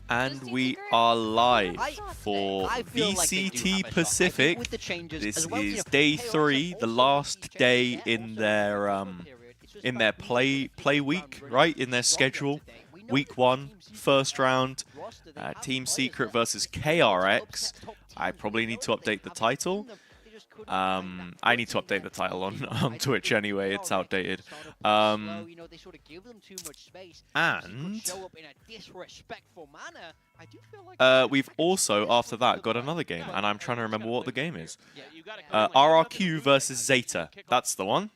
And we are live for VCT Pacific. This is day 3, the last day in their play week, right? In their schedule. Week 1, first round, Team Secret versus KRX. I probably need to update the title. I need to update the title on Twitch anyway, it's outdated. And we've also, after that, got another game, and I'm trying to remember what the game is. RRQ versus ZETA, that's the one.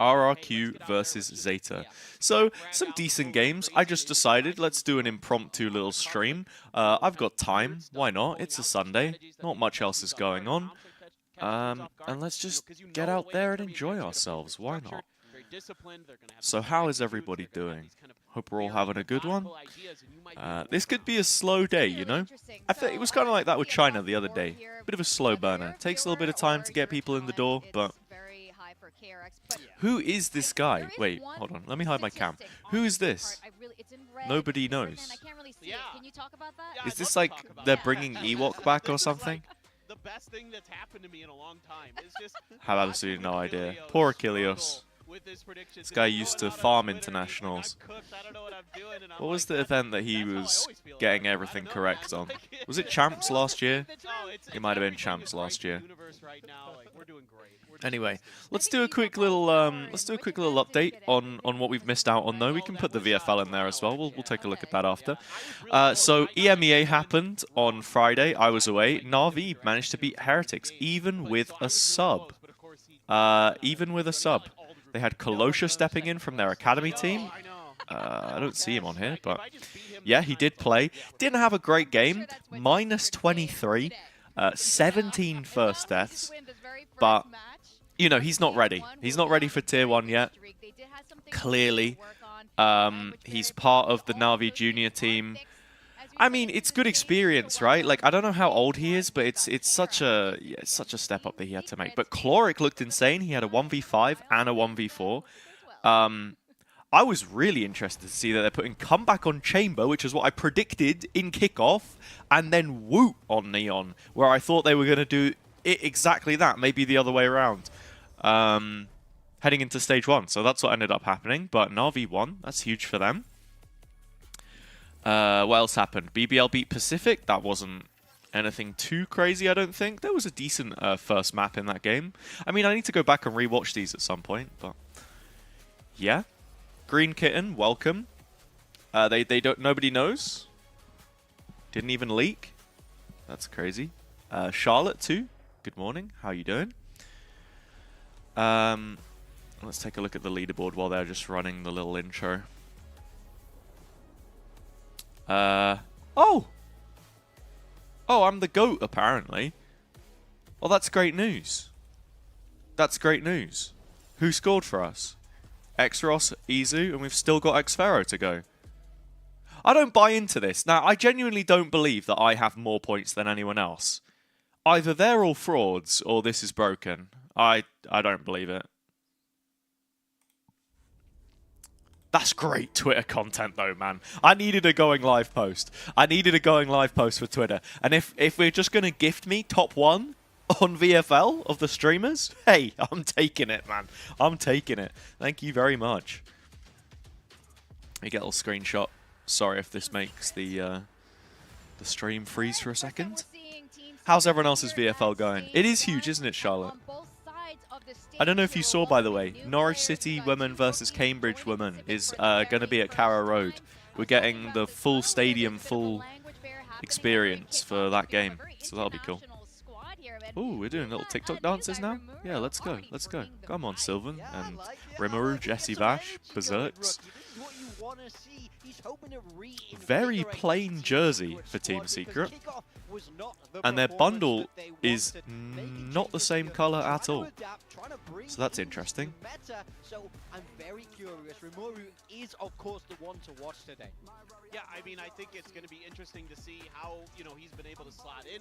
RRQ versus ZETA. So, some decent games. I just decided, let's do an impromptu little stream. I've got time, why not? It's a Sunday, not much else is going on. And let's just get out there and enjoy ourselves, why not? So how is everybody doing? Hope we're all having a good one. This could be a slow day, you know? I think it was kind of like that with China the other day. Bit of a slow burner. Takes a little bit of time to get people in the door, but... Who is this guy? Wait, hold on. Let me hide my cam. Who is this? Nobody knows. Is this like they're bringing Ewok back or something? The best thing that's happened to me in a long time is just... Have absolutely no idea. Poor Achilles. This guy used to farm internationals. What was the event that he was getting everything correct on? Was it Champs last year? It might have been Champs last year. Anyway, let's do a quick little update on what we've missed out on though. We can put the VFL in there as well. We'll take a look at that after. So EMEA happened on Friday. I was away. Na'Vi managed to beat Heretics even with a sub. They had Kolosha stepping in from their academy team. I don't see him on here, but yeah, he did play. Didn't have a great game. -23, 17 first deaths, but you know, he's not ready. He's not ready for Tier 1 yet. Clearly, he's part of the Na'Vi junior team. I mean, it's good experience, right? Like, I don't know how old he is, but it's such a step up that he had to make. But Chloric looked insane. He had a 1v5 and a 1v4. I was really interested to see that they're putting Comeback on Chamber, which is what I predicted in kickoff, and then Woot on Neon, where I thought they were going to do it exactly that, maybe the other way around, heading into Stage 1. So that's what ended up happening, but Na'Vi won. That's huge for them. What else happened? BBL beat Pacific. That wasn't anything too crazy, I don't think. There was a decent first map in that game. I mean, I need to go back and rewatch these at some point, but yeah. Green Kitten, welcome. They don't. Nobody knows. Didn't even leak. That's crazy. Charlotte too. Good morning. How you doing? Let's take a look at the leaderboard while they're just running the little intro. Oh, I'm the GOAT, apparently. Well, that's great news. That's great news. Who scored for us? Xros, Izu, and we've still got Xfero to go. I don't buy into this. Now, I genuinely don't believe that I have more points than anyone else. Either they're all frauds, or this is broken. I don't believe it. That's great Twitter content though, man. I needed a going live post. I needed a going live post for Twitter. And if we're just going to gift me top 1 on VFL of the streamers, hey, I'm taking it, man. I'm taking it. Thank you very much. Let me get a little screenshot. Sorry if this makes the stream freeze for a second. How's everyone else's VFL going? It is huge, isn't it, Charlotte? I don't know if you saw, by the way, Norwich City women versus Cambridge women is going to be at Carrow Road. We're getting the full stadium, full experience for that game, so that'll be cool. Ooh, we're doing little TikTok dances now? Yeah, let's go, let's go. Come on, Sylvan and Rimuru, Jesse Vash, Berserks. Very plain jersey for Team Secret. And their bundle is not the same color at all. So that's interesting. So I'm very curious. Rimuru is, of course, the one to watch today. Yeah, I mean, I think it's going to be interesting to see how, you know, he's been able to slot in,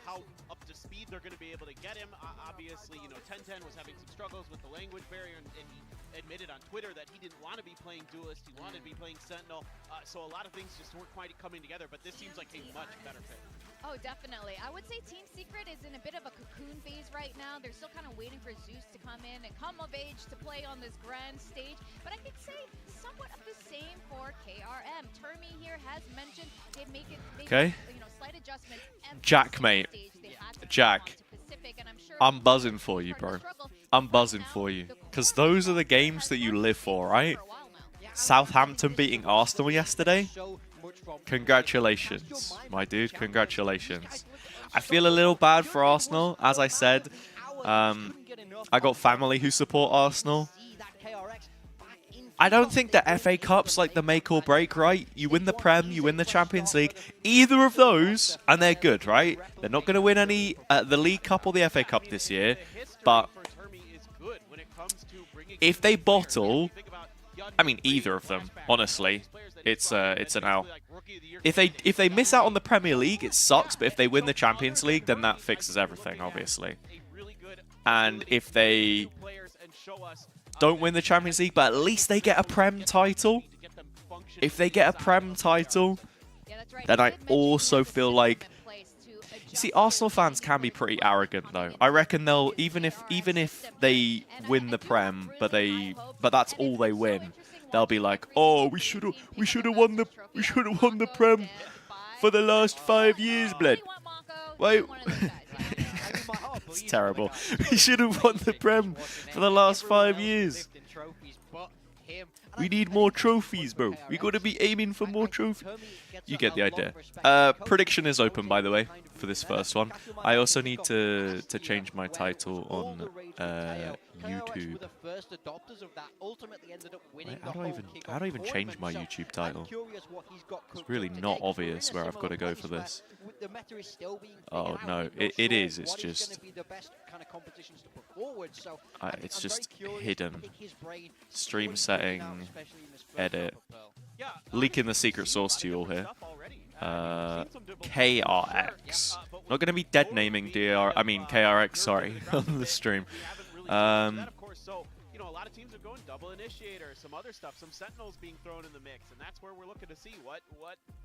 how up to speed they're going to be able to get him. Obviously, you know, 1010 was having some struggles with the language barrier, and he admitted on Twitter that he didn't want to be playing Duelist, he wanted to be playing Sentinel, so a lot of things just weren't quite coming together, but this seems like a much better fit. Oh, definitely. I would say Team Secret is in a bit of a cocoon phase right now. They're still kind of waiting for Zeus to come in and come of age to play on this grand stage. But I could say somewhat of the same for KRM. Termi here has mentioned they make it slight adjustments. Jack, mate. Jack. I'm buzzing for you, bro. I'm buzzing for you. Because those are the games that you live for, right? Southampton beating Arsenal yesterday. Congratulations, my dude. Congratulations. I feel a little bad for Arsenal. As I said, I got family who support Arsenal. I don't think the FA Cup's like the make or break, right? You win the Prem, you win the Champions League. Either of those, and they're good, right? They're not going to win any the League Cup or the FA Cup this year. But if they bottle, I mean, either of them, honestly, it's an L. If they miss out on the Premier League, it sucks. But if they win the Champions League, then that fixes everything, obviously. And if they don't win the Champions League, but at least they get a Prem title. If they get a Prem title, then I also feel like, you see, Arsenal fans can be pretty arrogant though. I reckon they'll even if they win the Prem, but that's all they win, they'll be like, oh, we should have won the Prem for the last 5 years, blood. Wait. It's terrible. We should have won the Prem for the last 5 years. We need more trophies, bro. We got to be aiming for more trophies. You get the idea. Prediction is open, by the way, for this first one. I also need to change my title on YouTube. Wait, how do I even change my YouTube title? It's really not obvious where I've got to go for this. Oh no, it is. It's just it's just hidden. Stream setting, edit, leaking the secret source to you all here. KRX. Not going to be dead naming KRX, sorry, on the stream. A lot of teams are going double initiator, some other stuff, some sentinels being thrown in the mix, and that's where we're looking to see what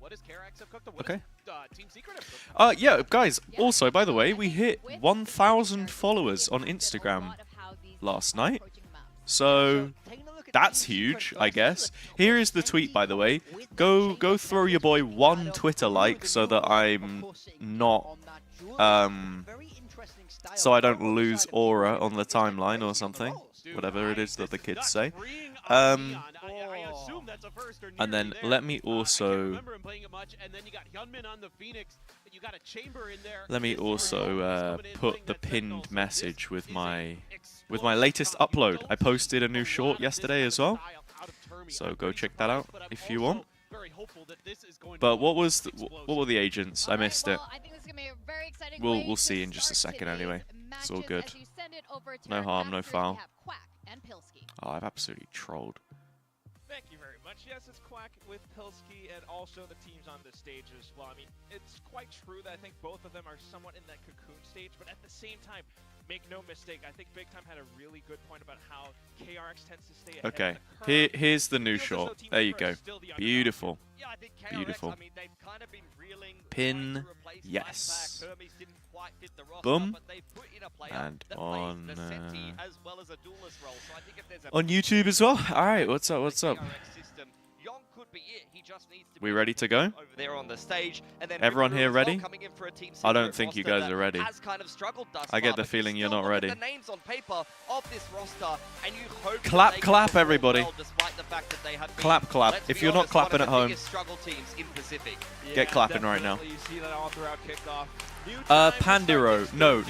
does KRX have cooked up? What does Team Secret have cooked up? Yeah, guys, also, by the way, we hit 1,000 followers on Instagram last night. So that's huge, I guess. Here is the tweet, by the way. Go throw your boy one Twitter like so that I'm not so I don't lose aura on the timeline or something. Whatever it is that the kids say. And then let me also put the pinned message with my latest upload. I posted a new short yesterday as well, so go check that out if you want. But what were the agents? I missed it. We'll see in just a second anyway. It's all good. No harm, no foul. Oh, I've absolutely trolled. Thank you very much. Yes, it's Quack with Pilski and also the teams on the stage as well. I mean, it's quite true that I think both of them are somewhat in that cocoon stage, but at the same time, make no mistake, I think Big Time had a really good point about how KRX tends to stay ahead Okay, of the curve. here's the new shot. There you go. Beautiful. Yeah, I think KRX, Beautiful. I mean, they've kind of been reeling, Pin, yes. Boom. And on YouTube as well. All right, what's up? What's up? We ready to go? Everyone here ready? I don't think you guys are ready. I get the feeling you're not ready. Clap, clap, everybody. Clap, clap. If you're not clapping at home, get clapping right now. Pandiro. No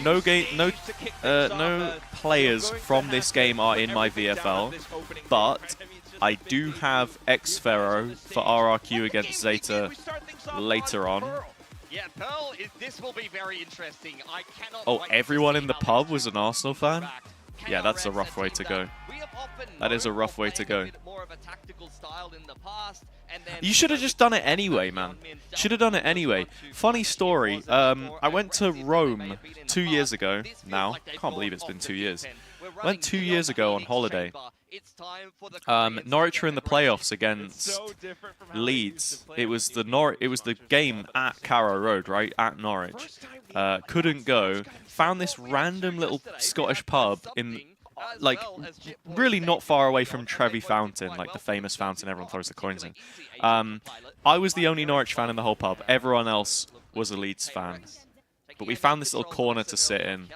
players from this game are in my VFL, but I do have X-Pharaoh for RRQ against ZETA later on. Yeah, Pearl, this will be very interesting. Oh, everyone in the pub was an Arsenal fan? Yeah, that's a rough way to go. That is a rough way to go. You should have just done it anyway, man. Should have done it anyway. Funny story. I went to Rome 2 years ago now. Can't believe it's been 2 years. I went 2 years ago on holiday. It's time for the Norwich are in the playoffs It's against so different from how they used Leeds. to play It on was the TV. it was the game at Carrow Road, right, at Norwich. First time we Couldn't go. Found this random little Scottish pub in, like, really not far away from Trevi Fountain, like the famous fountain everyone throws the coins in. I was the only Norwich fan in the whole pub. Everyone else was a Leeds fan. But we found this little corner to sit in.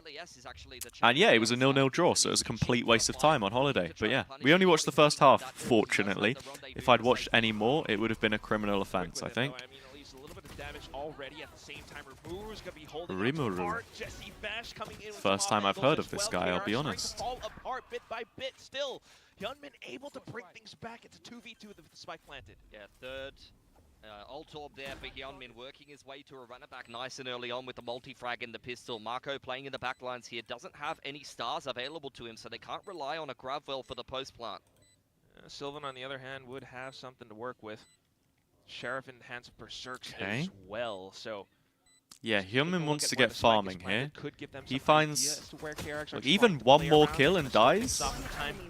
And yeah, it was a 0-0 draw, so it was a complete waste of time on holiday. But yeah, we only watched the first half, fortunately. If I'd watched any more, it would have been a criminal offence, I think. Rimuru. First time I've heard of this guy, I'll be honest. Hyunmin able to bring things back. It's a 2v2 with the spike planted. Yeah, third. Ult orb there for Hyunmin, working his way to a runner back nice and early on with the multi-frag and the pistol. Marco playing in the back lines here, doesn't have any stars available to him, so they can't rely on a grab well for the post-plant. Sylvan, on the other hand, would have something to work with. Sheriff in hands of Berserks Okay. as well, so... Yeah, Hyunmin wants to get farming here. He finds, like, like, even one more kill and dies.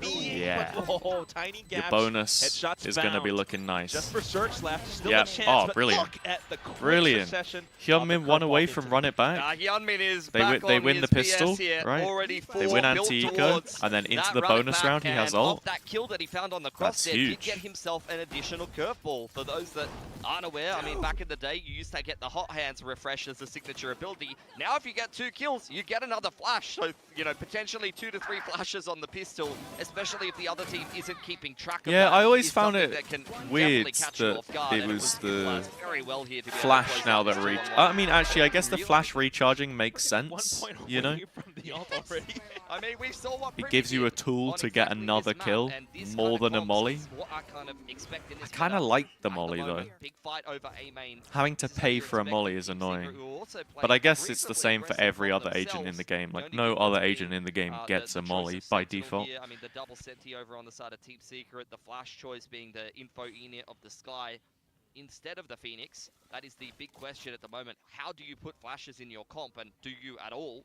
Yeah. Oh, tiny Your gaps. bonus Headshots is going to be found. looking nice. Just Berserks left. Still Yeah. a chance, Oh, but brilliant. look at the quick Brilliant. succession of Hyunmin the one curveball away into from the- run it back. Hyunmin is They back they on win his the pistol, BS here. right? Already They win built anti-eco, towards and then into that the run it bonus back, round he has and ult. off that kill that he found on the That's cross there, did huge. get himself an additional curveball. For those that aren't aware, I mean, back in the day, you used to get the hot hands refresh as a signature ability. Now, if you get 2 kills, you get another flash. So, you know, potentially 2 to 3 flashes on the pistol, especially if the other team isn't keeping track of Yeah, that, I always is found something it that can weird definitely catch you that off guard, it and was the utilized very well here to be able to flash close now out that this re... 2-on-1. I mean, actually, I guess the flash recharging makes One sense, point you know? away from the ult already. I mean, we saw what It gives you a tool to get another kill, more than a molly. I kind of like the molly, though. Having to pay for a molly is annoying. But I guess it's the same for every other agent in the game. Like, no other agent in the game gets a molly by default. I mean, the double senti over on the side of Team Secret, the flash choice being the info unit of the sky instead of the Phoenix. That is the big question at the moment. How do you put flashes in your comp, and do you at all?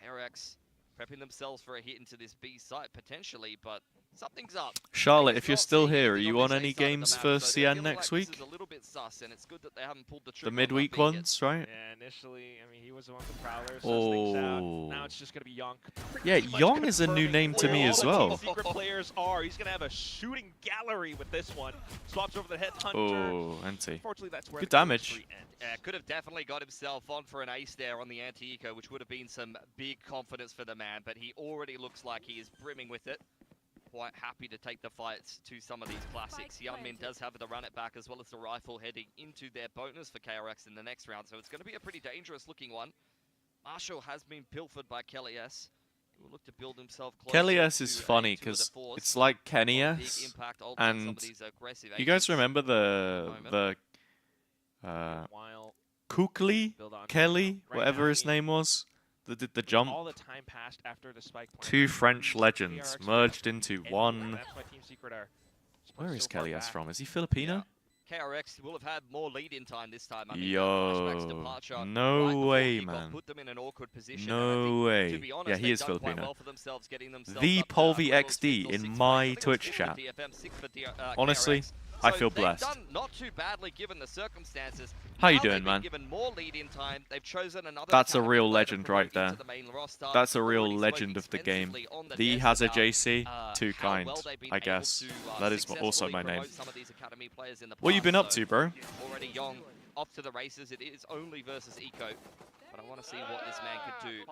KRX prepping themselves for a hit into this B site potentially, but something's up. Charlotte, if you're still here, are you on any games for CN next week? The midweek ones, right? Yeah, initially, I mean, he was the one with the prowler, so things out. Now it's just going to be Young. Yeah, Young is a new name to me as well. Secret players are. He's going to have a shooting gallery with this one. Swaps over the headhunter. Oh, anti. Unfortunately, that's where Good the damage. chemistry ends. Could have definitely got himself on for an ace there on the anti-eco, which would have been some big confidence for the man, but he already looks like he is brimming with it. Quite happy to take the fights to some of these classics. Hyunmin does have the run it back as well as the rifle heading into their bonus for KRX in the next round, so it's going to be a pretty dangerous looking one. Marshall has been pilfered by Kelly S, who will look to build himself closer. Kelly S to is a funny 2 of the because 4s. it's like Kenny Big S. impact ult on some And of these aggressive you guys agents. remember the While Kukli, build on Kelly, right whatever now, his I mean, name was, that did the jump? all the time passed after the spike plant. Two French legends KRX merged into and one. That's why Team Secret are Where is so far Kelly S back. from? Is he Filipino? KRX will have had more lead-in time this time. I mean, flashback's Yo, departure no right before way, kickoff man. put them in an awkward position. No and I think, way. to be honest, Yeah, he they've is done quite Filipino. well for themselves, getting themselves The up to Polvi levels XD 5 or in 6 my I think it was Twitch 4 chat. for DFM, 6 for Honestly, KRX. I So feel they've blessed. done not too badly given the circumstances. How you Now doing, they've been man? given more lead-in time. They've chosen another That's a academy real player to legend promote right into there. the main roster. That's a real Already spoke legend of the game. extensively on The desk about, HazzaJC, too how kind, well they've been I able guess. to, That is also successfully my name. promote some of these academy players in the What you past. been up So to, bro? already Young off to the races. It is only versus Eco, but I want to see what this man could do.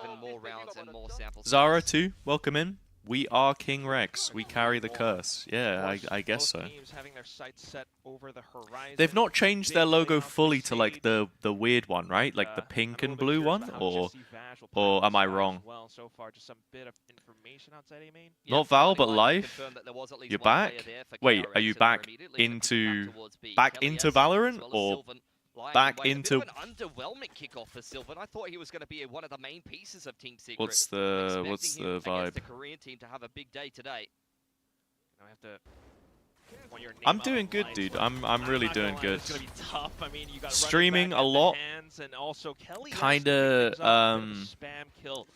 Even more rounds and more samples. Zara too, welcome in. We are King Rex. We carry the curse. Yeah, I guess so. Both teams having their sights set over the horizon. They've not changed their Big logo layout fully to stage. like the weird one, right? Like the I'm pink a and little bit blue curious one, about how or Jesse Vash will play am I this wrong? as Well, so far, just some bit of information outside A main. Not Val, but Live live? confirmed that there was at least You're one player back? there for Wait, KRX, are you and they're back immediately into looking towards B. back Kelly into S, Valorant, as well as or Sylvan lying back away. A into- bit of an underwhelming kickoff for Sylvan. I thought he was going to be one of the main pieces of Team Secret. what's I'm the expecting him against vibe? the Korean team to have a big day today. I have to. point your name I'm out doing on good, lights, dude. but I'm really not gonna doing lie, good. It's gonna be tough. I mean, you got Streaming running back a at the lot. hands, and also Kelly Kinda, spam kill.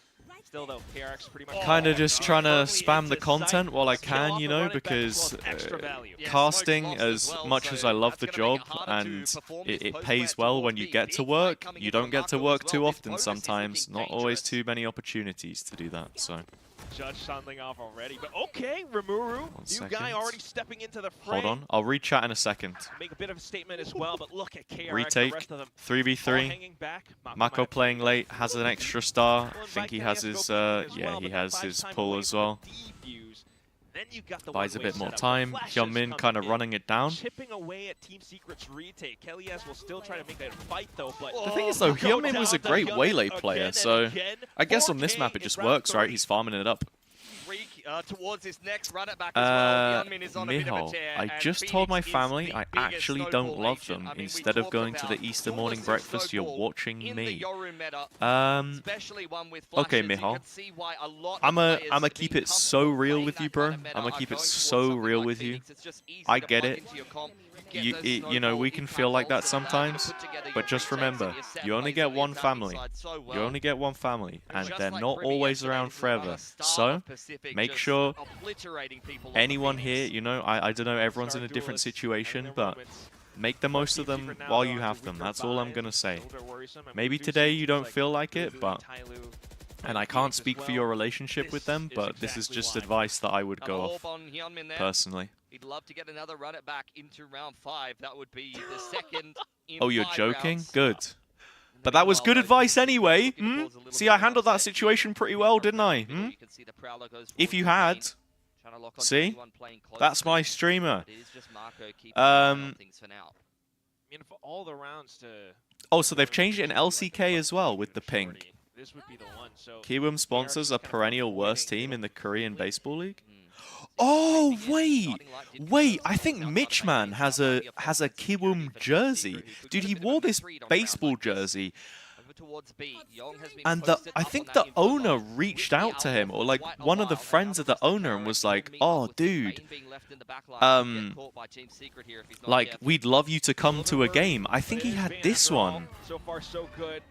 Still though, KRX pretty much Kind of just trying to firmly spam the into content sight. while I Skill can, off you the know, running back as because well as extra value. Yeah, casting, smoke's lost as as well, much as so I love that's the gonna make job it harder to and perform it this post pays threat well when towards you B. get to Big work, fight coming you in from don't get to Marco as work well. too This often Pogus is sometimes, looking not always dangerous. too many opportunities to do that, so. Judge sounding off already, but okay, Rimuru, new second. guy already stepping into the fray. Hold on, I'll read chat in a second. Make a bit of a statement as well, but look at KRX, Retake, the rest of them all 3v3. hanging back. Mako playing late, has an extra star. Well, I think he Mike has Kenny his, go behind as yeah, well, he but that has buys his time pull away as for well. the defuse. Then you got the Buys a one-way bit more setup. time. The flashes Hyunmin kind coming of in, running it down. chipping away at Team Secret's retake. Kellyas will still try to make that fight though, but The thing is though, go Hyunmin was a down to great Hyunmin waylay again player, and so again. I guess on this 4K map it in just round works, right? 3. He's farming it up. Towards his next run it back as well. Hyunmin is on a bit of a Miho, tear, I and just Phoenix told my is family the I biggest actually snowball don't love agent. them. I mean, we Instead of talked going to about the Easter dualistic morning breakfast, you're snowball watching in the me. Yoru meta, especially one with Okay, flashes. You Miho. can see why a lot I'm of a players keep being it so comfortable real playing with that you, bro. kind of meta I'm gonna are keep it going towards so something real like with you. Phoenix. It's just easy I to get plug it. into your comp. You, Get those you know, snowball we can impact feel like that ults, and you sometimes, put together your but just retakes and remember, your set you only plays get on the one attack family. side so You well. only get one family, and Just they're like not Privy always yesterday, around this is another forever. star So, of Pacific make just sure obliterating people on the anyone Phoenix. here, you know, I don't know, everyone's in a different situation, but make the most of them while you have them. That's all I'm gonna say. Maybe today you don't feel like it, but and I can't speak for your relationship with them, but this is just advice that I would go off personally. He'd love to get another run it back into round 5. That would be the second in Oh, you're 5 joking? rounds. Good. But that was good advice anyway. See, I handled that situation pretty well, didn't I? If you had, see, that's my streamer. For all the rounds to Oh, so they've changed it in LCK as well with the pink. This would be the one. So Kiwoom sponsors a perennial worst team in the Korean Baseball League. Oh wait! I think Mitchman has a Kiwoom jersey. Dude, he wore this baseball jersey, and I think the owner reached out to him, or like one of the friends of the owner, and was like, "Oh, dude, like we'd love you to come to a game." I think he had this one. So far, so good.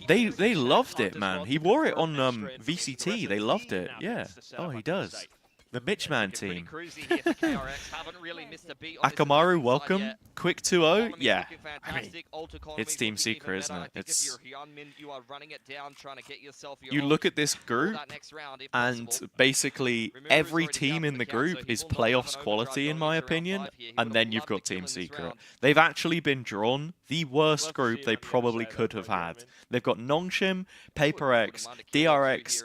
They loved it, man. He wore it on VCT. They loved it. Yeah. Oh, he does. The Mitchman team. Akamaru, welcome. Quick 2-0. Yeah. I mean, it's Team Secret, isn't it? It's. You look at this group, and basically every team in the group is playoffs quality, in my opinion. And then you've got Team Secret. They've actually been drawn the worst group they probably could have had. They've got Nongshim, PaperX, DRX.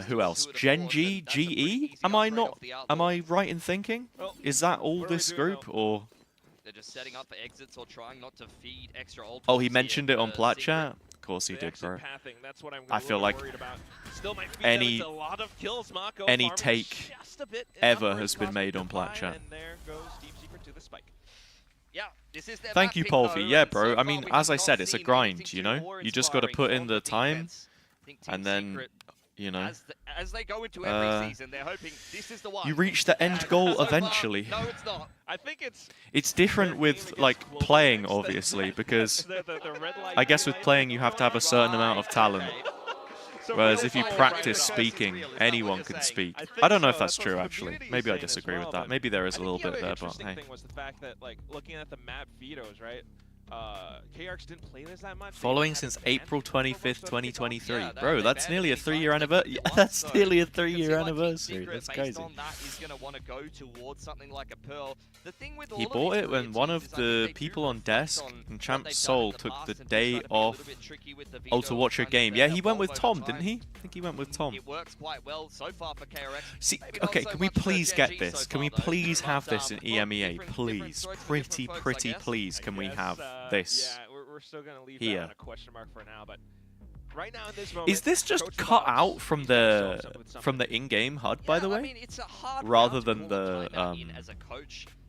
Who else? Genji, GE? Am I right in thinking? Is that all this group, or? They're just setting up for exits or trying not to feed extra ult. Oh, he mentioned it on Plat Chat? Of course he did, bro. I feel like any take ever has been made on Plat Chat. Thank you, Polvi. Yeah, bro. I mean, as I said, it's a grind, you know? You just got to put in the time, and then, you know, as they go into every season, they're hoping this is the one. you reach the end goal eventually. No, it's not. I think it's different with like playing, obviously, because I guess with playing you have to have a certain amount of talent. Whereas if you practice speaking, anyone can speak. I don't know if that's true, actually. Maybe I disagree with that. Maybe there is a little bit there, but hey. Thing was the fact that, like, looking at the map vetoes, right? KRX didn't play this that much. Following since April 25th, 2023. Bro, that's nearly a 3-year anniversary. Yeah, that's nearly a 3-year anniversary. That's crazy. He bought it when one of the people on desk in Champ Soul took the day off to watch a game. Yeah, he went with Tom, didn't he? I think he went with Tom. It works quite well so far for KRX. See, okay, can we please get this? Can we please have this in EMEA? Please. Pretty please can we have this we're still gonna leave here? that on a question mark for now, but right now in this moment, Is this just cut out from the in-game HUD, by the way? I mean, it's a hard rather round to than call the a timeout in as a coach.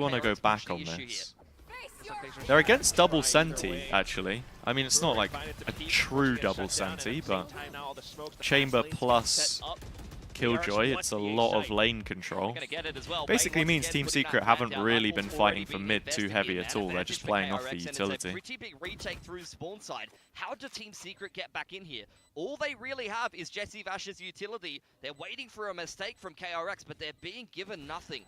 want to go KRX back push on the issue this. here. They're against double Senti, actually. I mean, it's not like a true double Senti, but Chamber plus Killjoy, it's a lot of lane control. Gonna get it as well. Basically Bane means once Team again putting Secret that haven't man down. really Rifle's been fighting already for been mid too invested heavy in at man all. They're advantage just for playing off KRX, the and it's utility. a pretty big retake through spawn side. How do Team Secret get back in here? All they really have is Jesse Vash's utility. They're waiting for a mistake from KRX, but they're being given nothing.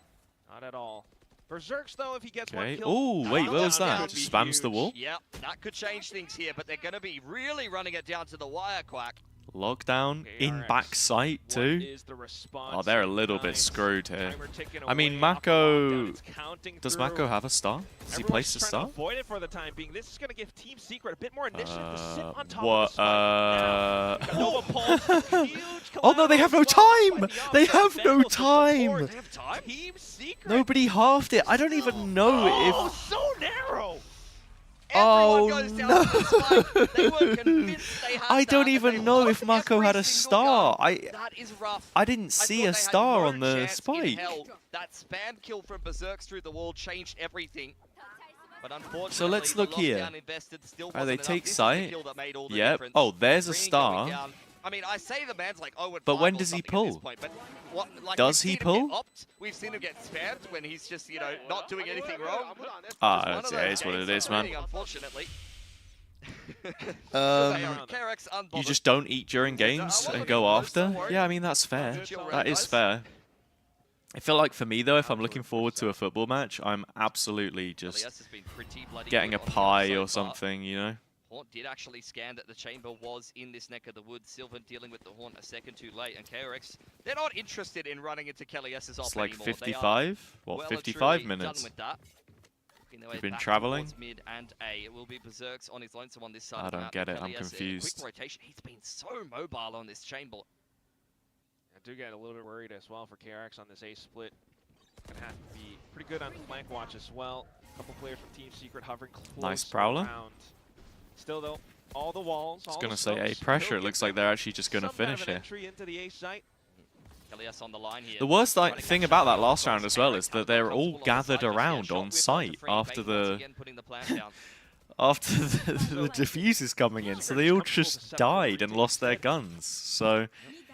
Not at all. Berserks, though, if he gets one Okay. kill. Oh, wait, what was that? Could be Spams the huge. wall? Yep, that could change things here, but they're going to be really running it down to the wire, Quack. Lockdown in KRX, back sight what too. is the response? Oh, they're a little bit Nice. screwed here. Timer ticking I mean, away off the Mako... lockdown. It's counting Does through. Mako have a star? Does he Everyone's place a trying star? to avoid it for the time being. This is going to give Team Secret a bit more initiative to sit on top What? of the spike. Now, Nova Pulse, huge Oh no, they have no collateral time! spike They beyond have that. no Vandals to support. time! They have time? Team Secret. Nobody halved it. I don't even know Oh, if... so narrow. Oh, Everyone goes down to the spike. They were convinced they had I don't that, and even they know lost if Mako every had a single star. gun. That is rough. I didn't I see thought a they had star no on the chance in spike. hell. That spam kill from Berserks through the wall changed everything. But unfortunately, So let's look the here. lockdown invested still They wasn't enough. take This is the sight. kill that made all the Yep. difference. Oh, there's a Green star. going down. I mean, I say the man's like 0 and But 5 when or does he something at this pull? point, but what, like, Does we've he seen him pull? get opt, we've seen him get spammed when he's just, you know, not doing anything wrong. Ah, It's it one of is those what games it is, that's man. winning, unfortunately. KRX unbothered. You just don't eat during games and go after? Yeah, I mean, that's fair. That is fair. I feel like for me, though, if I'm looking forward to a football match, I'm absolutely just LES has been pretty bloody getting good a on the pie outside, or but something, you know? Haunt did actually scan that the chamber was in this neck of the woods. Sylvan dealing with the Haunt a second too late, and KRX, they're not interested in running into Kelly-S's op It's like anymore. They are 55? What, well and 55 truly minutes? Done with that. Making their way You've been back traveling? towards mid and A. It will be Berserks on his lonesome on this side I of the don't map. get it, I'm Kelly-S, confused. Quick rotation. He's been so mobile on this chamber. I do get a little bit worried as well for KRX on this A split. Gonna have to be pretty good on flank watch as well. A couple players from Team Secret hovering close Nice prowler. around. Still though, all the walls. I was all going the to say, smokes A pressure. will It give looks like them they're actually just going to some kind of finish an here. entry into the A site. Kelly-S on the line here. The worst Trying to thing catch about up that with last the round as well is that they're all comfortable on the gathered side. You see a around shot on whip site onto free. after Bane once the again putting the plan down. after the diffuse is coming in, so they all just died and lost their guns. So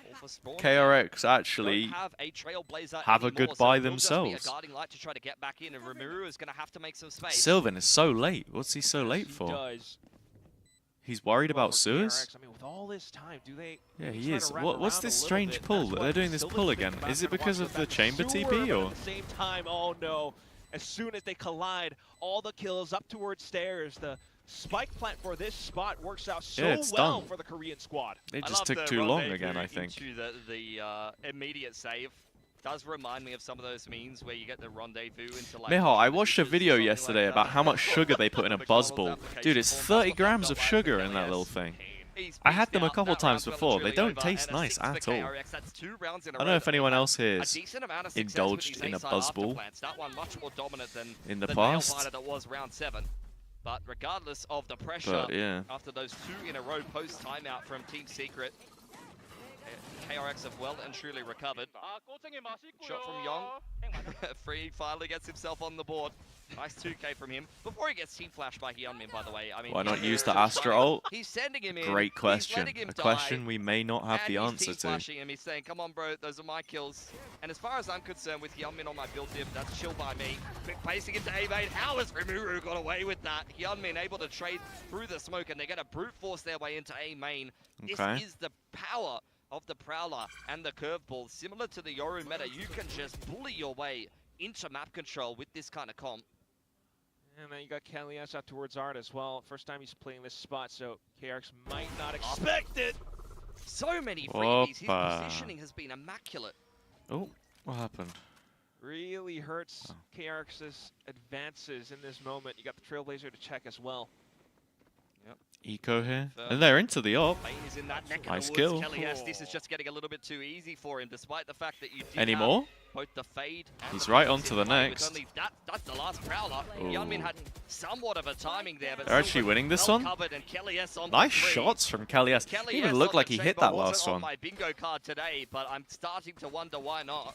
All for Spawn. KRX actually Don't have a Trailblazer have a anymore, good so buy it will just be themselves. a guarding light to try to get back in, and Rimuru is going to have to make some space. Sylvan is so late. What's he so late He for? does. He's worried Well, about for sewers? KRX, I mean, with all this time, do they Yeah, he try is. to wrap What's around this a little strange bit? pull? That's That what they're doing this Sylvan's pull thinking again. about Is it and because watching of the back. chamber Sewer, TP but or? at the same time, oh no. As soon as they collide, all the kills up towards stairs. The spike plant for this spot works out so Yeah, it's well done. for the Korean squad. It I just love took the too long rendezvous again, I think. into the immediate save. Does remind me of some of those memes where you get the rendezvous into like. Miho, I the watched a dishes or video something yesterday like about that. how much sugar they put in a McDonald's buzzball. application Dude, it's form, that's 30 what that grams felt of like for sugar in that Kelly-S. little thing. He's I had pieced them a out. couple That times round's well and before. They truly don't over, taste and a nice 6 for at all. KRX. That's 2 rounds in a I don't row know if that they've anyone had else here a is decent amount of success indulged with in these a A-side buzzball afterplants. That one much more dominant than in the nail past. biter that was round 7. But regardless of the pressure, But yeah. after those 2 in a row post timeout from Team Secret, KRX have well and truly recovered. Shot from Yong. Free finally gets himself on the board. Nice 2K from him. Before he gets team flashed by Hyunmin, by the way. I mean, Why not he's use the just Astra running. ult? He's sending him in. Great He's question. letting him A die, question we may not have and the he's answer team to. flashing him. He's saying, come on, bro, those are my kills. And as far as I'm concerned, with Hyunmin on my build div, that's chill by me. Quick placing into A main. How has Rimuru got away with that? Hyunmin able to trade through the smoke, and they're going to brute force their way into A main. Okay. This is the power of the Prowler and the Curveball. Similar to the Yoru meta, you can just bully your way into map control with this kind of comp. And then you got Kelly-S out towards Art as well. First time he's playing this spot, so KRX might not expect it. So many freebies. His Opa. positioning has been immaculate. Oh, what happened? Really hurts KRX's advances in this moment. You got the Trailblazer to check as well. Eco here. And they're into the op. Bane is in that neck Nice of the woods. kill. Kelly-S, this is just getting a little bit too easy for him, despite the fact that you did Any have more? both the fade and He's the right pieces onto in the play, with next. only that's the last Prowler. Ooh. Hyunmin had somewhat of a timing there, but They're actually Sylvan winning this well one. covered, and Kelly-S on Nice the 3. shots from Kelly-S. Kelly-S Even looked on like the he hit chamber that wasn't last on one. my bingo card today, but I'm starting to wonder why not.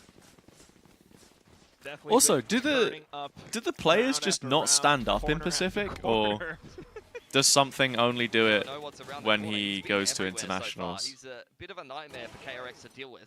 Definitely Also, been do turning up the players round just after not round, stand up in corner after Pacific, or corner. does something only do it Know what's around the when corner. he He's been goes to everywhere so far. internationals? He's a bit of a nightmare for KRX to deal with.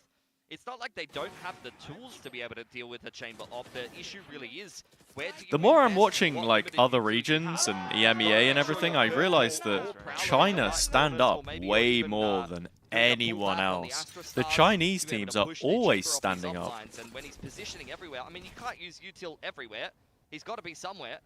It's not like they don't have the tools to be able to deal with a chamber op. The issue really is, where do you The more I'm invest? watching What like limited other uses you regions have? and EMEA and everything, I realize that China stand up way more than anyone else. The Chinese teams are always standing up. And when he's positioning everywhere, I mean, you can't use util everywhere. He's got to be somewhere.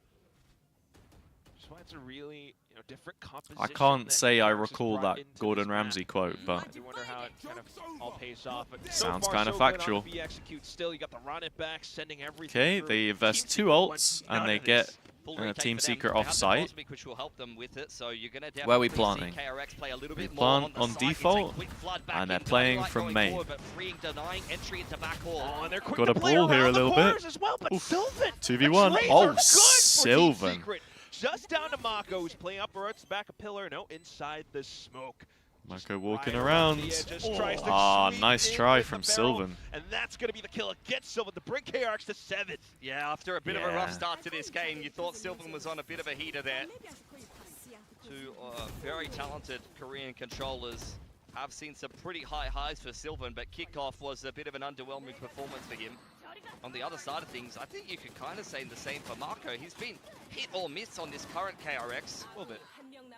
Just why it's a really different composition. I can't that say I KRX has recall brought that into Gordon this map. Ramsay quote, but I do wonder how it kind of all pays off. But sounds so far, kind of so good on the factual. B execute still. You got the run it back, sending everything Okay, through. they invest Team 2 Secret wants ults none and they of get this. Full retake Team for them. Secret They have off the site. Cosmic, which will help them with it. So you're gonna Where are we definitely see planting? KRX play a little We bit more plant on, the on side. It's a default, quick flood back and they're in. playing Daylight from going main. forward, but freeing, denying entry into backhall. Oh, and they're quick Got to a play brawl here a around the little bit. corners as well, but Oof. Sylvan, 2v1. the trades Oh, are good for Team Sylvan. Secret. Just down to Mako, who's playing upwards, back a pillar, no, inside the smoke. Mako walking Right around. the edge, just tries to Ah, sweep nice in try with from the barrel, Sylvan. and that's going to be the kill against Sylvan to bring KRX to 7th. Yeah, after a bit of a rough Yeah. start to this game, you thought Sylvan was on a bit of a heater there. Two very talented Korean controllers have seen some pretty high highs for Sylvan, but kickoff was a bit of an underwhelming performance for him. On the other side of things, I think you could kind of say the same for Marco. He's been hit or miss on this current KRX. A little bit.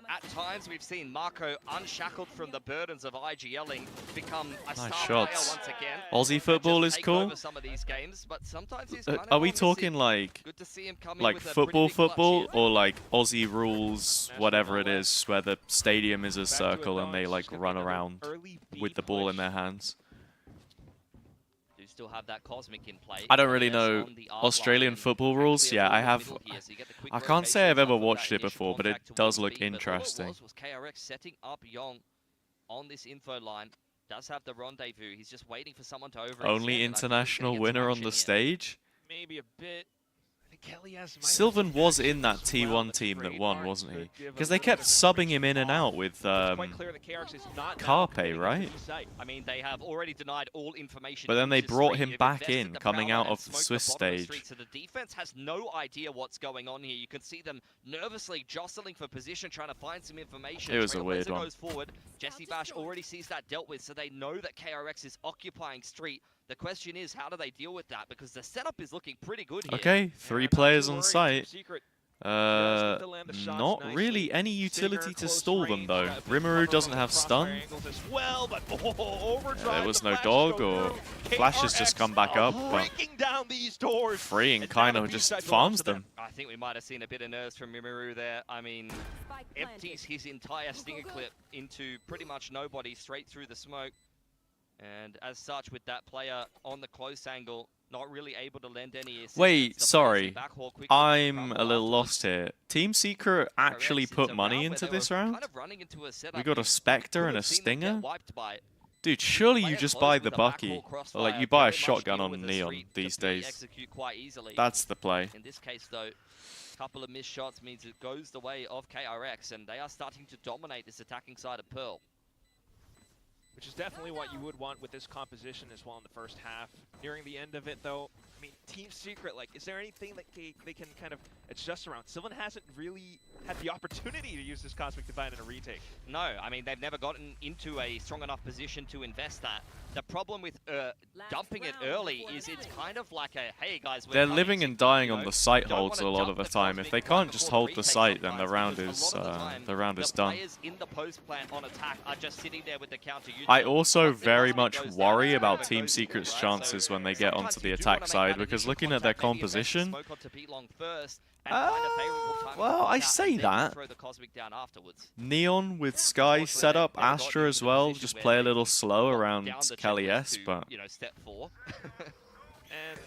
At times, we've seen Marco, unshackled from the burdens of IGLing, become a star shots. player once again. Aussie And football just is take cool. over some of these games, but sometimes he's kind of Are we gone talking missing. like Good to see him come in like with a pretty football big clutch football here. or like Aussie rules, National whatever it Nowhere. is, where the stadium is a Back to it, circle though, and they it's like just gonna be run another around early B with the ball in push. their hands? Do still have that Cosmic in play. I don't really KRX know on the arc Australian line, football actually rules. a Yeah, little I bit have. middle here, so you get the quick I can't say I've rotations ever off of watched that it before, initial but it contact does towards look B, but all it interesting. was KRX setting up Yong on this info line. Does have the rendezvous. He's just waiting for someone to overextend. Only and I think he's international gonna get winner some on action the here. stage. Maybe a bit. I think Kelly has Sylvan was in that T1 team that won, wasn't he? Because they kept subbing him in and out with Carpe, right? I mean, they have already denied all information. But then they into brought Street. him You've back invested in, the coming Prowler out and of the smoked Swiss bottom of the stage. street, so the defense has no idea what's going on here. You can see them nervously jostling for position, trying to find some information. It was a weird Trailblazer one. goes forward. Jesse Bash already sees that dealt with, so they know that KRX is occupying Street. The question is, how do they deal with that? Because the setup is looking pretty good here. Okay, 3 players on site. Not really any utility to stall them though. Rimuru doesn't have stun. There was no dog or Flash has just come back up, but Freeing kind of just farms them. I think we might have seen a bit of nerves from Rimuru there. I mean, empties his entire stinger clip into pretty much nobody straight through the smoke. And as such, with that player on the close angle, not really able to lend any assistance. Wait, The sorry. players in backhaul quickly I'm crumble a little afterwards. lost here. Team Secret actually KRX, it's put a money round into where they this were round? kind of running into a setup We got a you Spectre could and a have seen them get Stinger? wiped by it. Dude, surely you Player just close buy with the a Bucky. backhaul Or crossfire, like you buy a very much shotgun deal on with the Neon street these to be days. execute quite easily. That's the play. In this case, though, a couple of missed shots means it goes the way of KRX, and they are starting to dominate this attacking side of Pearl. Which is definitely what you would want with this composition as well in the first half. Nearing the end of it, though, I mean, Team Secret, like, is there anything that they can kind of adjust around? Sylvan hasn't really had the opportunity to use this Cosmic Divine in a retake. No, I mean, they've never gotten into a strong enough position to invest that. The problem with dumping it early is it's kind of like a, hey guys, we're They're coming living to, and dying you on know, the site don't holds a wanna lot dump of the the time. If Cosmic they right can't just before hold the retake site, then sometimes, the round because is a lot of time, the round is the done. players in the post plant on attack are just sitting there with the counter. I also very much goes down, worry the about Cosmic Team goes Secret's right? chances So when they get sometimes onto the you do attack wanna make side, that because initial looking at their contact, maybe invest the composition, smoke onto P-Long first, and find a favorable time to well, pop I out, say and then you that. throw the Cosmic down afterwards. Neon with Sky set up, Astra as well, just play a little slow around Down the Kelly checklist S, to, but you know, step 4. And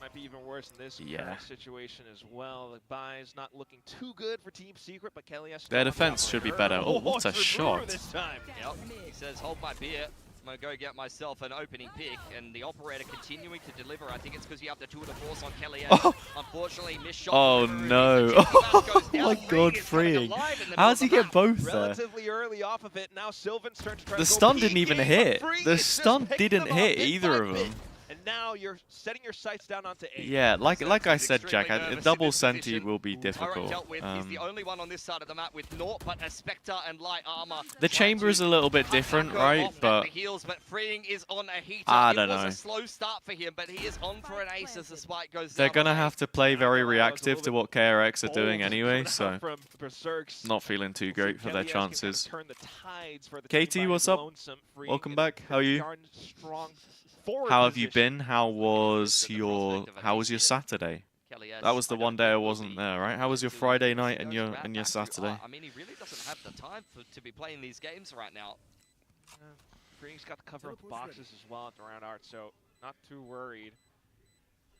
might be even worse in this current situation as well. The buys not looking too good for Team Secret, but Kelly has their defense should be better. Oh, what a it's Rimuru shot. this time. Yep. He says, hold my beer. I'm going to go get myself an opening pick, and the operator continuing to deliver. I think it's because you have the tour de force on Kelly S. Oh. Unfortunately, missed shot. Oh from Rimuru. no. Jesse Bash goes Oh down. my god, is coming Freeing. alive in the middle How of does he the get map. both there? Relatively early off of it. Now Sylvan's turn to try The to go stun didn't even PK, hit. but Freeing The is just stun picking didn't them hit off bit either by of bit. them. And now you're setting your sights down onto 8. Yeah, like I He's said, Jack, extremely a nervous double in this senti position. will be Alright, difficult. dealt with. He's the only one on this side of the map with naught but a Spectre and light armor. The Trying chamber is to a little bit cut different, Mako right? off at But the heels, but Freeing is on a heater. I It don't was know. a slow start for him, but he is on for an ace as the spike goes they're down gonna the lane. have to play very That was a reactive little to bit what KRX are Bold doing anyway, turnout so from Berserks. not feeling too great for their Kelly S can kind of chances. turn the tides for the KT, team by what's his up? lonesome. Freeing Welcome in back. How are you? darn strong forward How have you position. been? How was your Saturday? Kelly S That was the one day I wasn't there, right? How was your Friday night and your Saturday? I mean, he really doesn't have the time to be playing these games right now. Green's got the cover of boxes as well at the round art, so not too worried.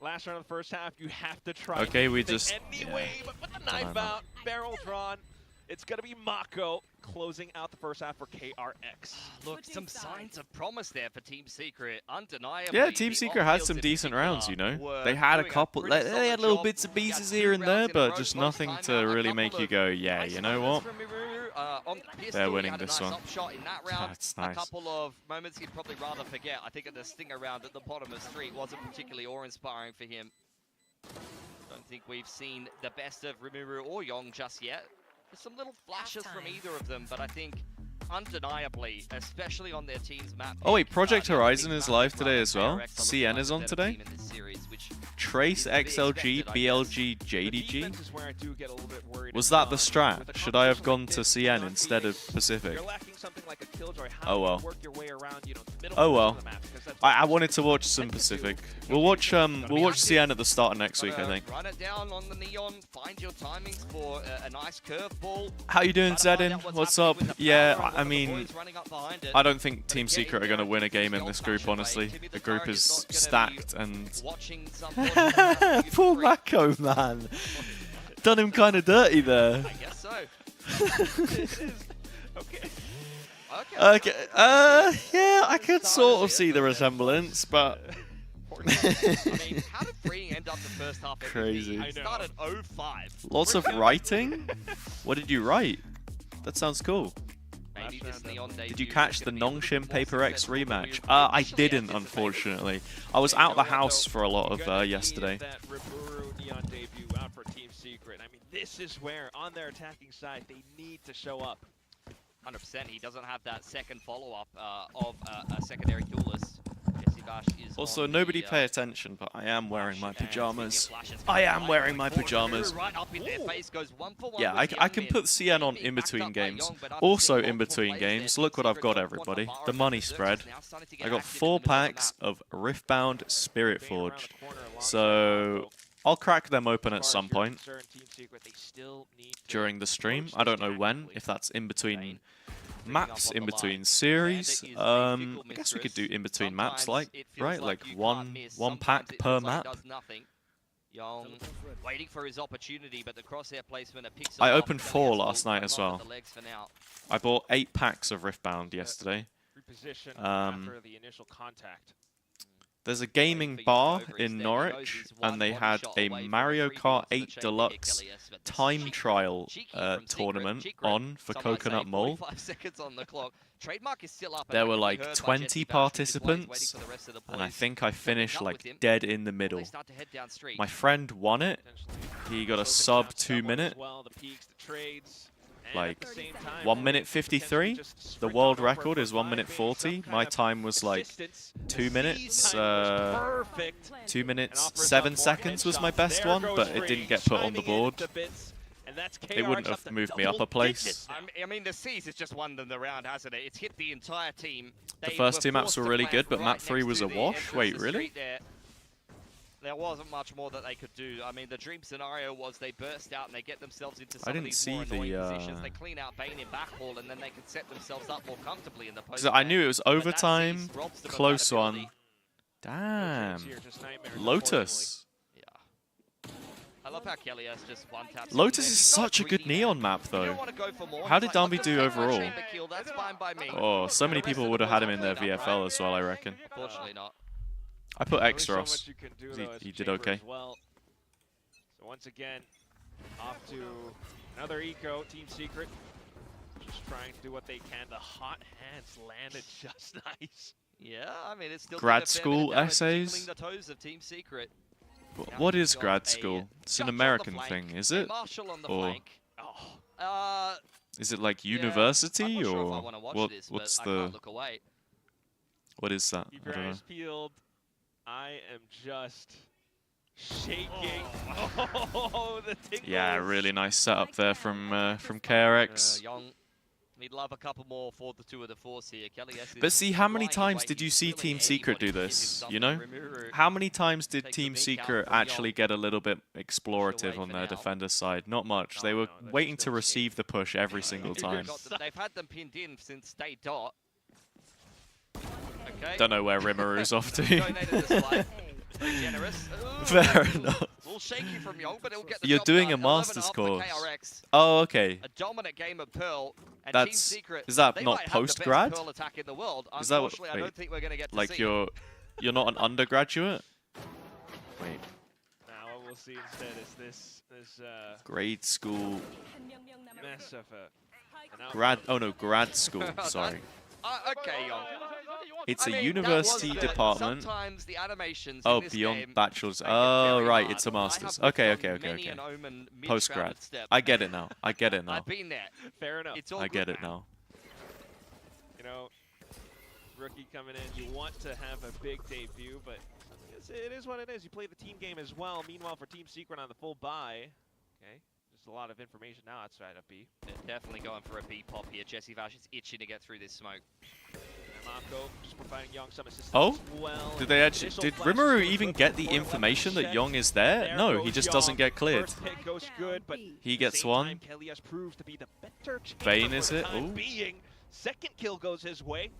Last round of the first half, you have to try. Okay, we anything just anyway, but put the knife out, barrel drawn. It's gonna be Mako closing out the first half for KRX. Look, some signs of promise there for Team Secret. Undeniably. Yeah, Team Secret had some decent rounds, you know. They had a couple, they had little bits and pieces here and there, but just nothing to really make you go, yeah, you know what? They're winning this one. That's nice. A couple of moments he'd probably rather forget. I think at the stinger round at the bottom of street wasn't particularly awe-inspiring for him. Don't think we've seen the best of Rimuru or Yong just yet. There's some little flashes from either of them, but I think undeniably, especially on their team's map. Oh wait, Project Horizon is live today as well. CN is on today. Trace, XLG, BLG, JDG. Was that the strat? Should I have gone to CN instead of Pacific? Oh well. Oh well. I wanted to watch some Pacific. We'll watch CN at the start of next week, I think. Run it down on the neon. Find your timings for a nice curveball. How you doing, Zedin? What's up? Yeah, I mean, I don't think Team Secret are going to win a game in this group, honestly. The group is stacked and... Poor Mako, man. Done him kind of dirty there. I guess so. Okay. Yeah, I could sort of see the resemblance, but... I mean, how did Free end up the first half MVP? Crazy. He started 0-5. Lots of writing? What did you write? That sounds cool. Did you catch the Nongshim Paper X rematch? I didn't, unfortunately. I was out of the house for a lot of yesterday. That Rimuru Neon debut out for Team Secret. I mean, this is where, on their attacking side, they need to show up. 100%. He doesn't have that second follow-up of a secondary duelist. Also, nobody pay attention, but I am wearing my pajamas. I am wearing my pajamas. Yeah, I can put CN on in between games. Also in between games, look what I've got, everybody. The money spread. I got 4 packs of Riftbound Spirit Forged. So I'll crack them open at some point during the stream. I don't know when, if that's in between maps, in between series. I guess we could do in between maps, like, right? Like one pack per map. Young waiting for his opportunity, but the crosshair placement picks I opened 4 last night as well. I bought 8 packs of Riftbound yesterday. After the initial contact. There's a gaming bar in Norwich, and they had a Mario Kart 8 Deluxe time trial tournament on for Coconut Mall. There were like 20 participants, and I think I finished like dead in the middle. My friend won it. He got a sub 2 minute. Like 1 minute 53. The world record is 1 minute 40. My time was like 2 minutes. 2 minutes 7 seconds was my best one, but it didn't get put on the board. It wouldn't have moved me up a place. I mean, the Seas has just won them the round, hasn't it? It's hit the entire team. The first 2 maps were really good, but map 3 was a wash. Wait, really? There wasn't much more that they could do. I mean, the dream scenario was they burst out and they get themselves into some of these more annoying positions. They clean out Bane in backhaul, and then they can set themselves up more comfortably in the post. I knew it was overtime, close one. Damn. Lotus. Yeah. I love how Kelly has just one tap. Lotus is such a good Neon map, though. How did Dambi do overall? Oh, so many people would have had him in their VFL as well, I reckon. Unfortunately not. I put Extros. He did okay. So once again, off to another eco, Team Secret. Just trying to do what they can. The hot hands landed just nice. Yeah, I mean, it's still grad school essays. The toes of Team Secret. What is grad school? It's an American thing, is it? Or is it like university, or what's the? What is that? Keep your eyes peeled. I am just shaking. Oh, the tingles. Yeah, really nice setup there from KRX. He'd love a couple more for the 2 of the force here. Kelly S But see, how many flying times away. did you He's see killing Team Secret do anybody who this? gives him You know? something. Rimuru How many times did takes Team the beak out Secret from actually Young. get a little bit explorative away on for their now. defender's side? Not much. No, They were no, they're waiting just to gonna receive the push every single time. They've had them pinned in since day dot. Okay. Don't know where Rimmeru's off to. Donated this flight. Very generous. Ooh, Fair enough. A little shaky from Young, but he'll get the You're job doing done. a 11 master's up for course. KRX. Oh, okay. A dominant game of Pearl. And That's- Team Secret, is that they not might have the best post-grad? Pearl attack in the world. Is that what- Unfortunately, I wait, don't think we're going to get to Like see. you're not an undergraduate? Wait, Now what we'll see instead is this grade school, mess of a an grad. outcome. Oh no, grad school. Sorry. Okay, Young. It's I a mean, university that was good. department. Sometimes the animations Oh, in this beyond game bachelor's. make it Oh, very right, hard. it's a I master's. have Okay, worked okay, on okay, many okay. an Omen Post-grad. mid-shrouded step. I get it now. I get it now. I've been there. Fair enough. It's all I good get it now. now. You know, rookie coming in, you want to have a big debut, but it is what it is. You play the team game as well. Meanwhile, for Team Secret on the full buy, okay, there's a lot of information now outside of B. They're definitely going for a B pop here. Jesse Vash is itching to get through this smoke. And Marco just providing Young some assistance Oh? as well. Did they actually? Initial Did flashes Rimuru were even good get the before the information that check. Young is there? There No, goes he just Young. doesn't get cleared. First pick goes good, but He at the gets same one. time, Kelias proves to be the better chamber Vayne, for is the it? time Ooh. being. Second kill goes his way.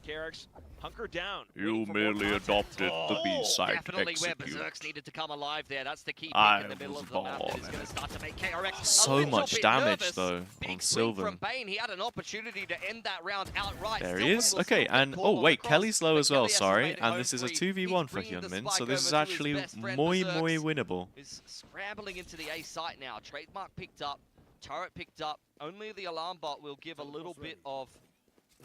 KRX hunker down. You waiting for more merely contact. adopted the Oh, B-side Definitely where execute. Berserks needed to come alive there. That's the key pick I in the middle was of the map that is born. going to start to make KRX a So little much bit damage, nervous. though, Big on swing Sylvan. from Bane. He had an opportunity to end that round outright. There he Sylvan is. will Okay, still get and caught oh on wait, the Kelly's cross, low but as well. Kelly has Sorry, made it and home this is a free. 2v1 He's for bringing the Hyunmin, spike so this over is to his actually best friend, muy Berserks. winnable. Is scrambling into the A site now. Trademark picked up, turret picked up. Only the alarm bot will give a little bit of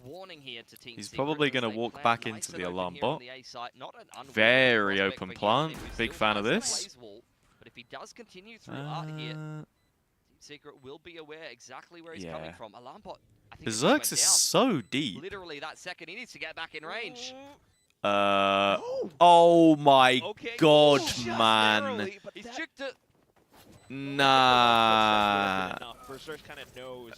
warning here to Team He's Secret probably as gonna they walk plan back nice into and the open alarm here on bot. the A site. Not an unwinnable Very prospect open for plant. Hyunmin, who Big still fan of has the this. blaze wall, but if he does continue through art here, Team Secret will be aware exactly where he's coming Yeah. from. Alarm bot, I think it just Berserks went is down. so deep. Literally that second, he needs to get back in range. Oh my Okay, god, just man. barely, but He's that- tricked it. Nah. Berserk kind of knows.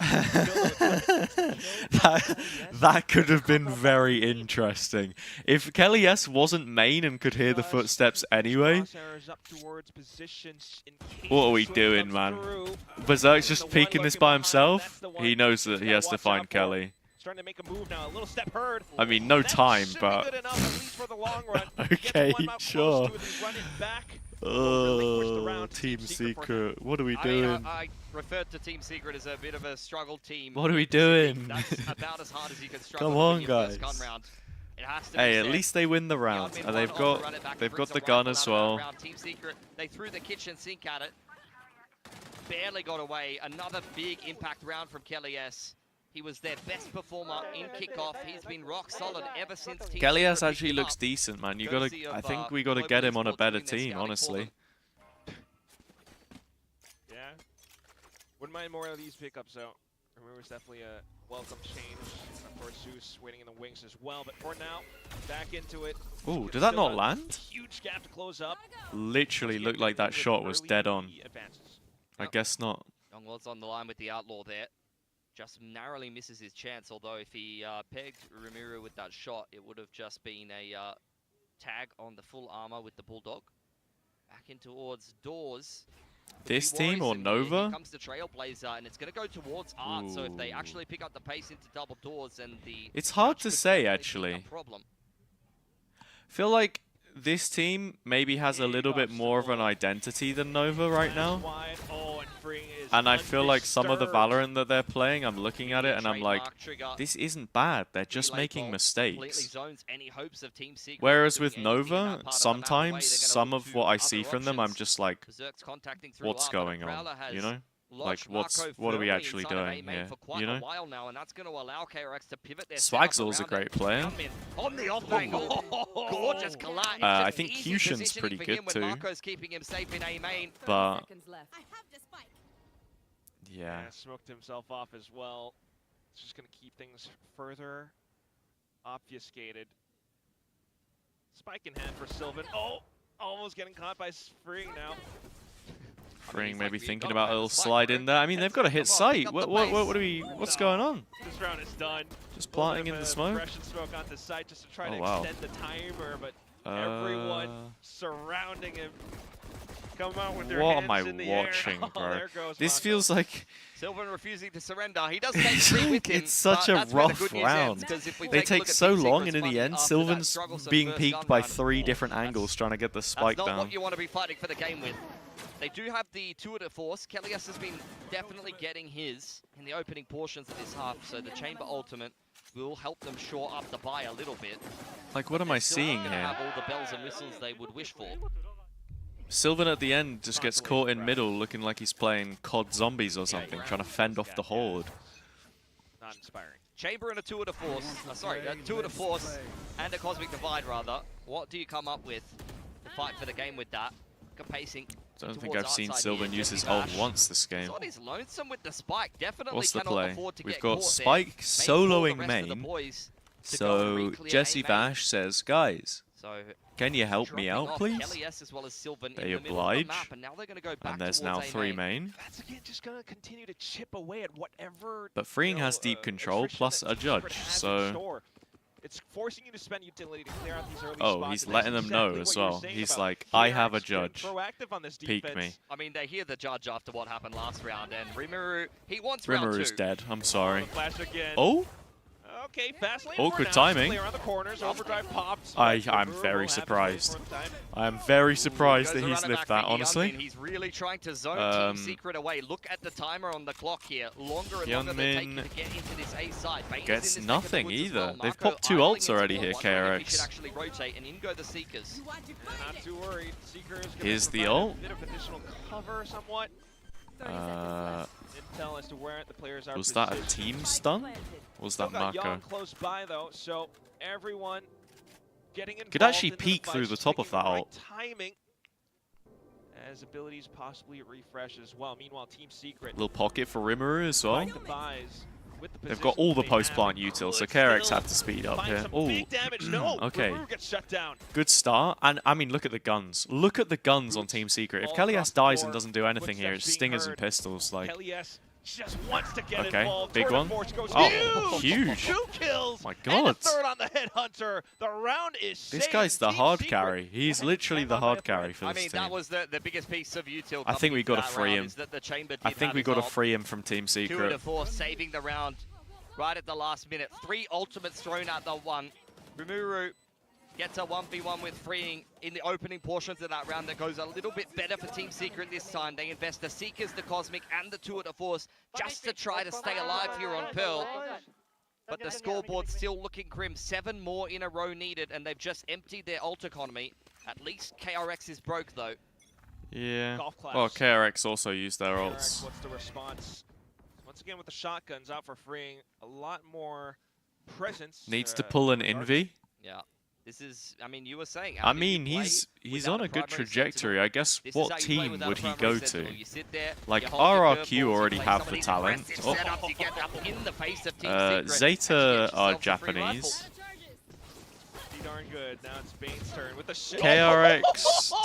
that could have been very interesting. If Kelly S wasn't main and could hear the footsteps anyway. What are we doing, man? Berserk's just peeking this by himself. He knows that he has to find Kelly. Starting to make a move now. A little step heard. I mean, no That time, should be but good enough, at least for the long run. Gets okay, one mount close sure. to it, he's running back. Relinquish the round to Team Team Secret for Secret, what are we I doing? referred to Team Secret as a bit of a struggle team. What are we Considering doing? That's about as hard as you can struggle Come to on, win your first guys. gun round. It has to be Hey, at said. least they win the round, Hyunmin and won on the run it back, they've brings got the a gun rifle as out of that well. round. Team Secret, they threw the kitchen sink at it. Barely got away. Another big impact round from Kelly S. He was their best performer in kickoff. He's been rock solid ever since Team Kelly S Secret actually picked him looks up. decent, man. You Courtesy gotta, I of, think we gotta Global get him on a Esports better doing their team, scouting for honestly. them. Yeah. Wouldn't mind more of these pickups out. Remember, it's definitely a welcome change. Of course, Zeus waiting in the wings as well. But for now, back into it. Ooh, It's did that still not a land? Huge gap to close up. Literally Let's looked get like that with shot was early dead on. advances. I guess not. Young was on the line with the Outlaw there. Just narrowly misses his chance, although if he pegged Rimuru with that shot, it would have just been a tag on the full armor with the Bulldog. Back in towards doors. This He team or worries him here. Here Nova? comes the Trailblazer, and it's going to go towards Art, so if they Ooh. actually pick up the pace into double doors, and the... It's hard crouch to could say, potentially be a actually. problem. Feel like this team maybe has a little bit more of an identity than Nova right now. Wide. Oh, and Freeing is And I feel like some of the undisturbed. Valorant that they're playing, I'm looking at it and I'm like, Trademark trigger. this isn't bad. They're just Relay making bolt completely mistakes. zones any hopes of Team Secret Whereas doing with anything in Nova, that part of the map away. sometimes They're gonna some look of to what I other see from them, I'm options. just like, Berserk's contacting through what's Art, but going Prowler on? has You know? lodged Like, Marco what are we firmly actually inside of doing A main here? for quite You a know? while now, and that's going to allow KRX to pivot their setup Swagzill's a around great it. player. Hyunmin on the off angle. Gorgeous collide. It's I just think easy Qeon's positioning pretty for good him when too. Marco's keeping him safe in A main. But Seconds left. I have the spike. yeah, Smoked himself off as well. It's just going to keep things further obfuscated. Spike in hand for Sylvan. Oh, almost getting caught by Freeing now. Freeing maybe like, thinking "Oh, about a man, little the spike, slide bro." in there. I mean, they've got to hit Come on, pick sight. up What the are we? What's going on? This round is done. Just A little planting bit in of the a smoke. Russian smoke onto site just to try Oh, to wow. extend the timer, but everyone surrounding him come out with their What hands am I in the watching, air. Oh, bro? there goes This Mako. feels like Sylvan refusing to surrender. He does take 3 with him. it's such a but that's where the rough good news round. ends, 'cause if we They take a take look at so Team long, Secret's and in the fun end, after that Sylvan's struggle, so being first peaked gun by round, 3 different angles that's trying to get the spike not down. what you want to be fighting for the game with. They do have the tour de force. Kellyus has been definitely getting his in the opening portions of this half, so the chamber ultimate will help them shore up the buy a little bit. Like, what am I Still seeing not gonna here? have all the bells and whistles they would wish for. Sylvan at the end just gets caught in middle, looking like he's playing COD Zombies or something, trying to fend off the horde. Not inspiring. Chamber and a tour de force. A tour de force and a cosmic divide rather. What do you come up with to fight for the game with that? Look at pacing. I don't think towards I've seen outside Sylvan here. use his Jesse ult Bash. once this game. Zod is lonesome with the spike. Definitely What's the cannot play? afford to We've get got caught Spike there. soloing May pull the rest of the main. boys to go So and re-clear Jesse A main. Bash says, guys, So can you help me dropping out, off please? Kelly S as well as Sylvan They in the middle of the oblige. map, and now they're going to go back And there's towards now A 3 main. That's again just gonna continue to chip away at whatever. But Freeing you know, has deep control, attrition plus that a Team Secret judge, has in so... store. It's forcing you to spend utility to clear out these early Oh, spots, he's and letting that's them know exactly as what you were well. saying He's about like, I have a KRX getting judge. proactive on this Peek defense. me. I mean, they hear the judge after what happened last round, and Rimuru, he wants round Rimmeru's 2. dead, I'm The sorry. flash again. Oh? Okay, fast lane Awkward for now. timing. Clear on the corners, overdrive pops. I'm Rimuru will very have his surprised. lane for the time. I'm very Ooh, surprised goes that around he's it lived back that, for Qeon. honestly. He's really trying to zone Team Secret away. Look at the timer on the clock here. Longer and longer they're taking to get into this A side. Bain is Gets in this neck of the nothing woods as either. well. They've Marco popped 2 idling ults already into here, one, wondering if he KRX. should actually rotate, and in go the Seekers. Not too worried. Seeker is gonna Here's the provide ult. a bit of additional cover somewhat. Intel as to where the players are Was that a positioned. team stun? Or was Still that got Marco? Young close by though, so everyone getting involved. Could actually into the peek fight, through the just top of making the that right ult. timing as abilities possibly refresh as well. Meanwhile, Team Secret Little pocket for Rimuru as well. find the buys with the They've got all the positions they post-plant have. utils, so Could KRX still had to speed up find here. some Oh, big damage. No, okay. Rimuru gets shut down. Good start. And, I mean, look at the guns. Look at the guns on Team Secret. If All Kelly across S the dies board, and doesn't do anything here, it's footsteps being stingers and heard. pistols. Like, Kelly S just wants to get okay, involved. big Tour de one. Force goes Oh, huge. huge. 2 kills. My And a God. third on the Headhunter. The round is This saved. guy's the Team hard Secret carry. He's literally the hard carry for I this mean, team. that was the biggest piece of util. I think we got to to free him. Is that the chamber I did think have we his got to ult. free him from Team Tour de Secret. Force saving the round right at the last minute. 3 ultimates thrown at the one. Rimuru gets a 1v1 with Freeing in the opening portions of that round. That goes a little bit better for Team Secret this time. They invest the Seekers, the Cosmic, and the Tour de Force just to try to stay alive here on Pearl. But the scoreboard's still looking grim. 7 more in a row needed, and they've just emptied their ult economy. At least KRX is broke, though. Yeah. Golf claps. Well, KRX also used their KRX, ults. what's the response? Once again with the shotguns out for Freeing. A lot more presence. Needs to pull an Envy. Yeah. This is, I mean, you were saying. I mean, he's on a good trajectory. I guess what team would he go to? Like, RRQ already have the talent. Oh. ZETA are Japanese. Pretty darn good. Now it's Bane's turn with the KRX,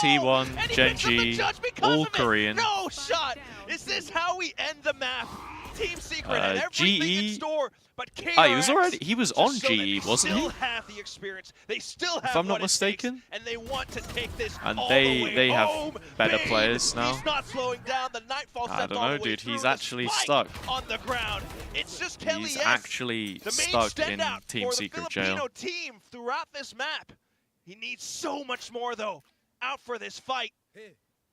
T1, And he Gen picks up the G, judge because all of it. Korean. No shot. Is this how we end the map? Team Secret had everything in GE. store, but KRX he was on just so that GE, they wasn't he? still have the experience. They still have If I'm not what it takes, mistaken. and they want to take this And all they- the way they have home. better Bane, players now. He's not slowing down. The Nightfall I stepped don't all know, the way dude. through He's with a actually spike stuck. on the ground. It's just Kelly He's S, actually the main stuck in standout Team for Secret the jail. Filipino team throughout this map. He needs so much more though. Out for this fight.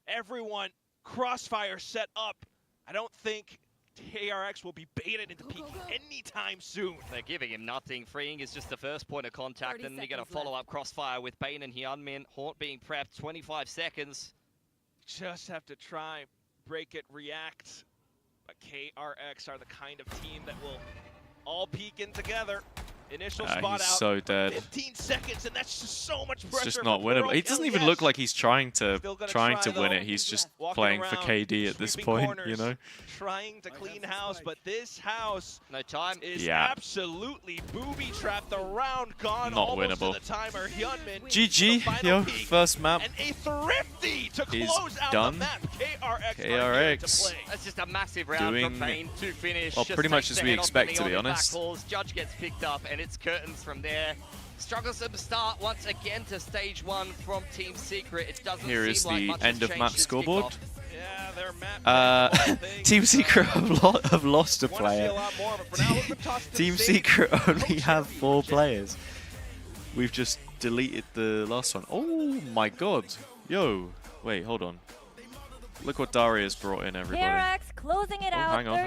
Everyone, crossfire set up. I don't think KRX will be baited into peak anytime soon. They're giving him nothing. Freeing is just the first point of contact, and then you get a follow-up crossfire with Bane and Hyunmin. Haunt being prepped, 25 seconds. Just have to try, break it, react. But KRX are the kind of team that will all peek in together. Initial spot He's out. so dead. 15 seconds, and that's just so much pressure. It's just not for winnable. Pearl. It doesn't even Yes. look like he's trying to Still gonna trying try, to win though. it. He's just Walking playing for around, KD at this sweeping point, corners, you know? Trying to clean house, but this house No time. is Yeah. absolutely booby-trapped. The round gone Not almost winnable. to the timer. Hyunmin, GG, the final yo, peak, first map. and a thrifty to is close out done. the map. KRX. KRX That's just a massive round doing, from Bane to finish. well, Just pretty much takes as the we head off expect, the to be Neon in honest. back halls. Judge gets picked up, and it's curtains from there. Strugglesome start once again to stage 1 from Team Secret. It doesn't Here seem is like the much end has of map changed since scoreboard. kickoff. Yeah, their map. Team Secret have lost a Want to see player. a lot more, but for now, let's toss to Team the stage. Secret only have 4 players. We've just deleted the last one. Oh my god. Yo. Wait, hold on. Look what Daria's brought in, everybody. KRX closing it out, hang on.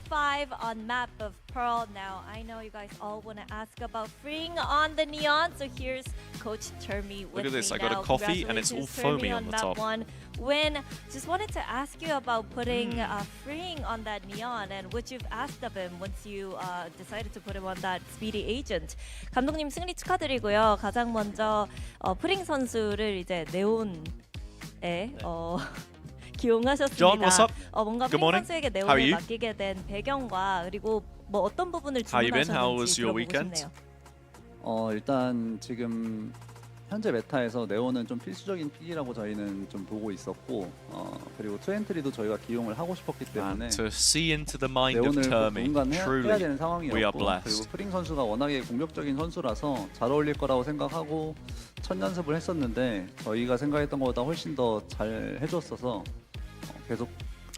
13-5 on map of Pearl. Now, I know you guys all want to ask about freeing on the Neon, so here's Coach Termi with Look at this, me I got a now. coffee and it's all Congratulations, foamy Termi, on the map top. 1 win. Just wanted to ask you about putting freeing on that Neon and what you've asked of him once you decided to put him on that speedy agent. 감독님 승리 축하드리고요. 가장 먼저 프링 선수를 이제 네온에 기용하셨습니다. John, what's up? 뭔가 Good 프링 morning. 선수에게 How are 네온을 you? 맡기게 된 배경과 그리고 뭐 어떤 부분을 How you been? How was 주문하셨는지 your 들어보고 weekend? 싶네요. 일단 지금 현재 메타에서 네오는 좀 필수적인 픽이라고 저희는 좀 보고 있었고 그리고 투엔트리도 저희가 기용을 하고 싶었기 때문에 And to see into the mind of 네온을 Termi, 누군가 해야 truly, 되는 we are 상황이었고 blessed. 그리고 프링 선수가 워낙에 공격적인 선수라서 잘 어울릴 거라고 생각하고 첫 연습을 했었는데 저희가 생각했던 것보다 훨씬 더 잘 해줬어서 계속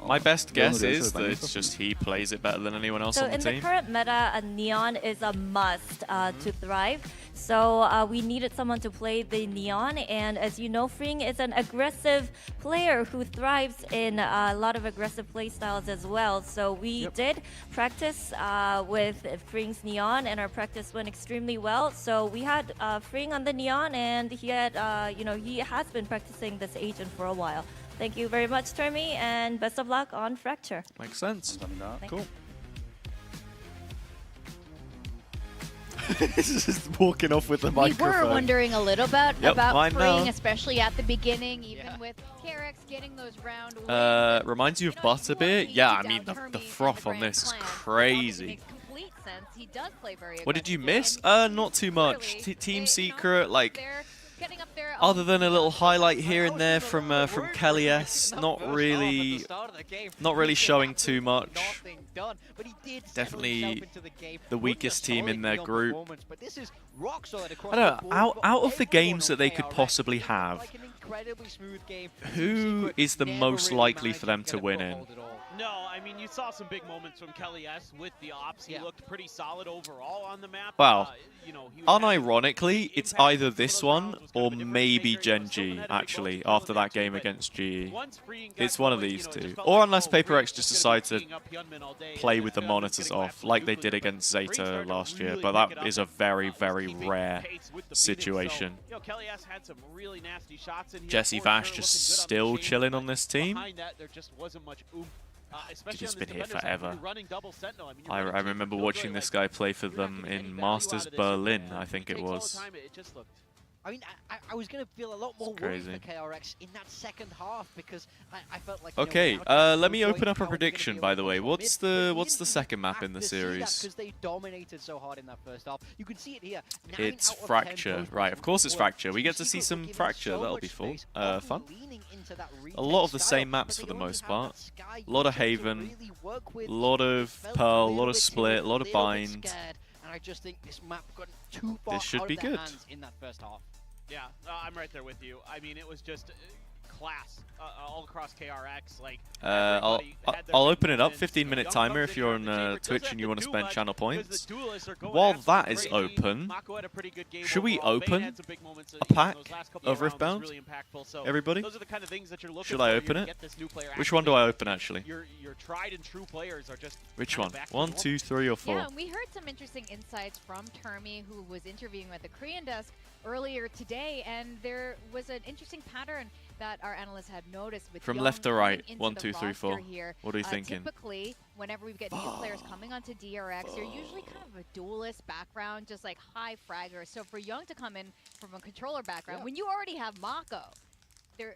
My best guess 네온으로 is 연습을 that 많이 it's 했었습니다. just he plays it better than anyone else So on the in the team. current meta, a Neon is a must to thrive. So we needed someone to play the Neon, and as you know, Fring is an aggressive player who thrives in a lot of aggressive play styles as well. So we did practice with Fring's Neon, and our practice went extremely well. So we had Fring on the Neon, and he had, he has been practicing this agent for a while. Thank you very much, Termi, and best of luck on Fracture. Makes sense. 감사합니다. Cool. Just walking off with the We microphone. were wondering a little bit Yep, about mine freeing, now. especially at the beginning, even with KRX getting those round wins. Reminds you of Butterbeer? Yeah, I mean, the froth on this is crazy. Complete sense. He does play very What did you aggressively, miss? and Not too much. clearly, Team they- Secret, like, they're getting up there other than a on little the highlight here and there from Kelly S, not really showing too much. Definitely the weakest team in their group. I don't know, out of the games that they could possibly have, who is the most likely for them to win in? No, I mean, you saw some big moments from Kelly S with the ops. He looked pretty solid overall on the map. Wow. He was Unironically, it's either this one or maybe Genji, actually, after that game against GE. It's one of these two. Or unless PaperX just decide to play with the monitors off, like they did against ZETA last year, but that is a very, very rare situation. Kelly S had some really nasty shots in here. Jesse Vash just still chilling on this team. Behind that, there just wasn't much oomph. Especially He's on the been here defender side, forever. when you're running double sentinel, I mean, you're I running two remember build watching rate, this like, guy play for you're not them gonna get any in value out Masters of this. Berlin, I think it Takes all the was. time, it just looked I mean, I was going to feel a lot more It's worried crazy. for KRX in that second half because I felt like. Okay, let me open up a prediction, by the way. What's the second map in the series? Because they dominated so hard in that first half. You can see it here. It's Fracture, right? Of course, it's Fracture. We get to see some Fracture. That'll be fun. Fun. A lot of the same maps for the most part. A lot of Haven, a lot of Pearl, a lot of Split, a lot of Bind. And I just think this map got too far This should out be of their good. hands in that first half. Yeah, I'm right there with you. I mean, it was just class all across KRX. Like, I'll open it up. 15-minute timer if you're on Twitch Twitch and you want to spend channel points. While that is open, should we open a pack of Riftbound? Everybody? Should I open it? Which one do I open, actually? Your tried and true players are just Which one? back to 1, normal. 2, 3, or 4? Yeah, and we heard some interesting insights from Termi, who was interviewing at the Korean desk earlier today, and there was an interesting pattern that our analysts had noticed with From young left to coming right, into 1, the 2, 3, roster 4. Here. What are you thinking? Typically, whenever we get new players coming onto DRX, they're usually kind of a duelist background, just like high fraggers. So for Young to come in from a controller background, when you already have Mako, there,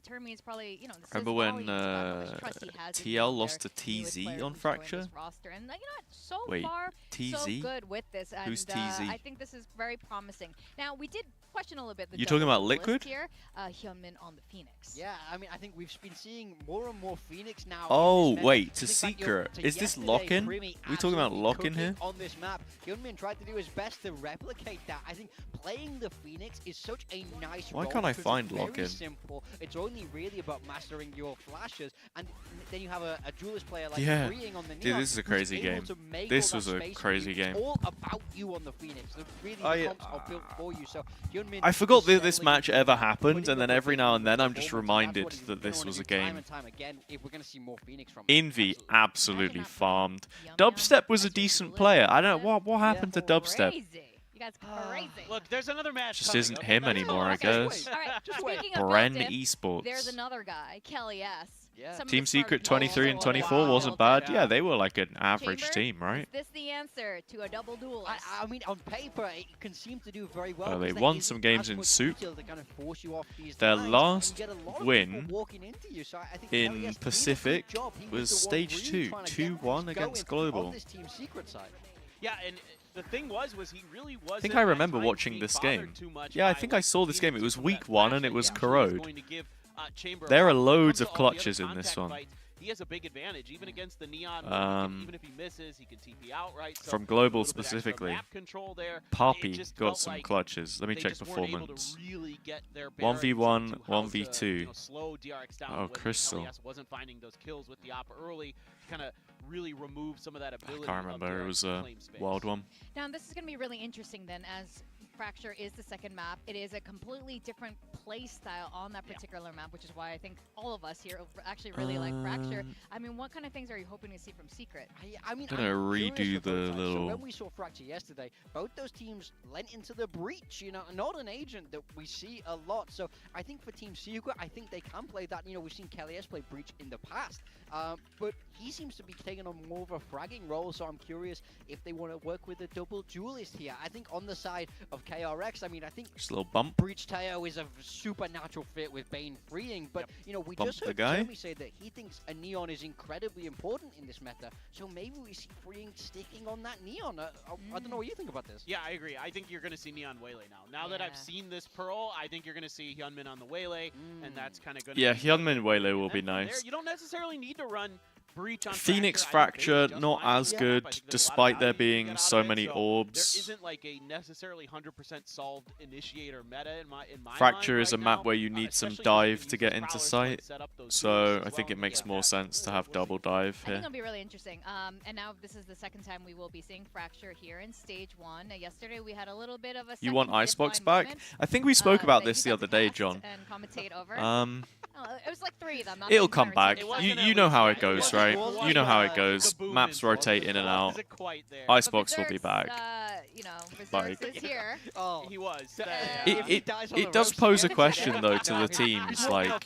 Termi is probably, this Remember says when volumes about how much trust he has in TL their lost to newest TZ players on who joined Fracture? this roster. And so Wait, far, so TZ? good with this. And Who's TZ? I think this is very promising. Now, we did question a little bit. The You talking about double duelist Liquid? Here, Hyunmin on the Phoenix. Yeah, I mean, I think we've been seeing more and more Phoenix now. Oh, in this meta. wait, to I think back Secret. to Is this yesterday, lock-in? Primi We talking about absolutely lock-in cooking here? on this map. Hyunmin tried to do his best to replicate that. I think playing the Phoenix is such a nice Why role can't I because find it's very lock-in? simple. It's only really about mastering your flashes, and then you have a duelist player like Yeah. Freeing on the Dude, Neon, this is a who's crazy able game. to make This all was that a space for crazy you. game. It's all about you on the Phoenix. Really, the comps are built for you. So Hyunmin I forgot is that this settling match into ever that, happened, putting and then up every a now and then I'm performance, just and that's reminded what he's that this gonna was a do time game. and time again if we're going to see more Phoenix from him. Envy absolutely Imagine that farmed. Yum Dubstep was a as your decent duelist. player. I don't know what happened to Dubstep. Crazy. You guys crazy. Look, there's another match. Just coming, isn't okay? him That's anymore, all. I guess. All right, Just wait. speaking of Bren Dubstep, Esports. there's another guy, Kelly S. Yeah. Some of Team the smart Secret people 23 and also 24 wow. wasn't bad. Yeah, they were like an average Chamber, team, right? Is this the answer to a double duel? I mean, on paper, it can seem to do very well. Oh, they because there won isn't some games as in much Soup. detail to kind of force you off these Their lines, and last you get a lot of win people walking into you. So I think in Kelly S did a good Pacific job. He was the one stage really 2, trying to get 2-1 things against going Global. on this Team Secret side. Yeah, and the thing was he really wasn't. I think I at remember times watching being this bothered game. too much Yeah, I by think what I saw this game. It was Phoenix week that 1 and flash it was that Corrode. going to give, Chamber There a are lot. loads Comes of to all the other clutches in this contact one. fights, he has a big advantage, even against the Neon. Even if he misses, he can TP out, right? So From a Global little bit extra specifically. map control there. It Poppy just got felt some like clutches. Let me they check just weren't able to performance. really get their 1v1, bearings into how to, 1v2. slow DRX down. Oh, when Crystal. Kelly S wasn't finding those kills with the op early to kind of really remove some of that I ability. can't of remember. It DRX was to a claim space. wild one. Now, this is going to be really interesting then, as Fracture is the second map. It is a completely different play style on that particular map, which is why I think all of us here actually really like Fracture. I mean, what kind of things are you hoping to see from Secret? I mean, Gonna I'm curious redo with the both sides. So little- when we saw Fracture yesterday, both those teams lent into the breach, you know, not an agent that we see a lot. So I think for Team Secret, I think they can play that. You know, we've seen Kelly S play breach in the past, but he seems to be taking on more of a fragging role. So I'm curious if they want to work with a double duelist here. I think on the side of KRX, I mean, I think Just a little bump. Breach Teo is a supernatural fit with Bane Freeing, but you know, we Bump just the heard guy. Jeremy say that he thinks a Neon is incredibly important in this meta, so maybe we see Freeing sticking on that Neon. I don't know what you think about this. Yeah, I agree. I think you're going to see Neon Waylay now. Now that I've Yeah. seen this Pearl, I think you're going to see Hyunmin on the Waylay, and that's kind of going to Yeah, Hyunmin Waylay will And be then from there, nice. you don't necessarily need to run Breach on Phoenix Fracture. I think Fracture, they just not fine. as Yeah. good, I think there's a lot of despite there value you can being get out so of it, many so orbs. There isn't like a necessarily 100% solved initiator meta in my Fracture mind is a right map now, where you need some especially when you dive can to use get those into prowess sight. points, set up those So duels I as think well. it makes Yeah. more sense to have double dive I think here. it'll be really interesting. And now this is the second time we will be seeing Fracture here in stage 1. Yesterday we had a little bit of a You want second Icebox zipline back? moment, I think we spoke about that this you the got other to day, cast John. And commentate over. It was like 3 of them. not It'll the come entire back. team. It wasn't You at know least how that. it goes, wasn't right? quite You know how it the goes. boom Maps in rotate in and out. wasn't quite there. But Icebox will be Berserk's, back. You know, Like- Berserk's is here. Oh, He was. It does pose a question though to the teams, like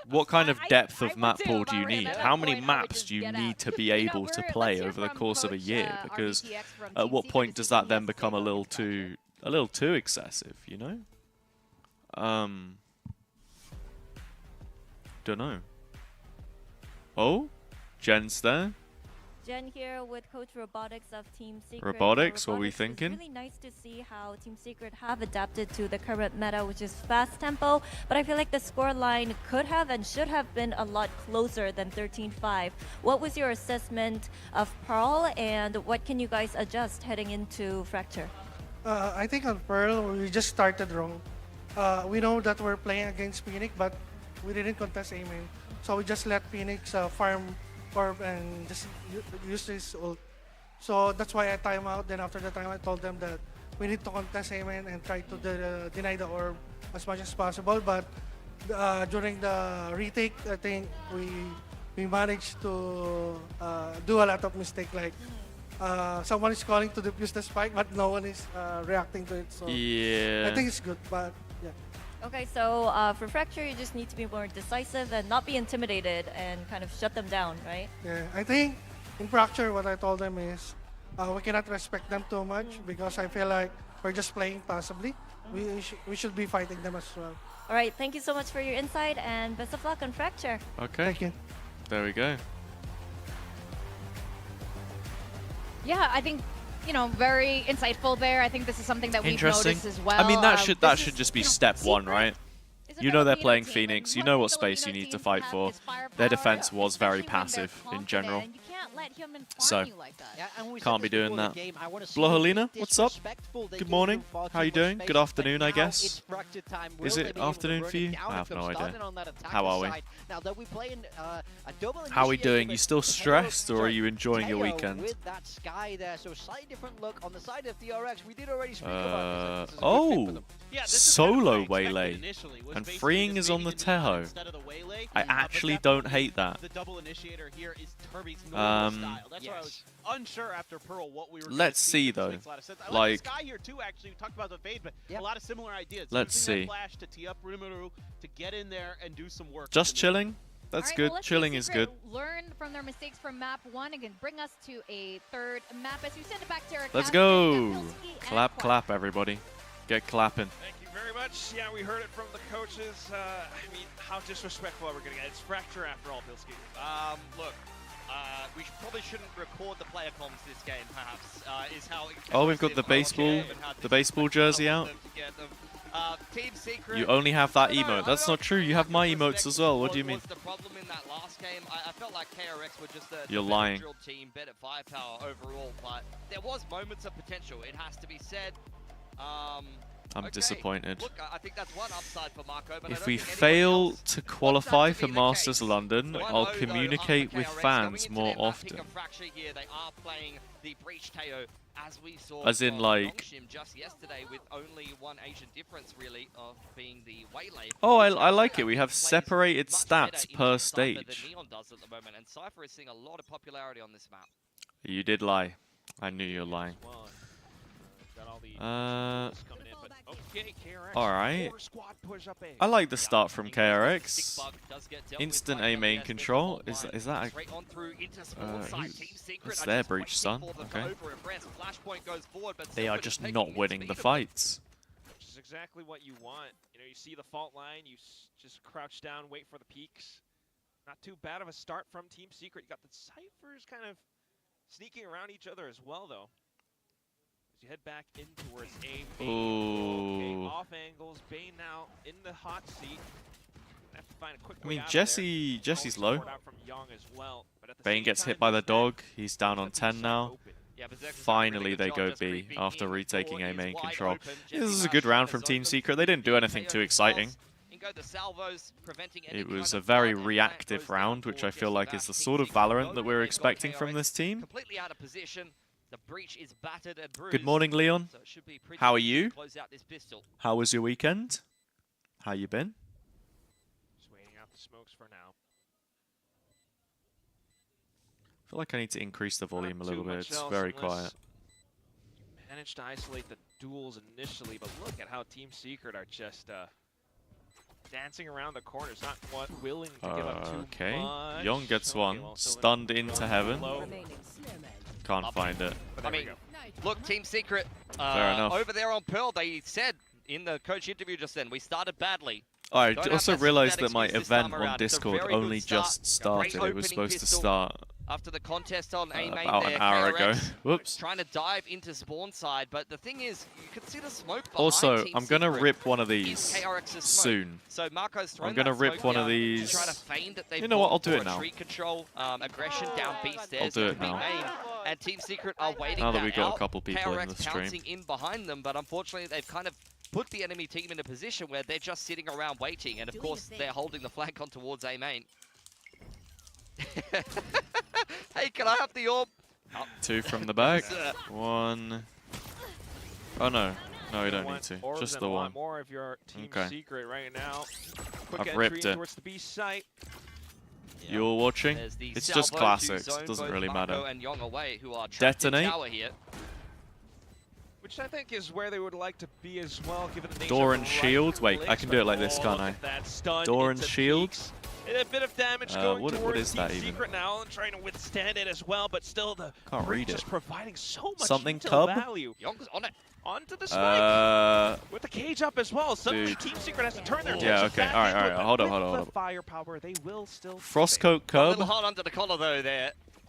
what kind of depth of map pool do you need? How many maps do you need to be able to play over the course of a year? Because at what point does that then become a little too excessive, you know? Don't know. Oh, Jen's there. Jen here with Coach Robotics of Team Secret. Robotics, what are we Robotics, thinking? It's really nice to see how Team Secret have adapted to the current meta, which is fast tempo, but I feel like the scoreline could have and should have been a lot closer than 13-5. What was your assessment of Pearl, and what can you guys adjust heading into Fracture? I think on Pearl, we just started wrong. We know that we're playing against Phoenix, but we didn't contest A main. So we just let Phoenix farm orb and just use his ult. So that's why I time out. Then after the time, I told them that we need to contest A main and try to deny the orb as much as possible. But during the retake, I think we managed to do a lot of mistakes. Like someone is calling to defuse the spike, but no one is reacting to it. So Yeah. I think it's good, but yeah. Okay, so for Fracture, you just need to be more decisive and not be intimidated and kind of shut them down, right? Yeah, I think in Fracture, what I told them is we cannot respect them too much because I feel like we're just playing passively. We should be fighting them as well. All right, thank you so much for your insight and best of luck on Fracture. Okay. Thank you. There we go. Yeah, I think you know, very insightful there. I think this is something that we've Interesting. noticed as well. I mean, that This should is, just be you know, step one, Secret right? is a You know they're Filipino playing team, Phoenix. and You what know the what space you Filipino need to teams fight have for. is firepower, Their defense was very especially when they're passive in confident, general. and you can't let him farm So, you like that. Yeah, and we Can't said be this doing before the that. game. I wanna see Blohelina, them what's up? disrespectful. They Good give morning. them far How too you much doing? space, Good but afternoon, now I guess. it's fractured time. Will Is they it be able to afternoon run for it you? down I have from no idea. starting on that attacker How are we? side? Now they'll be playing a double How are we initiator, doing? but You still Teo- stressed, or are sorry, you enjoying your Teo weekend? with that Sky there, so slightly different look on the side of the RX. We did already speak about this. This is a good pick for Oh, them. Yeah, this is kind of what I solo expected waylay. initially, was And basically freeing just is on maybe the Neon Teho. instead of the waylay. I But actually don't definitely hate that. The double initiator here is Turby's normal style. That's why I was Yes. unsure after Pearl what we were gonna Let's see. see, This though. makes a lot of sense. I Like- like the Sky here too, actually. We talked about the fade, but Yep. a lot of similar ideas. Let's Using that see. flash to tee up Rimuru, to get in there and do some work. Just chilling? That's Alright, good. well, let's see Chilling is Secret good. Learn from their mistakes from map 1 and can bring us to a third map as we send it back to our Let's captain, go. Pilsky and Clap, Quark. clap, everybody. Get clapping. Thank you very much. Yeah, we heard it from the coaches. I mean, how disrespectful are we going to get? It's fracture after all, Pilsky. Look, we probably shouldn't record the player comms this game, perhaps, is how... Oh, we've got the aggressive baseball- and how the baseball jersey I out. want them to get them. Team Secret... You only have that I don't know, emote. That's not true. You have my emotes as well. What do you mean? was the problem in that last game? I felt like KRX were just a You're better lying. drilled team, better firepower overall, but there was moments of potential, it has to be said. I'm Okay. disappointed. Look, I think that's one upside for Marco, but I If don't we think anyone fail else to wants that qualify to for be the Masters case. London, 1-0 I'll though, communicate for with KRX. fans Going into more their map often. pick of Fracture here, they are playing the Breach Teo as we saw As in, from like- Nongshim just yesterday, with only one Asian difference really of being the Waylay. Oh, I like it. We have Plays separated much better stats into per Cypher than stage. Neon does at the moment, and Cypher is seeing a lot of popularity on this map. You did lie. I knew you were lying. Well, got all the Uh, tools coming in, but okay, KRX. alright. 4 squad push up A. I like the start from Big KRX. bug does get dealt with Instant by A main WS. control. There's Is the is that a, Straight on through into spawn side. who's- Team Secret that's are their just breach, waiting son. for them Okay. to over-aggress. Flashpoint goes forward, but they are Silver just taking not the winning speed the of them. fights. Which is exactly what you want. You know, you see the fault line, you just crouch down, wait for the peaks. Not too bad of a start from Team Secret. You got the Cyphers kind of sneaking around each other as well, though. As you head back in towards A. Bane. Okay, Ooh. off angles. Bane now in the hot seat. Have to find a quick I way mean, out of Jesse's there. low. Support out from Young as well, but at the Bane same gets time, hit by the this map dog. He's down on keeps the 10 side now. open. Yeah, Berserker's done a Finally, really good they job go just B creeping after in. retaking Door A is main wide control. open. This Jesse is a good Marshall round is from Team open. Secret. They didn't do anything too exciting. In go the salvos, preventing any It kind was of a very flood, and reactive that goes down round, which I for feel Jesse like Bass. is the Team sort of Secret Valorant go, that we're they've got expecting from KRX this team. Completely out of position. The breach is battered and bruised. Good morning, Leon. So it should be pretty How are easy to you? close out this pistol. How was your weekend? How you been? Just waiting out the smokes for now. I feel like I need to increase the volume a Not little too bit. much It's else very unless quiet. you managed to isolate the duels initially, but look at how Team Secret are just dancing around the corners, not willing to give up too Okay. much. Young gets Okay, one. well, still Stunned in into heaven. low, Can't find it. but I there we mean, go. look, Team Secret, Fair enough. over there on Pearl, they said in the coach interview just then, we started badly. I Don't have also that realized synthetic that my excuse this event time on around. It's a Discord very good only start. just Great started. It was opening supposed to pistol. start After the contest on A main about there, an hour ago. KRX Whoops. trying to dive into spawn side, but the thing is, you can see the smoke behind Also, Team I'm gonna Secret rip one of is these KRX's smoke. soon. So Marco's thrown I'm gonna that rip smoke one of down these. to try to feign that they've You know what, gone I'll do for it a now. Tree control, aggression down B stairs. do it into B now. main, and Team Secret are waiting Now that we've got a out. couple people in KRX the stream. pouncing in behind them, but unfortunately they've kind of put the enemy team in a position where they're just sitting around waiting, and of course they're holding the flag on towards A main. Hey, can I have the orb? Two from the back. One. Oh no. No, we don't need Want to. orbs Just and the a lot one. more if you're Team Okay. Secret right now. Quick I've entry ripped in it. towards the B site. You're watching? There's the It's just salvo to classics. zone Doesn't both really Marco matter. and Young away, who are trapped in Detonate. tower here. Which I think is where they would like to be as well, given the nature Door of and right shield. Wait, I clicks, can do it like but this, oh, can't look I? at that stun Door and into shield. peaks. And a bit of damage going what towards is Team that even? Secret now, and trying to withstand it as well, but still the Can't breach read it. is providing so much Something intel cub? value. Young's on it. Onto the spike. Uh, With the cage up as well, suddenly dude. Team Secret has to turn their Yeah, attention okay, back alright, into alright, it, hold up, with hold up, the hold up. firepower, they will still Frostcoat A little Cub. hard under the collar though there.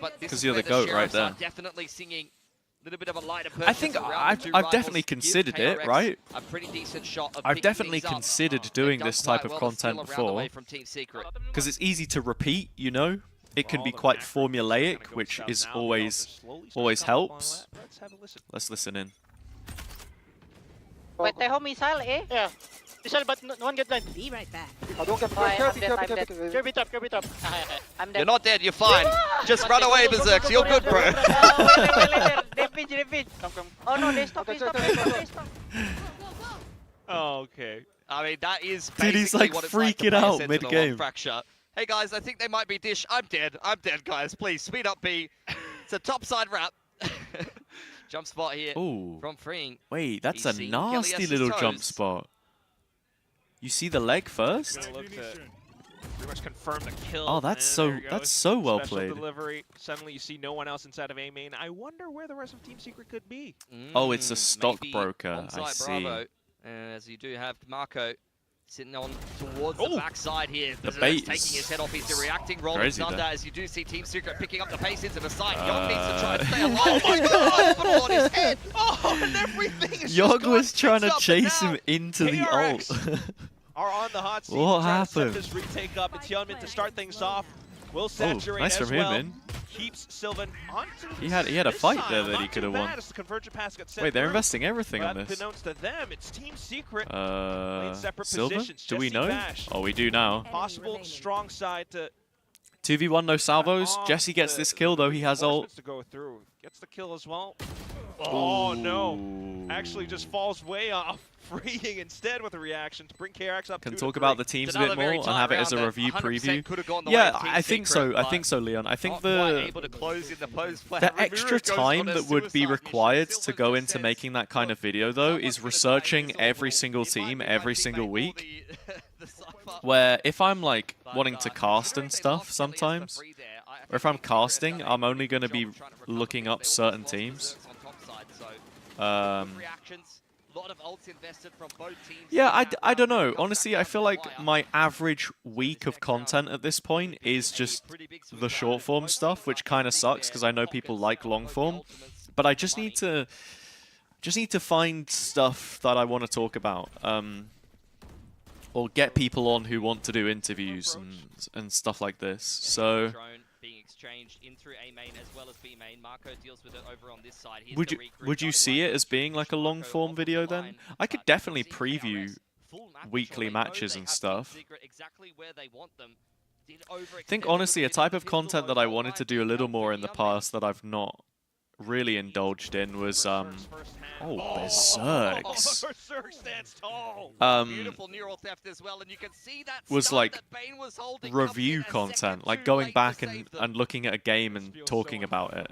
but this 'Cause is you're where the GOAT right Sheriffs are there. definitely singing little bit of a lighter I think I've definitely considered it, right? A pretty decent shot of I've picking definitely things up. considered They've doing done this quite type of well to steal content a round away before. from Team Secret. Because it's easy to repeat, you know? It can be quite formulaic, which is always helps. Let's listen in. Wait, they hold missile, eh? Yeah. Missile, but no one get blind. Be right back. Oh, don't get Why, blind. I'm dead, I'm dead. Kirby top, Kirby top. I'm dead. You're not dead, you're fine. Just run away, Berserks. You're good, bro. Wait. They Come. Oh no, they stop, Okay, they stop. Oh, okay. I mean, that is Dude, he's, basically like, what it's like to freaking play a out Sentinel on mid-game. Fracture. Hey guys, I think they might be dish. I'm dead, guys. Please, speed up B. It's a topside wrap. Jump spot here Ooh. from Freeing. Wait, that's He's a seen nasty Kilias's little jump toes. spot. You see the leg first? Gonna look to pretty much confirm the kill. Oh, and there it goes. so well Special played. delivery. Suddenly you see no one else inside of A main. I wonder where the rest of Team Secret could be. Oh, it's a Maybe stockbroker, I onside see. Bravo, as you do have Marco sitting on towards the backside here. The Berserk's bait taking is his head off. He's the reacting roll of crazy Thunder there. as you do see Team Secret picking up the pace into the side. Yogg needs to try and stay Oh alive. my He's got an orbital on his head. Oh, and everything is Yogg just was trying to up and chase down. him into the KRX ult. are on the hot seat. What trying to set happened? this retake up. It's Yeoman to start things off. Will saturate nice as from him, well. man. Keeps Sylvan onto He had a this fight side. there that Not he could too have won. bad as the convergent pass got sent Wait, they're through. investing everything on But this. unbeknownst to them, it's Team Secret playing separate Silver? positions. Do we Jesse know? Bash, Oh, we do now. possible strong side to 2v1, no salvos. off Jesse gets the this kill, though. He has ult. reinforcements to go through. Gets the kill as well. Oh no! Ooh. Actually, just falls way off, freeing instead with a reaction to bring KRX up. Can 2 to talk 3. about the teams a bit more and have it as a review preview. Yeah, I think so. I think so, Leon. I think the extra time that would be required to go into making that kind of video, though, is researching every single team every single week. Where if I'm like wanting to cast and stuff sometimes, or if I'm casting, I'm only going to be looking up certain teams. Yeah, I don't know. Honestly, I feel like my average week of content at this point is just the short form stuff, which kind of sucks because I know people like long form. But I just need to find stuff that I want to talk about, or get people on who want to do interviews and stuff like this. So. Being exchanged in through A main as well as B main. Marco deals with it over on this side. Would you see it as being like a long form video then? I could definitely preview weekly matches and stuff. I think honestly a type of content that I wanted to do a little more in the past that I've not really indulged in was Berserks. Berserk stands tall. Beautiful neural theft as well, and you can see that was stun like that Bane was holding review comes in a content, second like too going late back to save them. and looking at a game and talking about it.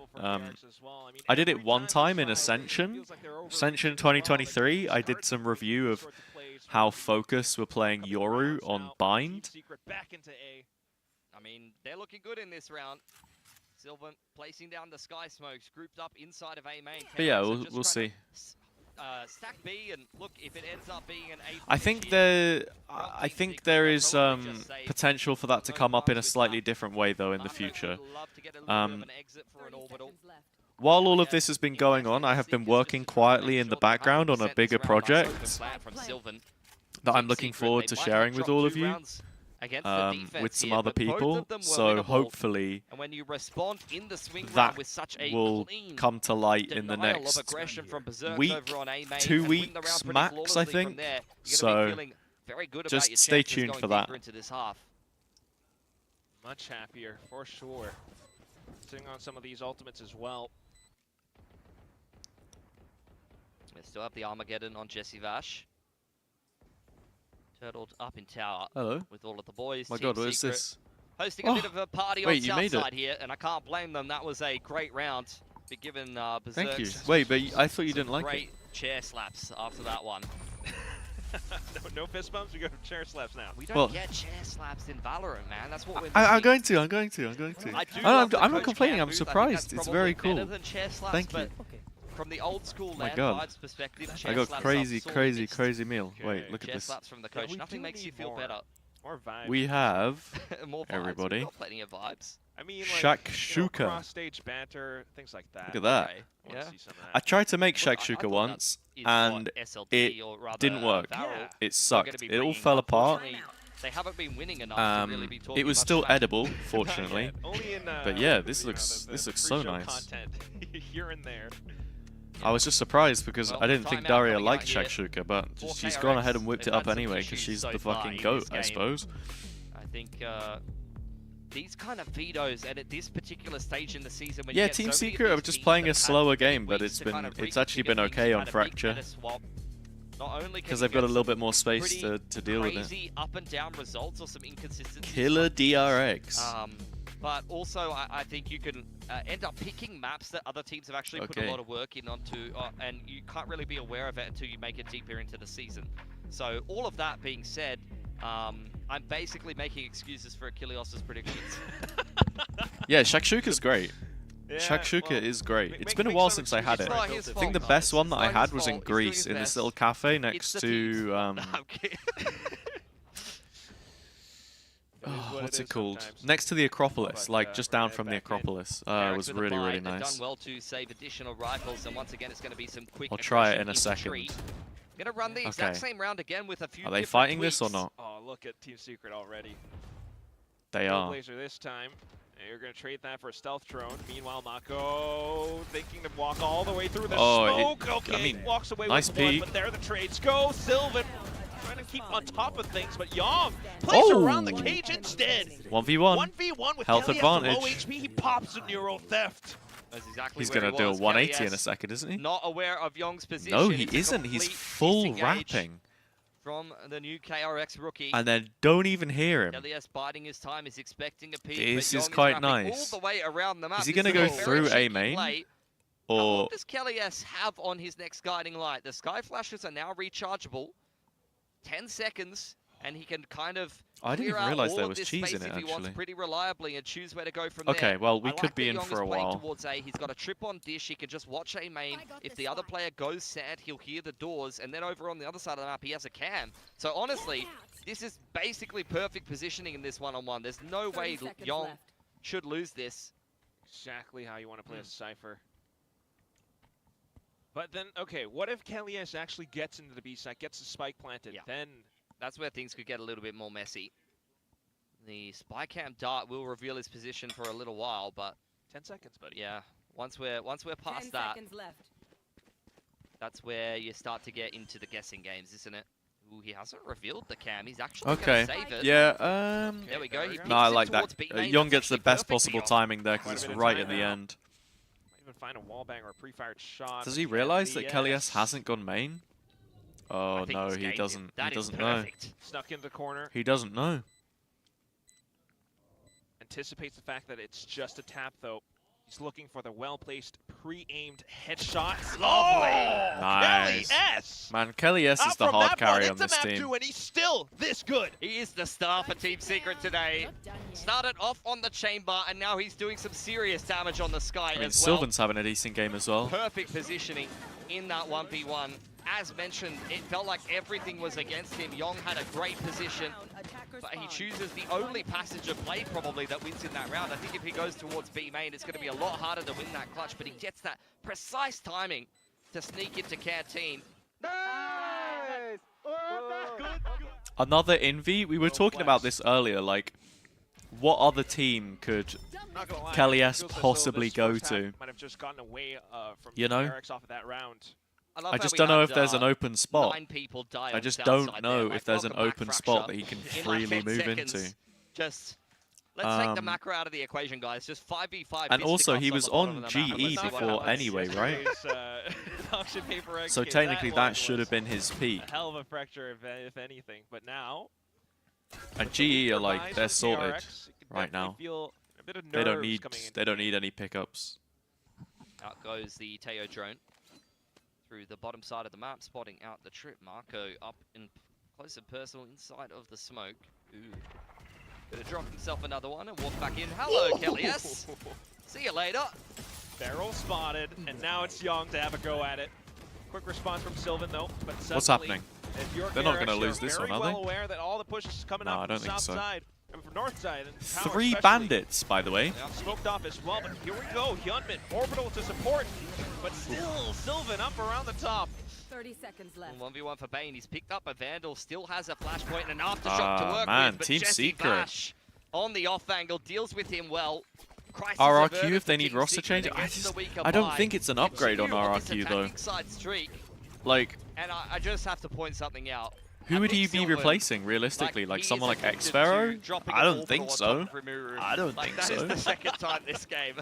I did it one time in Ascension 2023. I did some review of how Focus were playing Yoru on Bind. I mean, they're looking good in this round. Sylvan placing down the sky smokes, grouped up inside of A main. But yeah, we'll see. Stack B, and look, if it ends up being an A. I think there is potential for that to come up in a slightly different way though in the future. While all of this has been going on, I have been working quietly in the background on a bigger project that I'm looking forward to sharing with all of you. With some other people, so hopefully that will come to light in the next week, 2 weeks max, I think. So just stay tuned for that. Much happier, for sure. Sitting on some of these ultimates as well. We still have the Armageddon on Jesse Vash. Turtled up in tower. Hello. With all of the boys. My Team God, what is Secret this? Hosting a bit of a party on you made Southside it. here, and I can't blame them. That was a great round. Be given Berserk's Thank you. Wait, but I thought you didn't like it. great chair slaps after that one. no fist bumps. We go to chair slaps now. We don't get chair slaps in Valorant, man. That's what we're I'm going to. I'm not complaining. I'm I think surprised. that's It's very probably cool. better than chair slaps, Thank you. but From the old school My land God. vibes perspective, I chair got slaps crazy, are sorely crazy, mixed. crazy meal. Okay. Wait, look at Chair this. slaps from the Yeah, coach. we Nothing do makes you need feel more. better. More vibes. We have More vibes. everybody. We've got plenty of vibes. I mean, Shakshuka. cross-stage banter, things like that. Look at that. Okay, Wanna yeah. see some of I that. tried to make Well, I Shakshuka thought once, that is and what SLT, it or rather, didn't work. Valorant Yeah. it are gonna sucked. be It all bringing. fell apart. Unfortunately, they haven't been winning enough to really be talking It was much still smack. edible, Not fortunately. yet. Only in, But yeah, this you know, looks the this looks so pre-show nice. content here and there. I was just surprised because Well, I didn't think timeout Daria coming liked out here Shakshuka, but for she's KRX. gone ahead and whipped They've it up had some anyway because issues she's so the far fucking in goat, this I game. suppose. I think these kind of vetoes, and at this particular stage in the season, when Yeah, you get Team so many of Secret are these just teams playing that a have had slower game, but weeks to kind of it's actually been reconfigure okay things, on had a big Fracture meta swap. Not only can because you they've got a get little some bit more space pretty to deal with it. crazy up and down results or some inconsistencies. Killer DRX. But also, I think you can end up picking maps that other teams have actually put a Okay. lot of work in onto, and you can't really be aware of it until you make it deeper into the season. So all of that being said, I'm basically making excuses for Achilles' predictions. Yeah, Shakshuka's great. Yeah, Shakshuka well, is great. make- It's make- been a make while some since I had excuses it. for It's not his I think the fault, best guys. one that It's I not had his was in fault. He's doing Greece his in this best. little cafe It's next the to Okay. It is what what's it it is called? sometimes. Next to the Acropolis, But, like just down right from the back in. Acropolis. It KRX was with a really buy. really They've nice. done well to save additional rifles, and once again, it's going to be some quick. I'll try it aggression in a into second. tree. Gonna run the exact Okay. same round again with a few. Are they different fighting this or tweaks. not? Oh, look at Team Secret already. They are. Blazer this time. And you're going to trade that for a stealth drone. Meanwhile, Mako thinking to walk all the way through the smoke. Okay, I mean, walks away nice with one, peek. but there the trades go. Sylvan trying to keep on top of things, but Yong plays around the cage instead. 1v1. 1v1 with Health Kelly advantage. low HP. He pops a Neuro Theft. That's exactly He's where gonna he do a was. 180 in a KRX second, isn't he? Not aware of Yong's position. No, he It's a isn't. He's complete full disengage rapping. from the new KRX rookie. And then don't even hear him. Elias biding his time, is expecting a peek. This but is Yong quite rapping nice. all the way around the map. Is he This gonna go a very through A cheeky main? play. How Or long does Kelly S have on his next guiding light? The Sky Flashes are now rechargeable. 10 seconds, and he can kind of I didn't clear even out realize all there of was this cheese space in it if he wants actually. pretty reliably and choose where to go from Okay, there. well we I could like be that in Yong for is a playing while. towards A. He's got a trip on dish. He can just watch A main. If the other player goes sad, he'll hear the doors, and then over on the other side of the map, he has a cam. So honestly, this is basically perfect positioning in this one-on-one. There's no way Yong should lose this. Exactly how you want to play a Cypher. But then, okay, what if Kelly S actually gets into the B site, gets the spike planted, Yeah. then... That's where things could get a little bit more messy. The spy cam dart will reveal his position for a little while, but 10 seconds, buddy. yeah, once we're past that, that's where you start to get into the guessing games, isn't it? Ooh, he hasn't revealed the cam. He's actually Okay. gonna save it. Yeah. There we go. He No, I peeks it like that. towards B main. Young That's gets the actually best perfect for possible Yong. timing there Quite because a it's bit of right at the timeout. end. Might even find a wallbang or a pre-fired shot. Does but he can't realize that be Kelly S. S hasn't gone main? Oh I think no, he's he gamed it. doesn't. That He is doesn't know. perfect. Snuck into the corner. He doesn't know. Anticipates the fact that it's just a tap, though. He's looking for the well-placed, pre-aimed headshot. Lovely! Nice. Kelly S! Man, Kelly S is Out the from hard map carry one on into this map team. 2, and he's still this good. He is the star for Team Secret today. Started off on the chamber, and now he's doing some serious damage on the sky I mean, as well. Sylvan's having a decent game as well. Perfect positioning in that 1v1. As mentioned, it felt like everything was against him. Yong had a great position, but he chooses the only passage of play probably that wins in that round. I think if he goes towards B main, it's going to be a lot harder to win that clutch, but he gets that precise timing to sneak into canteen. Nice! Another envy. We were talking about this earlier. Like, what other team could Not gonna lie, Kelly it S feels as though possibly this go first half to? Might have just gotten away from You know? KRX off of that round. I just don't know if there's an open spot. 9 people die I on just south don't side know there. if Like, there's an welcome back, open Fracture. spot that he can In like freely 10 move seconds, into. Just let's take the Um, macro out of the equation, guys. Just 5v5. And also, he fisticuffs was the bottom on of the map, and GE let's see what before happens. anyway, right? Auction paper egg So kid, technically, one that should was have been his peak. a hell of a fracture, if anything. But now, And with the GE are like demise they're of sorted KRX, you can right definitely now. feel a bit of They don't nerves need coming into they don't the need game. any pickups. Out goes the Teo drone through the bottom side of the map, spotting out the trip. Marco up in close and personal inside of the smoke. Ooh. Gonna drop himself another one and walk back in. Hello, Kelly S. See you later. Barrel spotted, and now it's Young to have a go at it. Quick response from Sylvan, though. But What's suddenly, happening? If you're They're not KRX, gonna you're lose this very one, are well they? aware that all the push is coming No, up I from don't the think south so. side. And from north side, and Power 3 especially bandits, by the way. smoked off as well, but here we go. Hyunmin, orbital to support, but still Sylvan up around the top. 30 seconds left. 1v1 for Bane. He's picked up a Vandal, still has a flashpoint and an aftershock to work man, with. But Team Jesse Secret. Bash on the off angle deals with him well. Crisis RRQ averted if they for need Team roster Secret change. against the weaker I don't buy. think it's an upgrade on Continue this RRQ though. attacking side streak. Like, And I just have to point something out. who I would think he be Sylvan, replacing realistically? Like he someone is like addicted to X-Pharaoh? dropping I an don't orbital think on so. top of Rimuru. I don't Like, think that so. is the second time this game.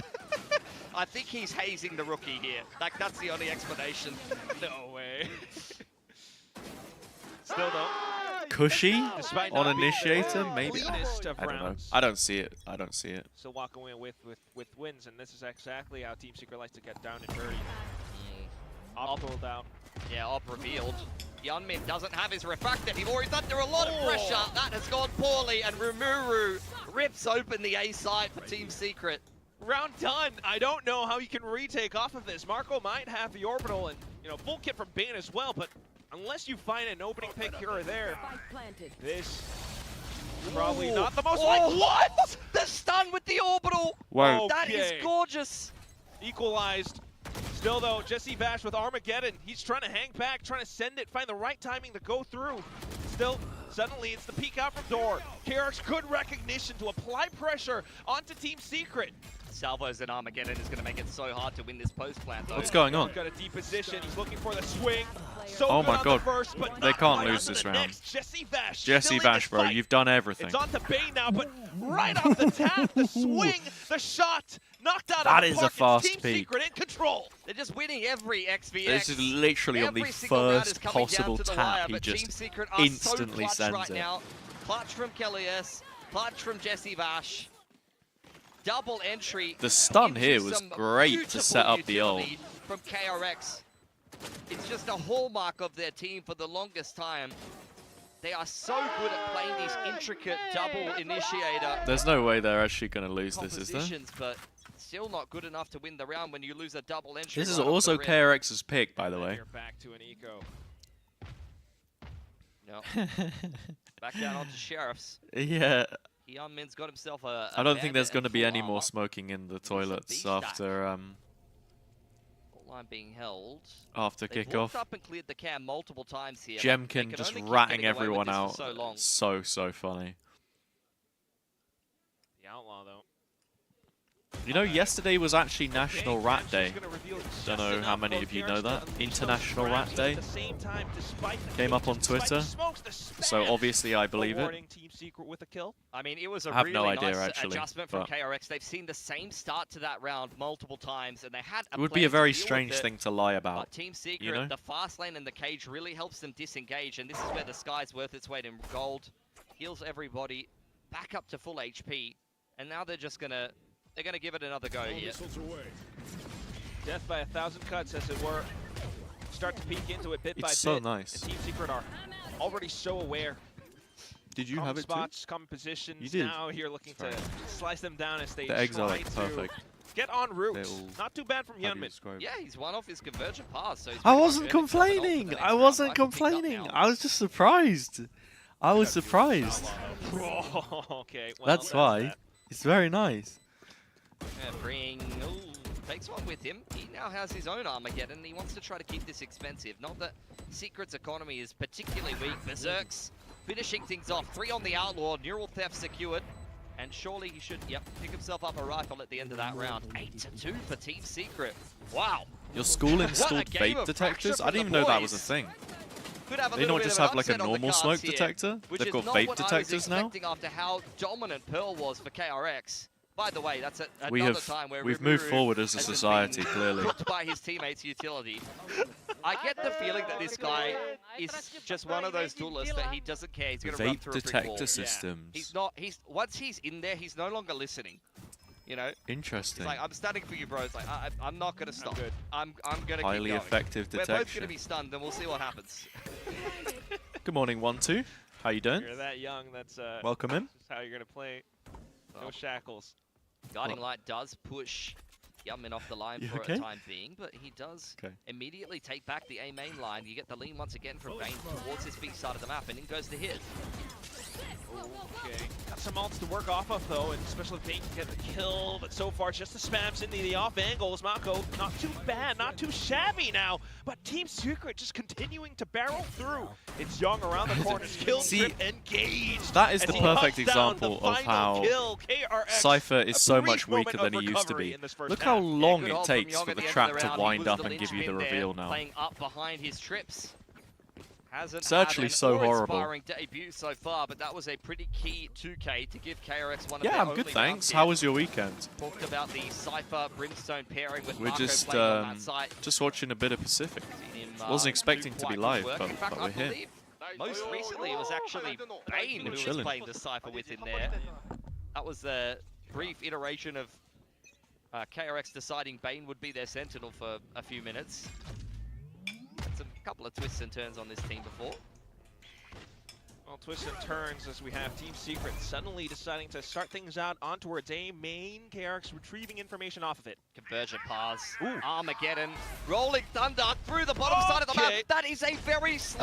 I think he's hazing the rookie here. Like, that's the only explanation. No way. Still though, Cushy despite on not being the initiator? Maybe. cleanest of I don't know. rounds, I don't see it. I don't see it. still walk away with wins, and this is exactly how Team Secret likes to get down and dirty. Op pulled out. Yeah, Op revealed. Hyunmin doesn't have his refract anymore. He's under a lot of pressure. That has gone poorly, and Rimuru rips open the A side for Team Secret. Round done. I don't know how you can retake off of this. Marco might have the orbital and, you know, full kit from Bane as well, but unless you find an opening pick here or there, this is probably not the most likely. What? The stun with the orbital. Wow. That is Okay. gorgeous. Equalized. Still though, Jesse Bash with Armageddon. He's trying to hang back, trying to send it, find the right timing to go through. Still, suddenly it's the peek out from door. KRX, good recognition to apply pressure onto Team Secret. Salvos and Armageddon is going to make it so hard to win this post plant though. What's going on? Got a deep position. He's looking for the swing. So Oh good my on God. the first, but They not can't quite lose onto this the round. next. Jesse Bash. Jesse still in Bash, this bro, fight. you've done everything. It's on to Bane now, but right off the tap, the swing, the shot, knocked out That of is the a park. fast It's Team peak. Secret in control. They're just winning every XVX. This is literally on the Every single round is first coming down possible to the tap. wire, He but Team just Secret are instantly so clutch sends right it. now. Clutch from Kelly S, clutch from Jesse Bash. Double entry. The stun into here was some great to beautiful set up the ult. utility from KRX. It's just a hallmark of their team for the longest time. They are so good at playing these intricate double initiator There's no way they're actually going to lose this, is there? compositions, but still not good enough to win the round when you lose a double entry. This is right off also the rip. KRX's pick, by the And way. You're back to an eco. No. Back down onto Sheriffs. Yeah, Hyunmin's got himself a I don't think bandit there's going to and be full any more armor. smoking in the There's a toilets beast after Full line being held. after They've kickoff. walked up and cleared the cam multiple times here. but they Jemkin can just only keep ratting getting away with everyone this for out. So long. So funny. The outlaw though. You know, yesterday was actually National Okay, Rat Bash Day. is gonna reveal just Don't know how enough many both of you KRX know to that. unleash those International grabs, Rat but Day. At the same time, despite the Came up on despite the Twitter. smokes, the So spam, obviously I believe it. awarding Team Secret with a kill. I mean, it was a I have really no idea, nice actually, adjustment from but- KRX. They've seen the same start to that round multiple times, and they had a It would plan be a to very deal with strange it. thing to lie about. But Team Secret, you know? the fast lane and the cage really helps them disengage, and this is where the sky's worth its weight in gold. Heals everybody back up to full HP, and now they're just gonna give it another go here. Death by 1,000 cuts, as it were. Start to peek into it bit by It's so bit. nice. And Team Secret are already so aware. Did you Common have it too? spots, common positions. You did. Now you're looking to Sorry. slice them down as they The eggs are try like to perfect. get en route. They're all- Not too bad from How do you Hyunmin. describe it? Yeah, he's one off his convergent pass, so he's I pretty much wasn't earned himself an ult for the complaining. next I round. wasn't Life is picked up complaining. now. I was just surprised. I was surprised. Okay, well, That's why. that. It's very nice. Takes one with him. He now has his own Armageddon. He wants to try to keep this expensive. Not that Secret's economy is particularly weak. Berserk's finishing things off. 3 on the Outlaw. Neural Theft secured. And surely he should, pick himself up a rifle at the end of that round. 8-2 for Team Secret. Wow. Your school installed game vape of detectors? fracture I didn't from even the know that was a boys. thing. Could have a They little don't bit just of have an like a upset on the normal cards smoke here, detector? which They've is got not vape what I was detectors now? expecting after how dominant Pearl was for KRX. By the way, that's We another have time where we've moved Rimuru forward as a has just society, been clearly. cooked by his teammates' utility. I get the feeling that this guy is just one of those duelists that he doesn't care. He's going to run Vape through a brick detector wall. systems. He's not. Once he's in there, he's no longer listening. You know, Interesting. it's like I'm standing for you, bro. It's like I'm not going to stop. good. I'm going to Highly keep going. effective We're both going detection. to be stunned, and we'll see what happens. Good morning, 1-2. How you doing? You're that young. That's Welcome in. just how you're gonna play. No Oh. shackles. Guiding Well- Light does push Yummin off the line You for okay? a time being, but he does Okay. immediately take back the A main line. You get the lean once again from Bane towards his B side of the map, and in goes the hit. Okay, got some ults to work off of though, and especially if they can get the kill, but so far just the spams into the off angles. Mako, not too bad, not too shabby now, but Team Secret just continuing to barrel through. It's Young around the corner, kill trip engaged. That is as the he perfect hunts down example the of final how kill. KRX, Cypher is a so brief much weaker moment than of he used to recovery be. in this first Look half. how Yeah, long good it hold from takes Young for at the end of trap to round. He wind was up the and give you the linchpin there, reveal now. Playing up behind his trips. Hasn't It's actually had an so horrible. awe-inspiring debut so far, but that was a pretty key 2K to give KRX one of their Yeah, I'm only good, thanks. runs How here. was your weekend? Talked about the Cypher Brimstone pairing with We're Marco just playing on that site. just watching a bit of Pacific. Seen him, Wasn't do expecting to quite be good live, work. but In fact, we're I here. believe most recently it was actually Bane who was chilling. playing the Cypher with him there. That was a brief iteration of KRX deciding Bane would be their sentinel for a few minutes. Had a couple of twists and turns on this team before. Well, twists and turns as we have Team Secret suddenly deciding to start things out on towards A main. KRX retrieving information off of it. Conversion pass. Armageddon. Rolling Thunder through the bottom side of the map. That is a very slow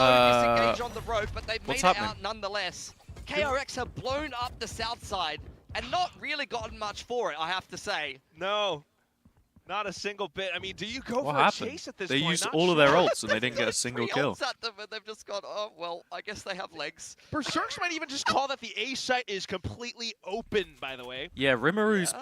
disengage on the rope, but they've made what's it happening? out nonetheless. KRX have blown up the south side and not really gotten much for it, I have to say. No, not a single bit. I mean, do you go What for happened? a chase at this They point? used Not all of their sure. ults and they didn't get a single Three kill. ults at them and they've just gone, oh, well, I guess they have legs. Berserks might even just call that the A site is completely open, by the way. Yeah, Rimmeru's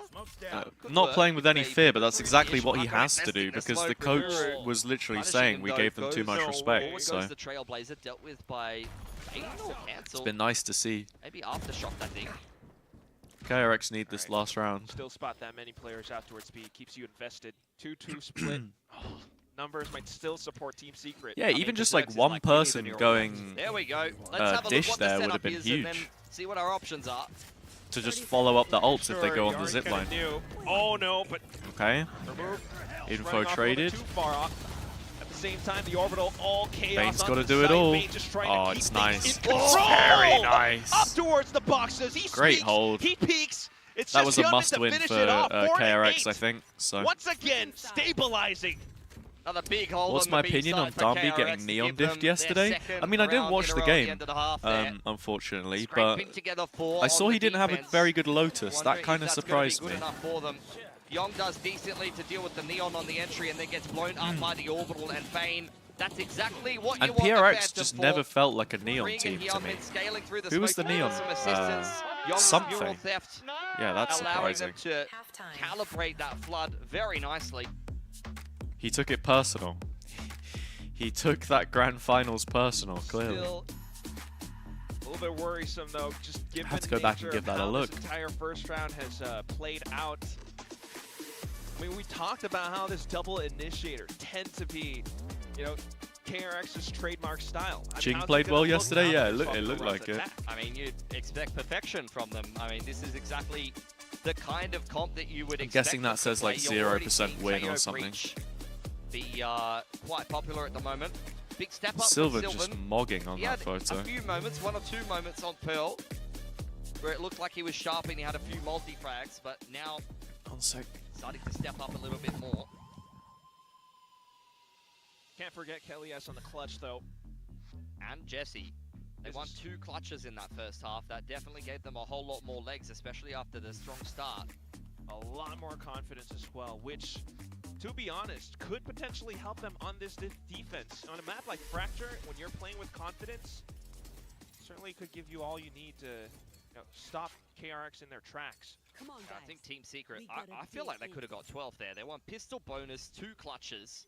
Good not work. playing with any They fear, but that's exactly what he Marco has to investing do the because smoke the coach Rimmeru. was literally Punishing saying him, we though, gave them too goes much forward respect. So goes the Trailblazer, dealt with by Bane or it's cancelled. been nice to see. Maybe Aftershock, I think. KRX need this last round. Still spot that many players out towards B. Keeps you invested. 2-2 split. Numbers might still support Team Secret. Yeah, I mean, even just Berserks like is one like person anything going There we go. Let's have a look dish what the there would setup have been is and then huge. see what our options are. To just follow up the ults if they Sure, go on the Yari zip kinda line. knew. Oh no, but Okay, remove. info Running off a little traded. bit Too far off. At the same time, the orbital all chaos. Bane's on gotta the do it site. all. Bane just trying Oh, to it's keep things nice. in control. Very nice. Up towards the boxes. He Great speaks, hold. He peeks. It's That just was a Hyunmin must to win finish for it off. 4 to KRX, 8. I think. So Once again, stabilizing. Another big hole what's on my the B opinion on side for Dambi KRX getting to neon give them diffed their yesterday? second I mean, I didn't round watch in a the row at game, end of the half there. unfortunately, Scraping but together 4 I saw on he the didn't have a defense. very good Lotus. That Wondering kind of if that's surprised gonna me. be good enough for them. Young does decently to deal with the neon on the entry and then gets blown up by the orbital and Bane. That's exactly what And you want the PRX Phantom just for. never felt like a neon Ring team and to me. Hyunmin scaling through the Who was smoke the to give neon? some assistance. Young's something. mural theft, Yeah, that's allowing surprising. them to calibrate that flood very nicely. He took it personal. He took that grand finals personal, clearly. Still a little bit worrisome though, just given have to the go back and nature give of that a how look. This entire first round has played out. I mean, we talked about how this double initiator tend to be, you know, KRX's trademark style. I mean, Jing how's it played gonna well look yesterday. now Yeah, that it they're looked swapping like it. attack? I mean, you'd expect perfection from them. I mean, this is exactly the kind of comp that you would I'm expect. guessing them that to says, like, play. You're already 0% seeing win or KO something. Breach be quite popular at the moment. Big step up Sylvan from just Sylvan. mogging on He that had photo. a few moments, 1 or 2 moments on Pearl, where it looked like he was sharp and he had a few multi-frags, but now 1 sec. starting to step up a little bit more. Can't forget Kelly S on the clutch though. And Jesse. They won 2 clutches in that first half. That definitely gave them a whole lot more legs, especially after the strong start. A lot more confidence as well, which, to be honest, could potentially help them on this defense. On a map like Fracture, when you're playing with confidence, certainly could give you all you need to stop KRX in their tracks. Come on, I think Team Secret, We gotta I feel like they beat could have got 12 there. They won pistol bonus, 2 clutches,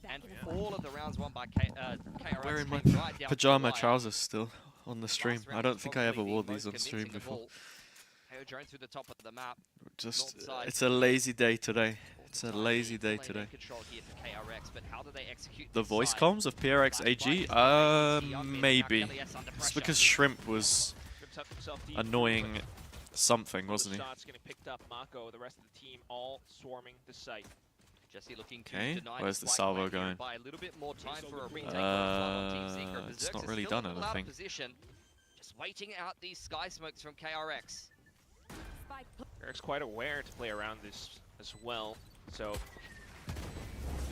and Yeah. all of the rounds won by KRX. Wearing my came right down to the pajama wire. trousers still on the stream. Last I round don't was think I ever probably wore the these most on stream convincing of before. all. KO drone through the top of the map. Just, North side. it's a lazy day today. It's a Tiny lazy day lane in today. control here for KRX, but how do they execute The this voice side? comms of PRX AG? Maybe. It's because Shrimp was Tucked himself deep. annoying something, wasn't he? Shots getting picked up. Mako, the rest of the team, all swarming the site. Jesse looking to Okay, deny where's the quite salvo well here going? and buy a little bit more time for a retake on Team Secret. It's Berserks not is really still done a little out of anything. position, just waiting out these sky smokes from KRX. Eric's quite aware to play around this as well, so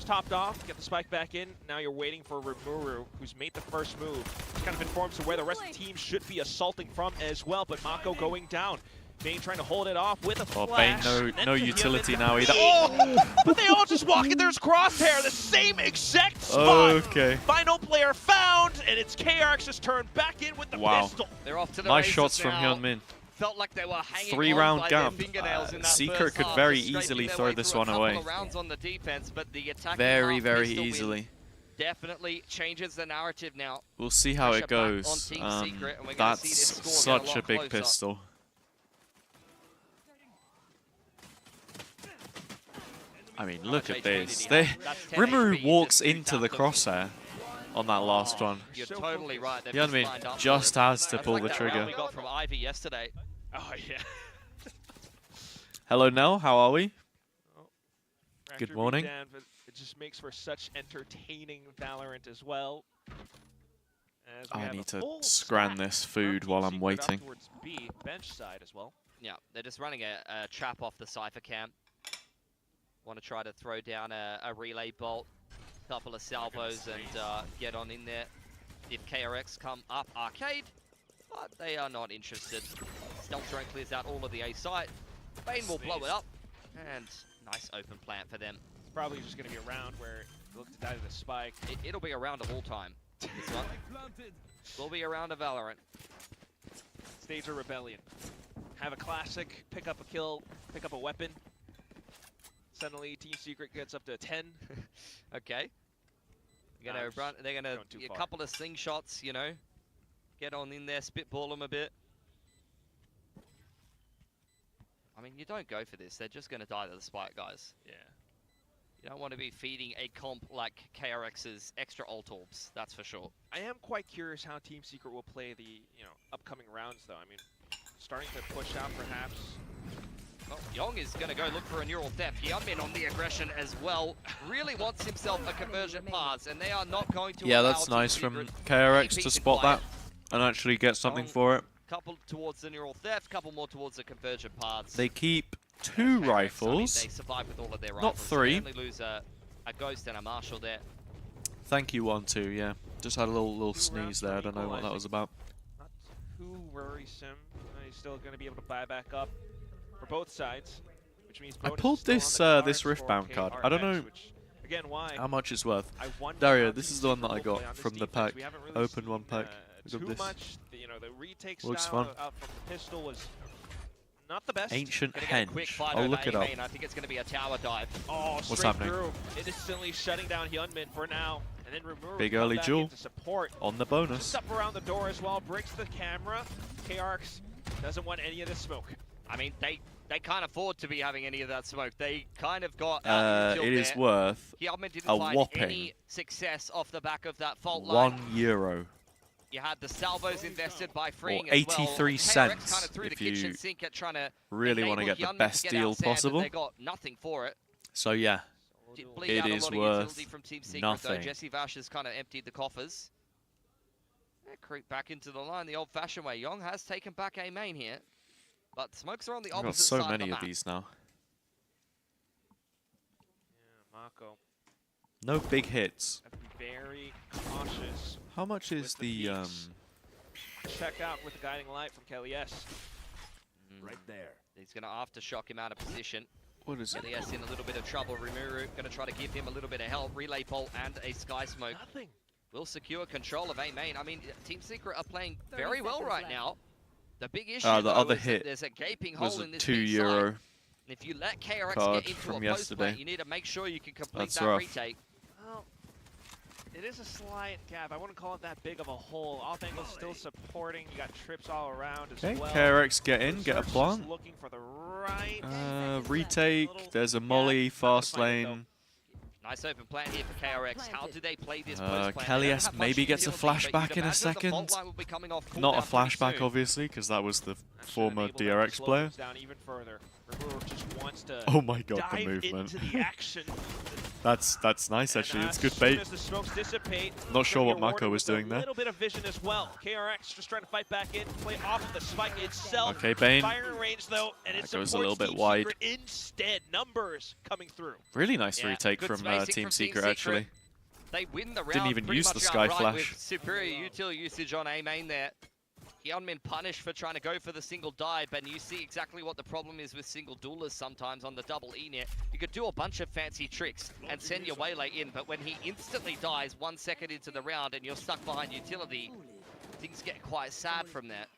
Just topped off, get the spike back in. Now you're waiting for Rimuru, who's made the first move. He's kind of informed to where the rest of the team should be assaulting from as well, but Mako going down. Bane trying to hold it off with a flash. Bane, no utility now either. Oh! But they all just walk in. There's Crosshair, the same exact spot. Okay. Final player found, and it's KRX's turn back in with the pistol. They're off to the Nice races shots from now. Hyunmin. Felt like they were hanging 3-round on by gap. their fingernails in that Secret first could half, very just scraping easily their throw way this through one a couple away. of rounds on the defense, but the attacking Very, half very pistol win easily. definitely changes the narrative now. We'll see how it Pressure back goes. on Team Secret, and we're gonna see this That's score get such a a lot big closer. pistol. I mean, look at this. Rimuru walks into the crosshair on that last one. You're totally right. They've Hyunmin lined up just for it. has to That's pull like the that round trigger. we got from Ivy yesterday. Oh, yeah. Hello, Nell. How are we? Good Raptor morning. beat down, but it just makes for such entertaining Valorant as well. As we I have a need to full scran stack this from food Team while I'm Secret up waiting. towards B, bench side as well. Yeah, they're just running a trap off the Cypher camp. Want to try to throw down a relay bolt, couple of salvos, and get on in there. If KRX come up arcade, but they are not interested. Stealth drone clears out all of the A site. Bane will blow it up, and nice open plant for them. It's probably just going to be a round where you look to die to the spike. It'll be a round of all time. This one will be a round of Valorant. Stage of rebellion. Have a classic, pick up a kill, pick up a weapon. Suddenly, Team Secret gets up to 10. Okay. They're gonna run. They're gonna a couple of slingshots, you know. Get on in there, spitball them a bit. I mean, you don't go for this. They're just gonna die to the spike, guys. Yeah. You don't want to be feeding a comp like KRX's extra ult orbs. That's for sure. I am quite curious how Team Secret will play the upcoming rounds, though. I mean, starting to push out perhaps. Well, Yong is going to go look for a neural theft. Hyunmin on the aggression as well. Really wants himself a conversion pass, and they are not going to Yeah, allow that's Team nice Secret from to KRX keep to peace and spot quiet. that and actually get something for it. Couple towards the neural theft, couple more towards the conversion pass. They keep 2 KRX, I mean, rifles. they survive with all of their Not rifles. 3. They only lose a ghost and a marshal there. Thank you, 1-2, yeah. Just had a little sneeze there. I don't know what that was about. Not too worrisome. He's still going to be able to buy back up for both sides, which means I bonus pulled is still on the this cards Rift for bound card. I don't KRX, know which, again, why? how much it's worth. I wonder Dario, how this Team is the one Secret that I will play got on this from the defense. pack. We haven't really Open seen, one pack. Look too at this. much. The retake Looks style fun. out from the pistol was not the best. Ancient Gonna get a quick Henge. fight I'll over look it up. A-main. I think it's going to be a tower dive. Oh, What's straight happening? through. Instantly shutting down Hyunmin for now. And then Rimuru Big come early back duel into support. on the Just bonus. up around the door as well, breaks the camera. KRX doesn't want any of this smoke. I mean, they can't afford to be having any of that smoke. They kind of got It is worth Hyunmin didn't a find whopping any success off the back of that fault line. €1. You had the salvos invested by freeing Or as well. 83 KRX cents kind of threw the if you kitchen sink at trying to really want to enable get the Hyunmin best to get deal out sand, but possible. They got nothing for it. So yeah, Did bleed It out a is lot of worth utility from Team Secret, nothing. though. Jesse Vash has kind of emptied the coffers. Yeah, creep back into the line the old-fashioned way. Yong has taken back a main here, but smokes are on the I've got opposite so side many of the of map. these now. Yeah, Mako. No big hits. Have to be very cautious. How much is With the the peaks. Check out with the guiding light from KLES. Right there. He's going to aftershock him out of position. what is it? KLES in a little bit of trouble. Rimuru going to try to give him a little bit of help. Relay bolt and a sky smoke Nothing. will secure control of A main. I mean, Team Secret are playing very well seconds right left. now. The big issue The though, other is that hit there's a gaping Was hole a in this €2 big site. If you let KRX card get into from a post yesterday. plant, you need to make sure you can complete That's that rough. retake. Well, it is a slight gap. I wouldn't call it that big of a hole. Off angle still supporting. You got trips all around as Okay, well. KRX get in, get a Research just plant. looking for the right. Retake, there's a molly, fast lane. Nice open plant here for KRX. How do they play this post plant? They KLES don't have much maybe gets a utility, but flashback you'd in a imagine the second. fault line will be coming off Not a cooldown pretty flashback, soon. obviously, because that was the That should former enable them to DRX slow player. things down even further. Rimuru just wants to Oh my god, the dive movement. into the action. That's nice actually. And, It's good as soon bait. as the smokes dissipate, Not sure what you're Mako rewarded was with doing a there. little bit of vision as well. KRX just trying to fight back in, play off of the spike itself. Okay, Bane. Firing range though, and it That goes a supports little bit Team wide. Secret instead. Numbers coming through. Really nice Yeah, retake good from spacing Team from Secret Team actually. They win the round. Didn't even pretty use much the Sky outright Flash. with superior util usage on A main there. Qeon punished for trying to go for the single dive, and you see exactly what the problem is with single duelists sometimes on the double E net. You could do a bunch of fancy tricks and send your waylay in, but when he instantly dies 1 second into the round and you're stuck behind utility, things get quite sad from that.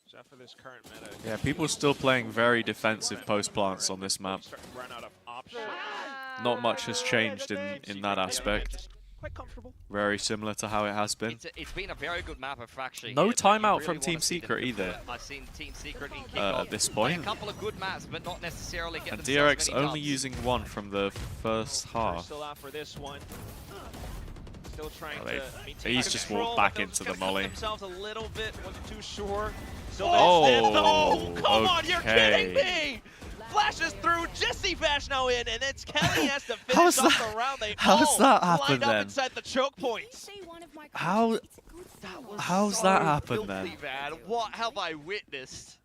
So for this current meta, Yeah, people still playing very defensive post plants on this map. starting to run out of options. Not much has changed in that aspect. Quite comfortable. Very similar to how it has been. It's been a very good map of fracturing. No here, but you timeout really from wanna Team see them Secret do either. it. I've seen Team Secret in kickoff At this play point. a couple of good maps, but not necessarily get And themselves DRX many only dubs. using one from the first half. Still out for this one. Still trying Oh, to they've- maintain he's just control, walked but back they're into just the gonna molly. cut themselves a little bit. Wasn't too sure. So Oh, come on, you're kidding okay. me! Flashes through, Jesse Bash now in, and it's Kelly has to finish How's off that- the round. They how's all that happen lined up then? inside the choke points. How? How's So that happen filthy then? bad. What have I witnessed?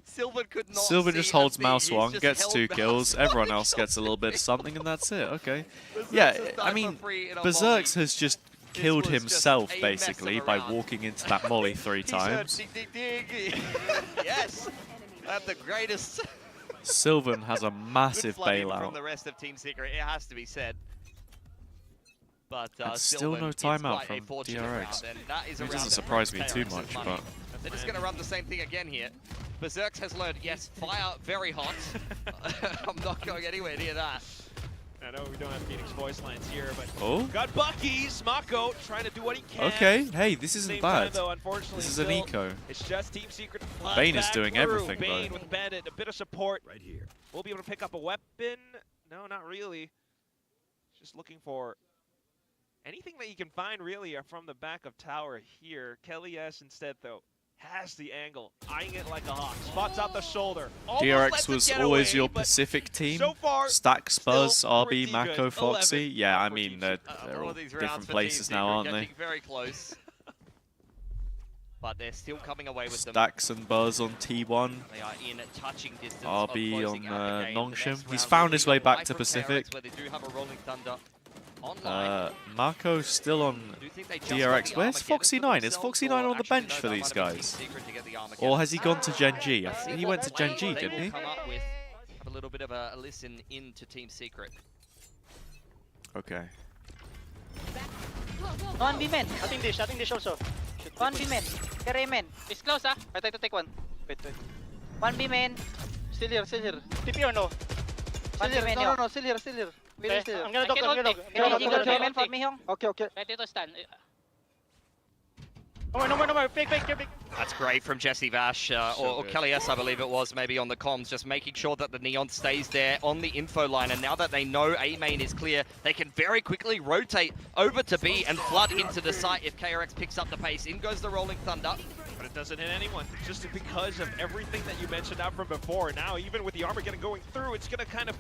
Sylvan could not Sylvan see just a holds beat. mouse He's one, just gets held 2 mouse kills. one. Everyone He else shot gets a little bit of the something, and that's it. Okay. Berserk's Yeah, just I died mean, for free in a Berserk's molly. has just This killed was just himself a basically messing by around. walking into that molly 3 He showed times. dig, dig, dig. Yes, at the greatest. Sylvan has a Good massive flooding from bailout. the rest of Team Secret, it has to be said. But And still Sylvan, no it's timeout quite a from fortunate DRX. round, and that is a It round doesn't that surprise me brings too KRX's much, money. but They're just going to run the same thing again here. Berserk has learned, yes, fire very hot. I'm not going anywhere near that. I know we don't have Phoenix voice lines here, but oh, got Bucky's, Mako trying to do what he can. okay. Hey, this Same isn't time, bad. though, unfortunately, This is an still, eco. It's just Team Secret. to fly Bane is back doing through. everything, Bane though. with Bandit, a bit of support. Right here. We'll be able to pick up a weapon. No, not really. Just looking for anything that you can find really from the back of tower here. Kelly S instead though has the angle, eyeing it like a hawk. Spots out the shoulder. Almost lets DRX it was get always away, your but Pacific team. so far, Stack, Spurs, still RB, pretty Mako, good. Foxy. 11 Yeah, I for mean, Team they're All all of these rounds different for places Team now, Secret aren't they? getting very close. But they're still coming away with them. Stacks and Buzz on T1. They are in touching distance of RB closing on out the game. The Nongshim. next He's round found will his be way a back wipe to from Pacific. KRX, where they do have a Rolling Thunder online. Marco's still on I do think they just DRX. got the Where's Armageddon Foxy for 9? Is themselves, Foxy or 9 on the actually, bench no, for that these might have been guys? Team Secret to get the Armageddon. Or has he gone to Gen G? He went to Gen They G, will didn't he? come up with have a little bit of a listen into Team Secret. Okay. 1 B men. Shutting dish also. 1 B men. Carry men. It's close ah. I try to take one. Wait. 1 B men. Still here. TP or no? One B men. No, still here. Okay, Still here. I'm gonna dog. Can you jiggle B men for me, Hyung? Okay. Ready to stand. No more. Fake. That's great from Jesse Vash, or good. Kelly S, I believe it was, maybe on the comms, just making sure that the Neon stays there on the info line. And now that they know A main is clear, they can very quickly rotate over to B and flood into the site if KRX picks up the pace. In goes the Rolling Thunder. But it doesn't hit anyone, just because of everything that you mentioned out from before. Now, even with the Armageddon going through, it's going to kind of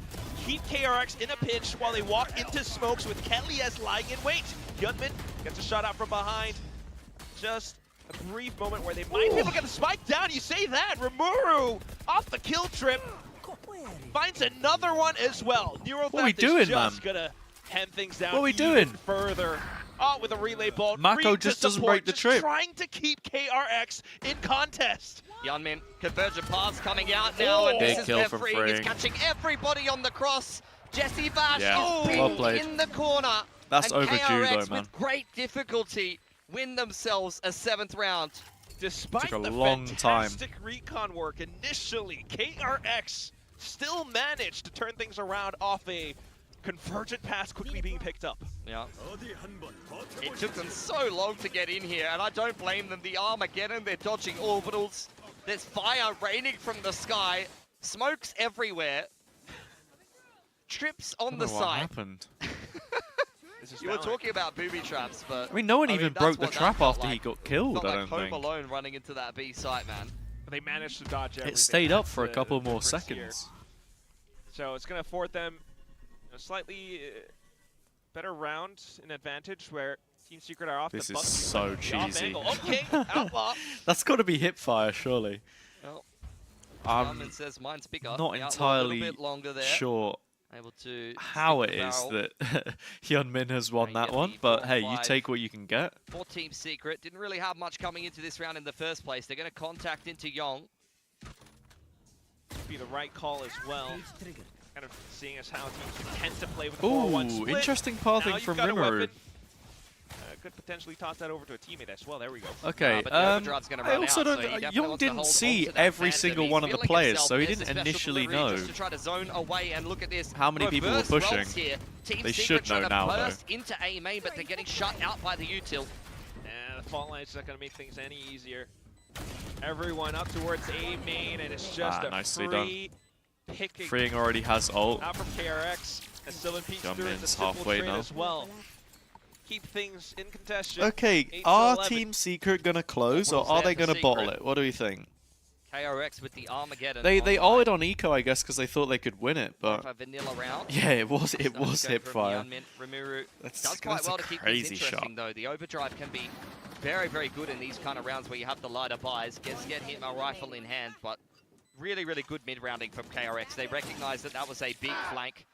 keep KRX in a pinch while they walk into smokes with Kelly S lying in wait. Gunman gets a shot out from behind. Just a brief moment where they might be able to get a spike down. You say that. Rimuru off the kill trip finds another one as well. What are we doing, is just man? going to hand things down What are we even doing? further. Oh, with a relay ball. Mako Reed to just doesn't support, break the just trip. Trying to keep KRX in contest. Yeonmin, convergent pass coming out now, and Big this is kill where from Freeing is Freeing. catching everybody on the cross. Jesse Vash Yeah, is well pinned played. in the corner. That's and overdue, KRX though, man. with great difficulty win themselves a 7th round. Despite Took a the long time. fantastic recon work initially, KRX still managed to turn things around off a convergent pass quickly being picked up. Yeah. It took them so long to get in here, and I don't blame them. The Armageddon, they're dodging orbitals. There's fire raining from the sky. Smokes everywhere. Trips on the What side. happened? You were talking about booby traps, but... I mean, no one even that's broke the what that trap felt after he like. got killed, Felt I like don't Home think. Alone running into that B site, man. But they managed to dodge everything. It stayed up That's for a the couple more difference here. seconds. So it's going to afford them a slightly better round in advantage where Team Secret are off This the is bus. so The off cheesy. angle. Okay, outlaw. That's got to be hipfire, surely. Well, I'm Garmin says mine's bigger. not The outlaw a entirely little bit longer there. sure Able to how stick it the is barrel. that Hyun Min has won Right, that yeah, one, the but 4 hey, you 5. take what you can get. For Team Secret, didn't really have much coming into this round in the first place. They're going to contact into Yong. Be the right call as well. Kind of seeing as how teams tend to play with the 4-1 Ooh, split. interesting Now pathing you've from got a Rimuru. weapon. Could potentially toss that over to a teammate as well. There we go. Okay, but the overdrive's gonna I run also out, so don't. he definitely Young wants to didn't hold see onto that every momentum. single He's one of the feeling players, himself. so he There's a didn't special initially delivery know just to try to zone away, and look at this. how many people were Reverse pushing. rolls here. Team They Secret should know trying to now, though. burst into A main, but they're getting shut out by the util. And the fault line's not going to make things any easier. Everyone up towards A main, and it's just a nicely free picking Freeing already has ult. out from KRX. And still impeached Young through Min's the simple halfway trade now. as well. Keep things in contention. Okay, 8 to are 11. Team Secret gonna close, or Almost are there they for gonna bottle Secret. it? What do we think? KRX with the Armageddon. They online. ulted on Eco, I guess, because they thought they could win it, but For a vanilla round. yeah, it was Starting to go from hipfire. Young Min. Rimuru That's does quite a well to keep things crazy interesting, shot. though. The overdrive can be very, very good in these kind of rounds where you have the lighter buys. Get him a rifle in hand, but really, really good mid-rounding from KRX. They recognize that that was a big flank,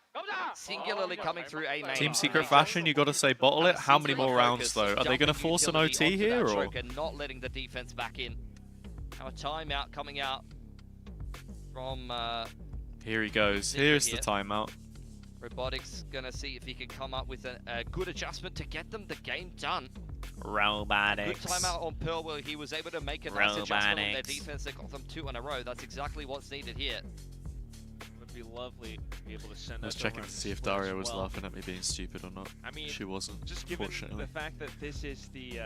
singularly coming through A main. Team Secret fashion, you gotta say bottle it. How many more rounds though? Are they gonna force an OT here, or? And not letting the defense back in. Now a timeout coming out from Here he goes. Secret Here's the here. timeout. Robotics. Gonna see if he can come up with a good adjustment to get them the game done. Robotics. Good timeout on Pearl where he was able to make a nice adjustment on their defense that got them 2 in a row. That's exactly what's needed here. Would be lovely to be able to send I was us checking over to on see if split as Daria was well. laughing at me being stupid or not. I mean, She wasn't, just given fortunately. the fact that this is the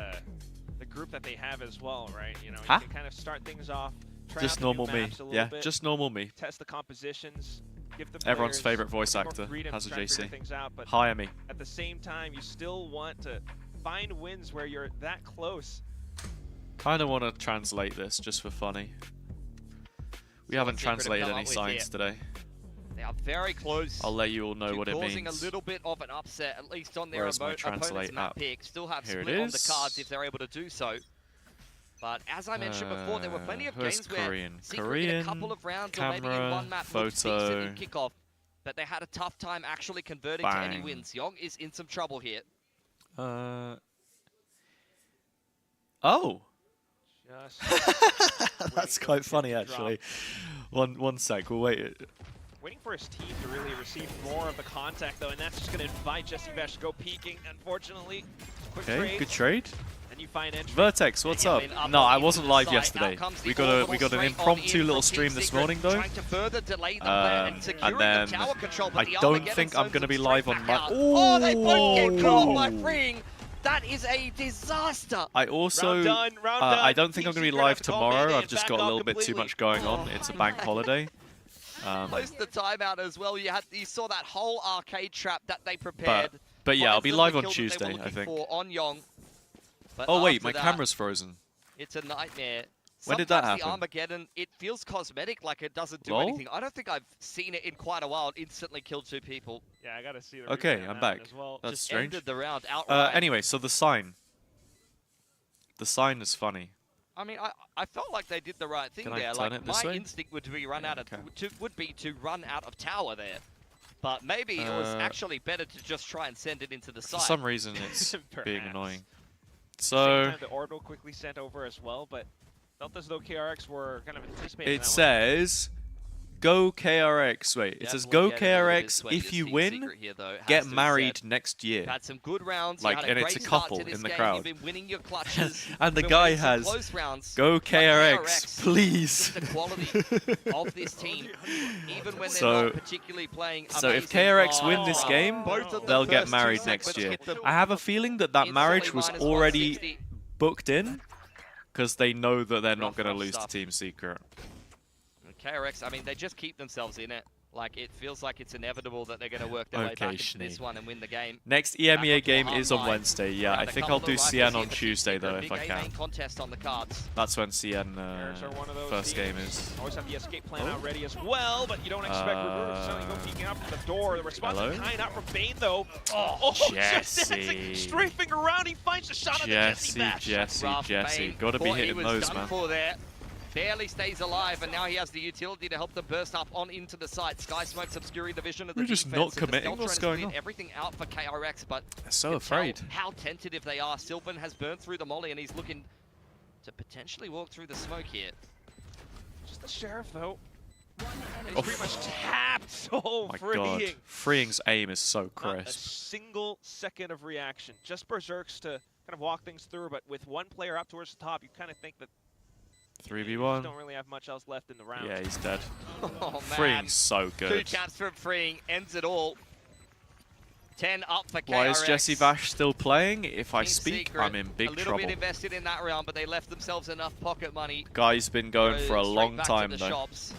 group that they have as well, right? You know, Huh? you can kind of start things off. Try Just out the new normal me. maps a little Yeah, bit, just normal me. test the compositions. Give the Everyone's players favorite voice a bit more actor, freedom to try and figure HazzaJC. things out, but Hire me. at the same time, you still want to find wins where you're that close. Kind of want to translate this just for funny. We So haven't what's Secret to translated come any up with signs here? today. They are very close. I'll let you all know to what it causing means. a little bit of an upset, at least on their Where's my opponent's translate map app? pick. Still have Here it split on the is. cards if they're able to do so. But as I mentioned before, there were plenty of where's games where Korean? Secret in a couple of rounds or maybe in camera, one map looked decent photo. in kickoff, but they had a tough time actually converting to any Bang. wins. Yong is in some trouble here. Oh! Just That's waiting quite for funny, him to drop. actually. One sec, we'll wait. Waiting for his team to really receive more of the contact, though, and that's just going to invite Jesse Vesh to go peeking, unfortunately. Quick Okay, trade, good trade. and you find entry. Vertex, what's Yeah, I up? mean, up No, on I the wasn't into the live side. yesterday. Out comes the We got orbital an straight on impromptu in little from Team stream this Secret, morning though. trying to further delay the plan and securing And then the tower control, but I the don't Armageddon think I'm zones going to be them live straight on back my. out. Oh, they both get caught by Ooh. freeing. That is a disaster. I also, Round done, round I done. don't think Team I'm going to be Secret live have to call tomorrow. Mayday I've and just back got a off little bit too completely. much going on. It's a bank holiday. Post the timeout as well. You saw that whole arcade trap that they prepared. But yeah, I'll be Finds them live the on kill that they were Tuesday, I looking think. for on Yong. But Oh wait, after my that, camera's frozen. It's a nightmare. When did that Sometimes the happen? Armageddon, it feels cosmetic, like it doesn't do Lol? anything. I don't think I've seen it in quite a while. It instantly killed 2 people. Yeah, I got to see the Okay, replay on I'm that one back. as well. That's Just strange. ended the round outright. Anyway, so the sign. The sign is funny. I mean, I felt like they did the right thing Can I there. turn Like it this my way? instinct would be run Yeah, out of okay. would be to run out of tower there. But maybe it was Uh, actually better to just try and send it into the For side. some reason, it's being Perhaps. annoying. Same So time, the orbital quickly sent over as well, but felt as though KRX were kind of anticipating it that one. says, "Go KRX." Wait, it says, "Go Definitely getting a little bit KRX sweaty if as you Team win, Secret here, though, has get to be married said. next year." You've had some good rounds. Like, you had and a it's a great start couple to this in the game. crowd. You've been winning your clutches. And the You've been guy winning some has, close rounds. "Go But KRX, please." just the quality of this team, even when they're So- not particularly playing So if amazing. KRX win Oh, this game, both of the they'll get first married two next segments year. hit them I have a feeling that that marriage was instantly already -160. booked in, because they know that they're not Rough, going to rough lose to stuff. Team Secret. KRX, I mean, they just keep themselves in it. Like, it feels like it's inevitable that they're going to work their way back into this one and win the game. Next EMEA game is on Wednesday. Yeah, I think I'll do CN on Tuesday though if I can. Contest on the cards. That's when CN first game is. Always have the escape plan out ready as well, but you don't expect Regum to suddenly go peeking out from the door. The response is kind out from Bane though. Oh, Jesse. Strafing around, he finds the shot on the Jesse bash. Jesse. Gotta be hitting those, man. Barely stays alive, and now he has the utility to help them burst up on into the site. Sky Smoke's obscuring the vision of the defense. We're just not committing. What's going on? Everything out for KRX, but they're so afraid. How tentative they are. Sylvan has burned through the molly, and he's looking to potentially walk through the smoke here. Just the sheriff, though. He's pretty much tapped. Oh, my God. Freeing's aim is so crisp. Not a single second of reaction. Just berserks to kind of walk things through, but with one player up towards the top, you kind of think that 3v1. Don't really have much else left in the round. Yeah, he's dead. Oh, man. Freeing's so good. 2 taps from Freeing ends it all. 10 up for KRX. Why is Jesse Vash still playing? If I Team speak, Secret, I'm in big trouble. A little bit invested in that round, but they left themselves enough pocket money. Guy's been going for a long time though. Shops.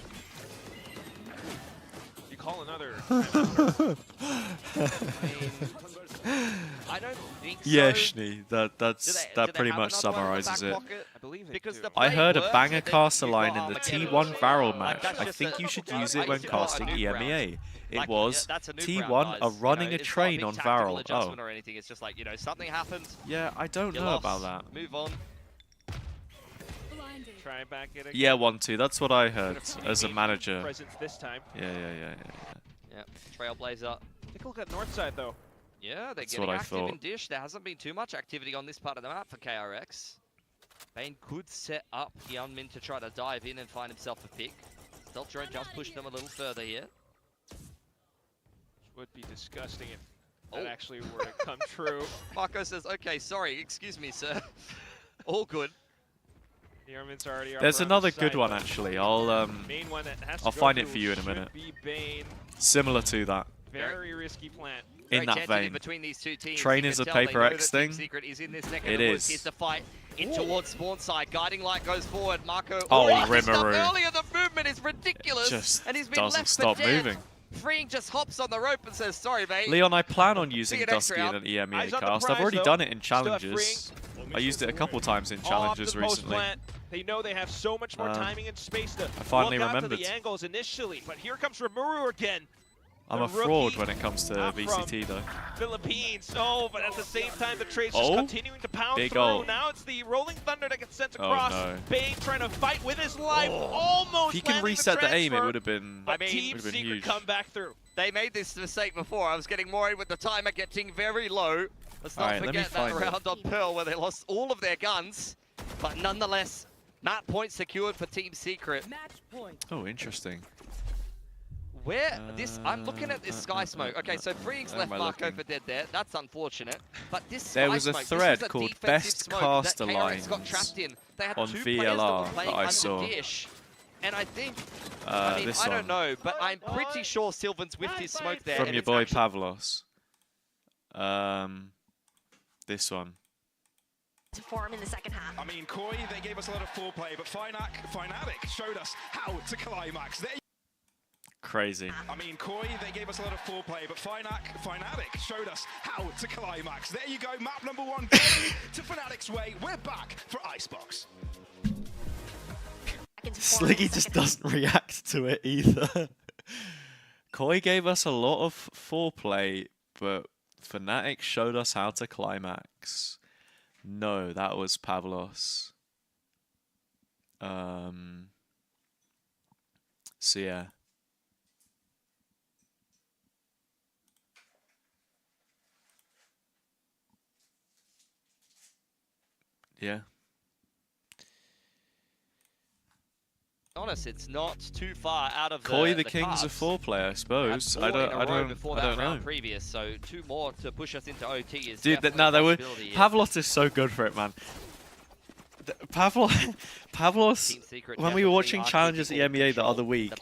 You call another timeout. I don't think so. Yeah, Shni, that pretty much summarizes it. I heard a banger caster line in the T1 Varel match. I think you should use it when casting EMEA. It was T1 are running a train on Varel. Oh. Or anything. It's just like, you know, something happened. Yeah, I don't know about that. Move on. Try back it again. Yeah, 1-2. That's what I heard as a manager. Presence this time. Yeah, Trailblazer. Take a look at north side though. Yeah, they're getting active in Dish. There hasn't been too much activity on this part of the map for KRX. Bane could set up Qeon to try to dive in and find himself a pick. Stealth Drone just pushed them a little further here. Would be disgusting if that actually were to come true. Marco says, okay, sorry, excuse me, sir. All good. The Armin's already There's another good one actually. I'll find it for you in a minute. Similar to that. Very risky plant. In that vein. Between these two teams. Train is a paper X thing. Is in this neck it is. Here's the fight in towards spawn side. Guiding light goes forward. Marco. Rimmeru. Earlier, the movement is ridiculous. Just and he's been doesn't left stop for dead. moving. Freeing just hops on the rope and says, sorry, mate. Leon, I plan on using Dusky in an EMEA cast. I've already done it in challenges. I used it a couple times in challenges recently. They know they have so much more timing and space to look out to the angles initially, but here comes Rimmeru again. I'm a fraud when it comes to VCT though. Philippines, but at the same time the trade's just continuing to pound through. Now it's the Rolling Thunder that gets sent across. Bane trying to fight with his life, almost. If he can reset the aim, it would have been. Team Secret come back through. They made this mistake before. I was getting worried with the timer getting very low. Let's not forget that round on Pearl where they lost all of their guns, but nonetheless, map point secured for Team Secret. Oh, interesting. Where this, I'm looking at this Sky Smoke. Okay, so Freeing's left Marco for dead there. That's unfortunate. But this there was a thread called Best Caster Lines got trapped in. They had on VLR that I saw. Dish. And I think, I don't know, but I'm pretty sure Sylvan's whiffed his smoke there. From your boy Pavlos. This one. To form in the second half. I mean, Koi, they gave us a lot of foreplay, but Fnatic showed us how to climax. Crazy. I mean, Koi, they gave us a lot of foreplay, but Fnatic showed us how to climax. There you go, map number 1 to Fnatic's way. We're back for Icebox. Sliggy just doesn't react to it either. Koi gave us a lot of foreplay, but Fnatic showed us how to climax. No, that was Pavlos. So yeah. Yeah. Honest, it's not too far out of Koi the King's a 4-player, I suppose. I don't know. Previous, so 2 more to push us into OT is dude. Pavlos is so good for it, man. Pavlos. When we were watching challenges at EMEA the other week,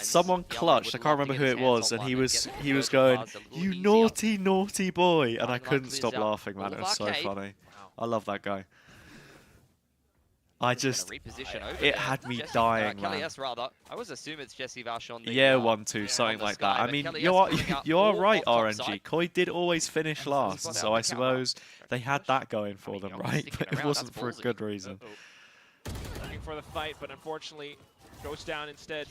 someone clutched. I can't remember who it was, and he was going, "You naughty, naughty boy," and I couldn't stop laughing, man. It was so funny. I love that guy. I just, Reposition over it there. had me Jesse, dying, Kelly man. S rather. I always assume it's Jesse Vash on the Yeah, on 1-2, something the like sky, that. I but mean, Kelly S you are coming out you are all right, off RNG. topside. Koi did always finish last, spot so out I the camera. suppose they had that going for them, right? sticking But it around, wasn't that's for a ballsy. good reason. Looking for the fight, but unfortunately goes down instead.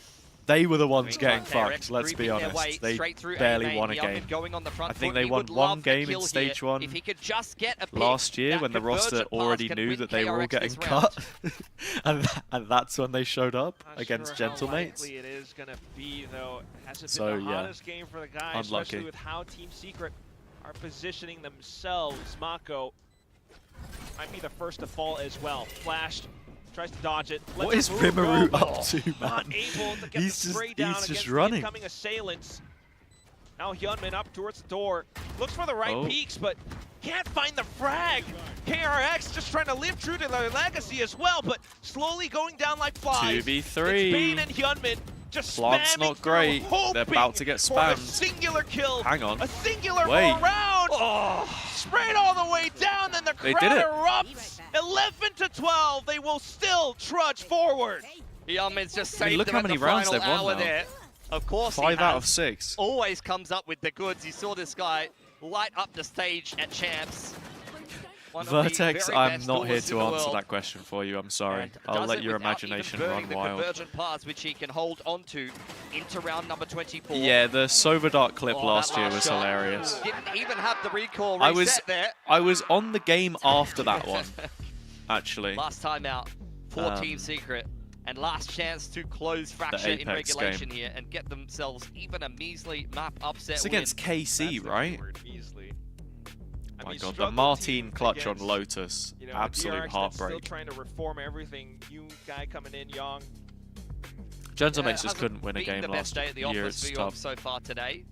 They were the ones Meantime, getting KRX fucked, let's be creeping their way honest. They straight through barely A-main. won a Hyunmin game. going on the front I think foot. they He won would one love the game in kill stage here. 1 If he could just get a pick, last year that when the roster convergent pass already can knew win that they were all KRX getting this round. cut. and that's when they showed up Not against sure how Gentlemates. likely it is going to be, though. Has it So, been the yeah. hottest game for the guys, Unlucky. especially with how Team Secret are positioning themselves. Mako might be the first to fall as well. Flashed, tries to dodge it. What lets is the move Rimuru go. up to, Not man? able to get He's the just- spray down he's just against running. the incoming assailants. Now Hyunmin up towards the door. Looks for the right Oh. peaks, but can't find the frag. KRX just trying to live true to their legacy as well, but slowly going down like flies. 2v3. It's Bane and Hyunmin just Flaunt's spamming not through, great. hoping They're about to get for a spammed. singular kill. Hang on. A singular Wait. more round. Sprayed all the way down, then the They crowd did it. erupts. 11-12. They will still trudge forward. Hyunmin's just I mean, saved look them how at many the rounds final they've won hour now. there. Of course, 5 he out of has. 6. Always comes up with the goods. You saw this guy light up the stage at Champs. One of the Vertex, very I'm best not here duelists in to the answer world. that question for you. I'm sorry. And I'll does let it your without imagination even run burning wild. the convergent paths, which he can hold onto into round number 24. Yeah, the Sovadark clip Oh, last that year last was shot. hilarious. Didn't even have the recall I reset there. was on the game after that one, actually. Last time out for Team Um, Secret. And last chance to close Fracture in Apex regulation game. here and get themselves even a measly map upset It's win. against KC, That's the right? word, measly. I My mean, god, the struggle Martine team clutch on against, Lotus. you know, a Absolute DRX that's heartbreak. Still trying to reform everything. New guy coming in, young. Gentlemates just hasn't couldn't win a been game the best last day at the year. office It's for you tough. so far today.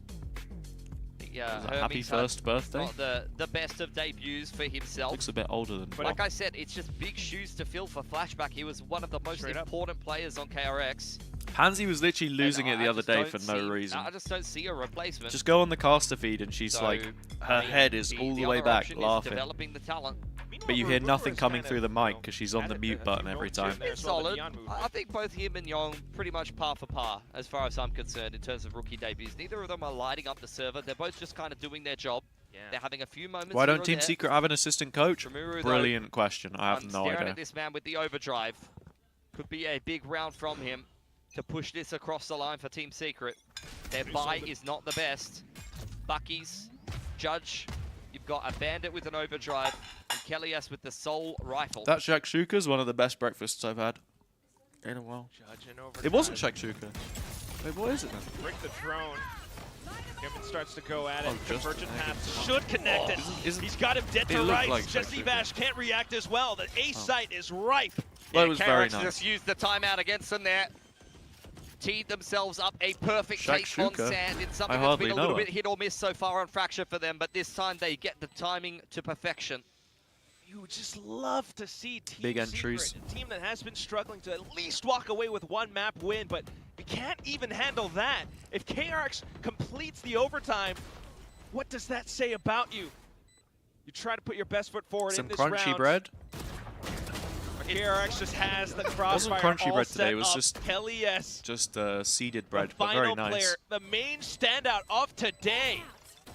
Yeah, Happy first birthday. Not the best of debuts for himself. Looks a bit older than But Bob. like I said, it's just big shoes to fill for Flashback. He was one of the most Straight up. important players on KRX. Pansy was literally losing And it the I other just day don't for no see- reason. I just don't see a replacement. Just go on the caster feed and she's So, like, her I mean, head is all the way other back option is laughing. developing the talent. But you hear nothing coming through the mic because she's on the mute button every time. It's solid. I think both him and Young pretty much par for par, as far as I'm concerned, in terms of rookie debuts. Neither of them are lighting up the server. They're both just kind of doing their job. Yeah. They're having a few moments. Why here don't or Team there. Secret have an assistant coach? Rimuru, though, Brilliant question. I have I'm no staring idea. at this man with the overdrive. Could be a big round from him to push this across the line for Team Secret. Their buy is not the best. Bucky's, Judge, you've got a Bandit with an overdrive, and Kelly S with the Soul Rifle. That shakshuka is one of the best breakfasts I've had in a while. Judge and over. It wasn't shakshuka. Wait, what is it then? Break the drone. Kevin starts to go at it. Oh, just Convergent connected. path should connect it. Isn't- He's got him dead it to looked rights. like Jesse shakshuka. Vash can't react as well. The A site is ripe. Well, it was very KRX nice. just used the timeout against them there. Teed themselves up a perfect take on Shakshuka? Sand. It's I something that's hardly been a know little it. bit hit or miss so far on Fracture for them, but this time they get the timing to perfection. You would just love to see Team Big Secret, entries. a team that has been struggling to at least walk away with one map win, but we can't even handle that. If KRX completes the overtime, what does that say about you? You try to put your best foot forward Some in this crunchy round. bread. KRX just has the Wasn't crossfire crunchy all bread today, set it was up. just Kelly S, Just seeded bread, the but very final nice. player, the main standout of today.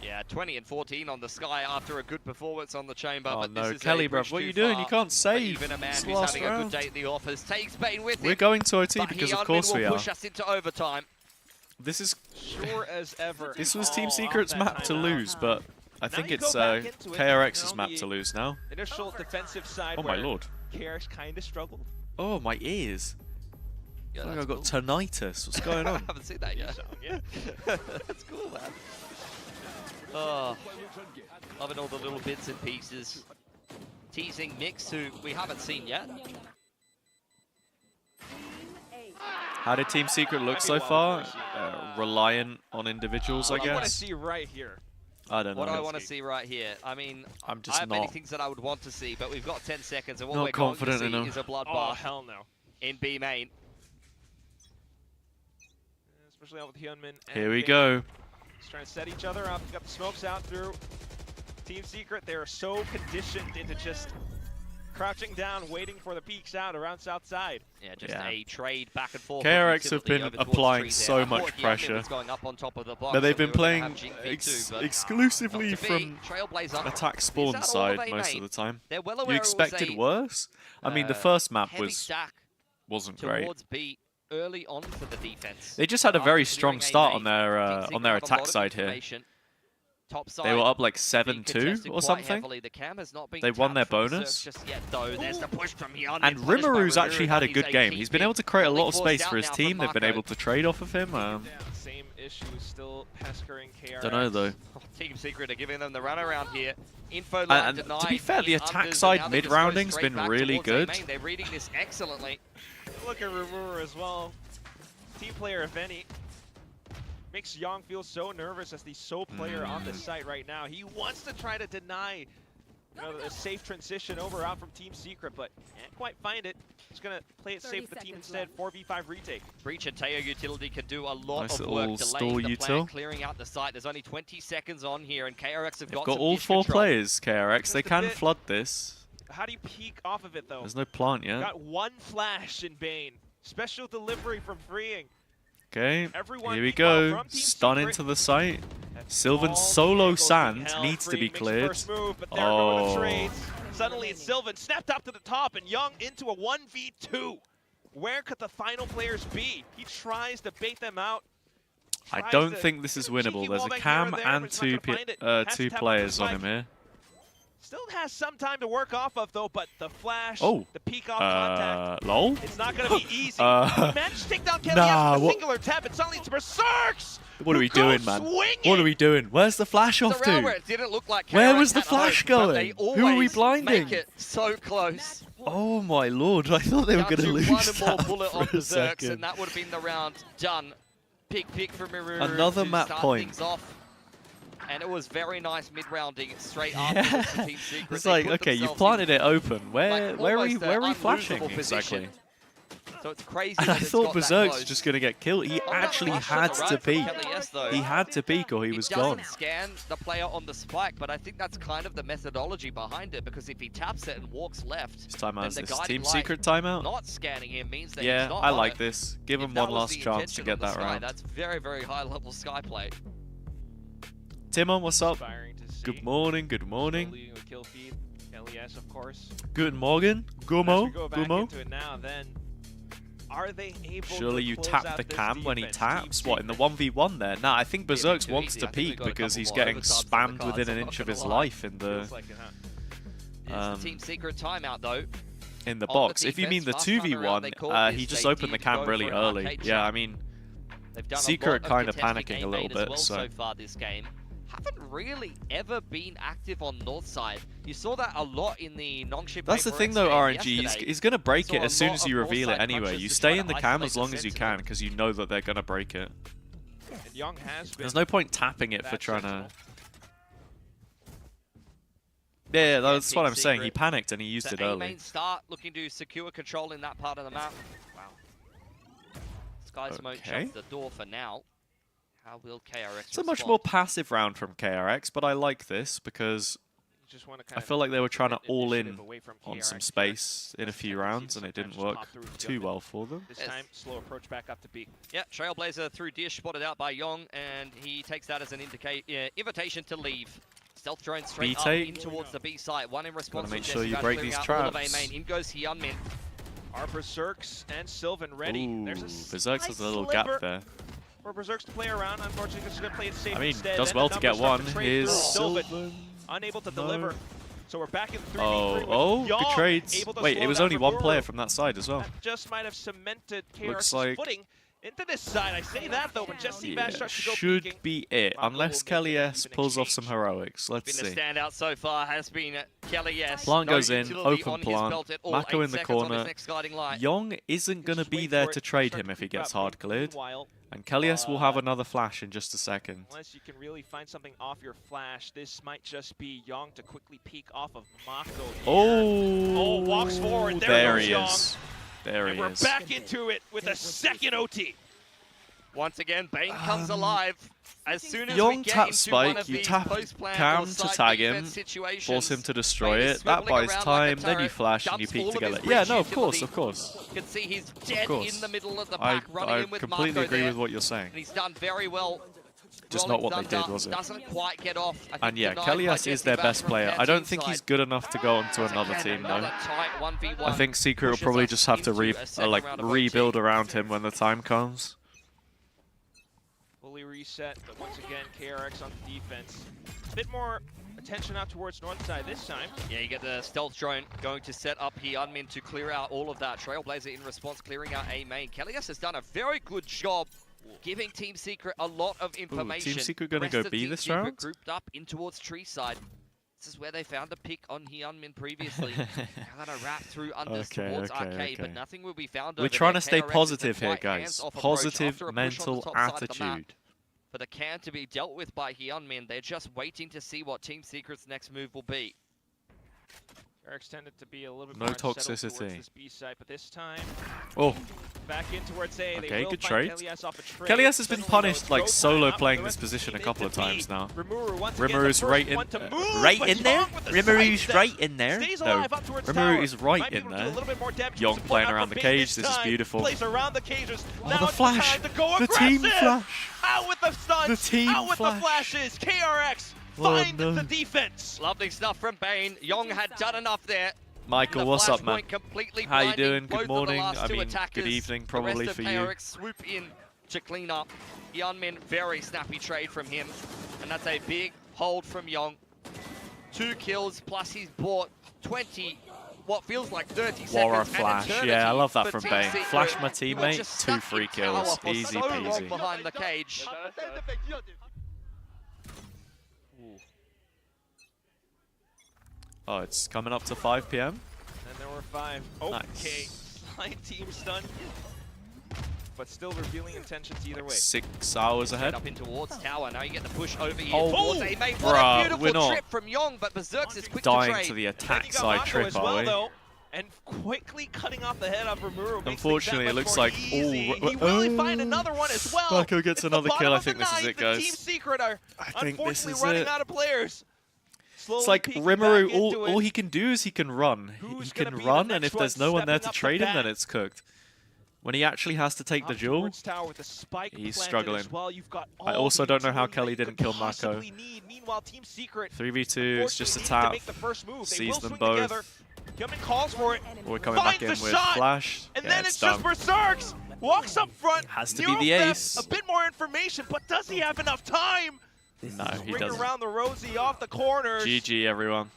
Yeah, 20 and 14 on the Sky after a good performance on the chamber. Oh but no, this is Kelly, a bridge bruv, what are too you doing? far. You can't But save. even a man It's who's last having a round. good day at the office takes Bane with him. We're going to OT but because of Hyunmin course we will are. push us into overtime. This is Sure as ever. this was Team all Secret's off that map to timeout. lose, but I Now think you it's go back into it, KRX's you know, map the to lose now. Initial defensive side Oh my where lord. KRX kind of struggled. Oh, my ears. Yeah, I think that's I've got cool. tinnitus. What's going I on? haven't seen that yet. Yeah. That's cool, man. Oh, loving all the little bits and pieces. Teasing Mix, who we haven't seen yet. How did Team Secret look so far? Reliant on individuals, I What I want to guess. see right here. I don't What do I know. want to see right here? I mean, I'm I just have many not. things that I would want to see, but we've got 10 seconds, and what Not we're going to confident see enough. is a Oh, bloodbath hell no. in B main. Especially out with Hyunmin. and Here we Bane. go. Just trying to set each other up. Got the smokes out through Team Secret. They are so conditioned into just crouching down, waiting for the peak shot around south side. Yeah, just a trade back and forth. KRX have been applying so much pressure. But they've been playing exclusively from attack spawn side most of the time. You expected worse? I mean, the first map wasn't great. Early on for the defense. They just had a very strong start on their attack side here. They were up like 7-2 or something. They won their bonus. And Rimaru's actually had a good game. He's been able to create a lot of space for his team. They've been able to trade off of him. Same issue still pestering KRX. Don't know though. Team Secret are giving them the runaround here. Info and to be fair, the attack side mid-rounding's been really good. They're reading this excellently. Look at Rimaru as well. Team player, if any. Makes Young feel so nervous as the sole player on the site right now. He wants to try to deny a safe transition over out from Team Secret, but can't quite find it. He's going to play it safe for the team instead. 4v5 retake. Breach and Teo utility can do a lot Nice of little work stall delaying the util. plan, clearing out the site. There's only 20 seconds on here, and KRX have They've got got some all dish 4 control. players, KRX. They can flood this. How do you peek off of it, though? There's no plant yet. Got one flash in Bane. Special delivery from Freeing. Okay, Everyone here we peek off go. from Team Stun Secret. into the site. That's Sylvan all solo vehicles sand in hell. needs to Freeing be makes cleared. First move, but they're going to trades. Suddenly it's Sylvan snapped up to the top and Young into a 1v2. Where could the final players be? He tries to bait them out. I don't think this is winnable. There's a cam and two players on him here. Still has some time to work off of though, but the flash, Oh, the peek off contact, lol. it's not going to be easy. Managed to take down Kelly with a singular tap, and suddenly it's Berserks! What are we doing, man? Swinging. What are we doing? Where's the flash off It's a round where to? it didn't look like Where KRX was the had flash hope, but going? they Who are we always blinding? Make it so close. Oh my lord, I thought they were going to lose One more that bullet on for a Berserks, second. and that would have been the round done. Pick from Miru Another to map start point. things off. And it was very nice mid-rounding straight after the Team Secret. It's They like, put okay, you've themselves planted in, it open. Where like, are we almost an flashing unlosable position. exactly? So it's crazy. And that I it's thought got that Berserk's close. just going to get killed. He Oh, that actually flash had shot to right from peek. Kelly, yes, though. He had to peek or he was doesn't gone. scan the player on the spike, but I think that's kind of the methodology behind it, because if he taps it and walks left, This timeout then is the this guiding Team light Secret timeout? not scanning him means that Yeah, he's not I on like it. this. Give If him that one was last the chance to intention get of the that sky, round. That's very, very high level sky play. Timon, what's up? Inspiring to see. Good morning, good Still morning. leading with kill feed. LES, of course. Good morning. As we Gumo. go back Gumo. into it now, then are they able Surely to you close tap out the this cam when he defense? taps? Team What, in the Secret. 1v1 there? Nah, I think Berserks too wants easy. to I think we've peek got a because couple he's more getting overtimes on the spammed cards, within I'm an not inch of gonna his lie. life in the Feels like it, huh? It's the Team Secret timeout though. in the On the box. If you mean the defense, last time around they 2v1, called he this, just they opened the did cam go really for an early. arcade Yeah, shot. I mean, They've done Secret a lot kinda of contesting panicking a aim little bait as bit, well so- far this game. Haven't really ever been active on north side. You saw that a lot in the non-ship. that's the thing though, RNG. He's going to break it as soon as you reveal it anyway. You stay in the cam as long as you can because you know that they're going to break it. And Young has been There's no point tapping it for that trying to... sentinel. Yeah, that's Team what I'm saying. He Secret. panicked and he used So it A early. main start looking to secure control in that part of the map. Wow. Sky Smoke Okay. shuts the door for now. How will KRX It's a much respond? more passive round from KRX, but I like this because Just wanna I kind feel of like they were trying to get all initiative in away from on KRX some here. space in a Has few tendency rounds to and it sometimes didn't just work pop through and too jump in. well for them. This Yes. time, slow approach back up to B. Yeah, Trailblazer through Dish, spotted out by Yong, and he takes that as an invitation to leave. Stealth drone straight up B-take. in towards the B site. One in response. make from sure you Jessica, break clearing these out all of traps. A main. In goes Hyunmin. Are Berserks and Sylvan ready? Ooh, There's a Berserks has a little sliver gap there. for Berserks to play around. Unfortunately, just going to play it safe I mean, instead. does Then well the to get numbers start one. to trade Here's through. Sylvan Sylvan. unable to No. deliver. So we're back in 3v3 Oh, with good Young trades. able to Wait, slow it was down only one Rimuru. player from that side as well. That just might have cemented Looks KRX's like- footing into this side. I say that though, when Jesse Bash Yeah, starts to go should peeking. be it, Mako unless will Kelly make an S even pulls off some exchange. heroics. Let's Been a see. standout so far has been Kelly S. Plant No goes in, utility open on his plant. belt at all. Mako 8 in the seconds on his corner. next guiding light. Young isn't going to Just be wait there for to it trade start him to if he creep gets up. hard cleared. Meanwhile, And Kelly S will have another flash in just a second. unless you can really find something off your flash, this might just be Young to quickly peek off of Mako here. Oh, walks forward. There There goes he Young. is. There And he we're is. back into it with a second OT. Once again, Bane comes alive. As soon as we Young get tap into one spike, of you these tap post-plant Cam or to side tag him, defense situations, force him to destroy Bane is it. That swiveling buys around time, like a then you turret, flash and you dumps peek all of together. his Yeah, reach no, of course, utility. of course. You can see he's dead course. in the middle of the I pack, running in with completely Marco agree there. with what you're saying. And he's done very well. Just Rolling not what they Thunder did, was it? Doesn't quite get off. I think And yeah, denied by Kelias is Jesse their back best from player. their I don't team think side. he's good enough to go onto another Again, team another though. tight 1v1 I think Secret will pushes probably us just have to into a second like round of OT. rebuild around him when the time comes. Fully reset, but once again, KRX on the defense. A bit more attention out towards north side this time. Yeah, you get the stealth drone going to set up Hyunmin to clear out all of that. Trailblazer in response, clearing out A main. Kelias has done a very good job giving Team Secret a lot of information. Team Secret gonna Rest go of B Team this Secret round? grouped up in towards tree side. This is where they found the pick on Hyunmin previously. Now gonna wrap through under towards Arcade, but nothing will be found. We're over trying there. to stay KRX is positive a here, quite guys. hands-off approach Positive after a push on the mental top side of the map. attitude. For the can to be dealt with by Hyunmin, they're just waiting to see what Team Secret's next move will be. KRX tended to be a little bit No more settled toxicity. towards this B side, but this time Oh, back in towards A. Okay, They will good find trade. Kelias off a trade. Kelias has been Suddenly, punished though, like it's solo throw time playing up. this The position a rest couple of of the times team now. Rimuru once again, the Rimuru's first right in one to move, right but in there. Young with the Rimuru's sidestep. right in there. Stays No, alive up towards Rimuru tower. is right Might be in able to do a there. little bit more damage. Young Support playing out around from the Bane cage. This is time. beautiful. Plays around the cages. Oh, Now the it's flash. time to go The team aggressive. flash. Out with the stuns. The team out with flash. the flashes. KRX Oh, find no. the defense. Lovely stuff from Bane. Young had done enough there. Michael, The what's up, man? flashpoint completely How you blinding doing? both Good of the morning. last I two mean, attackers. good evening, The probably rest for of you. KRX swoop in to clean up. Hyunmin, very snappy trade from him. And that's a big hold from Young. 2 kills, plus he's bought 20, what feels like 30 Warrior seconds. flash. An Yeah, I love that for from Team Bane. Secret, Flash my who were teammate, just 2 stuck free in kills. tower for Easy so long peasy. behind the cage. Oh, it's coming up to 5 p.m. And there were 5. Okay, Nice. fine team stun. But still revealing intentions either way. 6 hours Head ahead. up in towards tower. Now you get the push over here Oh, towards A main. What bruh, a we're beautiful not trip from Young, but Berserks is quick Dying to trade. to the And then attack you got side Mako trip, as are well, we? though, and quickly cutting off the head of Rimuru. Unfortunately, it looks like all. He will find another one as well. Mako gets It's the another bottom kill. I of the think this is ninth, it, guys. and Team Secret are I think this unfortunately is running it. out of players. It's Slowly like peeking Rimuru, back into all it. he can do is he can run. Who's He gonna can be the run, and next if there's one no one there to stepping up the trade him, then bat? it's cooked. When he actually has to take the Up duel, towards tower with the spike he's planted struggling. as well. You've got I all also the don't know how utility Kelly that you didn't could kill Mako. possibly need. Meanwhile, Team Secret 3v2, it's just a unfortunately needed to tap. make the first move. They Sees will them swing together. both. Gilman calls for it. We're coming back in Finds with the shot, Flash. and Yeah, then it's just done. Berserks. Walks up front. Has to be the Neurofest, ace. A bit more information, but does he have enough time? No, he Ring doesn't. around the Rosie off the corners. GG, everyone.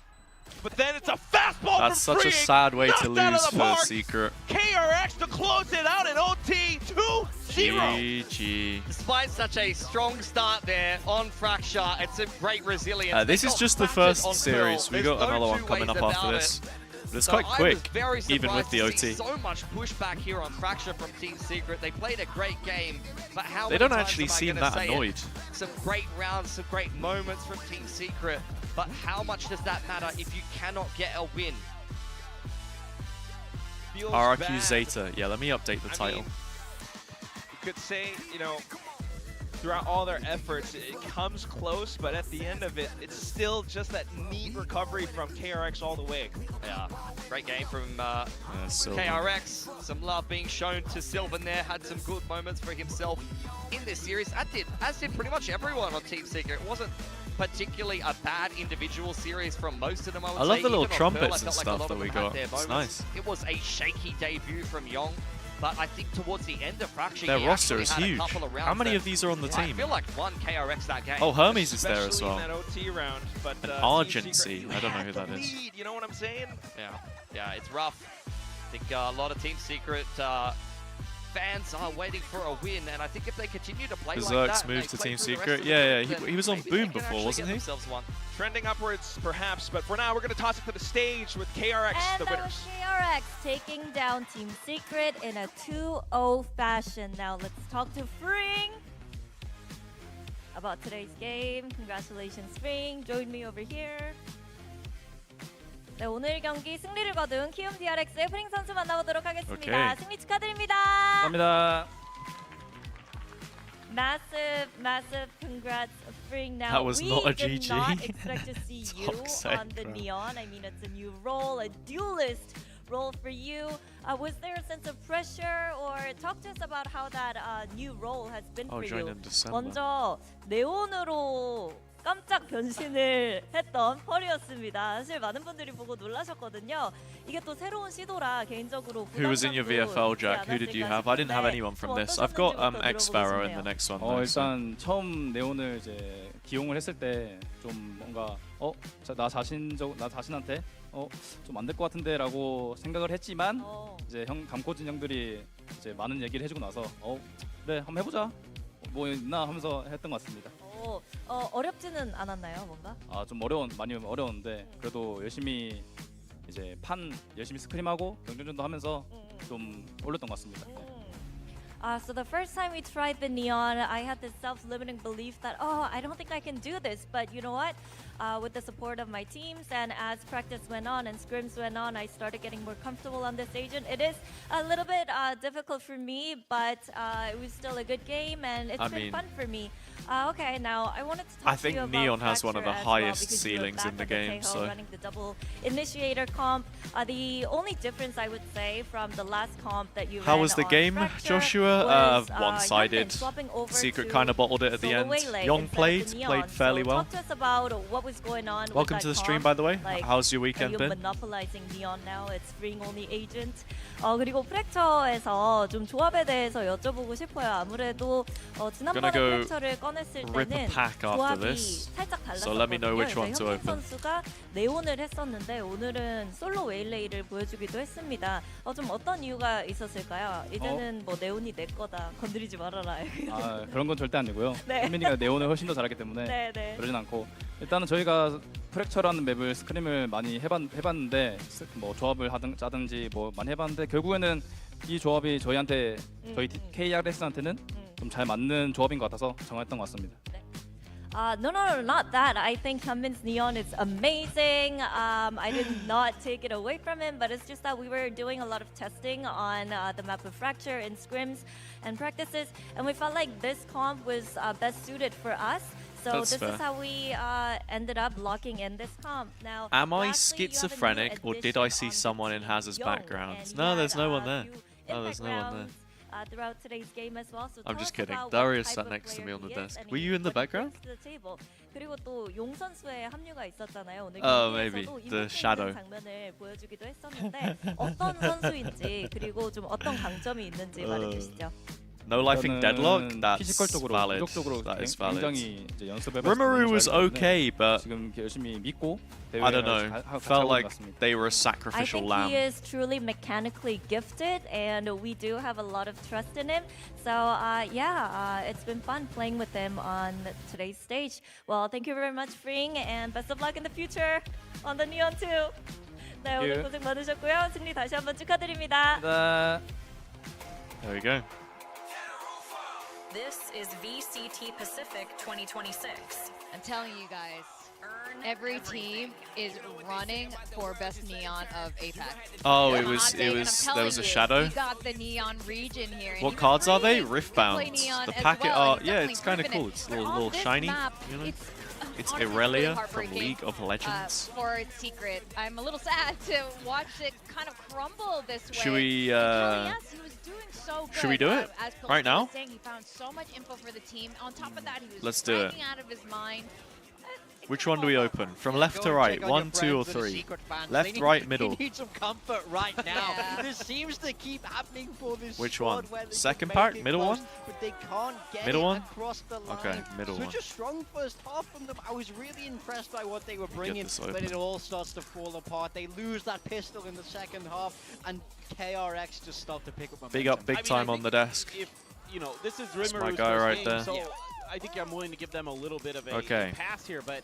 But then it's a fastball That's from such a Freak, sad way knocked to out of lose the for park. Secret. KRX to close it out in OT 2-0. GG. Despite such a strong start there on Fracture, it's a great resilience. This They is got just the battered first on series. Pearl. We There's got no another one two coming ways up after about this. it. But it's So quite I quick, was very even with surprised the to see OT. so much pushback here on Fracture from Team Secret. They played a great game, but how They many don't times actually am I seem gonna that say it? annoyed. Some great rounds, some great moments from Team Secret, but how much does that matter if you cannot get a win? Feels RRQ bad. ZETA. Yeah, let me update the I title. mean, you could say, you know, throughout all their efforts, it comes close, but at the end of it, it's still just that neat recovery from KRX all the way. Yeah, great game from Sylvan. KRX. Some love being shown to Sylvan there. Had some good moments for himself in this series. As did pretty much everyone on Team Secret. It wasn't particularly a bad individual series from most of them, I would I love say. the little Even on trumpets Pearl, I and felt like a stuff lot that of we them had got. their It's moments. nice. It was a shaky debut from Young, but I think towards the end of Fracture, Their he roster actually is had a huge. couple of How rounds many that of these are on the I team? feel like won KRX that game. Oh, Hermes is there as Especially well. in that OT round, but An Team Argency. Secret, I don't know you who had that the is. lead, you know what I'm saying? Yeah, it's rough. I think a lot of Team Secret fans are waiting for a win, and I think if they continue to play like Berserk's that, moved they to play Team through the Secret. rest of the Yeah, group, he was on maybe Boom they can before, actually wasn't get he? themselves one. Trending upwards, perhaps, but for now, we're going to toss it to the stage with KRX, And the that winners. was KRX taking down Team Secret in a 2-0 fashion. Now let's talk to Fring about today's game. Congratulations, Fring. Join me over here. 네, 오늘 경기 승리를 거둔 키움 DRX의 프링 선수 만나보도록 하겠습니다. 오케이. 승리 축하드립니다. 감사합니다. massive congrats, Fring. Now, That was we not a did GG. not expect to see you Toxic, on the bro. Neon. I mean, it's a new role, a duelist role for you. Was there a sense of pressure, or talk to us about how that new role has been Oh, for join you? in December. 먼저 네온으로 깜짝 변신을 했던 펄이었습니다. 사실 많은 분들이 보고 놀라셨거든요. 이게 또 새로운 시도라 개인적으로 Who was in your VFL, Jack? Who did you have? I didn't have anyone from this. I've got X-Sparrow in the next one. though, so- 일단 처음 네온을 이제 기용을 했을 때 좀 뭔가 나 자신한테 좀 안 될 것 같은데라고 생각을 했지만 이제 감코진 형들이 이제 많은 얘기를 해주고 나서 그래 한번 해보자 뭐 있나 하면서 했던 것 같습니다. 어렵지는 않았나요, 뭔가? 좀 많이 어려웠는데 그래도 열심히 이제 열심히 스크림하고 경쟁전도 하면서 좀 올렸던 것 같습니다. So the first time we tried the Neon, I had this self-limiting belief that, I don't think I can do this. But you know what? With the support of my teams and as practice went on and scrims went on, I started getting more comfortable on this agent. It is a little bit difficult for me, but it was still a good game and it's been fun for me. Okay, now I wanted to talk to you about Neon has one of the Fracture as well, highest because you were ceilings back in the at game, Tejo so running the double initiator comp. The only difference I would say from the last comp that you How ran was the on game, Fracture Joshua? was, One-sided. Hyunmin swapping over Secret to kind of bottled it at the solo end. Waylay Young instead of the played Neon. fairly So well. Talk to us about what was going on. Welcome with to that the stream, comp. by the way. Like, How's your are weekend you been? monopolizing Neon now? It's freeing only agent. 그리고 프랙처에서 좀 조합에 대해서 여쭤보고 싶어요. 아무래도 지난번에 go 프랙처를 꺼냈을 rip a 때는 pack after 조합이 this. 살짝 So let me know 달랐었거든요. which one to 현민 open. 선수가 네온을 했었는데 오늘은 솔로 웨일레이를 보여주기도 했습니다. 좀 어떤 이유가 있었을까요? 이제는 뭐 네온이 내 거다. 건드리지 말아라. 그런 건 절대 아니고요. 네. 현민이가 네온을 훨씬 더 잘하기 때문에 네. 그러진 않고 일단은 저희가 프랙처라는 맵을 스크림을 많이 해봤는데 뭐 조합을 짜든지 뭐 많이 해봤는데 결국에는 이 조합이 저희한테 저희 KRX한테는 좀 잘 맞는 조합인 것 같아서 정했던 것 같습니다. No, not that. I think Hyunmin's Neon is amazing. I did not take it away from him, but it's just that we were doing a lot of testing on the map of Fracture in scrims and practices, and we felt like this comp was best suited for us. So That's this fair. is how we ended up locking in this comp. Now, Am I lastly, you have a new schizophrenic, or did I addition see on the someone in team, Hazza's Qeon, background? and No, he there's had no one a there. few No, there's no one there. rounds, throughout today's game as well. So I'm tell just us kidding. about what Darius type sat of next to me player on the he is desk. and Were you in the what he background? brings to the table. 그리고 또 용 선수의 합류가 있었잖아요. 오늘 Maybe. 경기에서도 The 이벤트 shadow. 있는 장면을 보여주기도 했었는데 어떤 선수인지 그리고 좀 어떤 강점이 있는지 말해주시죠. No lifing deadlock? 일단은 That's 피지컬적으로 valid. 무력적으로 That is valid. 굉장히 이제 연습을 Rimuru was okay, but 지금 열심히 믿고 I don't know. Felt like they were a I sacrificial think lamb. he is truly mechanically gifted, and we do have a lot of trust in him. So it's been fun playing with him on today's stage. Well, thank you very much, Fring, and best of luck in the future on the Neon 2. 네, 오늘 고생 많으셨고요. 승리 다시 한번 축하드립니다. There we go. This is VCT Pacific 2026. I'm telling you guys, every team is running for best Neon of APAC. Oh, It's it a was hot take, and I'm there was telling a you, shadow. We got the Neon region here. and What you cards are they? can Rift play bounds. Neon The as packet well, art. and Yeah, definitely it's kind of proven cool. it. It's a But on little this shiny. map, You know? It's It's honestly Irelia really from heartbreaking, League of Legends. for its secret. I'm a little sad to watch it kind of crumble this way. Should we? Yes, he was doing so good. Should we do it as Pilsky right now? was saying, he found so much info for the team. On top of that, he was Let's do it. striking out of his mind. Which one do we open? From left to right? 1, 2, or 3? Left, right, middle. You need some comfort right now. Yeah. This seems to keep happening for this Which squad one? where they Second can part? make it Middle close, one? But they can't get Middle it one? across the line. Okay, middle Such one. a strong first half from them. I was really impressed by what they were bringing, this but open. it all starts to fall apart. They lose that pistol in the second half, and KRX just start to pick up momentum. Big up, big time on the desk. If, this is That's my Rimuru's guy first right game, there. so I think I'm willing to give them a little bit of a Okay. pass here, but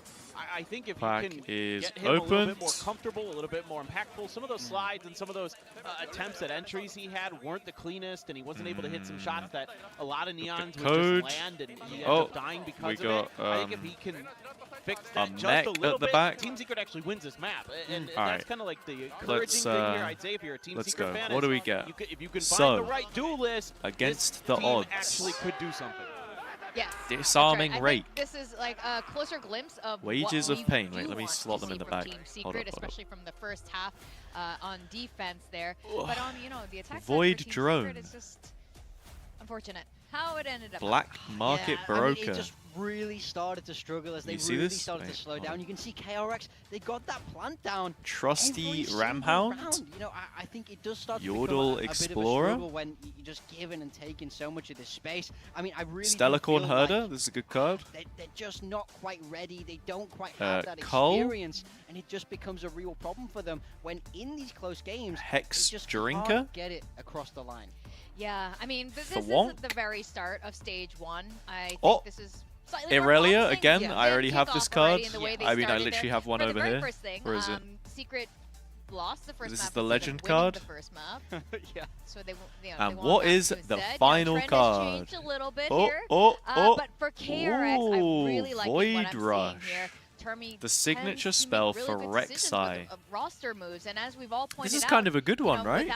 I think if Pack you can is get him a little opened. bit more comfortable, a little bit more impactful, some of those slides and some of those attempts at entries he had weren't the cleanest, and he wasn't able to hit some shots that a lot of Neons would code. just land, and he ends Oh, up dying because we of got, it. I think if he can fix a that just mech a little at the bit, back. Team Secret actually wins this map, and All that's right. kind of like the encouraging Let's, thing here, I'd say, if you're a Team let's Secret go. fan. What is do we get? If you can So, find the right duelist, against this the team odds. actually could do something. Yes. Disarming that's rate. I think this is like a closer glimpse of Wages what of we pain. do Wait, let me want slot to them in see the from bag. Team Hold Secret, up, hold up. especially from the first half on defense there. But on the attack side Void for Team drone. Secret, it's just unfortunate how it ended up. Black market yeah, broker. I mean, it just really started to struggle as they You see really this? started to Wait, slow hold down. on. You can see KRX, they got that plant down. Trusty every single Ramhound? round. You know, I think it does start to Yordle become a bit of a Explorer? struggle when you're just giving and taking so much of this space. I mean, I really do Stellarcorn feel Herder. like This is a good card. they're just not quite ready. They don't quite have that Cull? experience, and it just becomes a real problem for them when in these close games, Hex they just Drinker? can't get it across the line. Yeah, I mean, this is Wonk? the very start of stage 1. I think Oh, this is slightly more Irelia promising. again. Yeah. I already have Kick this off already card. in the way they I mean, I started literally there. have one For over the very here. First thing, Where is it? Secret lost the first This map. is the instead of legend winning card. The first map. Yeah. So they, And they what won is that the instead. final trend card? Has changed a little bit Oh, here. oh. But for KRX, I really like what Void I'm seeing Rush. here. Termi The signature tends to make spell really for good decisions with, Rek'Sai. roster moves, and as we've all pointed This is out, kind of a good you one, know, right?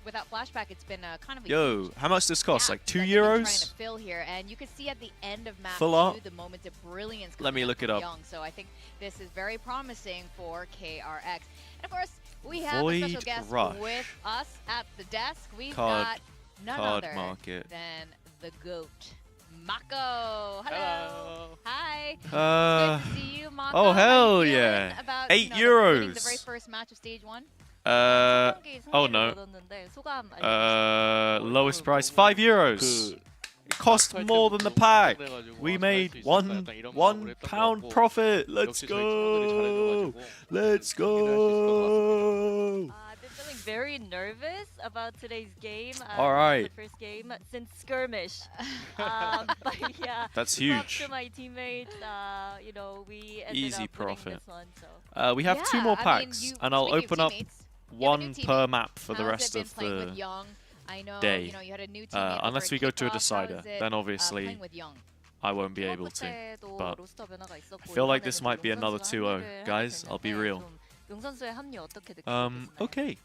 Without flashback, it's been kind of a Yo, huge how much does this cost? gap Like 2 that they've been trying euros? to fill here, and you can see at the end of map Full 2 art? the moments of brilliance. Let me coming look it from up. Young. So I think this is very promising for KRX. And of course, we have Void a special guest Rush. with us at the desk. We've Card- got none card other market. than the GOAT, Mako. Hello. Hi. Uh, Good to see you, Mako. oh, How you hell feeling yeah. about, 8 winning the euros. very first match of stage 1. oh no. Lowest price, 5 euros. It cost more than the pack. We made one pound profit. Let's go. Let's go. I've been feeling very nervous about today's game. All right. The first game since skirmish. But yeah, That's props huge. to my teammates. We ended Easy up winning profit. this one, so. We have 2 more I mean, packs, you- and I'll speaking of open up teammates, you have a new 1 teammate. per map for the How's rest it been of playing the with Young? I know, day. you had a new teammate over unless at we go to a Kickoff. How decider, is it, then obviously playing with Young? I won't be able to. But I feel like this might be another 2-0. Guys, I'll be real. 용 선수의 합류 어떻게 느끼세요? Okay.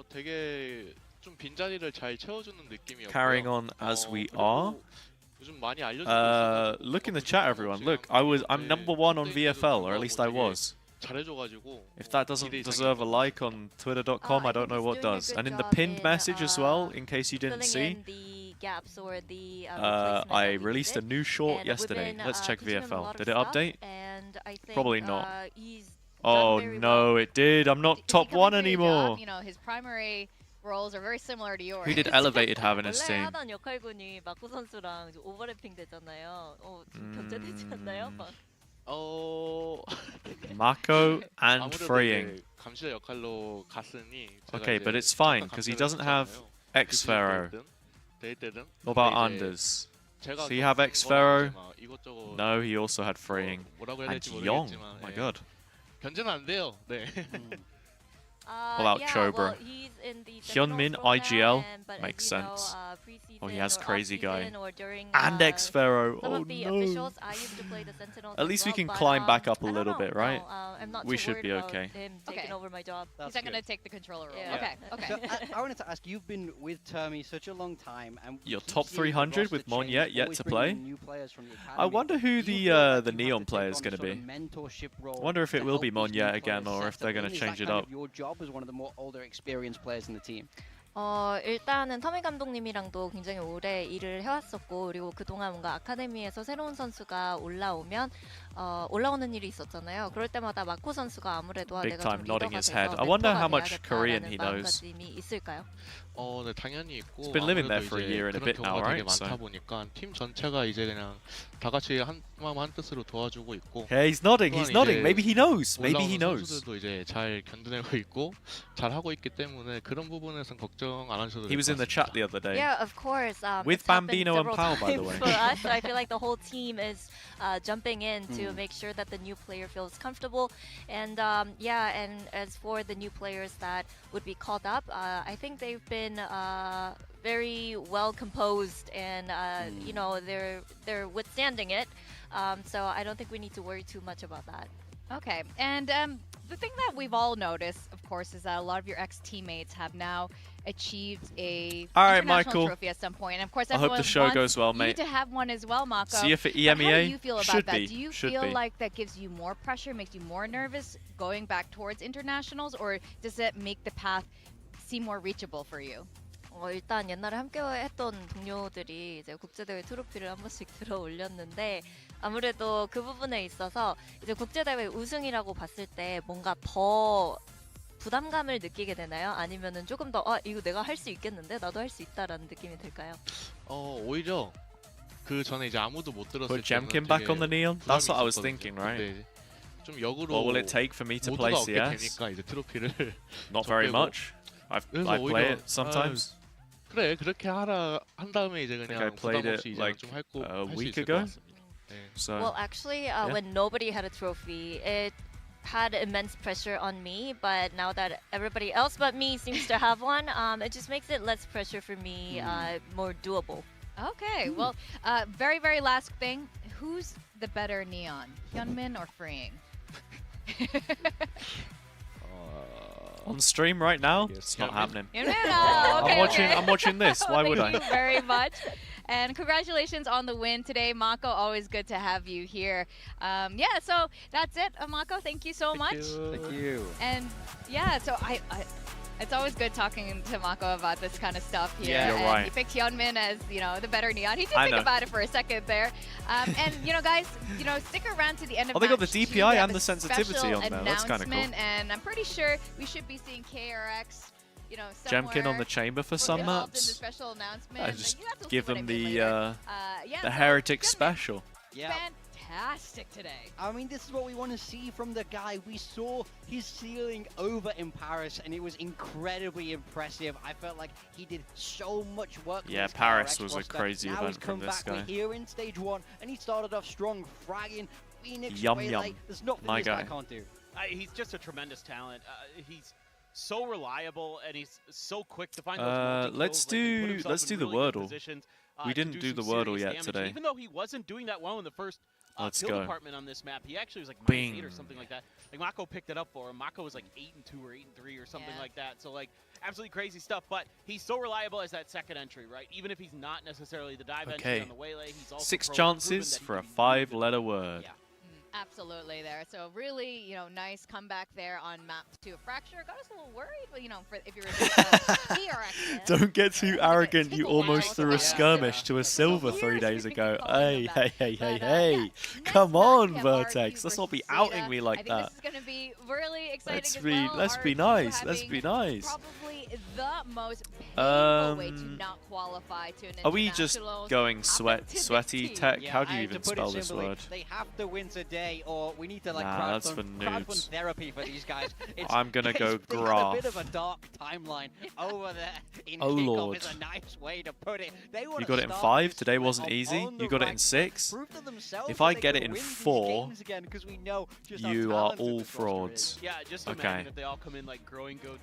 되게 좀 빈자리를 잘 채워주는 느낌이었고요. Carrying on as we are. 요즘 많이 알려지고 있어서 Look in the chat, everyone. Look, I'm number 1 on VFL, or at least I was. 잘해줘가지고 If that doesn't deserve a like on twitter.com, I don't know what does. And in the pinned message as well, in case you didn't see, I released a new short yesterday. Let's check VFL. Did it update? Probably not. Oh no, it did. I'm not top 1 anymore. You know, his primary roles are very similar to yours. Who did Elevated have in his 원래 team? 하던 역할군이 마코 선수랑 좀 오버래핑 됐잖아요. 좀 견제되지 않나요? 막. Mako and 아무래도 Freeing. 이제 감시자 역할로 갔으니 제가 Okay, 이제 but it's fine, 잠깐 because he 감시를 doesn't have 했잖아요. X-Pharaoh. 데이 때든 What about 근데 이제 Anders? 제가 So you have 겪은 X-Pharaoh? 거는 이제 막 이것저것 No, he also had Freeing. 뭐라고 해야 And 될지 Young. 모르겠지만 My 예. god. 견제는 안 돼요. 네. About Yeah, Chobra. well, he's in the Hyunmin, Sentinels role IGL, now, but makes as you know, sense. preseason Oh, he has or crazy guy. off-season or during, And X-Pharaoh. some Oh of the no. officials, I used to play the Sentinels At as least we well, can but, climb back up a I don't little know, bit, right? no, I'm not We too should worried be about okay. him taking over my job. He's not going to take the controller role. Yeah. Okay, okay. So I wanted to ask, you've been with Termi such a long time, and we You're keep top seeing the 300 roster with Mon change, yet always to bringing play. in new players from the I academy. wonder who Do you the feel like the you have Neon to player take is on going a to sort be. of mentorship role I wonder if it to will help be these Mon new yet players again, or if they're settle going to in? Is change that it kind up. of your job as one of the more older, experienced players in the team? 일단은 터미 감독님이랑도 굉장히 오래 일을 해왔었고, 그리고 그동안 뭔가 아카데미에서 새로운 선수가 올라오면 올라오는 일이 있었잖아요. 그럴 때마다 마코 선수가 아무래도 Big 내가 time 좀 nodding 리더가 his 돼서 head. I wonder how 멘토가 much Korean he 돼야겠다라는 knows. 마음가짐이 있을까요? 네, 당연히 있고 He's been living there 아무래도 for a 이제 year and a 그런 bit now, 경우가 되게 right? So. 많다 보니까 팀 전체가 이제 그냥 다 같이 한 마음 한 뜻으로 도와주고 있고 Yeah, he's nodding. 또한 He's nodding. 이제 Maybe he knows. Maybe he 올라오는 knows. 선수들도 이제 잘 견뎌내고 있고 잘 하고 있기 때문에 그런 부분에선 걱정 안 하셔도 He 될 was 것 in the 같습니다. chat the other day. Yeah, of course. With it's happened Bambino and several Pao, by the times way. For us, I feel like the whole team is jumping in to make sure that the new player feels comfortable. And yeah, and as for the new players that would be called up, I think they've been very well composed, and you know, they're withstanding it. So I don't think we need to worry too much about that. Okay, and the thing that we've all noticed, of course, is that a lot of your ex-teammates have now achieved a All right, international Michael. trophy at some point. And of course, I hope the everyone show wants goes well, you mate. to have one as well, Mako. See you for But how do EMEA. you feel about Should that? be. Do you Should feel be. like that gives you more pressure, makes you more nervous going back towards internationals, or does it make the path seem more reachable for you? 일단 옛날에 함께 했던 동료들이 이제 국제대회 트로피를 한 번씩 들어 올렸는데 아무래도 그 부분에 있어서 이제 국제대회 우승이라고 봤을 때 뭔가 더 부담감을 느끼게 되나요? 아니면은 조금 더 이거 내가 할 수 있겠는데 나도 할 수 있다라는 느낌이 들까요? 오히려 그 전에 이제 아무도 못 들었을 Put 때는 Jemkin back 되게 on the neon? That's what I was 부담이 thinking, 있었거든요. right? 근데 좀 역으로 What will it take for me to play 모두가 얻게 CS? 되니까 이제 트로피를 Not 저 very 빼고. much. I 그래서 play 오히려 it sometimes. 그래 그렇게 한 다음에 이제 I think I 그냥 played 부담 it 없이 이제 like 좀 a 할수 week 있을 ago. 것 같습니다. 네. So Well, actually, when nobody had a trophy, it had immense pressure on me. But now that everybody else but me seems to have one, it just makes it less pressure for me, more doable. Okay, well, very, very last thing. Who's the better Neon, Hyunmin or Freeing? on stream right now, Yes, it's not Hyunmin. happening. Hyunmin, okay, I'm watching this. Why would Thank I? you very much. And congratulations on the win today, Mako. Always good to have you here. Yeah, so that's it, Mako. Thank you so much. Thank you. And yeah, so I it's always good talking to Mako about this kind of stuff here. Yeah, you're and right. He picked Hyunmin as, the better Neon. He did I think know. about it for a second there. And, guys, stick around to the end of Oh, they got the match two. DPI We have and a the sensitivity special on there. That's kinda cool. announcement, and I'm pretty sure we should be seeing KRX, Jemkin on the chamber for some involved in the maps. special announcement. I just That's give what I them mean the later. Yeah, the so Heretic Hyunmin, special. Yeah. fantastic today. I mean, this is what we want to see from the guy. We saw his ceiling over in Paris, and it was incredibly impressive. I felt like he did so much work. Yeah, for this Paris KRX was a roster. crazy now event he's come from this back. guy. We're here in stage 1, and he started off strong, fragging Phoenix. Yum, Waylay. yum. There's nothing My this guy guy. can't do. He's just a tremendous talent. He's so reliable and he's so quick to find those Let's multi-kills, do in the really good Wordle. positions, We to didn't do some the Wordle serious yet damage. today. Even though he wasn't doing that well in the first Let's kill go. department on this map, he actually was like Bing. -8 or something like that. Like Mako picked it up for him. Mako was like 8-2 or 8-3 or something Yeah. like that. So like absolutely crazy stuff. But he's so reliable as that second entry, right? Even if he's not necessarily the dive entry Okay. on the Waylay, he's also 6 proven chances that he for a can move 5-letter word. Yeah. Absolutely there. So really, nice comeback there on map 2. Fracture got us a little worried, but if you were KRX. Don't get too arrogant. You Tickle almost out. threw Yeah. a skirmish to a silver Years 3 days we've ago. been calling Hey, them hey, hey, that. hey, But, hey. yeah, Come nice on, matchup, Vertex. RRQ Let's not be versus outing ZETA. me I like think that. this is going to be really exciting Let's as be well. let's be RRQ nice. Let's having be nice. Probably the most painful way to Um, not qualify to an Are we just internationals going happened to the sweaty team. tech? Yeah, How do you and even to put spell it this simply, word? They have to win today, or we need to like Nah, that's for crowdfund noobs. therapy for these guys. I'm gonna go They had a graph. bit of a dark timeline over there in Oh, kickoff Lord. is a nice way to put it. They You wanna got it in start 5. this Today split wasn't off easy. on the You got it in right 6. prove to themselves If that I they get can it in win these 4, games again, 'cause we know just how you are talented all this roster is. frauds. Yeah, just Okay. imagine if they all come in like growing goatees,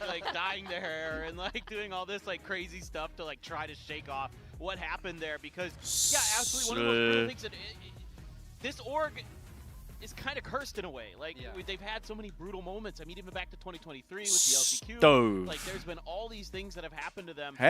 like dyeing their hair and like doing all this like crazy stuff to like try to shake off what happened there. Because yeah, absolutely one of the most brutal things that this org is kind of cursed in a way. Like they've had so many brutal moments. I mean, even back to 2023 with the LCQ, Stove. like there's been all these things that have happened to them. Hey,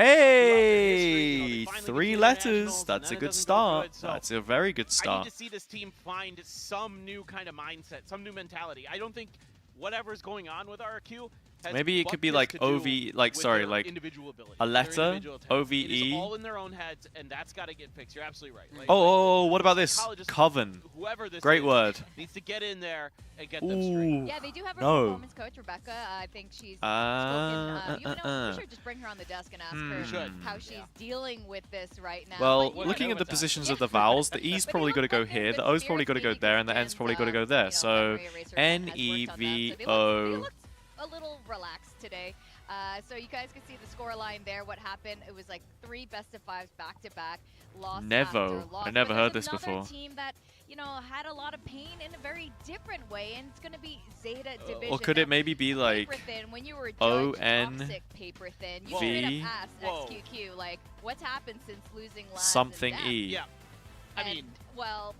throughout their history. They finally 3 get to letters. internationals, That's a and then it good doesn't go start. good, so That's a very good I start. need to see this team find some new kind of mindset, some new mentality. I don't think whatever's going on with RRQ has Maybe it but could be this like to do OV, like with sorry, their like individual ability, a their letter, individual talent. It is OVE. all in their own heads, and that's got to get fixed. You're absolutely right. Like, Oh, what about this? psychologists, Coven. Whoever this Great is, word. needs to get in there and get them straight. Ooh. Yeah, they do have a No. performance coach, Rebecca. I think she's spoken. You know, we should just bring her on the desk and ask her how she's dealing with this right now. Well, Like, looking at the with that. positions of the vowels, the E's probably got to go here, the O's probably got to go there, and the N's probably got to go there. So NEVO. A little relaxed today. So you guys can see the score line there. What happened? It was like 3 best-of-5s back-to-back. Lost Nevo. after loss. I never But heard there's this another before. team that, had a lot of pain in a very different way, and it's going to be ZETA Division. Or could it maybe be like Paper Thin, when you were O judged N toxic Paper Thin, you V straight up asked Whoa. XQQ, like, what's happened since losing last something and E? Yeah, I and, mean, well,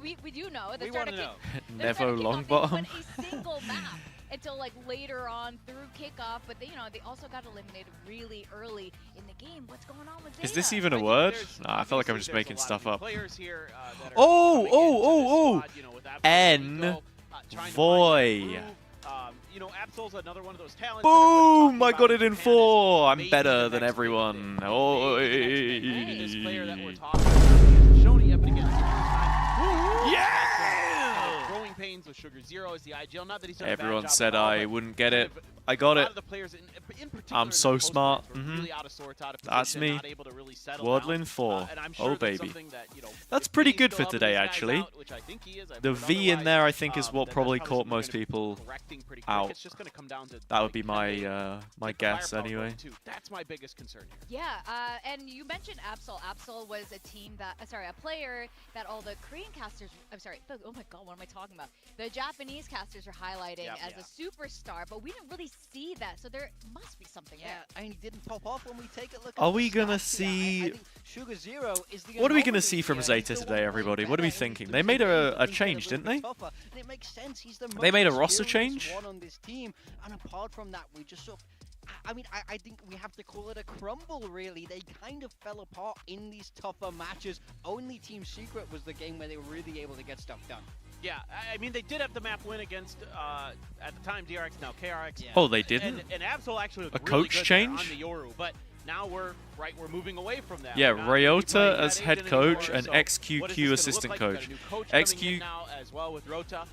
we do know. The we start want to of know. the start Nevo of kickoff, Longbottom. they put a single map until like later on through kickoff, but they, they also got eliminated really early in the game. What's going on with ZETA? Is this even a word? Nah, I feel like I'm just making stuff up. Oh! N. Voy. Absol's another one of those talents. Boom! I got it in 4. I'm better than everyone. Oh. This player that we're talking about is shown yet, but again, yeah! growing pains with Sugar Zero is the IGL. Not that he's done a bad Everyone job said at all, I but wouldn't get it. I got a lot it. of the players in particular I'm so in the post smart. rounds were really out of sorts, out of That's position, me. not able to really settle Wardlin down. 4. And I'm sure Oh, that's baby. something that, That's if pretty he's good still for helping today, these guys actually. out, which I think he is, I've The heard V in otherwise, there, I think, is what then probably that's caught something most they're gonna be people correcting pretty quick. out. It's just going to come down to That would be can they my get the guess firepower anyway. going, too. That's my biggest concern here. Yeah, and you mentioned Absol. Absol was a team that, a player that all the Korean casters, oh my god, what am I talking about? The Japanese casters are highlighting as a superstar, but we didn't really see that, so there must be something there. I mean, he didn't pop off when we take a look at Are the we gonna stats here. I see... think Sugar Zero is the What are we gonna anomaly see from here. ZETA He's the today, one everybody? playing What are we better, thinking? and They he's made the a team change, that are didn't they? tougher, and it makes sense. He's the They most made a roster experienced change? one on this team, and apart from that, we just sort of... I mean, I think we have to call it a crumble, really. They kind of fell apart in these tougher matches. Only Team Secret was the game where they were really able to get stuff done. Yeah, I mean, they did have the map win against, at the time, DRX, now KRX. Oh, they didn't? And Absol actually looked A really coach good change? on the Yoru, but now we're moving away from that. Yeah, We're not gonna be playing Ryota that as head agent coach anymore, and so what is XQQ this gonna assistant look like? coach. We've got a new coach coming in XQ... now as well with Rota,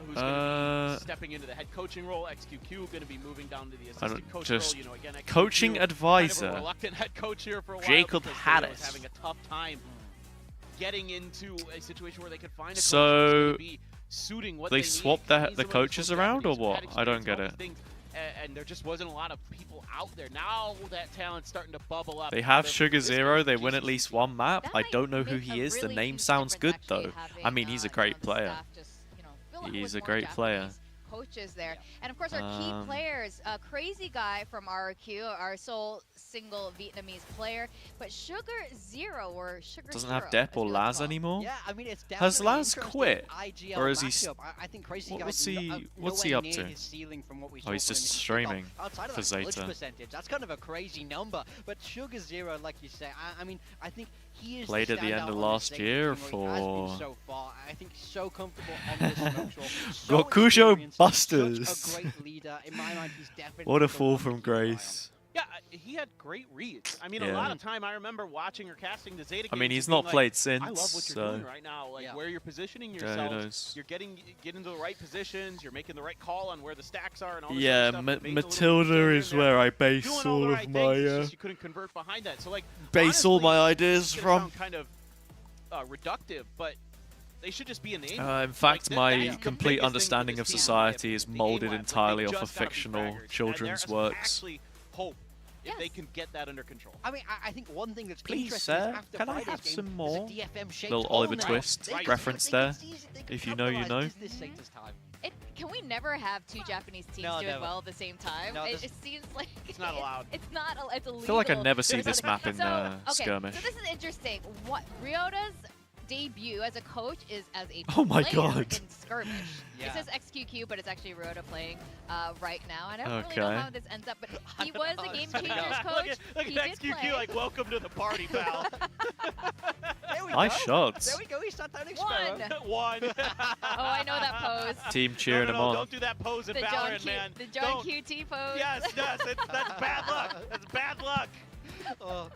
who's going to be stepping into the head coaching role. XQQ going to be moving down to the assistant coach role. You know, again, XQQ, coaching advisor. Kind of a reluctant head coach here for a while. Jacob because Harris. was having a tough time getting into a situation where they could find a coach So, who's gonna be suiting what they need. swapped the coaches around or what? I don't get it. And there just wasn't a lot of people out there. Now that talent's starting to bubble up. They have This Sugar Zero, they GC win at least one map. That I might don't know who make he a is. The really name huge sounds good difference though. actually I mean, he's a great the player. staff just, fill up He's with a more great player. Japanese coaches there. And of course our key players, Crazy Guy from RRQ, our sole single Vietnamese player, but Sugar Zero or Sugar Doesn't Zero, have Depp as or we like to Laz call him. anymore? Yeah, I mean, it's Has definitely Laz interesting quit? IGL Or is he... matchup. I think Crazy What Guy's was he... What's nowhere he up near to? his ceiling from what we Oh, he's saw from just him in streaming kickoff. Outside of for that glitch ZETA. percentage, that's kind of a crazy number. But Sugar Zero, like you say, I mean, I think he is Played the at the end standout of on last this year ZETA team where he has been for- so far. I think he's so comfortable on this smoke shore. So Gokujo experienced, Busters. Such a great leader. In my mind, he's definitely What a the fall one to from keep an eye on. grace. Yeah, he had great reads. I mean, a Yeah. lot of time I remember watching or casting the ZETA I mean, games he's and being not like, played since, I love what you're so... doing right now, like where you're positioning Yeah, who yourself. knows? You're getting into the right positions. You're making the right call on where the stacks are and all this Yeah, other stuff. and Bane's a little Matilda here is and there, where I base doing all the of right my... things, it's just you couldn't convert behind that. So like, base all honestly, my ideas it's gonna from... sound kind of reductive, but they should just be in the in Like, fact, that- my that's the complete biggest thing understanding for of this team. society is The molded aim lab, entirely they off of just gotta be fictional fraggers, and children's there's works. actually hope if they can get that under control. I mean, I think one thing that's Please, interesting sir, is after can I Friday's have game, some there's a more? DFM-shaped Little hole Oliver now. Twist They could- reference they there. could seize it, they could If you know, you capitalize. know. Is this ZETA's time? Can we never have two Japanese teams No, doing never. well at the same time? No, it this- seems like It's not allowed. It's not. It's illegal. I feel like I never see There's this nothing- map in so, okay, skirmish. So this is interesting. What Ryota's debut as a coach is as a Oh my player God. in skirmish. Yeah. It says XQQ, but it's actually Ryota playing right now. I don't really know Okay. how this ends up, but he was a Game Changers look coach. at He XQQ, did play. like, welcome to the party, pal. There we Nice go. shots. There we go. He shot down Experiment. One. Oh, I know that pose. Team cheering no, him no, on. Don't do that pose in The John, Valorant, man. the John Don't. QT pose. Yes, that's bad luck. That's bad luck.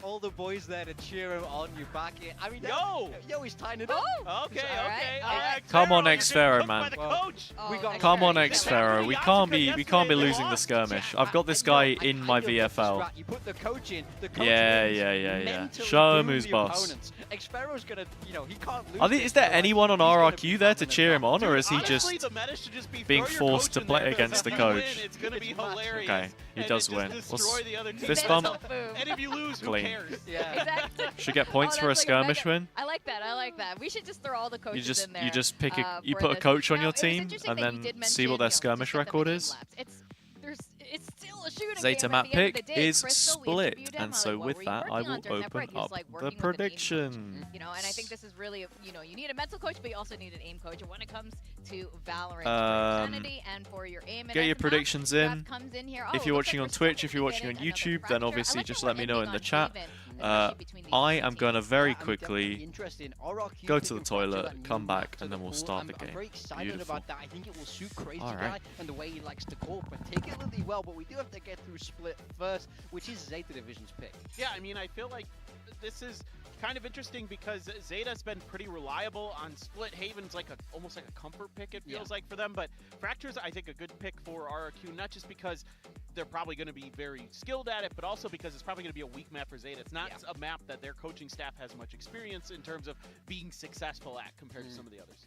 All the boys there to cheer him on. You back it. I mean, yo, he's tying it up. Oh. Okay, All right, okay. all right. Come on, Xero, X you're getting Pharaoh, cooked by man. the Well, coach. we got Come on, X X Pharaoh. We can't be losing the skirmish. I've got this guy in my VFL. You put the coach in. The coach Yeah, wins. yeah. Mentally Show him boom who's the boss. opponents. Xpero's gonna, he can't lose. Are this, is there so, like, anyone on he's gonna RRQ be there to having a cheer him on, or is he Honestly, just the meta should just be being throw your forced coach to in play there, against because the if you coach? win, it's gonna be It's match. hilarious. Okay, he And does it win. just What's destroy the other team. fist Mental bump? boom. And if you lose, who Clean. cares? Yeah. Exactly. Should get points Oh, for a that's like a skirmish mega- win? I like that. I like that. We should just throw all the coaches in there. You just pick you for put a this. coach on Now, your it was team interesting and that you then did see what mention, their just skirmish like the record game is. laps. It's still shooting Zeta game map at the end of pick the day. is Crystal, we split, interviewed him, and like, so what with were you that, I working on will during that break? open He was up like, the working with an aim coach. prediction. You know, and I think this is really, you know, you need a mental coach, but you also need an aim coach when it comes to Valorant. For your sanity and for your aim. And Get as your the map predictions draft in. comes in here, If oh, you're looks watching like on we're Twitch, still if you're watching on getting another YouTube, then fracture. obviously I like just that let we're me know in ending the on chat. even, especially between these I two am teams. going to very Yeah, I'm definitely quickly interested in RRQ go to the picking Fracture toilet, that come new back, map to and the then we'll pool. start the I'm game. very excited Beautiful. about that. I think it will suit Crazy All Guy right. and the way he likes to cope particularly well, but we do have to get through Split first, which is Zeta Division's pick. Yeah, I mean, I feel like this is kind of interesting because Zeta's been pretty reliable on Split. Haven's like almost like a comfort pick, it feels like, for them. But Fracture's, I think, a good pick for RRQ, not just because they're probably going to be very skilled at it, but also because it's probably going to be a weak map for Zeta. It's not a map that their coaching staff has much experience in terms of being successful at compared to some of the others.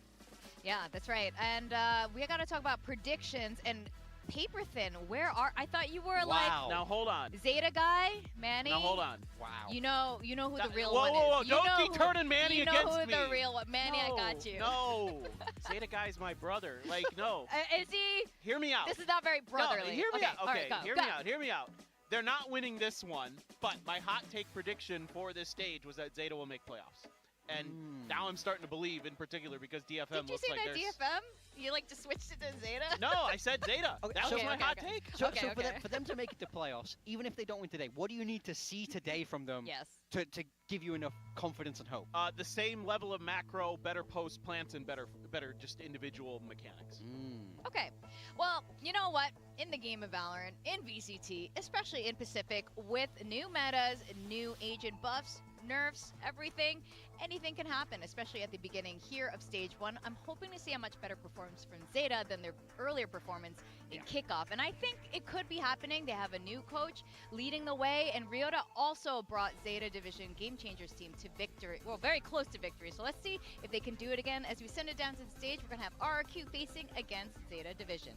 Yeah, that's right. And we got to talk about predictions and Paper Thin. Where are? I thought you were Now hold on. Zeta guy, Manny. Now hold on. Wow. You know who the real whoa, one whoa, whoa, is. don't keep turning Manny against You know who me. the real one. Manny, I got you. No, Zeta guy's my brother. Like, no. Is he? Hear me out. This is not very brotherly. No, hear me out. all Okay, right, go, hear go. me out. Hear me out. They're not winning this one, but my hot take prediction for this stage was that Zeta will make playoffs. And now I'm starting to believe, in particular, because DFM Did you looks say like that there's... DFM? You like to switch it to Zeta? No, I said Zeta. That was my hot take. So, for them to make it to playoffs, even if they don't win today, what do you need to see today from them to give you enough confidence and hope? The same level of macro, better post plants, and better just individual mechanics. Okay, well, you know what? In the game of Valorant, in VCT, especially in Pacific, with new metas, new agent buffs, nerfs, everything, anything can happen, especially at the beginning here of Stage 1. I'm hoping to see a much better performance from Zeta than their earlier performance in Kickoff, and I think it could be happening. They have a new coach leading the way, and Ryota also brought Zeta Division Game Changers team to victory, well, very close to victory, so let's see if they can do it again. As we send it down to the stage, we're going to have RRQ facing against Zeta Division.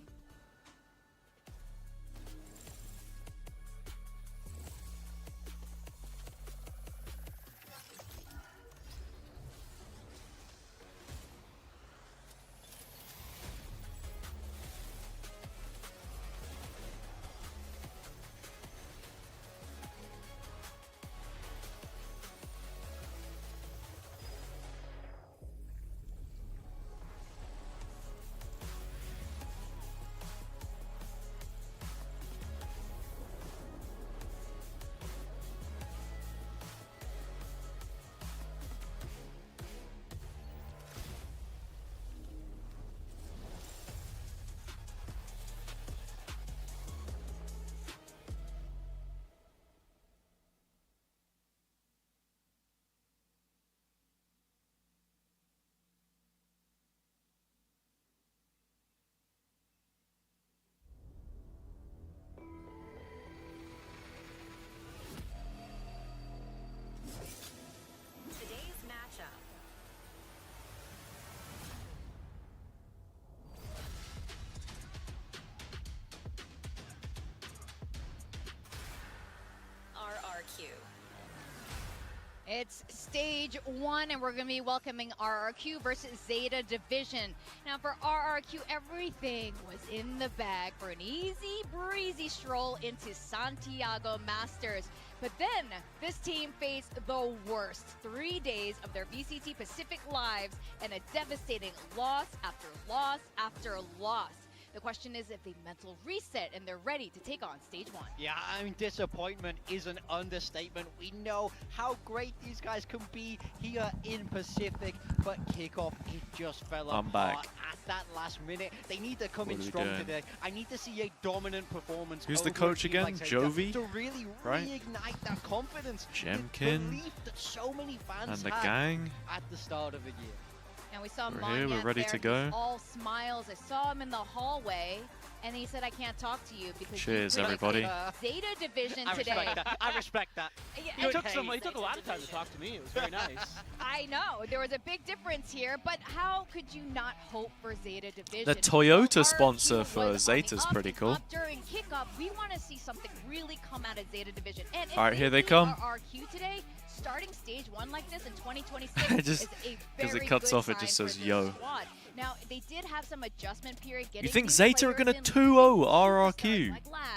Today's matchup. RRQ. It's Stage 1, and we're going to be welcoming RRQ versus Zeta Division. Now, for RRQ, everything was in the bag for an easy breezy stroll into Santiago Masters. But then, this team faced the worst 3 days of their VCT Pacific lives and a devastating loss after loss after loss. The question is if they mental reset and they're ready to take on Stage 1. Yeah, I mean, disappointment is an understatement. We know how great these guys can be here in Pacific, but kickoff, it just fell I'm apart back. at that last minute. They need to come What in are we strong doing? today. I need to see a dominant performance. Who's the over a coach team again? like Zeta Jovi? To really Right? reignite that confidence. Jemkin? The belief that so many fans And the had gang? at the start of the year. And we saw We're here, we're Monyet ready there. to go. He's all smiles. I saw him in the hallway, and he said, I can't talk to you because Cheers, you predicted everybody. Zeta Division I today. respect that. I respect that. He took a lot of time to talk to me. It was very nice. I know. There was a big difference here, but how could you not hope for Zeta Division? The Toyota RRQ sponsor for was on the Zeta's up pretty and cool. up during kickoff. We want to see something really come out of Zeta Division. And if All right, here they beat come. RRQ today, starting Stage 1 like this in 2026 Just- is a 'cause it very cuts good off, it just sign for says, this "Yo." squad. Now, they did have some adjustment period. You getting think new Zeta are players going to in, 2-0 superstars RRQ? like Lad,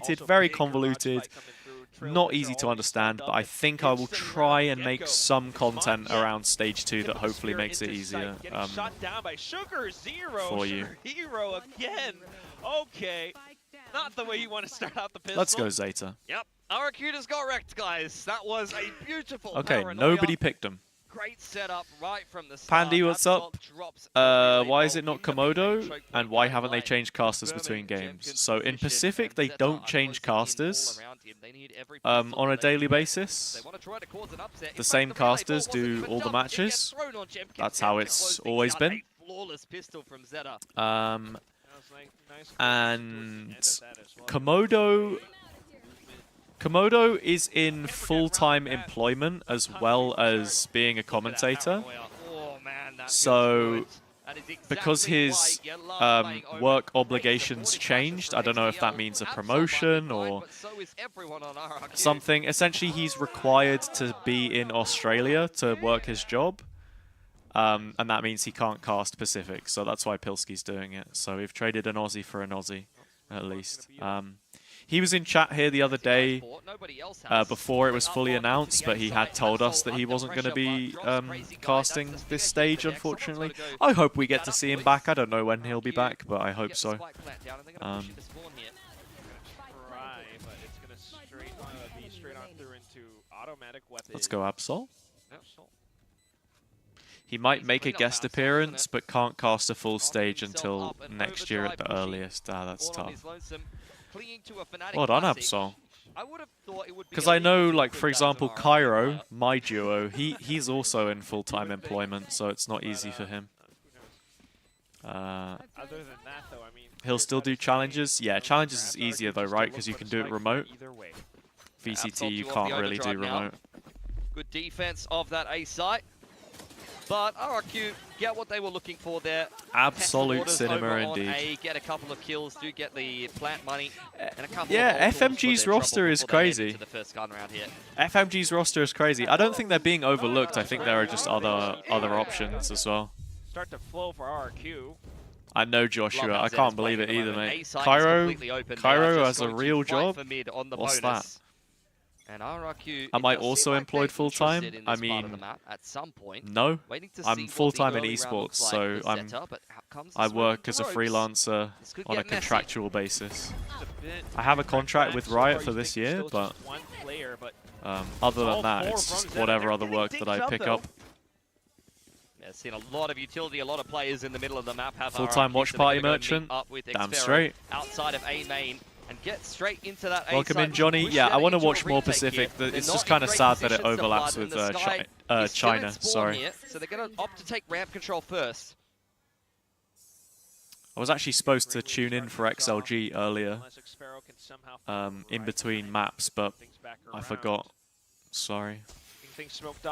complicated, very convoluted. not easy to understand, but I think I will try and make some content around stage 2 that hopefully makes it easier Shot down by Sugar Zero. for you. Sugar Hero again. Okay. Not the way you want to start out the pistol. Let's go, ZETA. Yep, RRQ just got wrecked, guys. That was a beautiful Okay, paranoia. nobody picked him. Great setup right from the start. Pandy, what's up? Drops Why is it not Komodo? And why haven't they changed casters between games? So in Pacific, they don't change casters on a daily basis. The same casters do all the matches. That's how it's always been. And Komodo is in full-time employment as well as being a commentator. So because his work obligations changed, I don't know if that means a promotion or something. Essentially, he's required to be in Australia to work his job. And that means he can't cast Pacific, so that's why Pilski's doing it. So we've traded an Aussie for an Aussie, at least. He was in chat here the other day before it was fully announced, but he had told us that he wasn't going to be casting this stage, unfortunately. I hope we get to see him back. I don't know when he'll be back, but I hope so. Let's go Absol. He might make a guest appearance, but can't cast a full stage until next year at the earliest. Ah, that's tough. Well done, Absol. Because I know, like, for example, Cairo, my duo, he's also in full-time employment, so it's not easy for him. He'll still do challenges? Yeah, challenges is easier though, right? Because you can do it remote. VCT, you can't really do remote. Good defense of that A site. But RRQ get what they were looking for there. Absolute cinema indeed. Get a couple of kills, do get the plant money, and a couple yeah, of FMG's roster is crazy. The first gun round here. FMG's roster is crazy. I don't think they're being overlooked. I think there are just other options as well. Start to flow for RRQ. I know Joshua. I can't believe it either, mate. Cairo has a real job? What's that? And RRQ Am I also employed full-time? I mean, at some point, no. I'm full-time in esports, so I work as a freelancer on a contractual basis. I have a contract with Riot for this year, but other than that, it's just whatever other work that I pick up. Yeah, seen a lot of utility, a lot of players in the middle of the map have full-time watch party merchant. Damn straight. Outside of A main. And get straight into that A Welcome in, Johnny. Yeah, I want to watch more Pacific. It's just kind of sad that it overlaps with China. Sorry. So they're going to opt to take ramp control first. I was actually supposed to tune in for XLG earlier, in between maps, but I forgot. Sorry.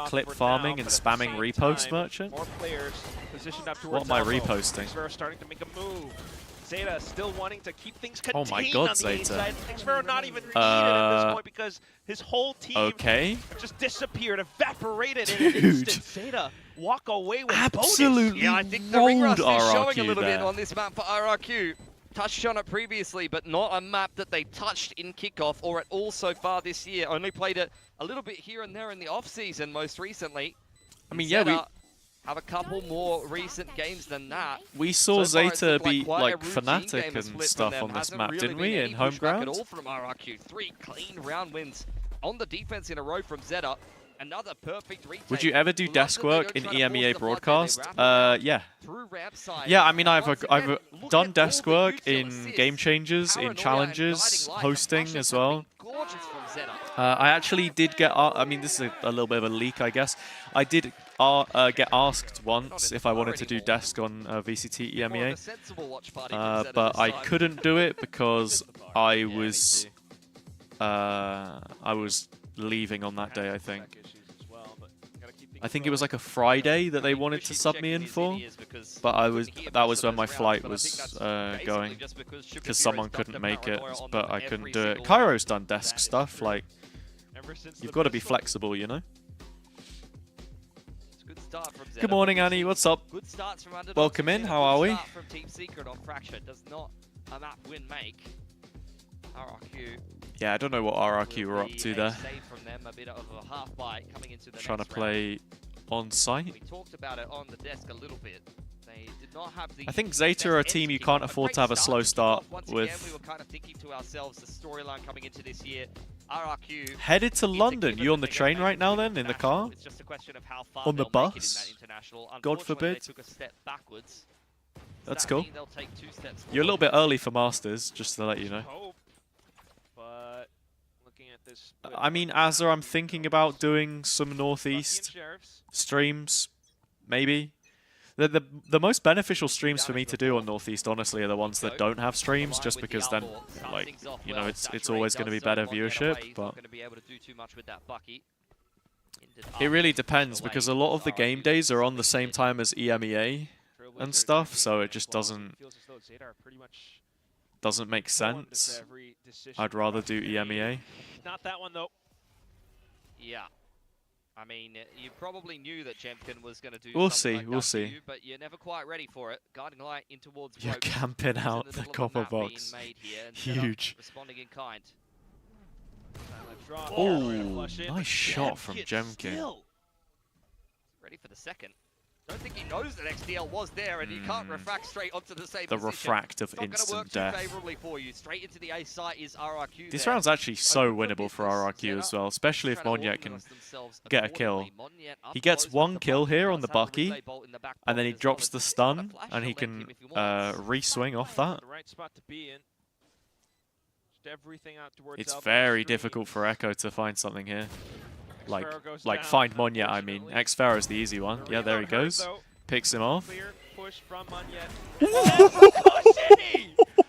Clip farming and spamming repost merchant? What am I reposting? Starting to make a move. ZETA still wanting to keep things contained. Oh my god, on the ZETA. inside. Xero not even needed at this point because his whole team just disappeared, evaporated in an instant. ZETA walk away with absolutely bonus. Yeah, I think the ring rust is showing a little there. bit on this map for RRQ. Touched on it previously, but not a map that they touched in kickoff or at all so far this year. Only played it a little bit here and there in the off-season most recently. I mean, yeah, we have a couple more recent games than that. We saw so ZETA be like Fnatic and stuff on this map, didn't we, in home ground? At all from RRQ. 3 clean round wins on the defense in a row from ZETA. Another perfect retake. Would you ever do desk work in EMEA broadcast? Yeah. Yeah, I mean, I've done desk work in Game Changers, in Challenges, hosting as well. I actually did get, I mean, this is a little bit of a leak, I guess. I did get asked once if I wanted to do desk on VCT EMEA, but I couldn't do it because I was leaving on that day, I think. I think it was like a Friday that they wanted to sub me in for, but that was when my flight was going, because someone couldn't make it, but I couldn't do it. Cairo's done desk stuff, like, you've got to be flexible, you know? Good morning, Annie, what's up? Welcome in, how are we? Yeah, I don't know what RRQ were up to there. From them, a bit of a half bite coming into the Trying to next play on round. site. We talked about it on the desk a little bit. They did not have the I think ZETA are a team you can't afford to have a slow start Once with. again, we were kind of thinking to ourselves the storyline coming into this year. RRQ Headed to London. You on the train right now then, in the car? It's just a question of how far On the they'll make it in bus? that international. God Unfortunately, forbid. They took a step backwards. That's That cool. means they'll take 2 steps You're a little forward. bit early for Masters, just to let you know. Hope, but looking at this. I mean, Hazza, I'm thinking about doing some Northeast streams, maybe. The most beneficial streams for me to do on Northeast, honestly, are the ones that don't have streams, just because then, like, you know, it's always going to be better viewership, but it really depends, because a lot of the game days are on the same time as EMEA and stuff, so it just doesn't make sense. I'd rather do EMEA. Not that one, though. Yeah. I mean, you probably knew that Jemkin was going to do We'll something see, like we'll that to see. you, but you're never quite ready for it. Guiding light in towards You're ropes. camping It's in out the the middle of copper map being box. made here, and ZETA Huge. responding in kind. Oh, nice shot from Jemkin. Ready for the second. Don't think he knows that XDL was there, and he can't refract straight onto the same The position. refract of It's not gonna instant work too death. favorably for you. Straight into the A site is RRQ. This there. round's actually so winnable for RRQ as well, especially if Monyet can get a kill. He gets one kill here on the Bucky, and then he drops the stun, and he can re-swing off that. The right spot to be in. Just everything out towards It's Alpha very Extreme. difficult for Echo to find something here. Like down, find Monyet, I mean. X-Pharaoh's the easy one. Yeah, there he goes. Picks him off. Clear push from Monyet.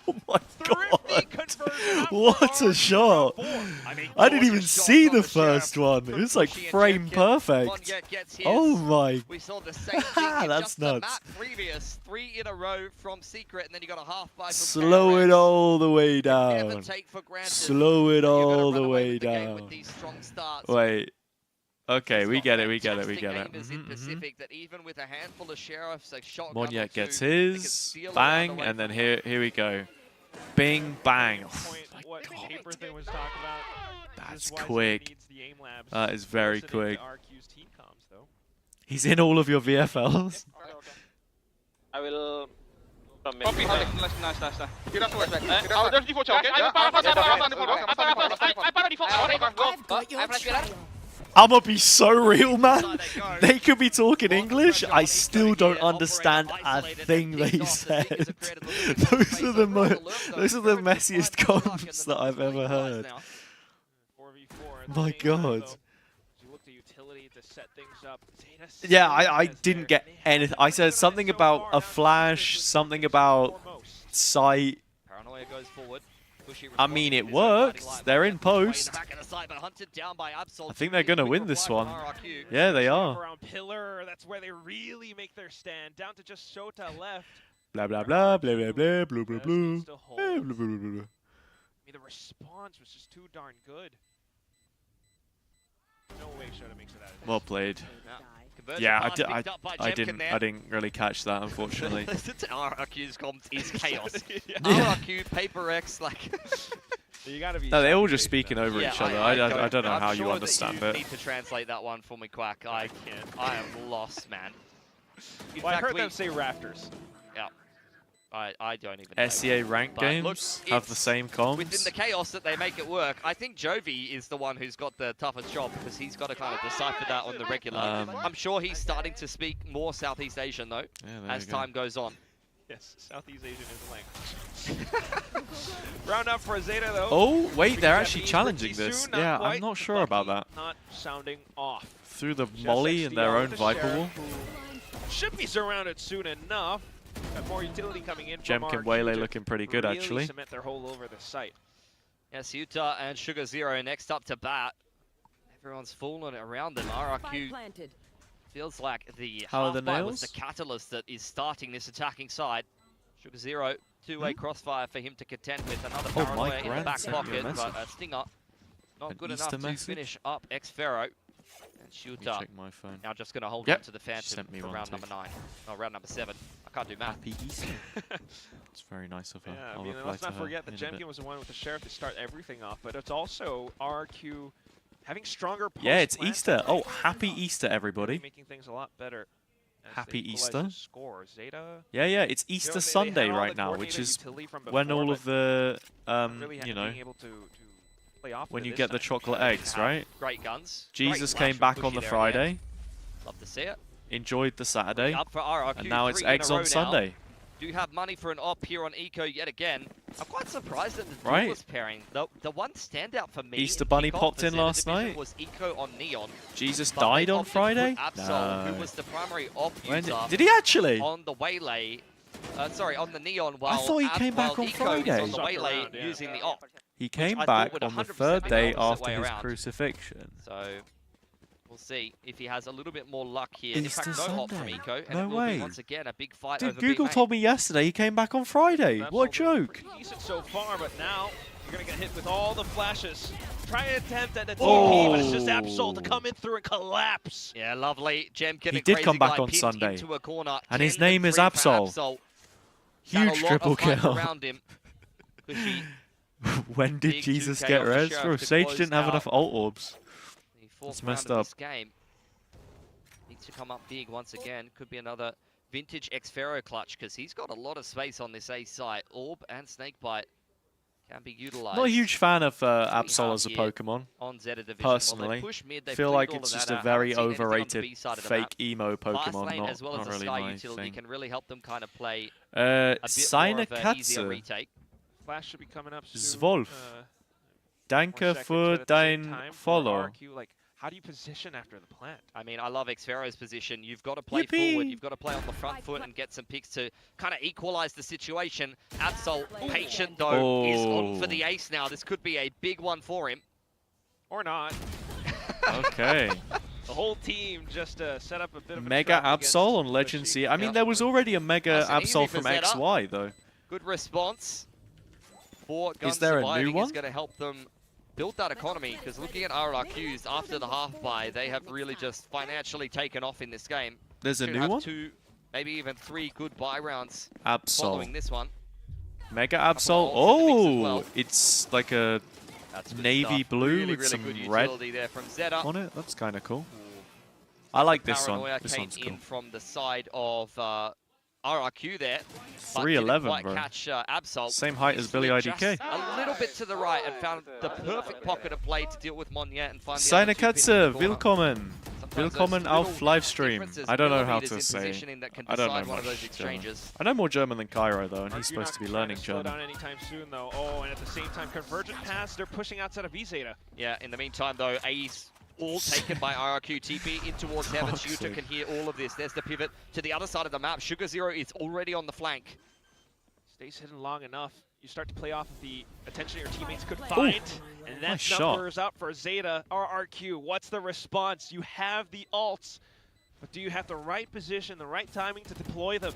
Oh my god! What a shot! I didn't even see the first one. It was like frame perfect. Oh my! We saw the same thing in That's just the nuts. map previous. 3 in a row from Secret, and then you got a half buy from Slow it KRX. all the way Never down. take for granted Slow it that you're gonna all run the away way with the game down. with these strong starts. Wait. Okay, we Got get it, we get it, we fantastic get it. aimers in Pacific that even with a handful of sheriffs, like shotgun or Monyet gets two, they can his, steal it bang, away and then from here we go. Bing, bang. What paper thing was talking about. That's This is why Zeta quick. needs the aim labs. That is very Listening quick. to RQ's team comms, though. He's in all of your VFLs. I will... Copy, nice. You have to work back. There's default choke, okay? I've got your trail. I'ma be so real, man. They could be talking English. I still don't understand a thing they said. Those are the messiest comms that I've ever heard. 4v4. My God. You look to utility to set things up. Zeta Yeah, still I has didn't their get anything. I said something about a flash, something about sight. Paranoia goes forward. I mean, it works. They're in post. I think they're gonna win this one. Yeah, they are. Around pillar, that's where they really make their stand. Down to just Shota left. Blah blah blah blah blah blah blah blah blah. Needs to hold. Blah, blah, blah, blah. I mean, the response was just too darn good. No way Shota makes it out of this. Well played. Conversion Yeah, pass picked up by I Jemkin there. didn't really catch that, unfortunately. RRQ's comms is chaos. Yeah. RRQ, Paper X, like... You gotta be No, they're all just safe speaking now. over Yeah, each other. I don't know I'm how sure you that understand you it. need to translate that one for me, Quack. I can't. I am lost, man. In Well, I fact, heard them say rafters. Yeah. I don't even know. SEA ranked But look, games have the it's same comms. Within the chaos that they make it work, I think Jovi is the one who's got the toughest job because he's got to kind of decipher that on the regular. I'm sure he's starting to speak more Southeast Asian though, as time goes on. Yes, Southeast Asian is a language. Round up for Zeta though. Oh, wait, they're Japanese actually pretty challenging soon, this. not Yeah, quite. I'm not The sure about Bucky that. Not sounding off. Through the Just molly and their XDL own with the Viper Sheriff, Wall. who should be surrounded soon enough. Got more utility coming in from Jemkin RQ Waylay to looking pretty good, really actually. cement their hold over the site. Yes, Utah and Sugar Zero next up to bat. Everyone's fooling around them. RRQ feels like the How are the half-bite was nails? the catalyst that is starting this attacking side. Sugar Zero, two-way crossfire for him to contend with. Another Oh, Paranoia Mike in the Rand back sent you a pocket, but message. Stinger not An good Easter enough to message? finish up X-Pharaoh. And Shooter Check my phone. now just going to hold Yep. on to the Phantom Sent me for one round too. number 9. Oh, round number 7. I can't do math. Happy Easter. It's very nice of her. Yeah, I'll I mean, reply let's to not her forget that in a bit. Jemkin was the one with the Sheriff to start everything off, but it's also RRQ having stronger Yeah, it's post-plant Easter. Oh, technique, happy Easter, really everybody. making things a lot better. as Happy they equalize Easter. the Score. ZETA, Yeah, it's you know, Easter they Sunday had all right the now, which coordinator is utility from when before, all of but the, really you know, being able to play off when of you it get the this time. chocolate They eggs, have right? Great guns. Jesus Great came flash back from on the Pushy there at the end. Friday, Love to see it. enjoyed the Saturday, Up for RRQ, and now it's 3 in a eggs row on now. Sunday. Do have money for an op here on Eco yet again. I'm quite surprised at the Right. duelist pairing. The one standout for me Easter in Bunny kickoff popped for in Zeta last Division night. was Eco on Neon. Jesus But they died on opted to put Friday? Absol, who No. was the primary op When user did he actually? on the Waylay. Sorry, on the Neon, while thought he came back while on Eco was Friday. on the Sucked Waylay around, yeah. using the op. He came I thought back would on the 100% third be the day opposite after way his around. crucifixion. So we'll see if he has a little bit more luck here. In Easter fact, no op from Sunday. Eco, and No it will way. be once again a big fight Dude, over Google B main. told me yesterday he came back on Friday. What a joke. Pretty decent so far, but now you're gonna get hit with all the flashes. Try an attempt at a TP, Oh. but it's just Absol to come in through and collapse. Yeah, lovely. Jemkin He and did Crazy come back Guy on pinned Sunday. into a corner. And his 10 name is 3 for Absol. Absol. Huge Had a lot triple of hype kill. around him. Pushy, When did Big Jesus 2K get off the res? Sheriff Bro, to Sage close didn't have out enough ult orbs. the fourth That's messed round of up. this game. Needs to come up big once again. Could be another vintage X-Pharaoh clutch because he's got a lot of space on this A site. Orb and Snakebite can be utilized. Not a huge fan of we Absol have as a here Pokemon. on Zeta Division. Personally, Well, they push mid, they feel bleed like all it's of just that a out. very Haven't seen anything on the overrated B side of the fake map. emo Fast Pokemon. lane Not, as well as not the really Sky my utility thing. can really help them kind of play a bit more of an easier Sainekatsu. retake. Flash should be coming up soon. Zwolf. Danke More seconds, für but at the same dein time, for Follow. RRQ, like, how do you position after the plant? I mean, I love X-Pharaoh's position. You've got to play Yippee! forward. You've got to play on the front foot and get some picks to kind of equalize the situation. Absol, patient though, is on for the ace now. This could be a big one for him. Or not. Okay. The whole team just set up a bit of a Mega trap against Absol on Legend Pushy. C. I mean, Yep. there was already a Mega Nice and easy Absol for from Zeta. XY, though. Good response for Gun Is there a new Surviving one? is going to help them build that economy, because looking at RRQs after the half buy, they have really just financially taken off in this game. There's a Should new have one? 2, maybe even 3 good buy rounds Absol. following this one. Mega ults Absol. in the mix as Oh, well. it's like a That's good navy stuff. blue really, with really some good red utility there from Zeta. on it. That's kind of cool. I like this one. Paranoia This came one's in cool. from the side of RRQ there. but 311, didn't quite bro. catch Absol. Same height He as Billy slid IDK. just a little bit to the right and found the perfect pocket of play to deal with Monye and find the other 2 pins in Sainekatsu, the corner. willkommen. Sometimes Willkommen those auf little Livestream. differences, I don't know how millimeters to in say. positioning that can I don't decide know one of much those German. exchanges. I know more German than Cairo, though, and he's RRQ supposed not to be trying learning slow German. down anytime soon, though. Oh, and at the same time, Convergent Pass, they're pushing outside of VZeta. Yeah, in the meantime, though, A's all taken by RRQ. TP in towards heaven. Shooter Toxic. can hear all of this. There's the pivot to the other side of the map. Sugar Zero is already on the flank. Stays hidden long enough. You start to play off of the attention your teammates could find. And that Nice shot. numbers up for Zeta. RRQ, what's the response? You have the ults, but do you have the right position, the right timing to deploy them?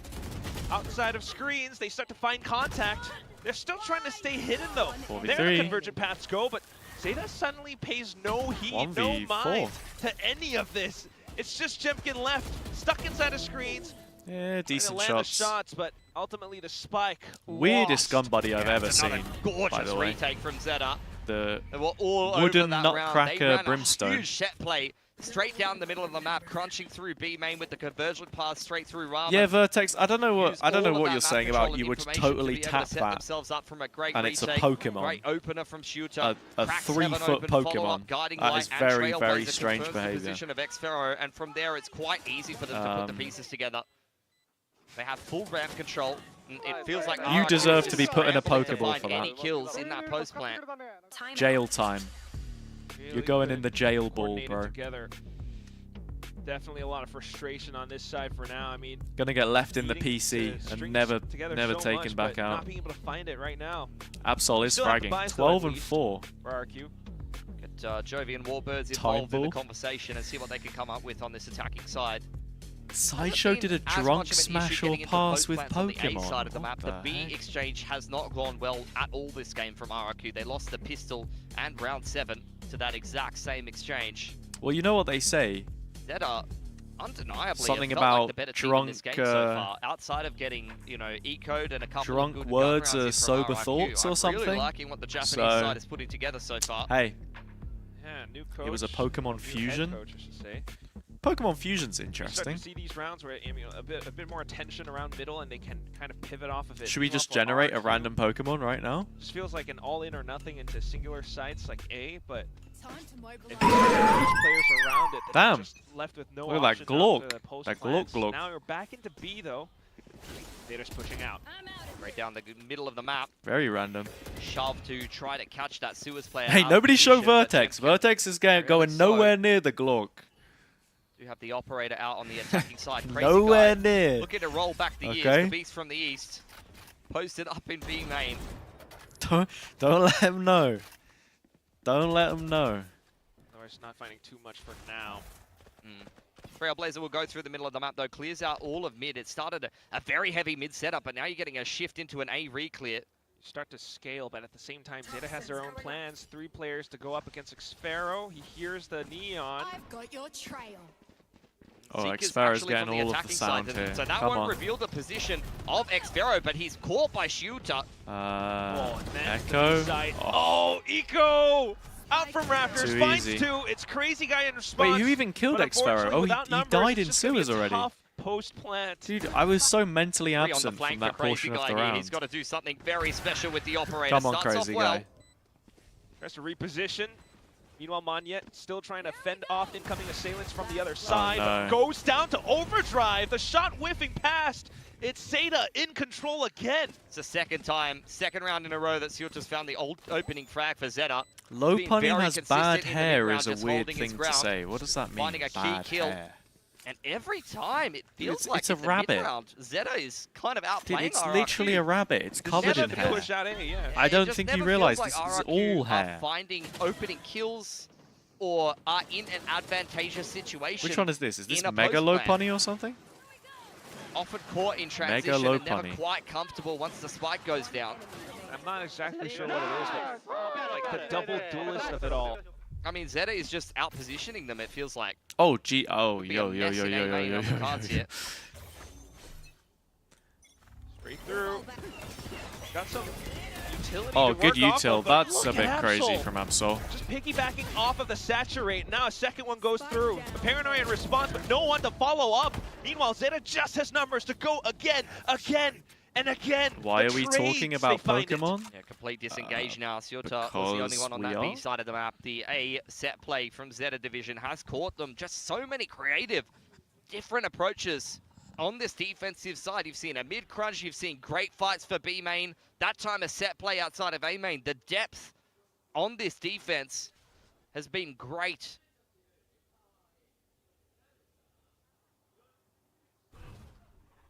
Outside of screens, they start to find contact. They're still trying to stay hidden, though. There the 4v3. convergent paths go, but Zeta suddenly pays no heed, no 1v4. mind to any of this. It's just Jemkin left, stuck inside of screens. Yeah, Trying to decent land shots. the shots, but ultimately the spike Weirdest gun lost. buddy I've ever Another seen, gorgeous by the way. retake from Zeta. The They were all Wooden over that round. They Nutcracker ran Brimstone. a huge set play straight down the middle of the map, crunching through B main with the conversion pass straight through Ramen. Yeah, Vertex. I don't know what Used I don't know all of what that you're map saying control about and you would information totally to be able tap to set that, themselves up from a great and it's a retake. Pokemon. Great opener from Shooter. a Cracks 3 heaven foot open, follow-up, Pokemon. guiding That light, is and very, Trailblazer very strange confirms the behavior. position of X-Pharaoh, and from there it's quite easy for them to put the pieces together. They have full ramp control. And it feels like You RRQ deserve is to be put in a scrambling to Pokeball find for any that. kills in that post plant. Jail time. Really You're going good in the jail ball, coordinated bro. Together. Definitely a lot of frustration on this side for now. I mean, Gonna get left in the needing PC to and string never together never so taken much, back but out. Not being able to find it right now. Absol is Still have to fragging. buy still 12 at and least 4. For RRQ. Get Jovi and Warbirds Time involved in the ball. conversation and see what they can come up with on this attacking side. Sideshow did a As drunk much of an issue smash or getting into pass post with plants on the A Pokemon. side of the map. The What B heck? exchange has not gone well at all this game from RRQ. They lost the pistol and round 7 after that exact same exchange. Well, you know what they say. ZETA undeniably Something have felt like about the better team in this drunk, game so far. Outside of getting, you know, eco'd and a couple drunk of good words gun rounds are in from sober RRQ. thoughts or I'm something. really liking what the Japanese So, side is putting together so far. Hey, Yeah, new coach. it was a Pokemon new Fusion. Head coach, I should say. Pokemon Fusion's You start interesting. to see these rounds where a bit more attention around middle, and they can kind of pivot off of it. Should we Come just up with generate a RRQ. random Pokemon right now? Just feels like an all-in or nothing into singular sites like A, but Time to mobilize. if you have players around it, then Damn. you're just left with no Look at that options Glock. after the post That plants. Glock. Now you're back into B though. ZETA's pushing out. Right down the middle of the map. Very random. Shove to try to catch that Sewers player. Hey, out of nobody show position, but Vertex. Temp Vertex is going slow. nowhere near the Glock. do have the operator out on the attacking side. Crazy Nowhere guy near. looking to roll back the years. Okay. The beast from the east. Posted up in B main. Don't let him know. Don't let him know. Norris not finding too much for now. Trailblazer will go through the middle of the map though, clears out all of mid. It started a very heavy mid setup, but now you're getting a shift into an A re-clear. Start to scale, but at the same time, ZETA has their own plans. 3 players to go up against Xfero. He hears the neon. I've got your trail. Oh, Zeke's Xfera's actually getting from the all of the attacking sound side, here. so that Come one on. revealed the position of Xfero, but he's caught by Shooter. Oh, and then to Echo. the side. Oh, Eco! Out from Raptors, Too finds easy. 2. It's Crazy Guy in response. Wait, who even killed but Xfero? unfortunately, Oh, without he numbers, died it's in just gonna be a sewers already. tough post-plant. Dude, I was so mentally Three on the absent flank from for that Crazy portion of Guy the here. round. He's got to do something very special with the operator. Come on, Starts off Crazy well. Guy. Tries to reposition. Meanwhile, Monyet still trying to fend off incoming assailants from the other side. no. Goes down to overdrive. The shot whiffing past. It's ZETA in control again. It's the second round in a row that Shooter's found the old opening frag for ZETA. Low Being punning very has consistent bad in the hair mid-round, is a just weird holding his thing to ground, say. What does that mean? finding a key Bad kill. hair. And every time it feels It's- like it's a in the rabbit. mid-round, ZETA is kind of Dude, outplaying it's RRQ. literally a rabbit. It's covered in Never hair. push out A, yeah. I It don't just think never you feels realise like this is RRQ all are hair. finding opening kills or are in an advantageous situation. Which one is this? Is this in a Mega Low post-plan. Punny or something? Often caught in transition Mega low and never punny. quite comfortable once the spike goes down. I'm not exactly sure what it is, but like the double duelist of it all. I mean, ZETA is just out-positioning them, it feels like. Oh, gee. Oh, Be a yo, yo, mess yo, in yo, A yo, main yo, on the cards yo. here. Straight through. Got some utility Oh, to good work off util. of, but That's a look bit at crazy Absol. from Absol. Just piggybacking off of the saturate. Now a second one goes through. The paranoia in response, but no one to follow up. Meanwhile, ZETA just has numbers to go again, and again. Why The are we trades, talking about they find it. Pokemon? Yeah, complete disengage now. Shooter was the only because one on we that are? B side of the map. The A set play from ZETA Division has caught them. Just so many creative, different approaches on this defensive side. You've seen a mid-crunch, you've seen great fights for B main. That time a set play outside of A main. The depth on this defense has been great.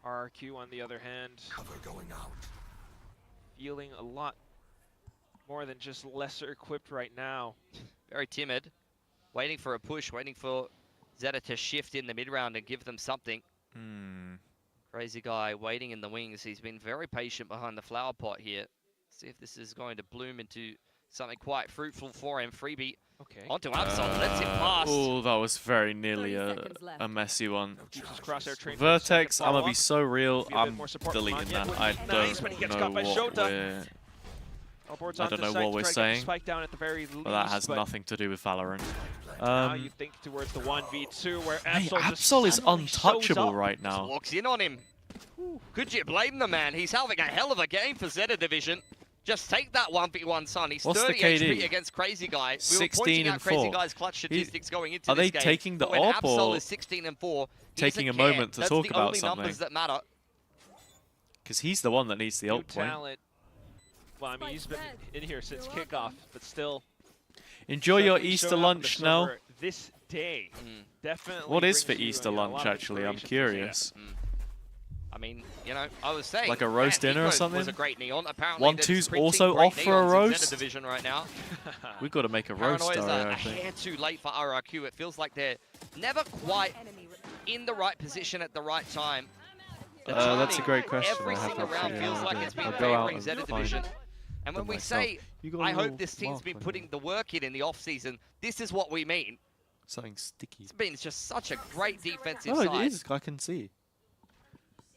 RRQ on the other hand. Cover going out. Feeling a lot more than just lesser equipped right now. Very timid. Waiting for a push, waiting for ZETA to shift in the mid-round and give them something. Crazy Guy waiting in the wings. He's been very patient behind the flower pot here. See if this is going to bloom into something quite fruitful for him. Freebie onto Absol, lets him pass. Oh, that was very nearly a messy one. Uses crosshair train for the Vertex, second I'm gonna follow-up. be so real. Be a bit I'm more support from deleting Monyet. that. I Nice, but he don't gets know caught by what Shota. we're... Teleports I onto don't know site what to we're try to get the saying. spike down at the very least, But that has but nothing to do with Valorant. now you think towards the 1v2 where Hey, Absol just Absol is suddenly shows untouchable up. right now. Walks in on him. Could you blame the man? He's having a hell of a game for ZETA Division. Just take that 1v1, son. He's What's 30 the KD? HP against Crazy Guy. We were 16 pointing and out Crazy 4. Guy's clutch statistics going into Are this they game. taking the But when op Absol or is 16 and 4, he taking doesn't a moment care. to talk That's about the only something? numbers that matter. Because he's the one that needs the New ult point. talent. Well, I mean, he's been in here since kickoff, but still. Enjoy your certainly Easter showing up on the lunch now. server This day, definitely. What is for brings you, Easter a lot lunch, of actually? I'm inspiration for ZETA. curious. I mean, you know, I was saying. Like a roast man, dinner or Eco something? was a great neon. Apparently, 1-2's they're also printing off great for a neons in roast? ZETA Division right now. We've got to make a roast, Paranoia's Dario, a I think. hair too late for RRQ. It feels like they're never quite in the right position at the right time. The That's a timing great question. Every I have single no round idea. feels like it's been I'll go out favoring and ZETA find Division. it. And when than we myself. say, You got a I hope little this team's mark been on putting it. the work in the off-season, this is what we mean. Something sticky. It's been just such a great defensive Oh, side. it is. I can see.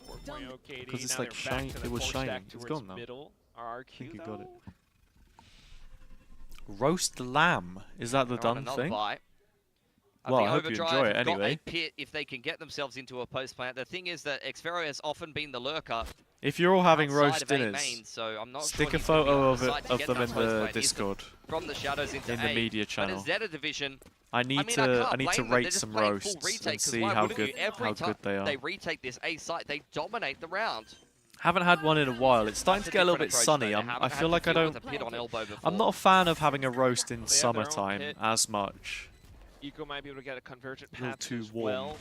4.0 KD, Because it's now like they're back shiny. to the It was core shining. stack It's towards gone now. Middle. I RRQ think you got it. though. Roast lamb. Is that the They're on done another thing? bite. Well, think I hope you Overdrive enjoy it have got anyway. a pit if they can get themselves into a post plant. The thing is that Xfero has often been the lurker. If you're all having outside roast of A dinners, main, so I'm not stick sure a he's gonna be photo on of the it side to of get them that in post the plant. He's Discord. From the shadows into In the A. media But channel. in ZETA division, I need mean, to can't rate blame them. They're just some playing full roasts retake, and 'cause see why how wouldn't good you? Every time they are. they retake this A site, they dominate the round. Haven't had one in a while. It's starting That's to get a little different bit approach, sunny. though. They I haven't feel had like to I deal don't. with a pit on elbow before. I'm not a fan of having a roast in They have their own summertime pit. as much. Eco might be able to get a convergent A little path too as warm, well.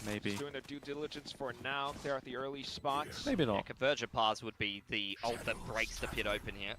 maybe. Just doing their due diligence for now. Clear out the early spots. Maybe Yeah, not. convergent paths would be the ult that breaks the pit open here.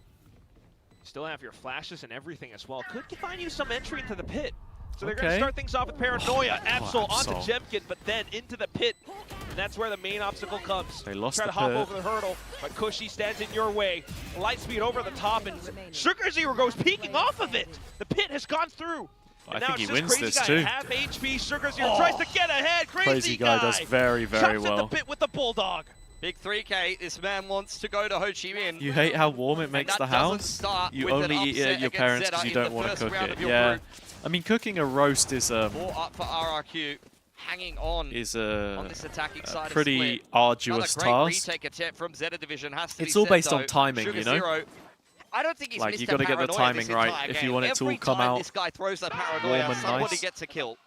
Still have your flashes and everything as well. Could find you some entry into the pit. So they're going to Okay. start things off with Paranoia. Absol onto Absol. Jemkin, but then into the pit. And that's where the main obstacle comes. They lost Try the to hop pit. over the hurdle, but Cushy stands in your way. Lightspeed over the top, and Sugar Zero goes peeking off of it. The pit has gone through. I And now think he it's just wins Crazy this Guy too. half HP. Sugar Zero tries to get ahead. Crazy guy does very, very Chops well. at the pit with the Bulldog. Big 3K, this man wants to go to Ho Chi Minh. You hate how warm it makes that the doesn't house? start You with an only eat it upset at your against parents ZETA because you in don't the want to first cook round it. of your Yeah. group. I mean, cooking a roast is Four up for RRQ, hanging on on this attacking side pretty of split. arduous Another great task. retake attempt from ZETA division has to It's be all said, based on though. timing, Sugar you know? Zero, I don't think he's Like, missed you a gotta get the Paranoia this timing right entire if you game. want it to all Every come time out this guy throws a warm Paranoia, and somebody nice. gets a kill.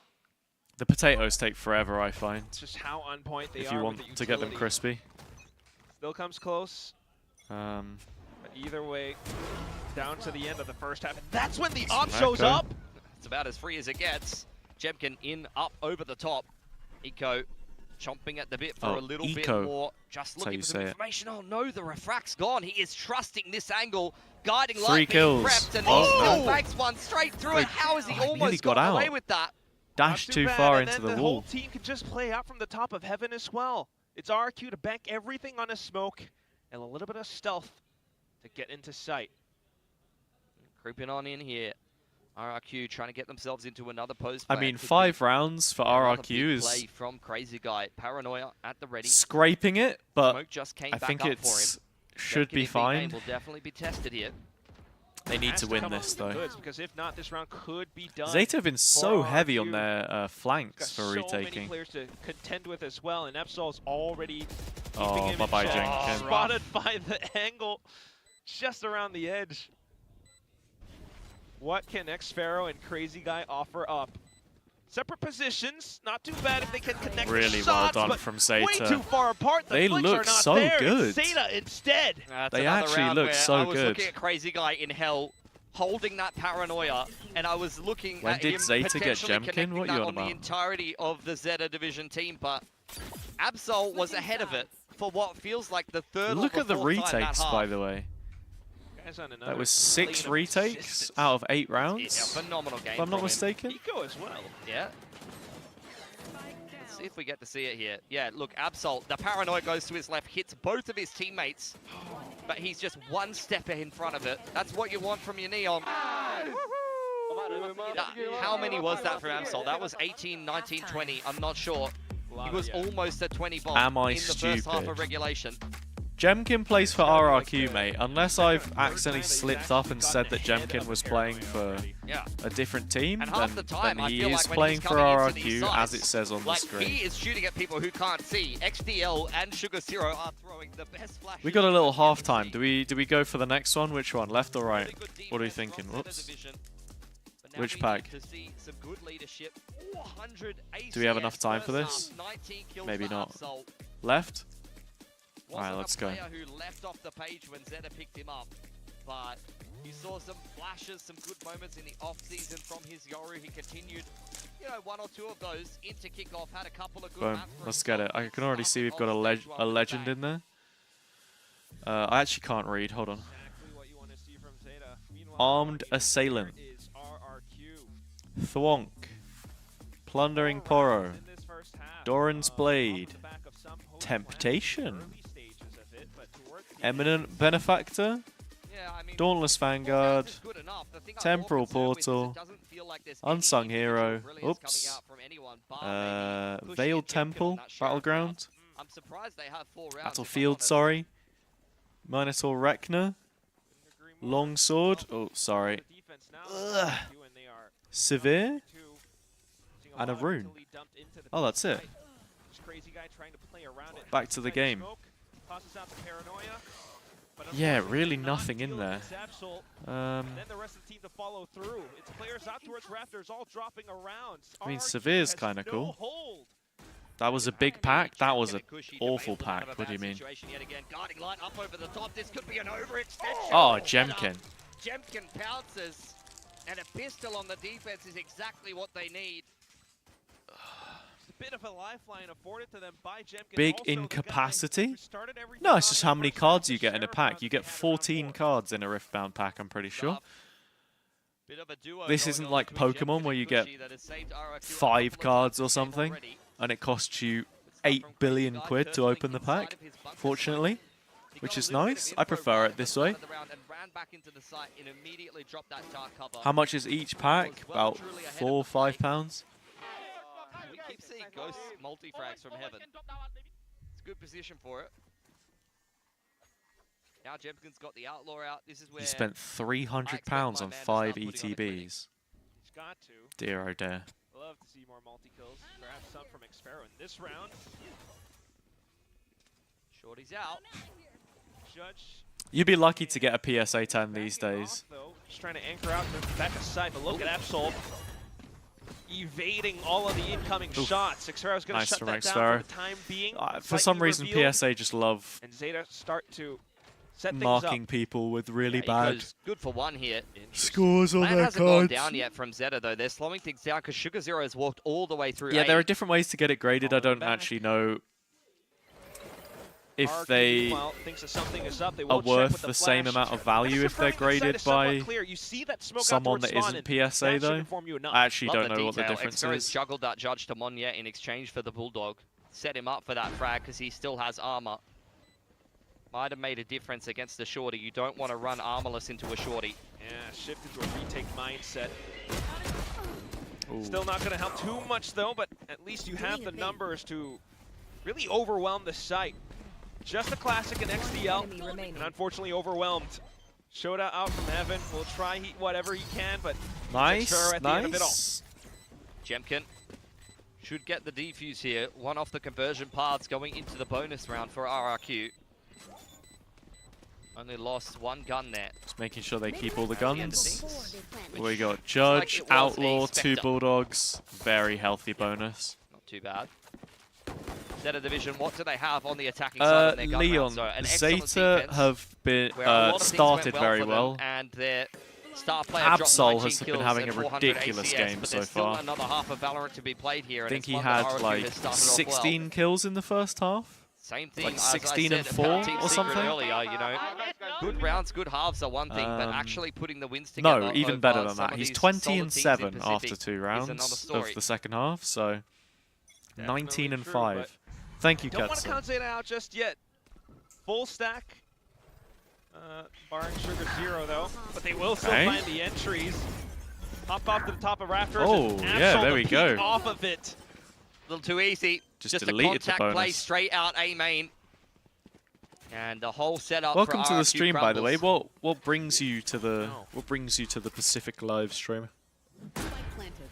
The potatoes take forever, I find. It's just how on point they If are you with want the to get them utility. crispy. Still comes close. But Um, either way, down to the end of the first half. That's when the It's op shows Mako. up. It's about as free as it gets. Jemkin in, up, over the top. Eco chomping at the bit for Oh, a little bit Eco. more. Just That's how looking you for some say it. information. Oh no, the refract's gone. He is trusting this angle. Guiding 3 light being kills. prepped, and Oh, he still no. banks one straight through Wait, it. How has he oh, I nearly almost got gotten away out. with that? Dash Not too bad, far and into then the the wall. whole team can just play out from the top of heaven as well. It's RRQ to bank everything on a smoke and a little bit of stealth to get into sight. Creeping on in here. RRQ trying to get themselves into another post. I plan. mean, Could be 5 rounds for another RRQ big play is from Crazy Guy. Paranoia at the ready. scraping it, but Smoke just came I back think up it's for him. should Jemkin be in big name fine. will definitely be tested here. They need Has to win come up this with the though. goods, because if not, this round could be done. ZETA have been so for heavy on RRQ. their Got flanks for so many retaking. players to contend with as well, and Epsol's already keeping Oh, him in bye-bye, check. Jenkins. Spotted by the angle just around the edge. What can Xfero and Crazy Guy offer up? Separate positions, not too bad if they can connect Really the well shots, done but from way ZETA. too far apart. The They flicks look are not so there. good. It's ZETA instead. That's They another actually round look where so I was good. looking at Crazy Guy in hell, holding that Paranoia, and I was looking When at did him ZETA get potentially Jemkin? connecting What that you on on the about? entirety of the ZETA division team, but Absol was ahead of it for what feels like the third Look or at the fourth time that retakes, half. by the way. Guys on That another was 6 clean of retakes assistance. out of 8 Yeah, rounds, phenomenal game if I'm not from him. mistaken. Eco as well. Yeah. Let's see if we get to see it here. Yeah, look, Absol, the Paranoia goes to his left, hits both of his teammates, but he's just one step in front of it. That's what you want from your Neon. How many was that from Absol? That was 18, 19, 20. I'm not sure. He was almost a 20 bomb Am I in the first half stupid? of regulation. Jemkin plays for RRQ, mate. Unless I've accidentally slipped up and said that Jemkin was playing for Yeah. a different team, And half the time, then I he feel is like when playing he's for coming into these RRQ, as sides, it says on the like screen. he is shooting at people who can't see. XDL and Sugar Zero are throwing the best flashes. We got a little you can halftime. see. Do we go for the next one? Which one? Left or right? Really good What are you defense thinking? from ZETA Whoops. division. But now Which we pack? need to see some good leadership. 100 Do we have ACS enough time for first this? half, 19 kills Maybe for not. Absol. Left? Wasn't Alright, let's a go. player who left off the page when ZETA picked him up, but you saw some flashes, some good moments in the off-season from his Yoru. He continued, you know, 1 or 2 of those into kickoff, had a couple of good Boom. maps for Let's get it. himself. I can already see we've got a, Starting off stage well with legend bang. in there. I actually can't read. Hold on. Exactly what you want to see from ZETA. Meanwhile, Armed here assailant. is RRQ. Thwonk. Plundering Poro. In this first half, Doran's off Blade. the back of some post Temptation. plans, early stages of it, but toward the Eminent Benefactor. yeah, Yeah, I mean, Dauntless Vanguard, is good enough. The thing I'm Temporal more concerned with is Portal, it doesn't feel like there's any Unsung individual Hero, brilliance coming oops, out from anyone, bar maybe pushing Veiled a Jemkin on Temple, that sheriff Battleground, round. I'm surprised they have 4 rounds. if I'm Battlefield, honest. sorry, Minotaur Rekna, Longsword, oh, sorry, Ugh. Severe, and a Rune. Oh, that's it. Back to the game. Yeah, really nothing in there. Then the rest of the team to follow through. It's players out towards Raptors all dropping around. I mean, RRQ Severe's has kind of no cool. hold. That was a big pack. That was an awful pack. What do you mean? Guarding light up over the top. This could be an overextension. Oh, Jemkin. Jemkin pounces, and a pistol on the defense is exactly what they need. A bit of a lifeline afforded to them by Jemkin. Big Also, the guy incapacity? who started everything No, it's off just the how many first cards round, you the get in a Sheriff pack. round, You get and 14 cards in a Riftbound pack, I'm pretty sure. Bit of a duo This going isn't on like between Pokemon Jemkin where and you get Cushy that has saved RRQ a 5 couple of cards times or this game something, already. and it costs you 8 billion quid to open the pack, fortunately, which is nice. I prefer it this way. How much is each pack? About £4 or £5. We keep seeing ghost multi-frags from heaven. It's a good position for it. Now Jemkin's got the Outlaw out. This is where You spent £300 on 5 ETBs. He's got to. Dear oh dear. Love to see more multi-kills. Perhaps some from Xfero in this round. Shorty's out. Judge You'd be lucky to get a PSA 10 these days. though, just trying to anchor out the back of side, but look at Absol evading all of the incoming shots. Xfero's going to Nice shut from that down Xfero. for the time being. For some reason, revealed, PSA just love and ZETA start to set things marking up. people with really He bad goes good for one here. scores on Plan their hasn't gone cards. down yet from ZETA though. They're slowing things down because Sugar Zero has walked all the way through. Yeah, there A. are different ways to get it graded. I don't actually know if they meanwhile, thinks that something is up. They are will check with worth the the same flash. amount of value if they're Confirming the side graded is somewhat by clear. You see that smoke out someone towards that spawn, isn't and PSA that should though. inform you enough. I actually Love don't the know what the detail. difference Xfero has is. juggled that judge to Monya in exchange for the Bulldog. Set him up for that frag because he still has armor. Might have made a difference against the shorty. You don't want to run armorless into a shorty. Yeah, shifted to a retake mindset. Ooh. Still not going to help too much though, but at least you have the numbers to really overwhelm the site. Just a classic in XDL, and unfortunately overwhelmed. Shota out from heaven, will try whatever he can, but Nice, Xfero at the end of it all. nice. Jemkin should get the defuse here. One off the conversion paths going into the bonus round for RRQ. Only lost one gun there. Just making sure they keep all the At the end of guns. things. We got like Judge, it was a Outlaw, 2 Spectre. Bulldogs. Very healthy bonus. Not too bad. ZETA Division, what do they have on the attacking side on their gun round? Leon, So an excellent ZETA defense, have been where a lot of things went started well very for them, well. and their star player Absol dropped 19 has been kills having and a 400 ridiculous ACS, game but so there's still far. another half of Valorant to be played here. I and think it's he one that had RRQ like has started off 16 well. kills in the first half. Same thing, Like as 16 I and said 4 about Team or Secret something? earlier, you know. Good rounds, good halves are one thing, but actually putting the wins together No, even over better than some that. of He's these 20 solid and teams in 7 after Pacific 2 is rounds another of story. the second half, so 19 and true, 5. Thank you, Don't want to Ketsu. count ZETA out just yet. Full stack, barring Sugar Zero though, but they will still Okay. find the entries. Hop off to the top of Raptors. Oh, and yeah, Absol there to we peek go. Off of it. A little too easy. Just a deleted the contact play bonus. straight out A main. And the whole setup Welcome for to the RRQ stream, by the way. crumbles. What brings you to the Pacific live stream?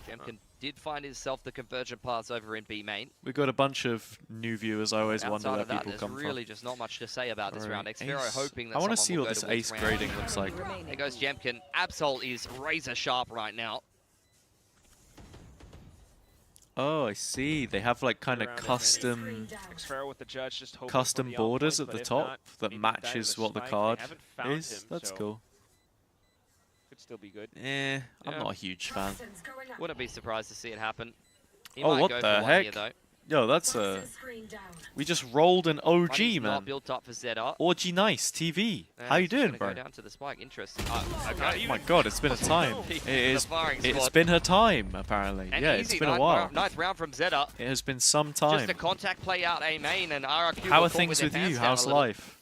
Jemkin did find himself the convergent paths over in B main. We got a bunch of new viewers. I always wonder Outside where of that, people there's come really from. just not much to say about this Alright, round. Xfero Ace. hoping that I want to someone see will what go this towards ace round. grading looks like. There goes Jemkin. Absol is razor sharp right now. Oh, I see. They have like kind of Around it, custom Xfero with the judge just hoping custom for the borders outpoint, at the but if top not, that maybe matches dive what the spike. card They haven't found is. him, That's so cool. Could still be good. I'm Yeah. not a huge fan. Wouldn't be surprised to see it happen. He Oh, might what go the for one heck? here, though. Yo, that's a... We just rolled an OG, Money's not man. built up for ZETA. OG Nice TV. And How you he's just doing, gonna bro? Go down to the spike. Interesting. Oh my god, it's been a time. It's Spot. been her time, apparently. And Yeah, easy, it's been a ninth while. round- ninth round from ZETA. It has been some Just time. a contact play out A main and RRQ. How were are caught things their with you? pants down How's a little. life?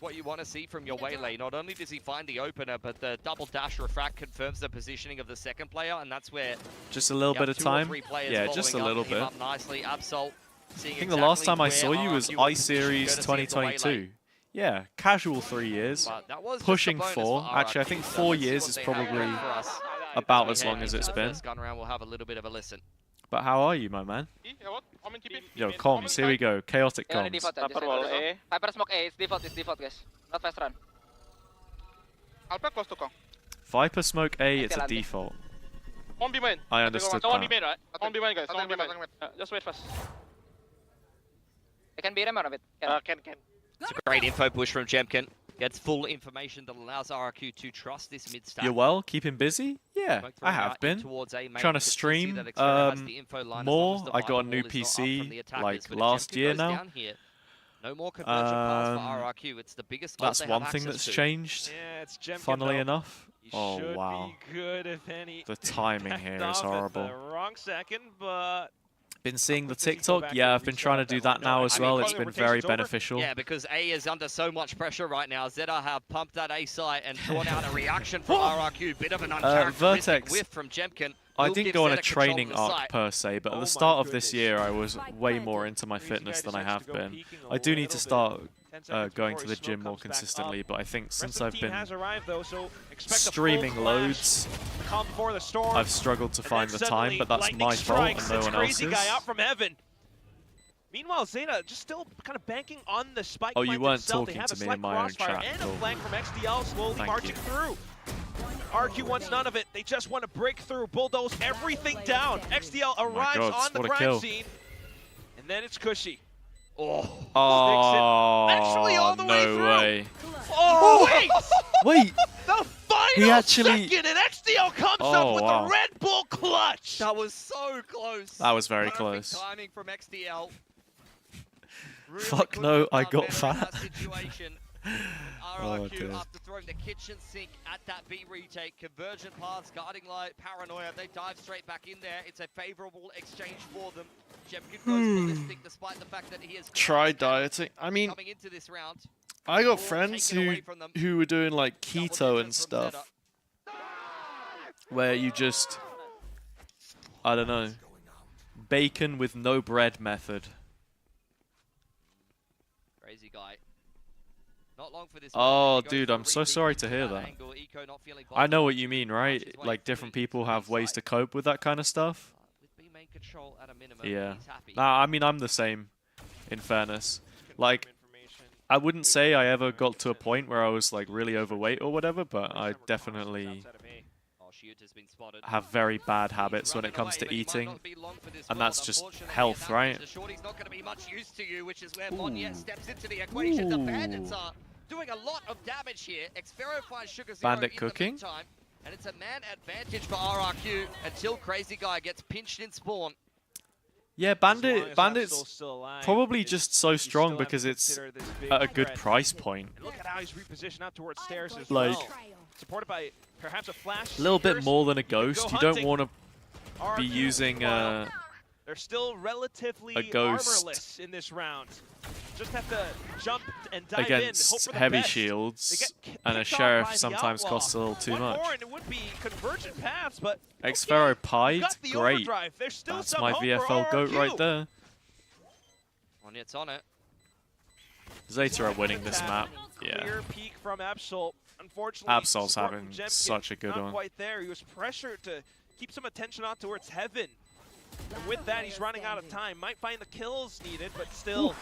what you want to see from your Waylay. Not only does he find the opener, but the double dash refract confirms the positioning of the second player, and that's where just a little bit of time. Yeah, just a little bit. Nicely. Absol, I think the last time I saw you was iSeries 2022. Yeah, casual 3 years, pushing 4. Actually, I think 4 years is probably about as long as it's been. Gun round, we'll have a little bit of a listen. But how are you, my man? Yo, comms, here we go. Chaotic comms. Hyper smoke A, it's default, guys. Not fast run. Alpha close to Kong. Viper smoke A, it's a default. On B main. I understood No, on B that. main, right? On B main, guys. On B main. Just wait fast. I can be rem out of it. Can. It's a great info push from Jemkin. Gets full information that allows RRQ to trust this mid stack. You're well, keeping busy? Yeah, I have been. Trying to stream more. I got a new PC like last year now. No more conversion pass for RRQ. It's the biggest that's one thing that's changed. Yeah, funnily enough. Oh should wow. Be good if any. The timing here is horrible. The wrong second, but been seeing the TikTok. Yeah, I've been trying to do that now as well. It's been very beneficial. Yeah, because A is under so much pressure right now. ZETA have pumped that A site and drawn out a reaction from RRQ. Bit of an uncharacteristic whiff from Jemkin. I didn't go on a training arc per se, but at the start of this year, I was way more into my fitness than I have been. I do need to start going to the gym more consistently, but I think since I've been streaming loads, I've struggled to find the time, but that's my fault and no one else's. Guy out from heaven. Meanwhile, ZETA just still kind of banking on the spike. Oh, you weren't talking to me in my own chat. And a flank from XDL slowly marching through. RQ wants none of it. They just want to break through, bulldoze everything down. XDL arrives on the crime scene, and then it's Cushy. Oh, actually all the way through. Way. Oh, wait! Wait! The final second, and XDL comes up with the Red Bull clutch! That was so close. That was very Perfect close. Timing from XDL. Really Fuck no, I got fat. RRQ, after throwing the kitchen sink at that B retake, convergent paths, guarding light, paranoia, they dive straight back in there. It's a favorable exchange for them. Jemkin goes ballistic despite the fact that he has tried dieting. I mean, coming into this round. I got friends who were doing like keto and stuff, where you just, I don't know, bacon with no bread method. Crazy guy. Not long for this. Oh, dude, I'm so sorry to hear that. I know what you mean, right? Like, different people have ways to cope with that kind of stuff. Yeah. Nah, I mean, I'm the same, in fairness. Like, I wouldn't say I ever got to a point where I was, like, really overweight or whatever, but I definitely have very bad habits when it comes to eating, and that's just health, right? Doing a lot of damage here. Xfero finds Sugar Zero Bandit cooking. Time, and it's a man advantage for RRQ until Crazy Guy gets pinched in spawn. Yeah, Bandit's probably just so strong because it's at a good price point. Look at how he's repositioned out towards stairs as like, well. Supported by perhaps a flash. A little bit more than a ghost. You don't want to be using they're still relatively armorless in this round. Just have to jump and dive against in, hope for the heavy best. shields, and a sheriff sometimes costs a little too much. More and it would be convergent paths, but Xfero pied, great. That's my VFL goat right there. It's on it. ZETA are winning this map. Yeah. Clear peek from Absol. Unfortunately, Absol's having such a good not one. Quite there. He was pressured to keep some attention on towards heaven. And with that, he's running out of time. Might find the kills needed, but still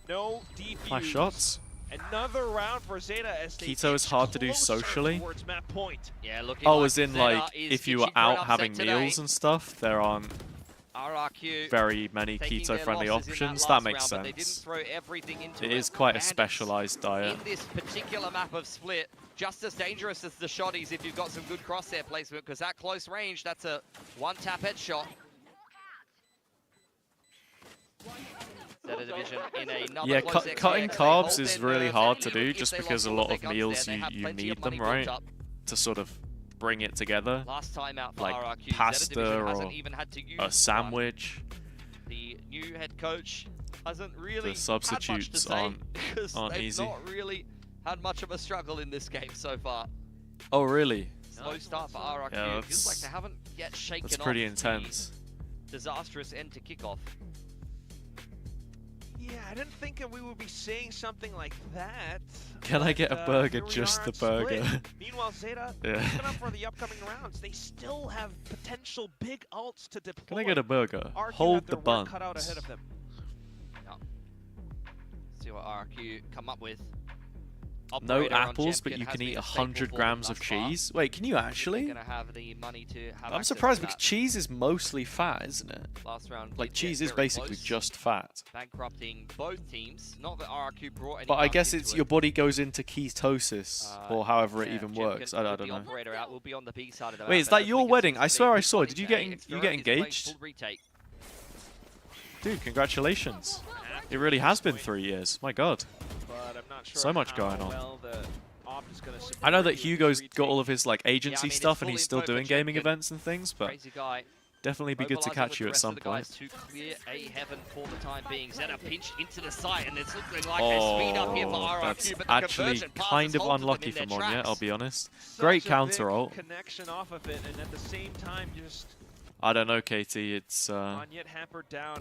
no defuse. My shots. Another round for ZETA as they Keto is hard to do socially. Map point. Yeah, oh, as in like if you were out having meals and stuff, there aren't RRQ very many keto-friendly options. That makes sense. It is quite a specialized diet. In this particular map of Split, just as dangerous as the shotties if you've got some good crosshair placement, because at close range, that's a one-tap headshot. Yeah, cutting carbs is really hard to do just because a lot of meals you need them, right? To sort of bring it together. Like pasta or a sandwich. The new head coach hasn't really the substitutes aren't easy. Not really had much of a struggle in this game so far. Oh, really? Slow start for RRQ. Yeah, Feels like they haven't yet shaken that's off pretty the intense. disastrous end to kickoff. Yeah, I didn't think we would be saying something like that. Can I get a burger, here we just are the at Split. burger? Meanwhile, ZETA, Yeah. looking up for the upcoming rounds. They still have potential big ults to deploy. Can I get a burger? RRQ Hold have the their work buns. cut out ahead of them. See what RRQ come up with. No Operator on apples, but Jemkin you has can been eat a staple 100 for grams them of thus far. cheese. Wait, can you actually? Gonna have the money to have I'm access surprised to because that. cheese is mostly fat, isn't it? Last round Like did get cheese is very basically close, just fat. bankrupting both teams. Not that RRQ brought any But I bugs guess into it's it. your body goes into ketosis, or however it Yeah, even Jemkin works. I with don't the know. operator out will be on the B side of the Wait, map, is and that your hopefully wedding? gets I swear I big saw. money Did you today. get you Xpero get is playing engaged? full retake. Dude, congratulations. It really has been 3 years. My God. But I'm not sure So much how going on. well the op is gonna I know support that you in Hugo's this got all retake. of his like agency it's stuff and full he's still info for doing gaming Jemkin. events and things, but Crazy guy. definitely be good to Mobilising catch with you the at rest some of the guys point. to clear A heaven for the time being. ZETA pinched into the site, and it's looking like a speed up here for Oh, RRQ, that's but the actually conversion passes kind of hold them unlucky in their for Monya, tracks. I'll be honest. Such Great a counter big ult. connection off of it, and at the same time, just I don't know, Katie. It's Monyet hampered down.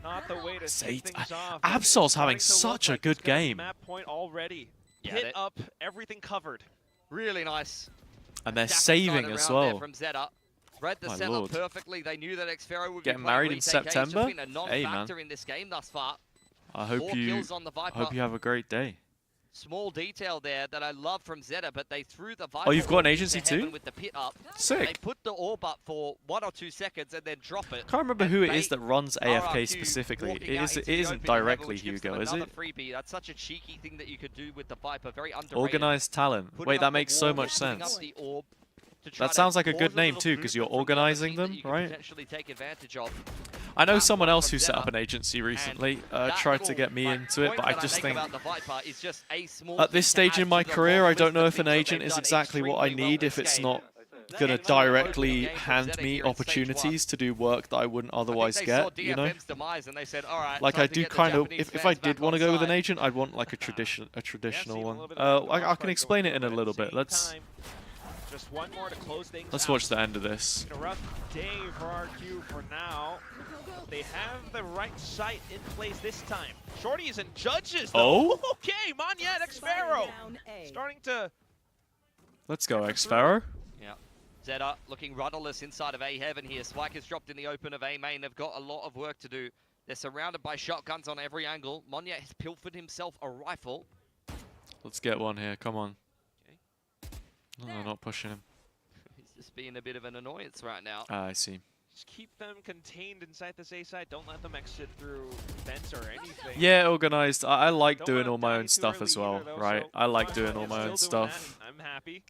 Not the way to Zeta- take things off. Absol's It's having starting to look such a like good it's gonna be game. Map point already. Yeah, Hit they- up, everything covered. Really nice. And they're Stack saving side as around there well. From ZETA. Read the My setup lord. perfectly. They knew that Xpero would Getting be playing married in retake A. It's just September? been a Hey, man. non-factor in this game thus far. I hope 4 you kills on the Viper. hope you have a great day. Small detail there that I love from ZETA, but they threw the Viper. Oh, you've got an into agency heaven too? With the pit up. Sick. They put the orb up for 1 or 2 seconds and then drop it. Can't remember and who it is bait that runs AFK RRQ specifically. walking out It into the isn't open level, directly which gives them Hugo, is another it? freebie. That's such a cheeky thing that you could do with the Viper. Very underrated. Organized talent. Putting Wait, up that the makes so wall, much putting up sense. the orb to try That to sounds like a cause good name little too, because you're movement from the other organizing team that them, you could right? potentially take advantage of. I know That someone one else from who set ZETA. up an agency recently, That tried to little, get me like, into it, point but I that just make think about the Viper is just a small at this thing to stage add in my to the career, long I don't list know of if an things that agent they've is done exactly what I extremely well need if this it's game. not That gonna ends up opening directly the game for hand ZETA me here in stage opportunities to do work that I wouldn't I think otherwise they saw get, you know? DFM's demise and they said, all right, Like time I to do get the kind of, Japanese if I fans did back want to on go with an side. agent, I'd want like a traditional seen a one. little bit of that I crossfire can explain going it in a on, but little at the bit. same Let's time, just one more to close things let's out. watch the end of this. A rough day for RRQ for now. They have the right site in place this time. Shorties and judges, though. Oh? Okay, Monyet, Xpero. Starting to... Let's go, Xpero. Yeah. ZETA looking rudderless inside of A heaven here. Spike is dropped in the open of A main. They've got a lot of work to do. They're surrounded by shotguns on every angle. Monyet has pilfered himself a rifle. Let's get one here. Come on. Okay. No, they're not pushing him. He's just being a bit of an annoyance right now. Ah, I see. Just keep them contained inside this A site. Don't let them exit through vents or anything. Yeah, organized. I like Don't doing let all them my die own too stuff early as well, either, though, right? so I like Monyet doing all my still own doing stuff. that, and I'm happy.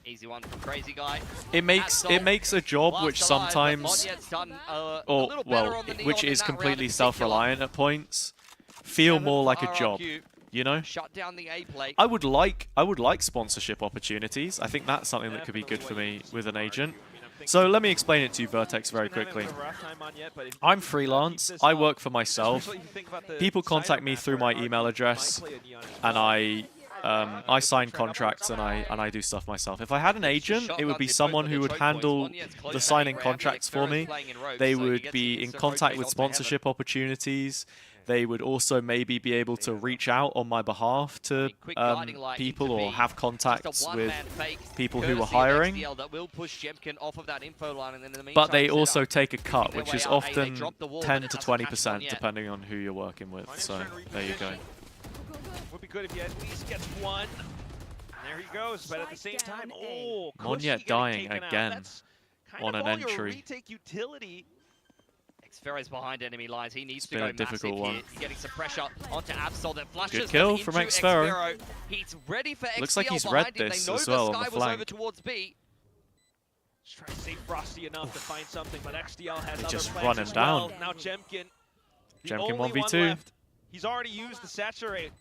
Easy one from Crazy Guy. It makes a job Last which alive, but sometimes, Monyet's done, a or little better well, on the which Neon is in that round completely in particular. self-reliant at points, feel more like a job. RRQ You know? Shut down the A plate. I would like sponsorship opportunities. I think that's something that could be good for me with an agent. So let me explain it to you, Vertex, very quickly. I'm freelance. I work for myself. People contact me through my email address, and I sign contracts and I do stuff myself. If I had an agent, it would be someone who would handle the signing contracts for me. They would be in contact with sponsorship opportunities. They would also maybe be able to reach out on my behalf to people or have contacts with people who are hiring. But they also take a cut, which is often 10 to 20% depending on who you're working with. So there you go. Would be good if you at least gets one. And there he goes, but at the same time, oh, Monyet dying again on an entry. Retake utility. Xfero's behind enemy lines. He needs It's to been go a difficult massive one. here. He's getting some pressure onto Absol that flushes Good kill them from into Xfero. He's ready for XDL Looks like he's behind read him. this They know as well the on Sky the was flank. over towards B. Just trying to stay frosty enough to find something, but XDL has They other just plans run him as well. down. Now Jemkin, the Jemkin only one 1v2. left. He's already used the saturate.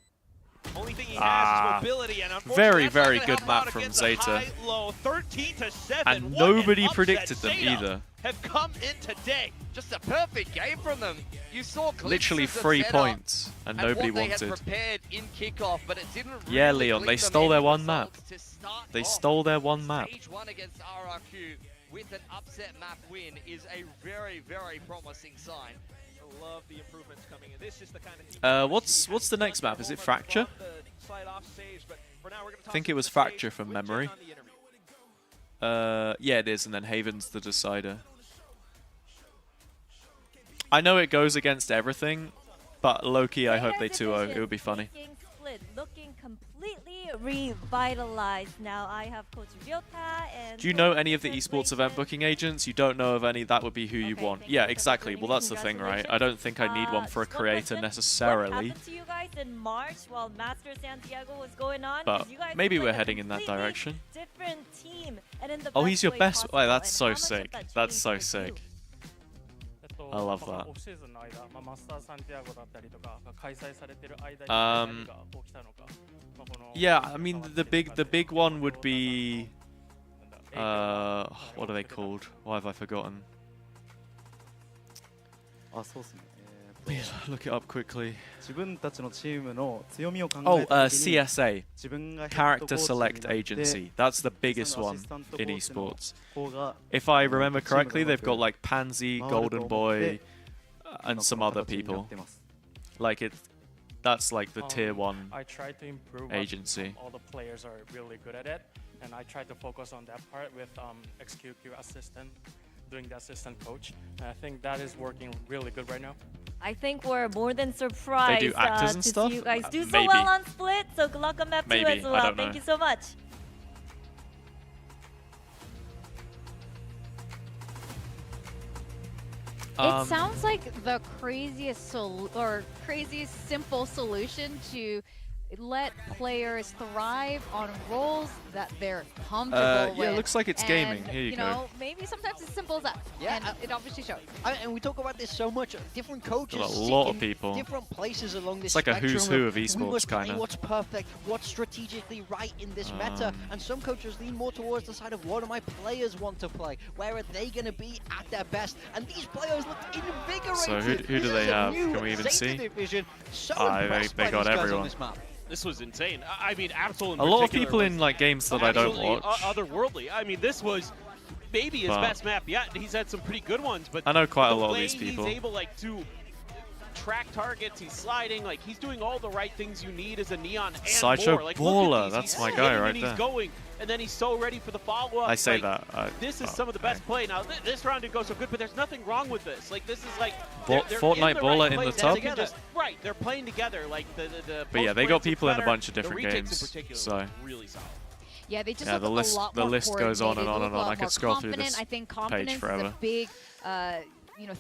Only thing he has is mobility, and very, unfortunately, very that's not good gonna help map out from against the ZETA. high-low 13-7. And What nobody an upset predicted them ZETA either. have come in today. Just a perfect game from them. You saw Literally glimpses of 3 ZETA points, and nobody what they wanted. had prepared in kickoff, but it didn't Yeah, really Leon, lead they them stole their into one map. results to start They off. stole their one map. Stage 1 against RRQ with an upset map win is a very, very promising sign. I love the improvements coming in. This is the kind of What's the next map? Is it Fracture? I think it was Fracture from memory. Yeah, it is, and then Haven's the decider. I know it goes against everything, but low-key, I hope they 2-0. It would be funny. Looking completely revitalized. Now I have Coach Ryota and... Do you know any of the esports event booking agents? You don't know of any, that would be who you want. Yeah, exactly. Well, that's the thing, right? I don't think I need one for a creator necessarily. What happened to you guys in March while Master Santiago was going on? But you guys maybe were we're like a heading in that completely direction. Different team, and in the Oh, best he's your way best. possible. Wait, that's And so how much sick. has that That's changed so for you? sick. I love that. Yeah, I mean the big one would be what are they called? Why have I forgotten? Look it up quickly. Oh, CSA, Character Select Agency. That's the biggest one in esports. If I remember correctly, they've got like Pansy, Golden Boy, and some other people. Like that's like the tier 1 I try to improve agency. All the players are really good at it, and I try to focus on that part with XQQ assistant, doing the assistant coach. And I think that is working really good right now. I think we're more than surprised They do actors and to stuff? see you guys do so Maybe. well on Split. So good luck on that too Maybe, as I well. don't Thank know. you so much. It sounds like the craziest craziest simple solution to let players thrive on roles that they're comfortable with. Yeah, it looks like it's gaming. And, Here you know, go. maybe sometimes it's simple as that. Yeah, and it obviously shows. And we talk about this so much. Different coaches Got a sit lot of in people. different places along this It's like a spectrum who's who of we esports, must play kinda. what's perfect, what's strategically right in this meta. And some coaches lean more towards the side of what do my players want to play? Where are they going to be at their best? And these players look invigorated. So who do This is they a have? new Can we even ZETA see? division. So They impressed by got these guys on everyone. this map. This was insane. I mean, Absol in A lot of particular people was in like games that I don't absolutely watch. Otherworldly. I mean, this was maybe his But- best map yet. He's had some pretty good ones, but I know quite a the lot of way these people. He's able like to track targets. He's sliding. Like he's doing all the right things you need as a Neon and Sideshow more. Like, Baller, look at these. that's He's my guy hitting right and there. He's going, and then he's so ready for the follow-up. I say Like, that. this is oh, some of the best play. Now, this round didn't go so good, but there's nothing wrong with this. Like, this is like... they're Fortnite in the Baller right in the place top? that they can just- right, they're playing together. Like, the But yeah, they got post-plays people in a better. bunch of The different retakes in games, particular so- look really solid. Yeah, they just Yeah, look the list- a lot the more list goes on and coordinated. on They and look a on. I lot could more scroll through confident. this I think page confidence is forever. a big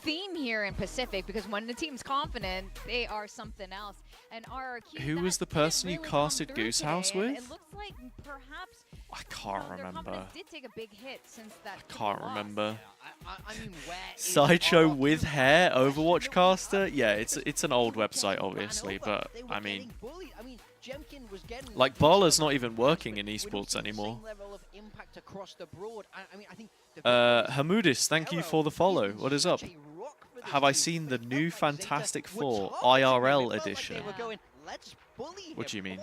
theme here in Pacific, because when the team's confident, they are something else. And RRQ, Who was the that person didn't you really casted come through Goose today, House and with? It looks like perhaps I can't their remember. confidence did take a big hit since that Can't remember. I mean, where is Sideshow RRQ? with hair, Overwatch caster. Yeah, it's an old website, obviously, but They were I mean, getting bullied. I mean, Jemkin was getting like Baller's not even working in esports the anymore. same level of impact across the board. I mean, I think the Hamudis, thank you for the follow. What is up? Have I seen the new Fantastic Four IRL edition? What do you mean?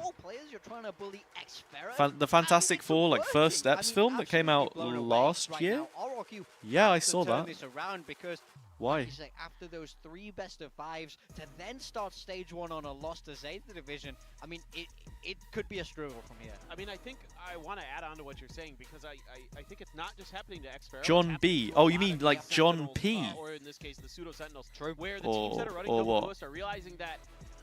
The Fantastic Four, like First Steps film that came out last year? Yeah, I saw that. Why? After those 3 best-of-5s, to then start stage 1 on a loss to ZETA division, I mean, it could be a struggle from here. I mean, I think I want to add on to what you're saying, because I think it's not just happening to Xferro. John B. Oh, you mean like John P? Or in this case, the Pseudo Sentinels, where the Or- teams that are running or double what? lowest are realizing that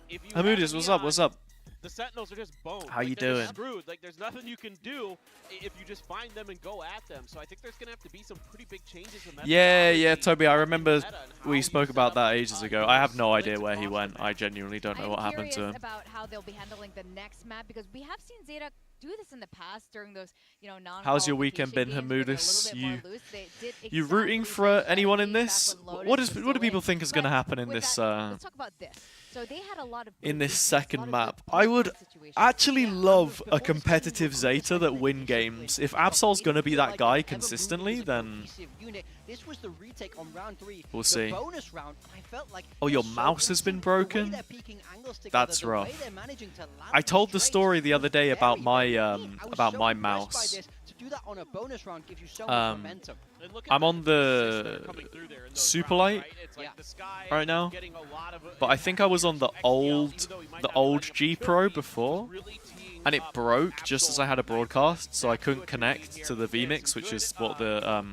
if you Hamudis, have what's up? Neon, What's up? the Sentinels are just boned. How Like, you they're doing? just screwed. Like, there's nothing you can do if you just find them and go at them. So I think there's going to have to be some pretty big changes in Yeah, Toby, I remember we spoke about that ages ago. I have no idea where he went. I genuinely don't know what happened to him. about how they'll be handling the next map, because we have seen ZETA do this in the past during those, non. How's your weekend been, Hamudis? You rooting for anyone in this? What do people think is going to happen in this? Let's talk about this. So they had a lot of in good this defense, a lot second of map. good I would defense situations. actually Yeah, love the a bonus team competitive were Zeta that like win the games. If but Absol's it going to be feel that like guy whenever Moon consistently, was a then cohesive unit, this was the retake on round 3. we'll The see. bonus round, I felt like Oh, they're your so mouse has been in sync. The way broken? they're peeking angles together, That's the way rough. they're managing to land I these told the trades story the other was day about very, my very clean. I was so impressed by mouse. this. To do that on a bonus round gives you so much momentum. And look at I'm on assists that are the coming through there in those Super rounds, Light right? It's like the Sky right now, getting a lot of, but I think I was on the old G Pro before, and it broke just as I had a broadcast, so I couldn't connect to the vMix, which is what the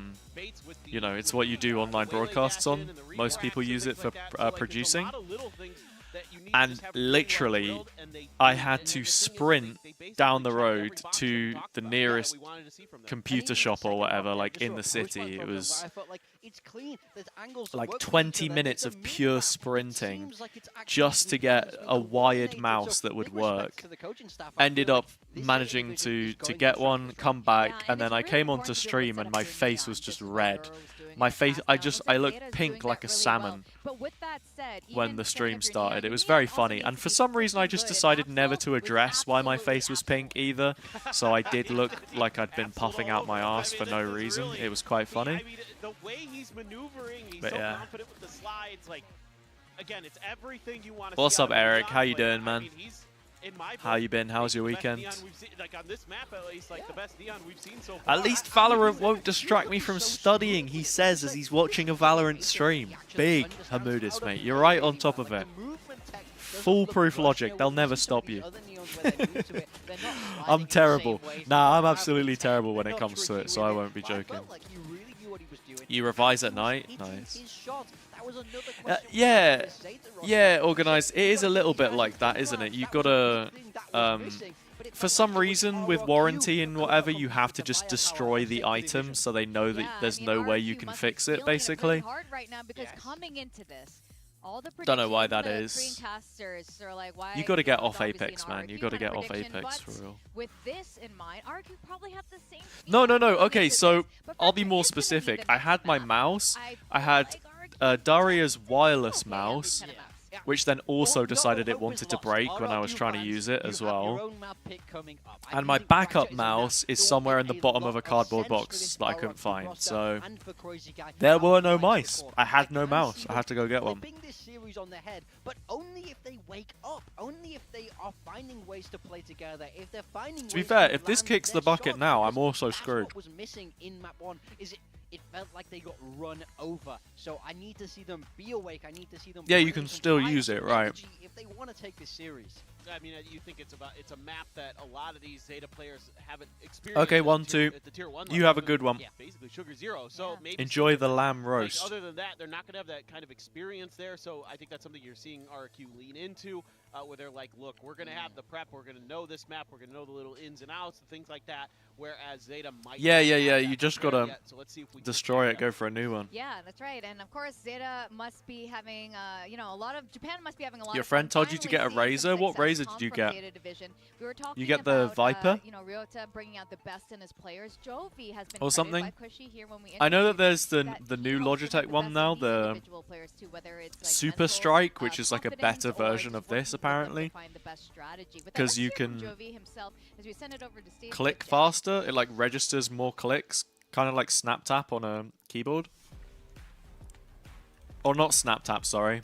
you know, it's what you do online broadcasts on. Most people use it for producing. And literally, I had to sprint down the road to the nearest computer shop or whatever, like in the city. It was like 20 minutes of pure sprinting just to get a wired mouse that would work. Ended up managing to get one, come back, and then I came onto stream and my face was just red. My face, I looked pink like a salmon when the stream started. It was very funny, and for some reason I just decided never to address why my face was pink either, so I did look like I'd been puffing out my ass for no reason. It was quite funny. The way he's maneuvering, he's But so yeah. confident with the slides. Like, again, it's everything you want to see. What's up, out of a Eric? shot How you player. doing, man? I mean, he's, in my How book, you been? How was your the best weekend? Qeon we've seen, like on this map at least, like the best Qeon we've seen so far. At least Valorant won't distract me from studying, he says as he's watching a Valorant stream. Big Hamudis, mate. You're right on top of it. Foolproof logic. They'll never stop you. I'm terrible. Nah, I'm absolutely terrible when it comes to it, so I won't be joking. You revise at night? Nice. Yeah, organized. It is a little bit like that, isn't it? You gotta, for some reason, with warranty and whatever, you have to just destroy the item so they know that there's no way you can fix it, basically. Don't know why that is. You gotta get off Apex, man. You gotta get off Apex, for real. With this in mind, RRQ probably have the same. No. Okay, so I'll be more specific. I had my mouse. I had Daria's wireless mouse, which then also decided it wanted to break when I was trying to use it as well. And my backup mouse is somewhere in the bottom of a cardboard box that I couldn't find. So there were no mice. I had no mouse. I had to go get one. On their head, but only if they wake up, only if they are finding ways to play together. If they're finding to be fair, if this kicks the bucket now, I'm also screwed. What was missing in map 1 is it felt like they got run over. So I need to see them be awake. I need to see them. Yeah, you can still use it, right? If they want to take this series. I mean, you think it's a map that a lot of these Zeta players haven't experienced. Okay, 1, 2. At the tier 1 You have a good one. Yeah, basically Sugar Zero. So maybe Enjoy the lamb roast. Like, other than that, they're not going to have that kind of experience there. So I think that's something you're seeing RRQ lean into, where they're like, look, we're going to have the prep. We're going to know this map. We're going to know the little ins and outs and things like that. Whereas Zeta might. Yeah. You just gotta destroy it. Go for a new one. Yeah, that's right. And of course, Zeta must be having, you know, Japan must be having a lot. Your of friend fun told you to get a razor. What razor did you get? We were talking You get the about, Viper? you know, Ryota bringing out the best in his players. Jovi has been or something. by Cushy here when we I know that there's the new Logitech one now, the Super Strike, which is like a better version of this apparently, because you can click faster. It like registers more clicks, kind of like snap tap on a keyboard. Or not snap tap, sorry.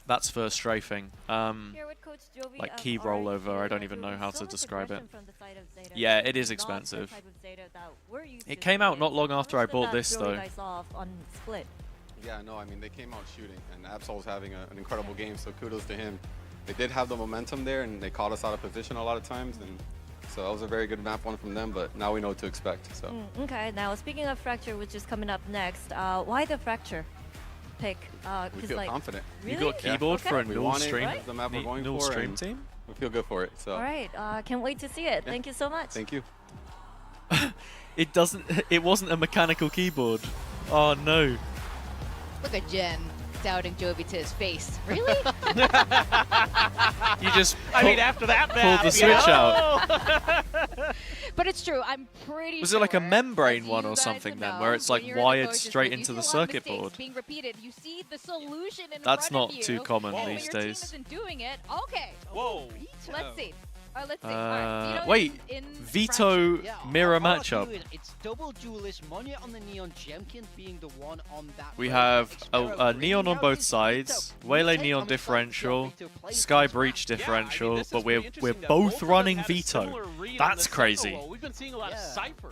That's for strafing. Like key rollover, I don't even know how to describe it. Yeah, it is expensive. It came out not long after I bought this though. Yeah, no, I mean, they came out shooting, and Absol's having an incredible game, so kudos to him. They did have the momentum there, and they caught us out of position a lot of times, and so that was a very good map one from them, but now we know what to expect. So. Okay, now speaking of Fracture, which is coming up next, why the Fracture pick? We feel confident. Really? You got keyboard for a null stream? The map we're going null for, stream team? We feel good for it. So. All right, can't wait to see it. Yeah. Thank you so much. Thank you. It wasn't a mechanical keyboard. Oh no. Look at Jen doubting Jovi to his face. Really? You just I mean, after that pulled the switch out. But it's true. I'm pretty Was sure. it like a membrane as one you or guys something then, know, where it's when like you're in a wired focus straight group, into you the see a lot of circuit mistakes board? being repeated. You see the solution in That's front not of you. too common and these when your days. team isn't doing it. Okay. Whoa. Let's see. Let's see. All right. Vito Wait, in Vito Yeah, mirror RRQ, matchup. It's double duelist. Monya on the Neon, Jemkin being the one on that. We road. have Xpero a Neon bringing on out both his sides, Vito. Waylay Retake Neon on the side, differential, Vito plays Sky his Breach back. differential, this but is pretty we're interesting that both both of them running had a Vito. similar read on That's the crazy. Cypher wall. We've been seeing a lot of Cypher.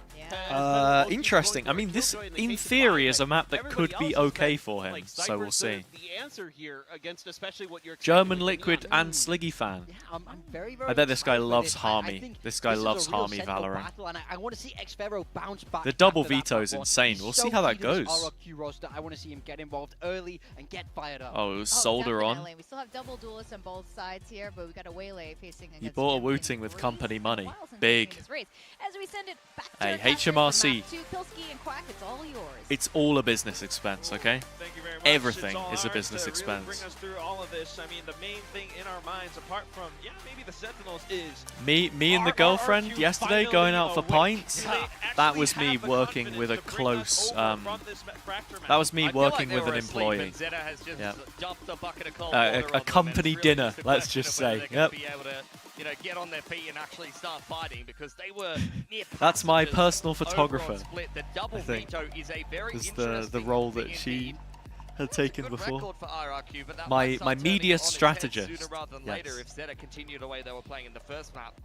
Interesting. I mean, this in theory is a map that could be okay for him, so we'll see. The answer here against especially what you're German Liquid and Sliggy fan. Yeah, I'm very, I bet this guy excited with loves this. I Harmy. think This guy this is a loves real Harmy central Valorant. battle, and I want to see Xpero bounce back. The double after that veto is platform. insane. He's We'll so see how that key to this goes. RRQ roster. I want to see him get involved early and get fired up. Oh, it was Solder on. definitely. We still have double duelists on both sides here, but we got a Waylay facing against You bought a Jemkin. Wooting with company money. While since Big. this race. As we send it back to Hey, our casters, the HMRC. map to Pilski and Quack, it's all yours. It's all a business expense, okay? Thank you very much. Everything It's all is a ours business to expense. Really bring us through all of this. I mean, the main thing in our minds, apart from maybe the Sentinels, is Me and the girlfriend RRQ yesterday finally going out for awake. pints. They That actually was me have the working confidence with a to bring us close. over from this fracture match. That was me I feel working like they with were an asleep employee. and ZETA has just Yeah. dumped a bucket of cold A water on them, company and it's really dinner, just a let's question just of whether say. they're gonna Yep. be able to, get on their feet and actually start fighting, because they were near That's my passengers personal over on photographer. Split. The double I think veto is a very was interesting the role thing that she indeed. had taken Good before. record for RRQ, but that My might start turning media on its head strategist. sooner rather than later Yes. if ZETA continued the way they were playing in the first map.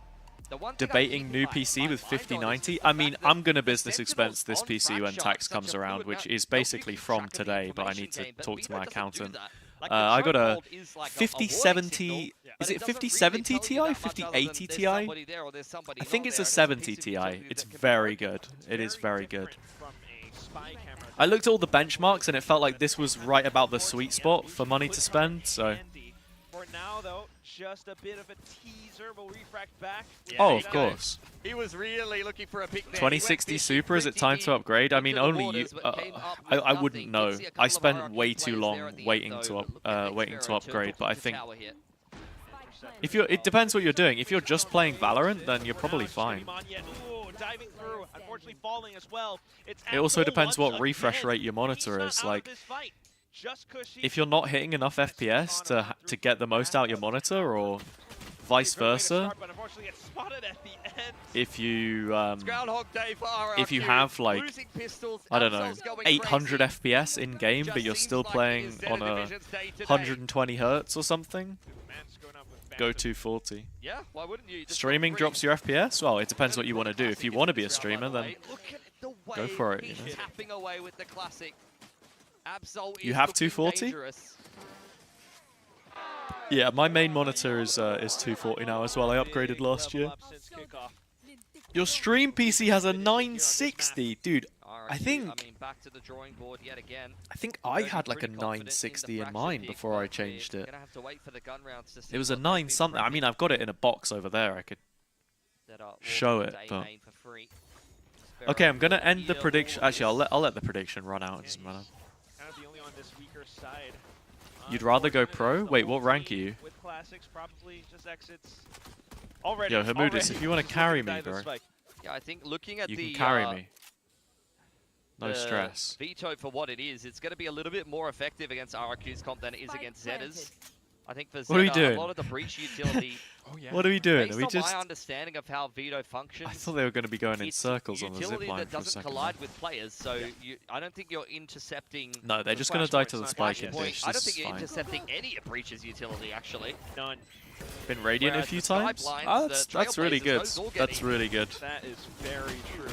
The one thing I Debating keep new my PC with mind on is 5090. the I fact mean, that I'm gonna the business Sentinels expense this on PC when Fracture tax such comes a around, fluid which map. is Don't you basically keep from track of the today, but I need information to gain, but talk to Vito my doesn't do accountant. that. Like, the I got a chokehold is like a warning 5070. signal, but Is it it doesn't 5070 really tell you Ti? that much other 5080 than there's Ti? somebody there or there's somebody I think not it's there, a and 70 piece of Ti. utility It's that can be very working. good. It is very good. From a spy camera. I looked at all the benchmarks and it felt like this was right about the sweet spot for money to spend, so... For now, though, just a bit of a teaser. We'll refract back. Oh, of course. He was really looking for a pick there. 2060 Super, is it time to upgrade? I mean, only you... I wouldn't know. I spent way too long waiting to upgrade, but I think... If you're, it depends what you're doing. If you're just playing Valorant, then you're probably fine. Diving through, unfortunately falling as well. It also depends what refresh rate your monitor is. Like, if you're not hitting enough FPS to get the most out your monitor, or vice versa, if you have like, I don't know, 800 FPS in game, but you're still playing on a 120 Hz or something, go 240. Yeah, why wouldn't you? Streaming drops your FPS? Well, it depends what you want to do. If you want to be a streamer, then go for it. You know? Tapping away with the classic. You have 240? Yeah, my main monitor is 240 now as well. I upgraded last year. Your stream PC has a 960, dude. I think I had like a 960 in mine before I changed it. It was a 9 something. I mean, I've got it in a box over there. I could show it, but okay. I'm gonna end the prediction. Actually, I'll let the prediction run out. It doesn't matter. You'd rather go pro? Wait, what rank are you? With classics, probably just exits. Yo, Hamudis, if you want to carry me, bro. Yeah, I think looking at you the can carry me. No stress. Veto for what it is, it's going to be a little bit more effective against RRQ's comp than it is against ZETA's. I think for What are we ZETA, doing? a lot of the breach utility. What are we doing? Based Are we on just? my understanding of how Veto functions, I thought they were going to be going in it's circles on the utility zipline that for a doesn't second. collide with players, so I don't think you're intercepting. No, they're just going to die to the spike in dish. I don't This think is you're fine. intercepting any of breach's utility actually. None. Been radiant a Whereas few the sky times. blinds, Oh, the that's really good. Trailblazers, those all get That's in. really good. That is very true.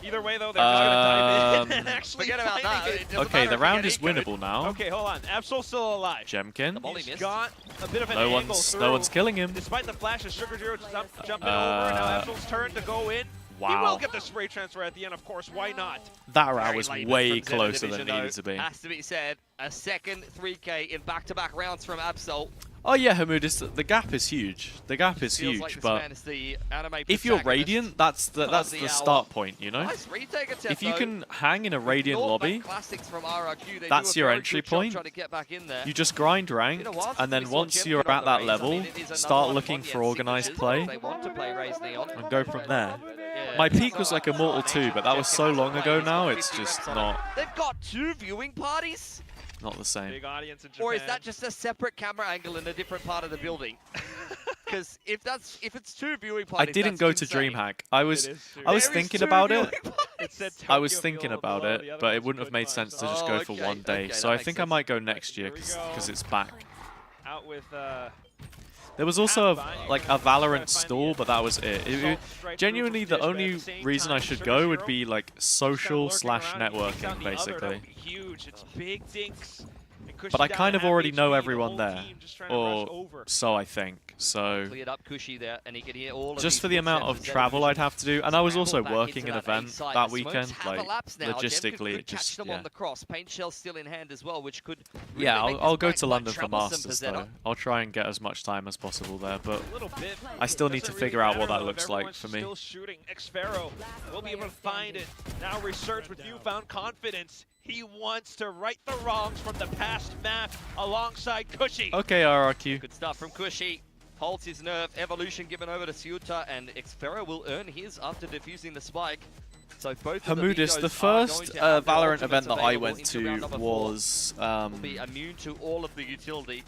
Either way, though, they're just going to dive in and actually Forget about find that. it. It doesn't Okay, matter the if you round get is it good. winnable now. Okay, hold on. Absol's still alive. Jemkin. He's got a bit of an No angle one's through. killing him. Despite the flash of Sugar Zero jumping over, and now Absol's turn to go in. He will Wow. get the spray transfer at the end, of course. Why not? That round Very was late way from Zeta closer Division, than it though. needed to be. Has to be said, a second 3K in back-to-back rounds from Absol. Oh yeah, Hamudis, the gap is huge. The gap is Feels huge, like this but man is the anime if you're protagonist radiant, that's the of the hour. start point, you know. Nice retake attempt, If you though. can hang in a radiant Ignore lobby, back classics from RRQ. They that's do a your very entry good job point. trying to get back in there. You just grind rank, You know what? and then We saw once Jemkin you're on at the that Raze. I level, mean, it is another start one looking on the for N organized signatures. play, They want to play Raze Neon. and go from there. My peak was like Immortal 2, but that was so long ago now, it's just not They've got 2 viewing parties? the same. Big audience in Japan. Or is that just a separate camera angle in a different part of the building? Because if it's 2 viewing I parties, didn't that's go to insane. DreamHack. I was There is thinking 2 about it. viewing parties. I was thinking about it, but it wouldn't have made sense to just go for one day. So I think I might go next year because it's back. Out with There was also like a Valorant stall, but that was it. Genuinely, the only reason I should go would be like social / networking, basically. Huge. It's big dinks. But I kind of already know everyone there, or so I think. So Cleared up Cushy there, and he can hear all of just these for the amount of footsteps travel I'd have to do, and I was also back working into an that A event side. that The weekend, smokes have like elapsed now. Dem logistically, could it just catch them yeah. on the cross. Paint shell still in hand as well, which could really Yeah, make I'll this go fight to quite London for troublesome Masters for ZETA. though. I'll try and get as much time as possible there, but bit, I still need to doesn't figure really out what matter, that though, looks if like everyone's for me. Still shooting. Xfero will be able to find it. Now resurge with newfound confidence. He wants to right the wrongs from the past map alongside Cushy. Okay, RRQ. Good stuff from Cushy. Holds his nerve. Evolution given over to ZETA, and Xfero will earn his after defusing the spike. So both of Hamudis, the first Valorant event that I went to was will be immune to all of the utility.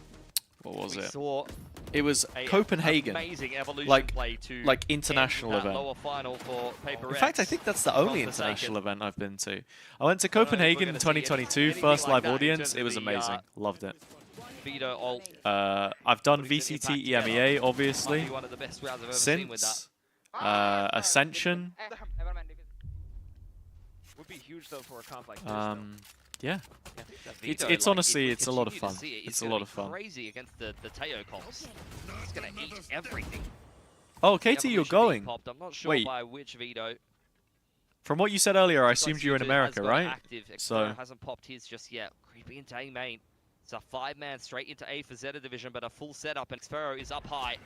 what was We it? saw It was a Copenhagen, amazing Evolution like play to international end that event. lower final for Paper In fact, I X. think that's the only Godforsaken. international event I've been to. I went to Copenhagen in 2022, first live audience. It was amazing. Loved it. Vito ult. I've done VCT EMEA, obviously, Might be one of the best rounds I've ever seen with that. since Ascension. Would be huge though for a comp like this. Yeah. Vito, It's like, honestly, if we it's a lot of continue fun. to see it, It's a gonna lot be of fun. Crazy against the Teo comps. He's gonna eat everything. Oh, The KT, you're Evolution being going. popped. I'm not sure Wait. by which Vito. From what you said earlier, I Looks like assumed you were in Sutu America, has got right? Active. So Xfero hasn't popped his just yet. Creeping into A main. It's a 5-man straight into A for ZETA division, but a full setup, and Xfero is up high.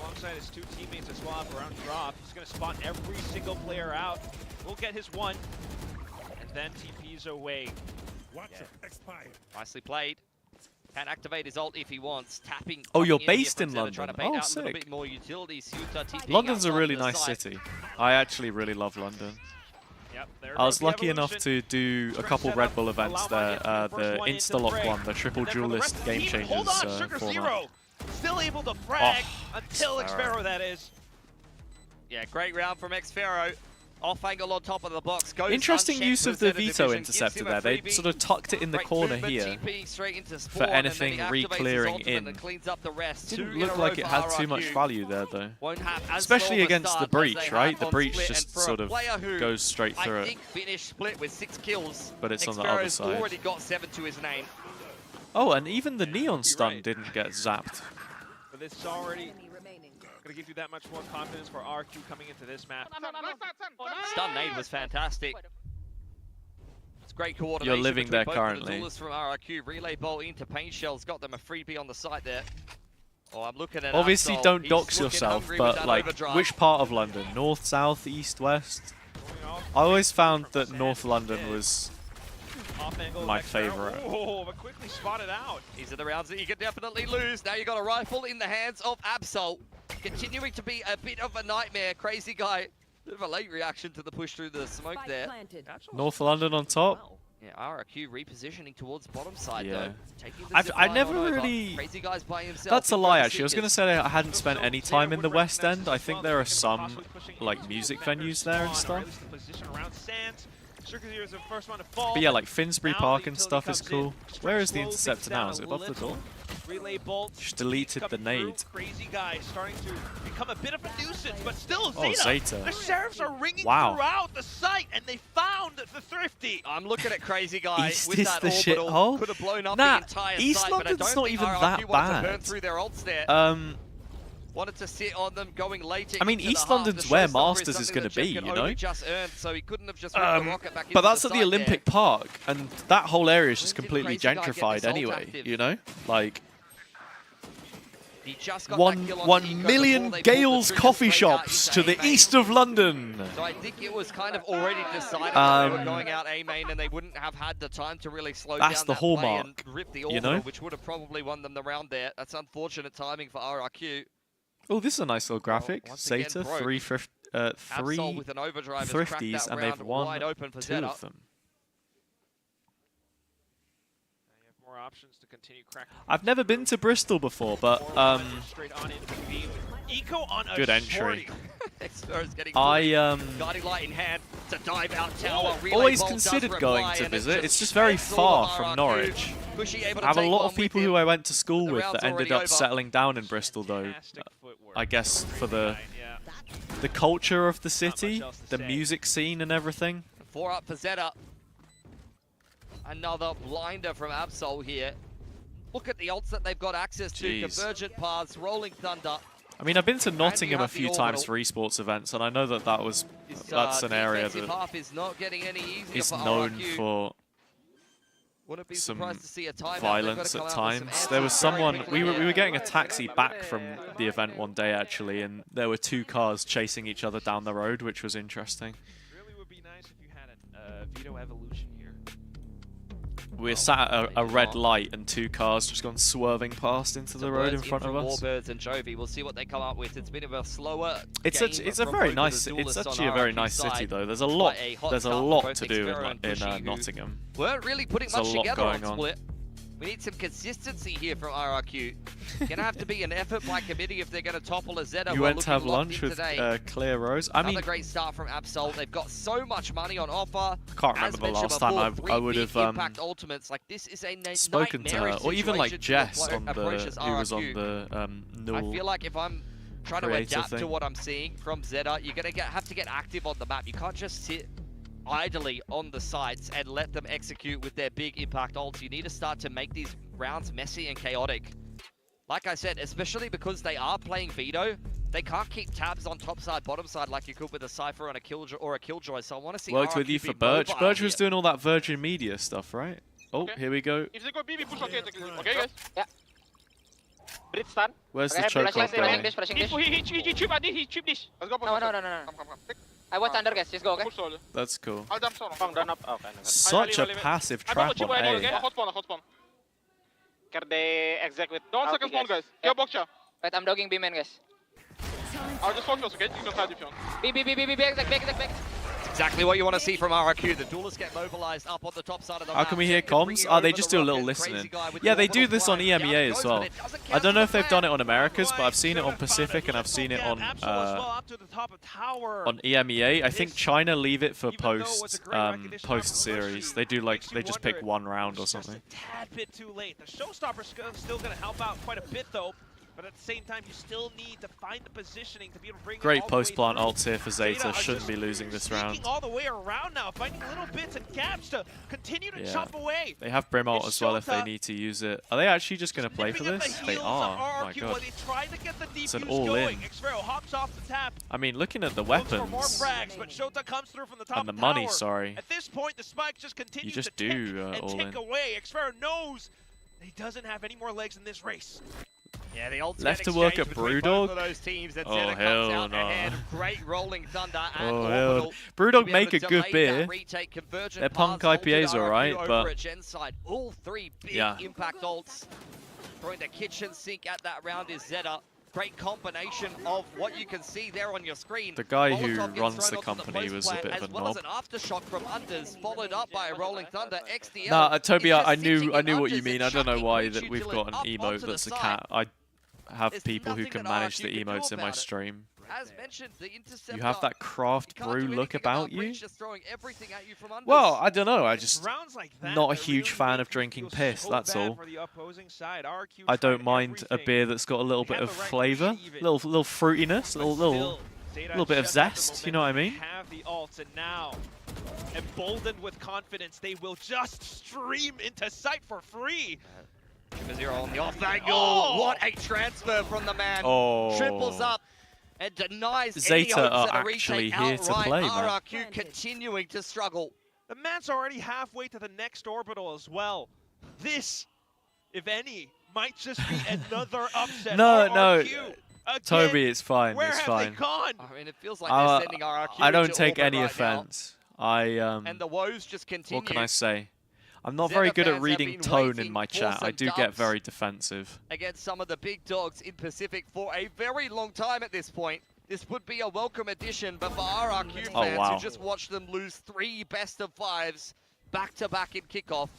Alongside his 2 teammates as well around drop. He's going to spot every single player out. We'll get his 1. And then TP's away. Nicely played. Can activate his ult if he wants. Tapping. Oh, you're coming in here based from in ZETA, trying to London. bait Oh, out a little sick. bit more utility. Suta TPing London's a outside really of the nice site. city. I actually really love London. Yep, there I was goes the lucky enough Evolution. to do a couple Set Red up, Bull events allow there. Mike into the first The one into Instalock frag. one, the triple And then for the duelist rest of the game team, changers hold on, Sugar format. Zero. Still able to frag Oh, until Xfero. Xfero, that is. Yeah, great round from Xfero. Off angle on top of the box. Goes Interesting unchecked use for of the ZETA Veto division, interceptor gives him there. a They freebie. sort of tucked it in the Great corner movement, here TP straight into for spawn, and then anything he activates his re-clearing ultimate in. and cleans up the rest. Didn't Two in a look row like it for had too much RRQ. value there, though. Won't have as Especially slow a against the start as breach, they right? have The on breach Split, just and for sort a of player who goes straight through I it. think finished Split with 6 kills. But it's on the Xfero's other side. already got 7 to his name. Oh, and even the neon stun didn't get zapped. But this is already going to give you that much more confidence for RQ coming into this map. Stun nade was fantastic. It's great coordination. You're living between there both currently. Of the duelists from RRQ. Relay bolt into Paint Shell's got them a freebie on the side there. Oh, I'm looking at Obviously, Absol. don't He's dox looking yourself, hungry with but that like, overdrive. which part of London? North, south, east, west? I always found that North London was Off angle my Xfero. favorite. Oh, but quickly spotted out. These are the rounds that you can definitely lose. Now you got a rifle in the hands of Absol. Continuing to be a bit of a nightmare. Crazy guy. Bit of a late reaction to the push through the smoke there. North London on top. Yeah, RRQ repositioning towards bottom side Yeah. though. Taking the I zip line never on over. really. Crazy guy's by himself. That's a He's lie, got the actually. I was gonna seekers. say I hadn't spent any time in the West End. I think there are some like music venues there and stuff. Position around Sands. Sugar Zero is the first one to fall. But yeah, like Finsbury Now Park the and utility stuff is comes cool. in. Where is the Slow things interceptor now? down Is a it above the little. door? Relay bolt. Just deleted the Coming through. nade. Crazy guy starting to become a bit of a nuisance, but still Oh, ZETA. ZETA. The sheriffs are ringing Wow. throughout the site, and they found the Thrifty. I'm looking at Crazy guy East with is that the orbital. shithole? Could have blown up Nah, the entire East site, but I London's don't not think even RRQ that wanted to burn bad. through their ults there. Wanted to sit on them going later. I mean, into the East half. London's The where showstopper Masters is something gonna that Jeff be, can you only know? just earned, so he couldn't have just ripped the rocket back into But that's the at the site Olympic there. Park, and that whole area is just When did completely Crazy Guy get this gentrified ult anyway. active? You know, like He just got that one kill on one the eco million before they pulled the Gales trigger coffee straight out shops into to the A main. east of London. So I think it was kind of already decided that they were Um, going out A main, and they wouldn't have had the time to really slow That's down the that play hallmark, and rip the you orbital, know? which would have probably won them the round there. That's unfortunate timing for RRQ. Oh, this is a nice little graphic. once again, ZETA broke. three Absol with an overdrive has cracked thrifties, that and round they've won wide open for 2 ZETA. of them. You have more options to continue cracking. I've never been to Bristol before, but Straight on into the beam. Eco on a good entry. Expo's getting guiding light in hand to dive out tower. Relay always Bolt considered does going reply, to and it visit. It's just spends very all far of from RRQ. Norwich. Bushy able I to have a take lot one of people with who him. I went to school The with round's that ended already up over. settling down in Bristol, though. Fantastic footwork. I guess for the Yeah. culture of the city, else to the say. music scene, and everything. 4 up for ZETA. Another blinder from Absol here. Look at the ults that they've got access to. Jeez. Convergent paths, Rolling Thunder. I mean, I've been to Nottingham a have the few times orbital. for esports events, and I know that that's an area Defensive that half is not getting any easier is for known RRQ. for Wouldn't be some surprised to see a timeout. violence They've at got to come out with some times. There was answers very someone, quickly we here. were getting a taxi back from the event one day, actually, and there were 2 cars chasing each other down the road, which was interesting. Really would be nice if you had a Veto Evolution here. We were sat at a red light and 2 cars just gone swerving past into the road in front of us. Warbirds and Jovi. We'll see what they come up with. It's been a bit of a slower. It's game a from very both nice. of the It's duelists actually a on very RRQ nice city, side. though. There's a lot. Quite a hot There's a start for lot both to do Xfero and in Bushy, who Nottingham. Weren't really putting There's a much lot together going on on. Split. We need some consistency here from RRQ. Gonna have to be an effort by committee if they're going to topple a ZETA. You We're went to have looking locked lunch in with today. Claire Rose. I mean, Another great start from Absol. They've got so much money on offer. I can't As remember the mentioned last time before, I 3 would big have impact ultimates. Like, this is a spoken to her, nightmarish or even like situation Jess to on the approach as who was on RRQ. the I Null. feel like if I'm trying to creator adapt to thing. what I'm seeing from ZETA, you're gonna have to get active on the map. You can't just sit idly on the sites and let them execute with their big impact ults. You need to start to make these rounds messy and chaotic. Like I said, especially because they are playing Veto, they can't keep tabs on top side, bottom side like you could with a Cypher and a Killjoy or a Killjoy. So I want to see Worked with RRQ you be for Birch. mobile Birch here. was doing all that Virgin Media stuff, right? Oh, here we go. If they go B, we push okay, okay guys? Yeah. Brit stun. Where's the Okay, choke flashing off dish, flashing going? dish, flashing dish. He chip Adi, he chip this. Let's go. No. Come. I watch under, guys. Just go, okay? Push solo. That's cool. I'll jump solo. Done up. Okay. Such a passive trap on A. Hot spawn. Can they exec with? Don't second spawn, guys. Go box ya. Wait, I'm dogging B main, guys. I'll just focus, okay? You can side if you want. B, exec. Exactly what you want to see from RRQ. The duelists get mobilized up on the top side of the How map. can we hear Can bring comms? you Oh, they over just the do a little rocket. Crazy listening. guy with Yeah, the they do orbital this on flying. EMEA Down as goes, well. but it doesn't I count don't know as if a they've done it plan. on Americas, but I've seen it on Pacific and I've seen it on EMEA. I think China leave it for post series. They do like they just pick one round or something. Tad bit too late. The showstopper's still going to help out quite a bit though, but at the same time you still need to find the positioning to be able to bring it Great all the way post plant through. ults here for ZETA are ZETA. Shouldn't just be losing this round. sneaking all the way around now, finding little bits and gaps to continue to Yeah. chop away. They have Brim ult It's as well if they Shota need to use it. Are they actually just going to play for nipping at this? the They heels are. of Oh my RRQ god. while they try to get the It's an defuse all going. in. Xfero hops off the tap. I mean, looking at the Looks for more weapons frags, but Shota comes through from the top and the of money, tower. sorry. At this point, the spike just continues just to do, tick and all tick in. away. Xfero knows he doesn't have any more legs in this race. Yeah, the ultimate Left to work at exchange between both of Brewdog? those teams, and Oh, ZETA hell comes out no. ahead. Great rolling thunder and Oh, orbital. hell. Brewdog to be able make to a good delay beer. that retake. Convergent Their punk paths IPA is halted alright, RRQ but over at Gen's side. All 3 big Yeah. impact ults. Throwing the kitchen sink at that round is ZETA. Great combination of what you can see there on your screen. The guy who Molotov gets runs thrown the onto company post was a plant, bit of as a well as knob. an aftershock from unders, followed up by a rolling thunder. XDL Nah, Toby, is just I knew sitting in what you unders mean. and I don't know chucking why Reach that we've Utility got an up emote onto the that's a side. cat. I have There's people who nothing can that manage RRQ the can do emotes in my about it. stream. As mentioned, the interceptor. You have that craft can't brew do look anything about you. Breach just throwing everything at you from unders. Well, I don't know. I just Rounds like that not a that huge really fan make of you drinking feel piss. so That's bad all. for the opposing side. RRQ I don't tried mind a everything. beer that's got a little They bit have of the right flavour, read even. little fruitiness, But little Zeta bit of just have the zest. You know what I momentum, mean? they have the ults, and now, emboldened with confidence, they will just stream into sight for free. 0 on the off angle. Oh! What a transfer from the man. Oh. Triples up and denies Zeta any hopes are at a actually retake here to outright. play, man. RRQ continuing to struggle. The man's already halfway to the next orbital as well. This, if any, might just be another upset. No, RRQ, no, again, Toby, it's fine. where It's have fine. they gone? I mean, it feels like they're sending RRQ I don't into take orbit any right offense. And the woes just continue. What can I say? I'm not Zeta very good fans at have reading been tone in waiting my for chat. I some do get dubs very defensive. against some of the big dogs in Pacific for a very long time at this point. This would be a welcome addition, but for RRQ Oh, fans wow. who just watched them lose 3 best-of-5s back-to-back in kickoff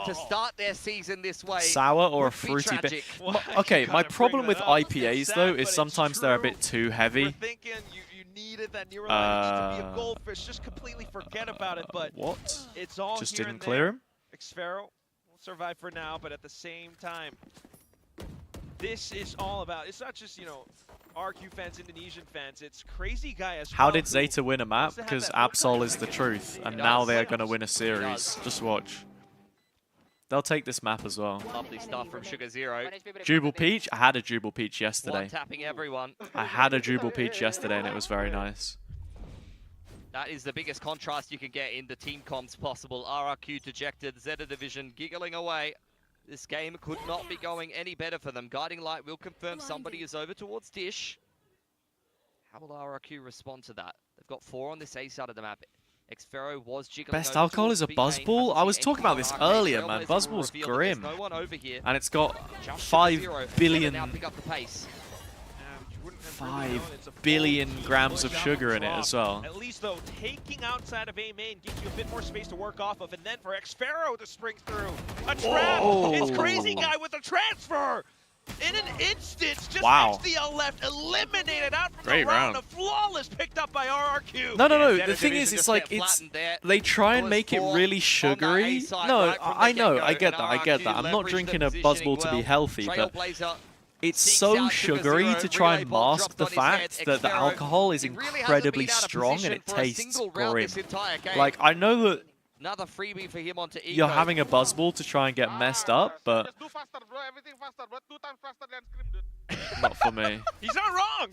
to start their season this way. Sour or a would be fruity bit? tragic. Okay, my problem with IPAs though is sometimes they're a bit too heavy. Thinking you needed that neural to be a goldfish, just completely forget about it. But What? it's all Just here didn't and clear there. him? Xfero will survive for now, but at the same time, this is all about. It's not just RQ fans, Indonesian fans. It's Crazy Guy as well. How did ZETA win a map? to have Because that Absol is the truth, and now they are going to win a series. Just watch. They'll take this map as well. Lovely stuff from Sugar Zero. Jubal Peach? I had a Jubal Peach yesterday. One-tapping everyone. I had a Jubal Peach yesterday, and it was very nice. That is the biggest contrast you can get in the team comps possible. RRQ dejected, ZETA Division giggling away. This game could not be going any better for them. Guiding Light will confirm somebody is over towards Dish. How will RRQ respond to that? They've got 4 on this A side of the map. Xfero was jiggling Best over alcohol towards is a B main. Buzzball? Hasn't I was seen talking about anyone this on Arcade. earlier, man. Trailblazers Buzzball's will reveal that grim. there's no one over here. And it's got Just 5 Zero. Zeta billion... now pick up the pace. 5 billion grams of sugar in it as well. At least though, taking outside of A main gives you a bit more space to work off of, and then for Xfero to spring through a trap. Whoa. It's Crazy Guy with a transfer. In an instant, just Wow. XDL left, eliminated out from Great the round. round. A flawless picked up by RRQ. No. Zeta The thing Division is, it's just like get it's flattened there. they try and Well, make it it's really on sugary. that A side No, right from the I know, get-go, I get and that, I get RRQ that. I'm not leveraged drinking the a Buzzball positioning to be well. healthy, but Trailblazer it's seeks so out Sugar sugary Zero, to try relay and ball mask dropped the on his head. fact that the Xfero, alcohol is he really hasn't incredibly been out of strong and position it for a tastes single round grim. this entire game. Like, I know that Another freebie for him onto Eco. you're having a Buzzball to try and get messed up, but Just do faster, bro. Everything faster, bro. 2 times faster than Scream, dude. not for me. He's not wrong.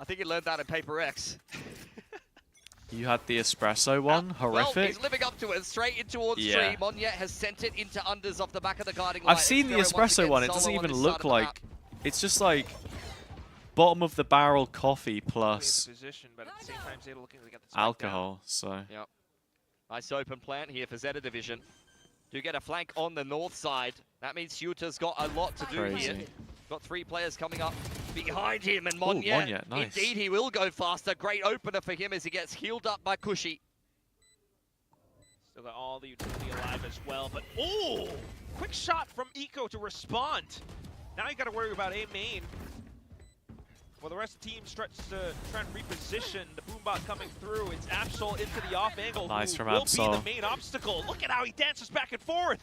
I think he learned that in Paper X. You had the espresso one, Well, horrific. he's living up to it. Straight in towards Yeah. 3. Monyet has sent it into unders off the back of the guarding light. I've seen the Xfero once espresso again one. It solo doesn't on even this side look of the like. map. It's just like bottom of the barrel coffee plus Position, but at the same time, Zeta looking to get the spike alcohol. So Yep. Nice open plant here for ZETA Division. Do get a flank on the north side. That means Shooter's got a lot to do here. Crazy. Got 3 players coming up behind him, and Ooh, Monyet, Monyet, nice. indeed, he will go faster. Great opener for him as he gets healed up by Cushy. Still got all the utility alive as well, but ooh! Quick shot from Eco to respond. Now you got to worry about A main. Well, the rest of the team starts to try and reposition. The boombot coming through. It's Absol into the off angle. Nice who from will Absol. be the main obstacle. Look at how he dances back and forth.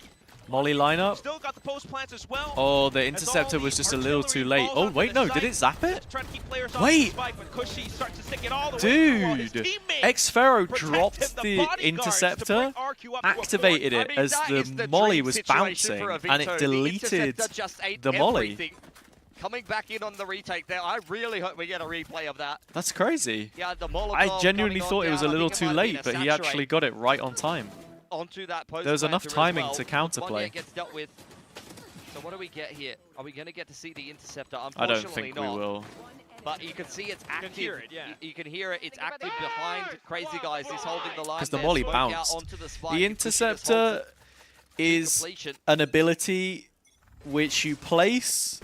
Molly lineup. Still got the post plants as well. Oh, the As interceptor all was the just a little too artillery late. falls Oh onto wait, the no, site. did it zap it? Just trying to keep players off Wait. the spike, but Cushy starts to stick it all the way Dude, through while his teammates Xfero protect dropped him, the bodyguards to interceptor, bring RQ up to a activated point. it I mean, as that is the the molly dream was situation bouncing, for a and it Vito. The deleted interceptor just ate the molly. everything. Coming back in on the retake there. I really hope we get a replay of that. That's crazy. Yeah, the Molotov I genuinely coming on thought it was a down. I little think it too might have late, been a but he saturate actually got it right on time. onto that post. There was enough planter as timing well. to counterplay. Monyet gets dealt with. So what do we get here? Are we going to get to see the interceptor? I don't Unfortunately think we not. will. But you can see it's active. hear it, yeah. You can hear it. It's active behind Crazy Guys. He's holding the line. Because the there. molly Smoke out bounced. onto the spike. The Cushy just holds interceptor it is completion. an ability which you place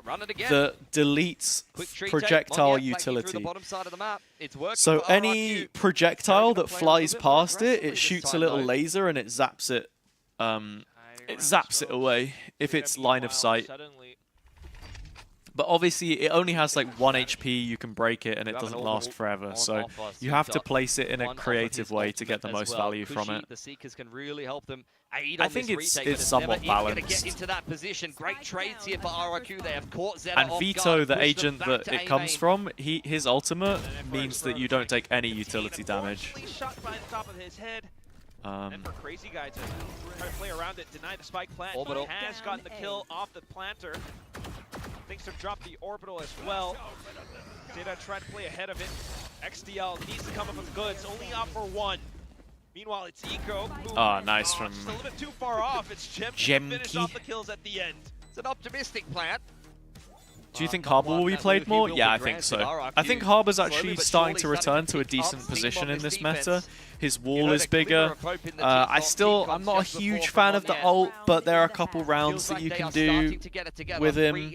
Run it again. that deletes Quick tree projectile take. Monyet flanking through the utility. bottom side of the map. It's working So for any RRQ. projectile that play a flies little bit more past it, aggressively it this shoots a time, little though. laser and it zaps it. It zaps it away if it's line of sight. Suddenly, But obviously, it only has like 1 HP. You can break it, and it have an doesn't orbital last forever. on So offer, you have to Zeta. place it in One a off of creative his way to get the ultimate as most well. value from Cushy, it. The Seekers can really help them aid I on think this it's- retake, it's but somewhat never even gonna balanced. get into that position. Great trades here for RRQ. They have caught Zeta And off Vito, guard, the pushed them agent back that to it A comes main. from, his ultimate means that you don't take any utility damage. unfortunately shot by the top of his head. And for Crazy Guy to try to play around it, deny the spike plant. Orbital. He has gotten the kill off the planter. Thinks to drop the orbital as well. Zeta trying to play ahead of it. XDL needs to come up with goods, only up for 1. Meanwhile, it's Eco. Who, Nice from just a little bit too far off. It's Jemki to finish Jemki. off the kills at the end. It's an optimistic plant. Do you think Harbour will be played more? Yeah, I think so. I think Harbour's actually starting to return to a decent position in this meta. His wall is bigger. I'm not a huge fan of the ult, but there are a couple rounds that you can do with him.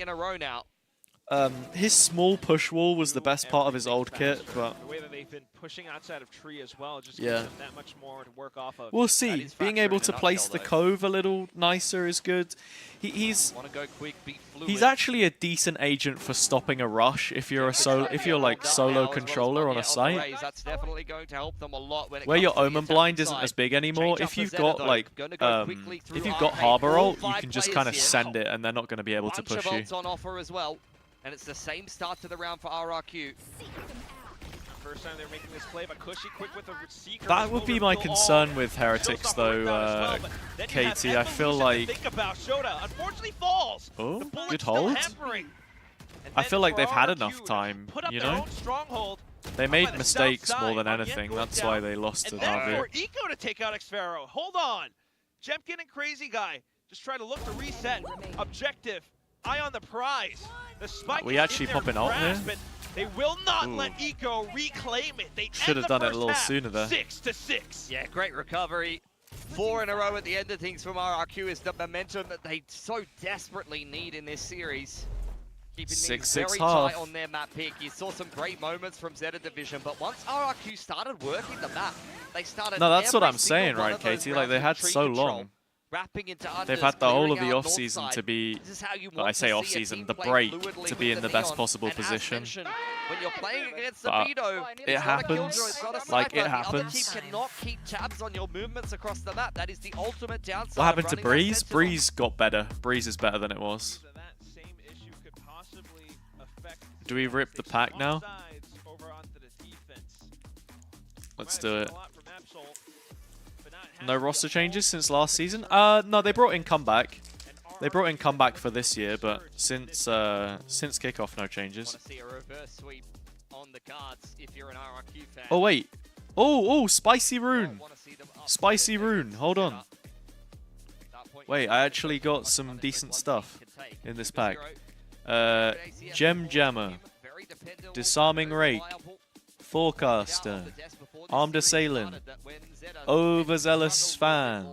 His small push wall was the best part of his old kit, but the way that they've been pushing outside of tree as well just yeah. gives them that much more to work off of. We'll see. Being able to place the cove a little nicer is good. He's actually a decent agent for stopping a rush if you're like solo controller on a site. That's definitely going to help them a lot when it Where comes your to the omen blind isn't inside. as big anymore. Change up If for you've Zeta, got though. like Gonna go quickly through if you've got Arcade. harbor All ult, you 5 can just players kind of here. send it and they're not going to be able to Bunch push of you. ults on offer as well, and it's the same start to the round for RRQ. First time they're making this play, but Cushy quick with the Seeker. That would be my concern with Heretics though, KT. I feel like Think about Shota. Unfortunately falls. oh, The bullet's good still hold. hampering. And I then feel like for they've had RRQ enough to time, put up you their know? own stronghold. They Up made by the mistakes south more side. than Onion anything. goes That's down. why they lost to And then Navi. for Eco to take out Xfero. Hold on. Jemkin and Crazy Guy just try to look to reset. Objective. Eye on the prize. The spike We is actually in their popping ult grasp, here? but they will not Ooh. let Eco reclaim it. They Should end have the done it a first little half sooner there. 6-6. Yeah, great recovery. 4 in a row at the end of things from RRQ is the momentum that they so desperately need in this series. Keeping things 6-6 very half. tight on their map pick. You saw some great moments from ZETA Division, but once RRQ started working the map, they started. No, that's what every I'm saying, single one right, of those KT? Like rounds they with had tree so control. long. Wrapping into They've unders, had the whole of clearing the out off season north to side. be. This is how you Well, I want say to off see a season, team the play break fluidly to be with in the the best Neon. possible And as position. mentioned, when you're playing against the But Vito, it it's not a happens. killjoy, it's not a Like, it sniper. The other happens. team cannot keep tabs on your movements across the map. That is the ultimate downside. What happened of to running that Breeze? Sentinel. Breeze got better. Breeze is better than it was. That same issue could possibly affect Do we rip the pack now? sides over onto the defense. Let's Might have do seen it. a lot from Absol, but not No having roster the changes whole since last season? No, they brought in comeback. They brought in comeback for this year, but since kickoff, no changes. Want to see a reverse sweep on the cards if you're an RRQ fan. Oh wait. Oh, spicy rune. Want to see them up Spicy to the rune. Hold on. At that point, Wait, you I know actually got some one decent team stuff can take. in this Zero. pack. Gem Jammer, Very dependable, Disarming very Rake, reliable. Forecaster, Armed Assailant, Overzealous Fan,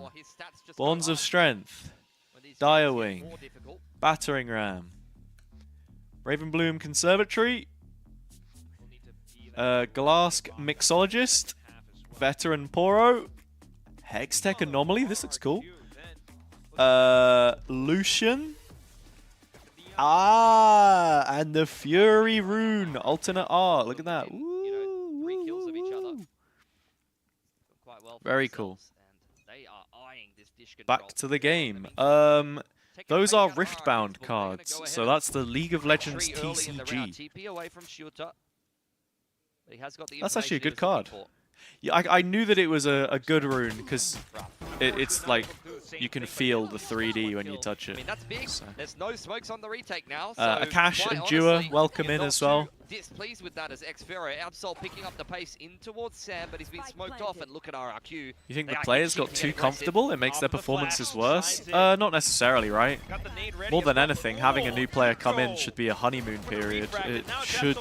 Bonds of Strength, Direwing, Battering Ram, Ravenbloom Conservatory, Glask Mixologist, Veteran Poro, Hextech Anomaly, this looks cool, Lucian, and the Fury Rune, alternate art, look at that. Three kills of each other. Quite well for Very cool. themselves, and they are eyeing this dish control. Back to the game. Those are Riftbound cards, so that's the League of Legends Very early in the round. TCG. TP away from Shota. But he has got the That's actually a information he good was looking card. for. Yeah, I knew that it was a good rune because it's like you can feel the 3D when you touch I it. mean, that's big. So. There's no smokes on the retake now. So Akash quite and Dua, honestly, welcome you're in not as well. too displeased with that as Xfero. Absol picking up the pace in towards Sam, but he's been smoked off. And look at RRQ. You think They the are players itching got to too get aggressive. comfortable? It makes their performances worse? Not necessarily, right? More than anything, having a new player come in should be a honeymoon period. It should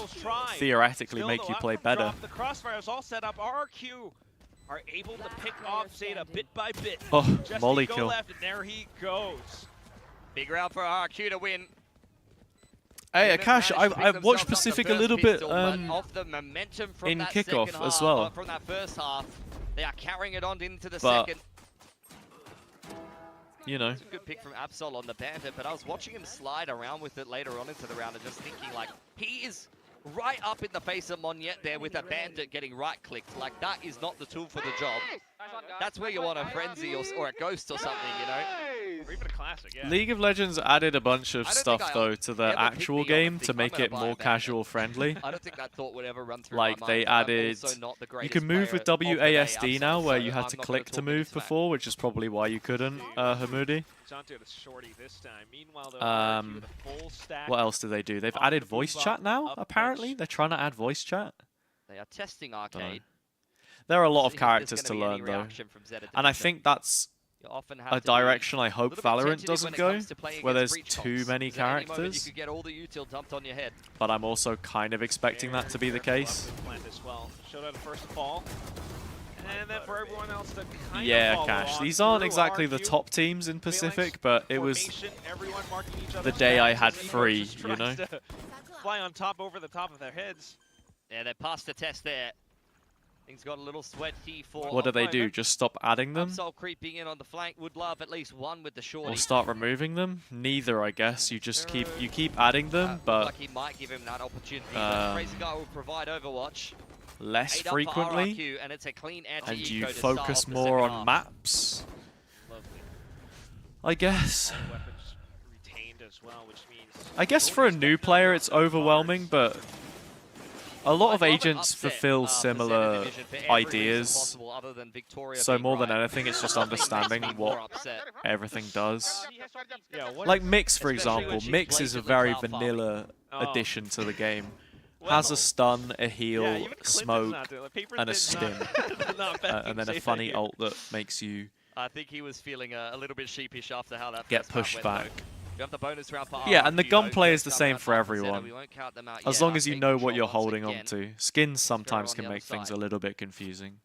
theoretically make you play better. The crossfires all set up. RRQ are able to pick off Zeta bit by bit. Oh, Just molly go kill. left, and there he goes. Big round for RRQ to win. Hey, Akash, Managed to pick I've watched themselves up the Pacific a first little bit pistol, but off the momentum from in that kickoff second as half, well. From that first half, they are carrying it on into the But- second. You know. It's a good pick from Absol on the Bandit, but I was watching him slide around with it later on into the round and just thinking, like, he is right up in the face of Monyet there with a Bandit getting right-clicked. Like, that is not the tool for the job. That's where you want a Frenzy or a Ghost or something, you know? Or even a classic, yeah. League of Legends added a bunch of I don't stuff think I though to the ever picked actual the other game thing. to I'm make gonna it buy a more Bandit. casual friendly. I don't think that thought would ever run through Like my they mind. I'm added, also not the you greatest can move player with of the day, WASD now, where you so had I'm to not click gonna to talk move into that. before, which is probably why you couldn't, Hamudi. It's onto the shorty this time. Meanwhile, though, RRQ with a full stack. What else do they do? They've off added the voice move chat up, now. up Apparently, pitch. they're trying to add voice chat. They are testing Arcade. There are a lot See of if there's characters gonna to be any learn though, reaction from Zeta and I Division. think that's You often have a to be direction I hope little bit Valorant tentative doesn't when it go, comes to playing where against there's breach too comps, many 'cause at any moment you characters. could get all the util dumped on your head. But I'm also kind of expecting that to be the case. Plant as well. Showed out the first fall. And then for everyone else to kind Yeah, of follow Cash. on These aren't through exactly the RRQ, top teams in Pacific, but it was formation, everyone marking each the other's day I backs had as Eco free, just you know? tries to fly on top over the top of their heads. Yeah, they passed the test there. Things got a little sweaty for... What do they do? Just stop adding them? Absol creeping in on the flank. Would love at least one with the shorty. Or start removing them? Neither, I guess. You just keep adding them, but like he might give him that opportunity. But Crazy Guy will provide Overwatch. less 8 up for frequently, RRQ, and it's a clean and you to start focus off the more second on half. maps. Lovely. I guess. All the weapons retained as well, which means... I guess for a new player it's overwhelming, but a lot of agents fulfill similar ideas. So more than anything, it's just understanding what everything does. Like Mix, for example. Mix is a very vanilla addition to the game. Has a stun, a heal, smoke, and a stim. And then a funny ult that makes you I think he was feeling a little bit sheepish after how that get first map pushed went, back. though. You have the bonus round for Yeah, and the RRQ, gunplay though, is the just same coming for up on Zeta. everyone. We won't count them out As yet. long as you Take know what control you're once holding again. on to. Skins sometimes on can the make other things a side. little bit confusing.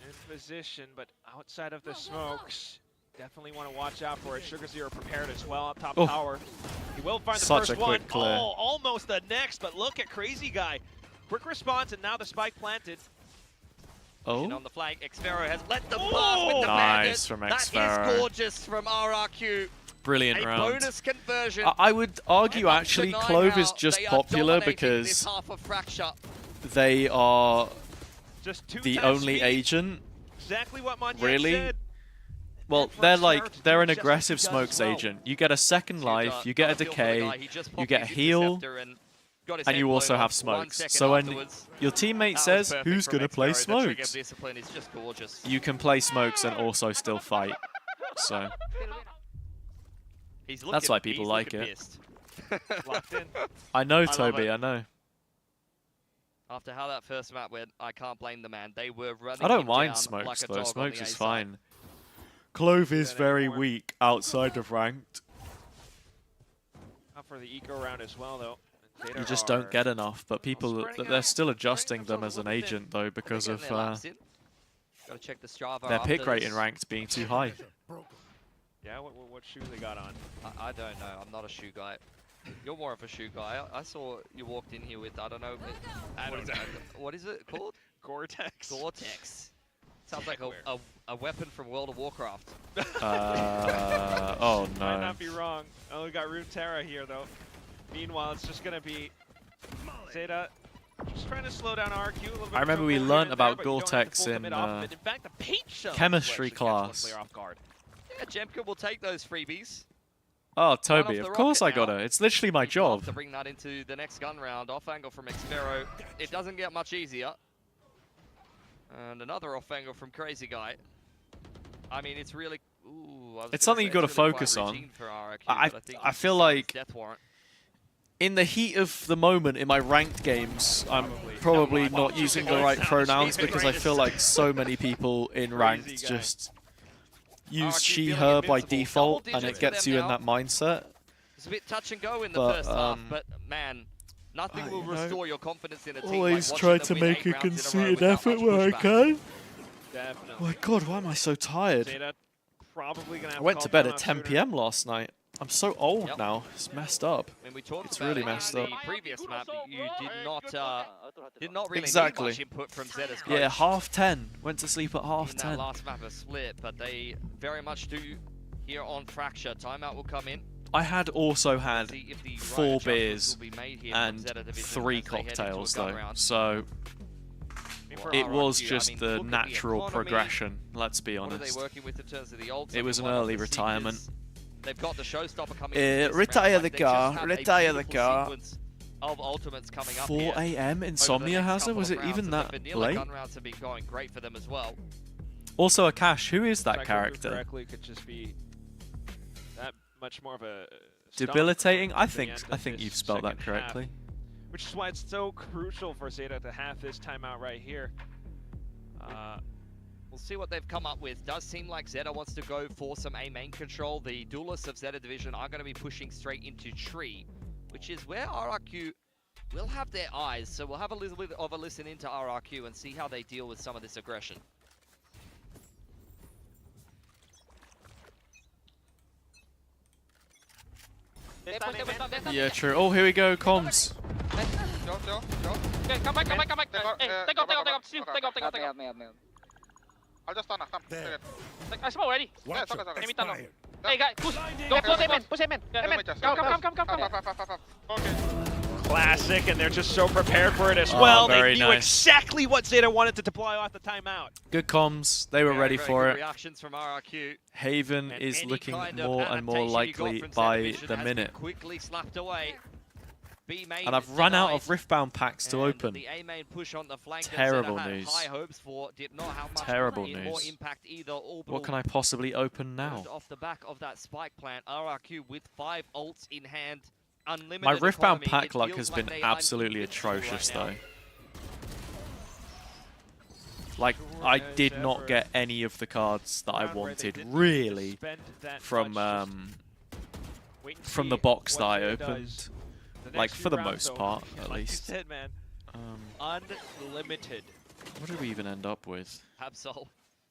In position, but outside of the smokes, definitely want to watch out for it. Sugar Zero prepared as well up top Oh. tower. He will find the Such first a quick one. clear. Oh, almost the next, but look at Crazy Guy. Quick response, and now the spike planted. On Oh, the flank, Xfero has let them pass with the nice bandit. from That Xfero. is gorgeous from RRQ. brilliant A round. bonus conversion. I would argue And up to actually 9 Clove is out. just They are popular dominating because this half of Fracture. they are Just two the times only speed. agent. Exactly what Monyan Really? said. Well, And for they're Xfero like to they're do an just what aggressive he does smokes well. agent. You get a second life, you get a decay, you get a heal, and you also have smokes. So when your teammate says, "Who's gonna play smokes?" Discipline is just gorgeous. you can play smokes and also still fight. So He's that's why people he's like looking it. Locked in. I know, love Toby. it. I know. After how that first map went, I can't blame the man. They were running I don't him mind down smokes like a though. dog on Smokes the is A side. fine. Clove is very weak outside of ranked. Up for the eco round as well, though. Zeta You just are don't get enough. But people, Spreading they're out, still adjusting spreading them as an themselves a little agent though because They're of getting their laps in. Gotta check the Strava their pick after rate in this. ranked being too high. Yeah, what shoes they got on? I don't know. I'm not a shoe guy. You're more of a shoe guy. I saw you walked in here with, I don't know. What is it called? Gore-Tex. Gore-Tex. Sounds like a weapon from World of Warcraft. Oh Might no. not be wrong. Oh, we got Runeterra here, though. Meanwhile, it's just going to be Zeta just trying to slow down RRQ a little bit. I remember we Over learnt there, about but you don't have to Gore-Tex full in commit off of it. In fact, the paint shell chemistry actually catch one class. player off guard. Yeah, Jemka will take those freebies. Oh, off Toby, the of course I rocket got now. it. It's literally my He'd love job. to bring that into the next gun round. Off angle from Xfero. It doesn't get much easier. And another off angle from Crazy Guy. I mean, it's really. Ooh, I was It's gonna something say you gotta it's really quite focus on. routine for RRQ, I but think I he's feel signed his like death warrant. in the heat of the moment in my ranked games, I'm probably not using the right pronouns because I feel like so many people in ranked just use RRQ she, feeling her by invincible. default, Double and it digits for gets them you in now. that mindset. It's a bit touch and go in the But, first half, but man, nothing will you know, restore your confidence in a team. Always like try watching to them win make 8 a rounds in row conceited without effort much where I pushback. can. Oh Definitely. my god, why am I so tired? Zeta probably going to have I went call to bed timeout at 10 sooner. PM last night. I'm so old Yep. now. It's messed up. When we talked It's about really it messed in up. the previous map, you did not really Exactly. need much input from Zeta's coach. Yeah, 10:30. Went to sleep at in 10:30. that last map of split, but they very much do here on Fracture. Timeout will come in. I had also had See if the right 4 adjustments beers will be made here from and Zeta Division 3 as they head into a cocktails gun though, round. so For it was RRQ, I just mean, the look at the natural economy. progression, let's be What are they honest. working with in terms of the ults? It was an One of early the retirement. Seekers. They've got the showstopper coming in this retire round, the but they just car, have a retire the beautiful car. sequence of ultimates coming up 4 here AM over the Insomnia next Hazza? couple Was of it rounds, even and that the vanilla late? gun rounds have been going great for them as well. Also Akash, who is that If I remember character? correctly, could just be that much more of a stomp Debilitating? I to the think end I of think this you've spelled that second half, correctly. which is why it's so crucial for Zeta to have this timeout right here. We'll see what they've come up with. Does seem like Zeta wants to go for some A main control. The duelists of Zeta Division are going to be pushing straight into tree, which is where RRQ will have their eyes. So we'll have a little bit of a listen into RRQ and see how they deal with some of this aggression. Yeah, true. Oh, here we go, comms. Okay, come back. Take off. Steve, take off. Help me. I'll just stun. Come. I smoke already. Watch Yeah, it. let me tunnel. Hey guys, push. Push him in. Come. Okay. Classic, and they're just so prepared for it as well. Very They knew nice. exactly what ZETA wanted to deploy off the timeout. Good comms. They were ready Very for good it. reactions from RRQ. Haven And is any looking kind of more and more adaptation you got likely from by Zeta Vision the has minute. been quickly slapped away. B main And I've is run out denied, of Riftbound packs to and open. The A main push on the flank that Terrible Zeta had news. high hopes for did not have much Terrible or news. impact either. Orbital What can I possibly open now? moved off the back of that spike plant. RRQ with 5 ults in hand. Unlimited My Riftbound economy. pack It luck feels has like been they are absolutely invincible atrocious right now. though. Like, I did not get any of the cards that I wanted, really, from the box that I opened. Like, for the most part, at like least. you said, man, unlimited. What did we even end up with? Absol.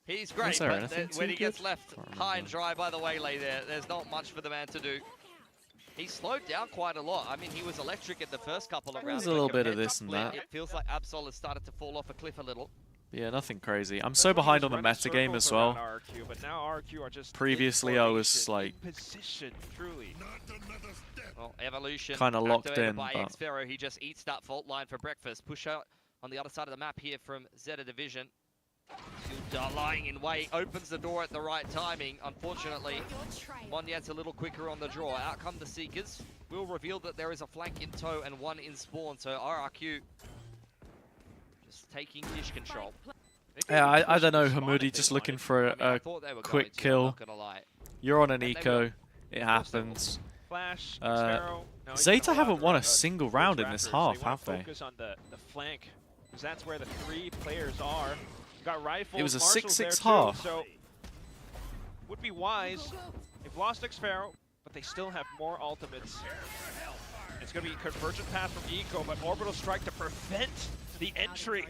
He's great, there but anything when too he gets good? left Can't high and remember. dry by the waylay there, there's not much for the man to do. He slowed down quite a lot. I mean, he was electric in the first couple of rounds. There's a little but bit of compared this to and Split, that. It feels like Absol has started to fall off a cliff a little. Yeah, nothing crazy. I'm so behind on the metagame as well. RRQ, but now RRQ are just Previously, I was like position, truly. Well, Evolution Kinda locked activated in, by but- Xfero. He just eats that fault line for breakfast. Push out on the other side of the map here from Zeta Division. Hilda lying in wait, opens the door at the right timing. Unfortunately, Monyet's a little quicker on the draw. Out come the Seekers. Will reveal that there is a flank in tow and one in spawn. So RRQ just taking dish control. Yeah, I don't know, Hamoudi just looking for a quick kill. You're on an eco, it happens. Flash, Xfero. Now he's Zeta gonna allow haven't won a the single Forge round in this Raptors. half, They wanna have they? focus on the flank, because that's where the 3 players are. You've got rifles, It was a Marshall's 6-6 there too, half. so would be wise. They've lost Xfero, but they still have more ultimates. It's going to be a convergent path from Eco, but Orbital Strike to prevent the entry.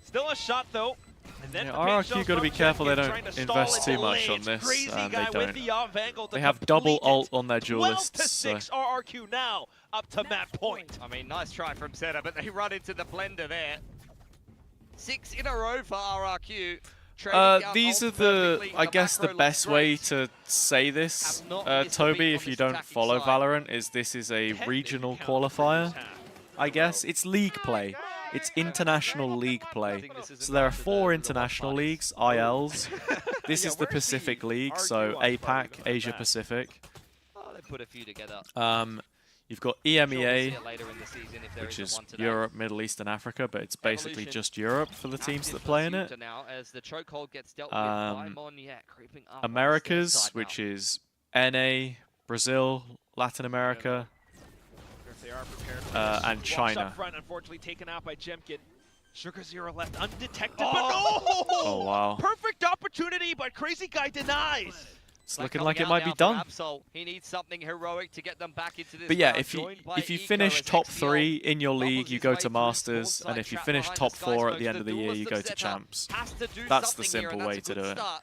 Still a shot though. And then Yeah, the RRQ pinch got to be from careful they Jenkins don't trying to stall invest it too much late. on this, Crazy and guy they with don't. the Off-Angle to They have double complete ult it. on their 12 to duelists. 6 RRQ now up to map point. I mean, nice try from Zeta, but they run into the blender there. 6 in a row for RRQ. These are the, I guess, the best way to say this, Toby, if you don't follow Valorant, is this is a regional qualifier. I guess it's league play. It's international league play. So there are 4 international leagues, ILs. This is the Pacific League, so APAC, Asia Pacific. Oh, they put a few together. You've got EMEA, which is Europe, Middle East, and Africa, but it's basically just Europe for the teams that play in it. Americas, which is NA, Brazil, Latin America, and China. Up front, unfortunately taken out by Jemkin. Sugar Zero left undetected, Oh! but Oh, wow. Perfect opportunity, but Crazy Guy denies. It's looking like it might be done. He needs something heroic to get them back into this. But yeah, round. if you Joined by finish Eco top as 3 XCL in your league, bubbles you his go way to through Masters, Spawn and site if you trap finish behind top the 4 at the Skysmokes, end of the year, duelist you of go to Zeta Champs. has to do That's the something here, simple and way that's to a do good it. start.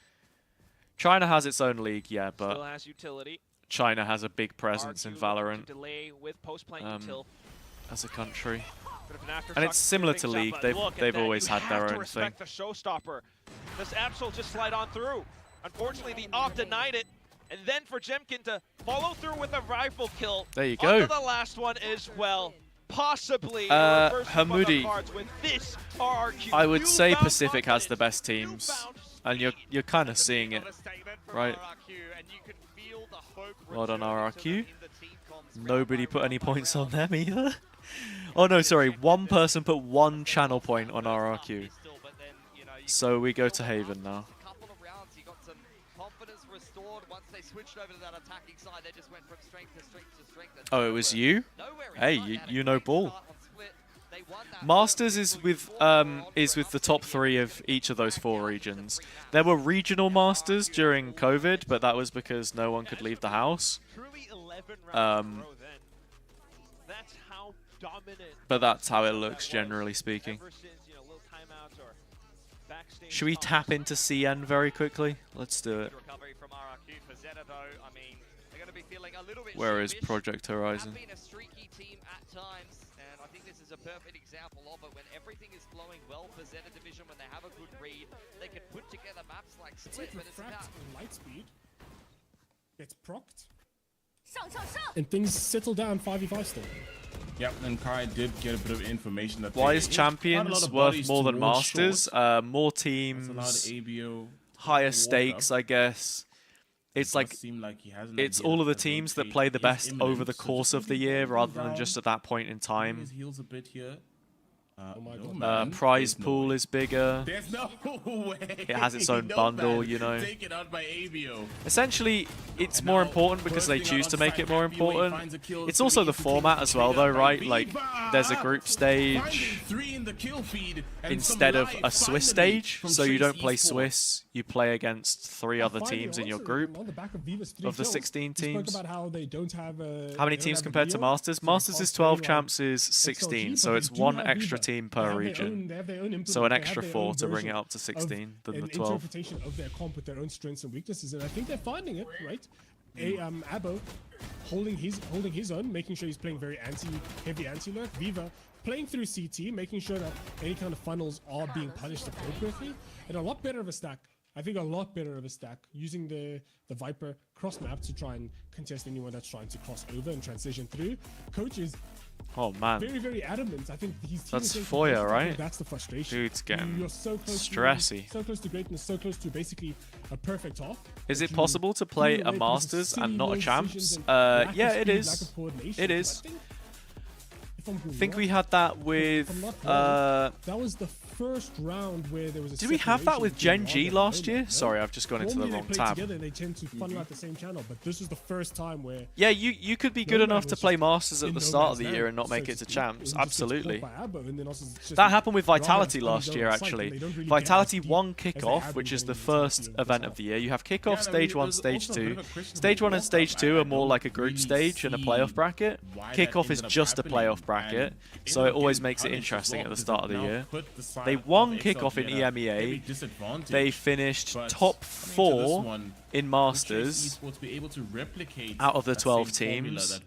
China has its own league, yeah, Still but has utility. China has a big presence in RRQ Valorant delay with post-plant util. as a country. Bit of an aftershock And it's similar things to up, League. but They've look at they've that. always You had their have to own thing. respect the showstopper. Does Absol just slide on through? Unfortunately, the off denied it. And then for Jemkin to follow through with a rifle kill. There you Onto go. the last one as well. Possibly a reverse flip on the Hamoudi, cards with this RRQ. I would say Newfound Pacific has the confidence. best teams, and you're kind of seeing it, right? Well done, RRQ. Nobody put any points on them either. Oh no, sorry. One person put 1 channel point on RRQ. So we go to Haven now. Oh, it was you? Hey, you know ball. Masters is with the top 3 of each of those 4 regions. There were regional Masters during COVID, but that was because no one could leave the house. But that's how it looks, generally speaking. Should we tap into CN very quickly? Let's do it. Recovery from RRQ for ZETA though. I mean, they're going to be feeling a little bit Where is sheepish. Project Horizon? Have been a streaky team at times, and I think this is a perfect example of it. When everything is flowing well for ZETA Division, when they have a good read, they can put together maps like Split, but it's about Lightspeed gets procced, and things settle down 5v5 still. Yep, and Kai did get a bit of information that Why is Champions worth more than Masters? More teams, higher stakes, I guess. It's like it's all of the teams that play the best over the course of the year rather than just at that point in time. Prize pool is bigger. There's no way. It has its own bundle, you know. Taken out by ABO. Essentially, it's more important because they choose to make it more important. It's also the format as well, though, right? Like, there's a group stage instead of a Swiss stage, so you don't play Swiss. You play against 3 other teams in your group of the 16 teams. How many teams compared to Masters? Masters is 12, Champs is 16, so it's 1 extra team per region. So an extra 4 to bring it up to 16 than the 12. Interpretation of their comp with their own strengths and weaknesses, and I think they're finding it, right? Abo holding his own, making sure he's playing very heavy anti-lurk. Viva playing through CT, making sure that any kind of funnels are being punished appropriately, and a lot better of a stack. I think a lot better of a stack, using the Viper cross map to try and contest anyone that's trying to cross over and transition through. Coach is very, very adamant. I think that's Foya, right? That's the frustration. Dude's getting You're so close stressy. So close to greatness, so close to basically a perfect off. Is it possible to play a Masters and not a Champs? Yeah, it is. It is. I think we had that with. That was the first round where there was a. Did we have that with Gen G last year? Sorry, I've just gone into the wrong tab. Together, they tend to funnel out the same channel, but this is the first time where. Yeah, you could be good enough to play Masters at the start of the year and not make it to Champs. Absolutely. That happened with Vitality last year, actually. Vitality won Kickoff, which is the first event of the year. You have Kickoff, Stage 1, Stage 2. Stage 1 and Stage 2 are more like a group stage and a playoff bracket. Kickoff is just a playoff bracket, so it always makes it interesting at the start of the year. They won Kickoff in EMEA. They finished top 4 in Masters out of the 12 teams.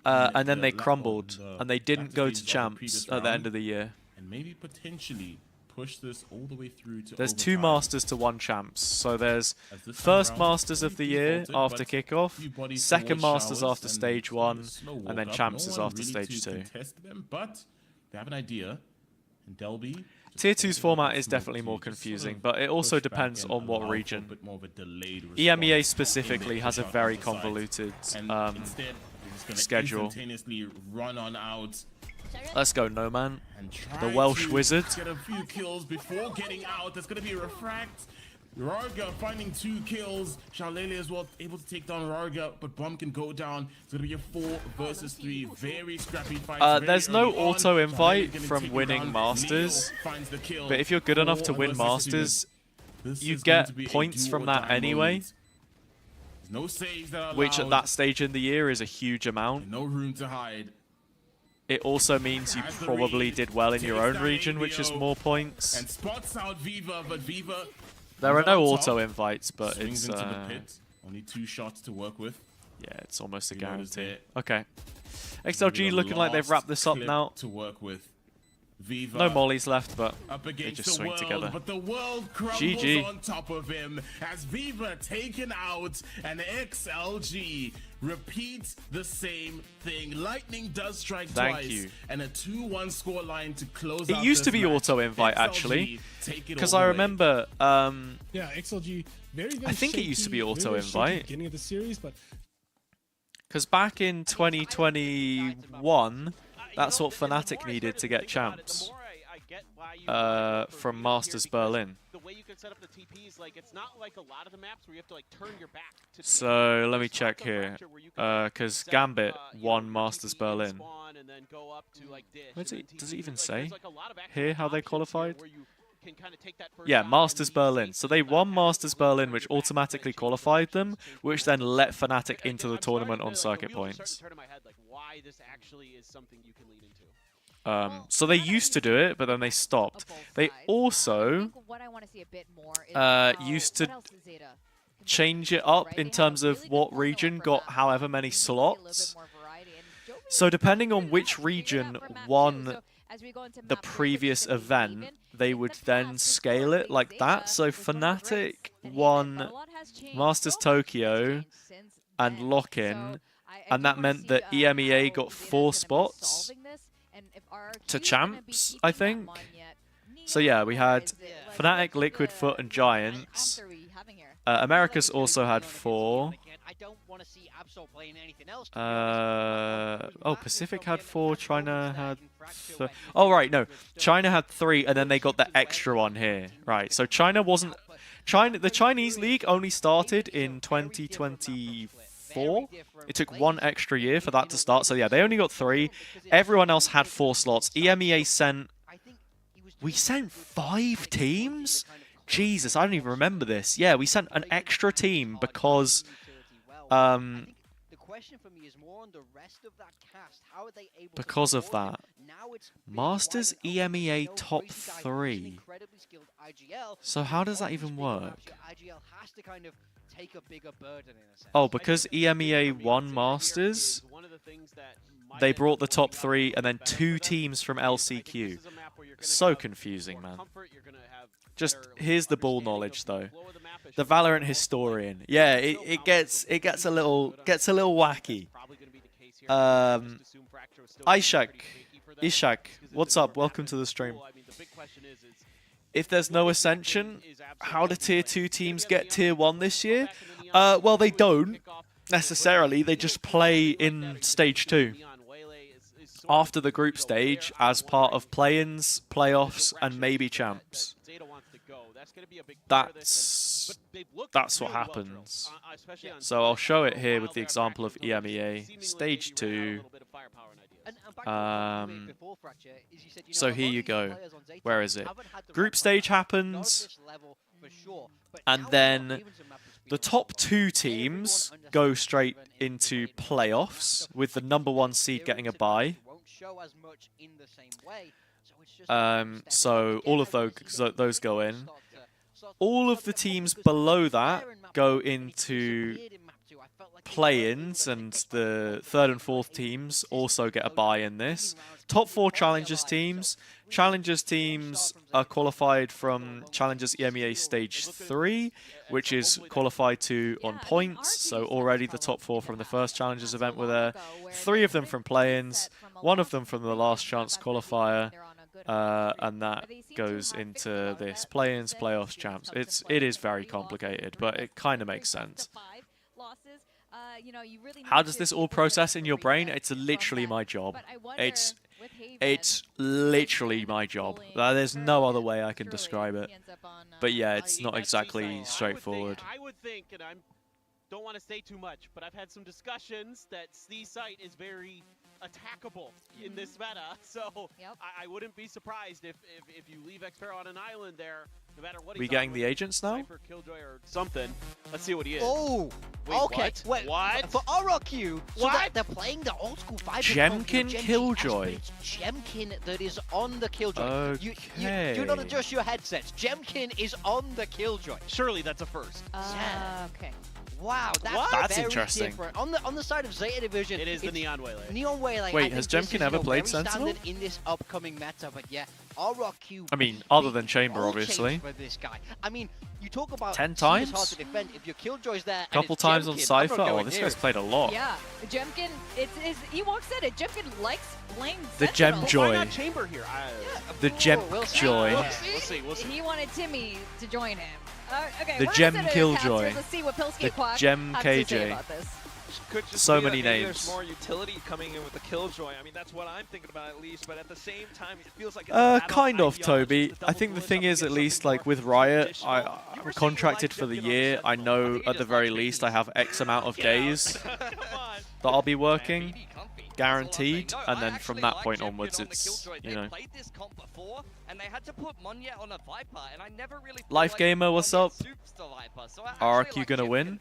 And then they crumbled, and they didn't go to Champs at the end of the year. And maybe potentially push this all the way through to There's 2 Masters to 1 Champs. So there's first Masters of the year after Kickoff, second Masters after Stage 1, and then Champs is after Stage 2. But they have an idea. And Delby, Tier 2's format is definitely more confusing, but it also depends on what region. EMEA specifically has a very convoluted schedule. Run on out. Let's go, No Man. The Welsh Wizard. Get a few kills before getting out. There's going to be a refract. Rarga finding 2 kills. Shalele as well able to take down Rarga, but Bomb can go down. It's going to be a 4 versus 3. Very scrappy fight. There's no auto invite from winning Masters, but if you're good enough to win Masters, you get points from that anyway. No saves that which at that stage in the year is a huge amount. No room to hide. It also means you probably did well in your own region, which is more points. And spots out Viva, but Viva. There are no auto invites, but it's into the pit. Only 2 shots to work with. Yeah, it's almost a guarantee. Okay. XLG looking like they've wrapped this up now. To work with. Viva no mollies left, but up they just the swing world, together. But the world crumbles GG. on top of him as Viva taken out and XLG repeats the same thing. Lightning does strike twice. You. And a 2-1 scoreline to close it out used this to be match. auto invite actually, because I remember. Yeah, XLG. Very I think it used to be auto invite. Beginning of the series, but because back in 2021. That's what Fnatic needed to get Champs from Masters Berlin. So let me check here, because Gambit won Masters Berlin. Does it even say here how they qualified? Yeah, Masters Berlin. So they won Masters Berlin, which automatically qualified them, which then let Fnatic into the tournament on circuit points. So they used to do it, but then they stopped. They also used to change it up in terms of what region got however many slots. So depending on which region won the previous event, they would then scale it like that. So Fnatic won Masters Tokyo and Lock-in, and that meant that EMEA got 4 spots to champs, I think. So yeah, we had Fnatic, Liquid, Foot, and Giants. Americas also had 4. Pacific had 4. China had. Oh right, no, China had 3, and then they got the extra one here. Right, so China wasn't. The Chinese league only started in 2024. It took 1 extra year for that to start. So yeah, they only got 3. Everyone else had 4 slots. EMEA sent. We sent 5 teams. Jesus, I don't even remember this. Yeah, we sent an extra team because because of that. Masters EMEA top 3. So how does that even work? Oh, because EMEA won Masters, they brought the top 3 and then 2 teams from LCQ. So confusing, man. Just here's the ball knowledge though. The Valorant historian. Yeah, it gets a little wacky. Ishak, what's up? Welcome to the stream. If there's no Ascension, how do Tier 2 teams get Tier 1 this year? Well, they don't necessarily. They just play in Stage 2. After the group stage, as part of play-ins, playoffs, and maybe champs. That's what happens. So I'll show it here with the example of EMEA. Stage 2. So here you go. Where is it? Group stage happens, and then the top 2 teams go straight into playoffs, with the number 1 seed getting a bye. So all of those go in. All of the teams below that go into play-ins, and the 3rd and 4th teams also get a bye in this. Top 4 Challengers teams. Challengers teams are qualified from Challengers EMEA Stage 3, which is qualified to on points. So already the top 4 from the first Challengers event were there. 3 of them from play-ins, 1 of them from the last chance qualifier. And that goes into this play-ins, playoffs, champs. It is very complicated, but it kind of makes sense. How does this all process in your brain? It's literally my job. It's literally my job. There's no other way I can describe it. But yeah, it's not exactly straightforward. I would think, and I don't want to say too much, but I've had some discussions that C site is very attackable in this meta, so I wouldn't be surprised if you leave Xpero on an island there, no matter what. We getting the agents now? Killjoy or something. Let's see what he is. Oh, wait, okay. What? Wait, for RRQ, so they're playing the old school vibe. Jemkin Killjoy. Jemkin that is on the Killjoy. Okay. Do not adjust your headsets. Jemkin is on the Killjoy. Surely that's a first. Yeah. Okay. Wow, that's very interesting. different. On the side of ZETA Division, it is the Neon Waylay. Neon Waylay. Wait, has Jemkin ever played Sentinel? In this upcoming meta, but yeah, RRQ. I mean, other than Chamber, obviously. For this guy, I mean, you talk about 10 times. Hard to defend. If your Killjoy's there, Couple times on Cypher. Oh, this guy's played a lot. Yeah, Jemkin. He walks in it. Jemkin likes playing the Sentinel. Gemjoy. Why not Chamber here? The Gemjoy. We'll see. He wanted Timmy to join him. Okay, the Gem Killjoy. Let's see what Pilsky the Quack Gem has to say KJ. about this. Could just So be many that maybe names. There's more utility coming in with the Killjoy. I mean, that's what I'm thinking about at least. But at the same time, it feels like it's kind of, Toby. I think the thing is, at least like with Riot, I'm contracted for the year. I know at the very least I have X amount of days that I'll be working, guaranteed. And then from that point onwards, it's, you know. Life Gamer, what's up? RRQ gonna win?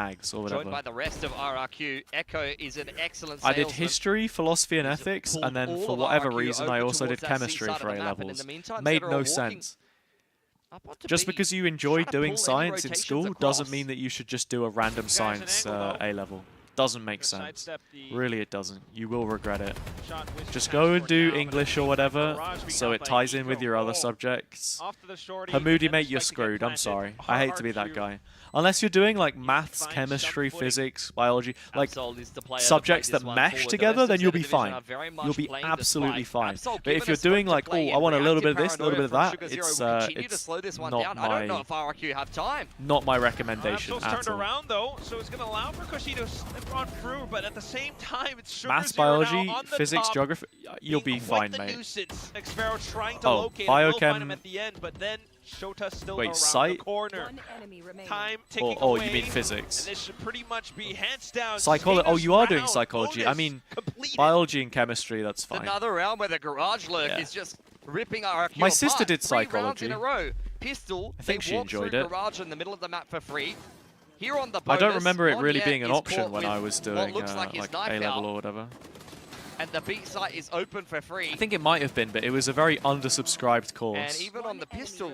snags or whatever. Joined by the rest of RRQ, Echo is an excellent I salesman. did history, philosophy, and ethics, and then all for of whatever RRQ reason, I over also did towards that chemistry C side for of the A map, and in levels. the meantime, Made ZETA are no walking sense. Just because you enjoy doing science in school doesn't mean that you should just do a random science A-level. Doesn't make sense. Really, it doesn't. You will regret it. Just go and do English or whatever, so it ties in with your other subjects. Hamoudi, mate, you're screwed. I'm sorry. I hate to be that guy. Unless you're doing like maths, chemistry, physics, biology, like subjects that mesh together, then you'll be fine. You'll be absolutely fine. But if you're doing like, oh, I want a little bit of this, a little bit of that, it's not my recommendation at turned all. around though, so it's going to allow for Kushi to step on through, but at the same time, it's Sugar Maths, Zero biology, now on the physics, top, geography, you'll be fine, mate. Xfero trying to Oh, locate him, will find biochem. him at the end, but then Shota still Wait, around psych? the corner. Time ticking Oh, away, you mean physics? and this should pretty much be hands down. Psychology. Oh, you are doing round. psychology. I Bonus mean, completed. biology and chemistry, that's fine. Another round where the Garage Lurk Yeah. is just ripping RRQ My sister apart. did 3 rounds psychology. in a row. Pistol, I think they she walk enjoyed through it. Garage in the middle of the map for free. Here on the I bonus, don't remember it really Monyet being an is option caught when with I was what doing looks like his like knife A-level out, or whatever. and the B site is open for free. I think it might have been, but it was a very undersubscribed And course. even on the pistol,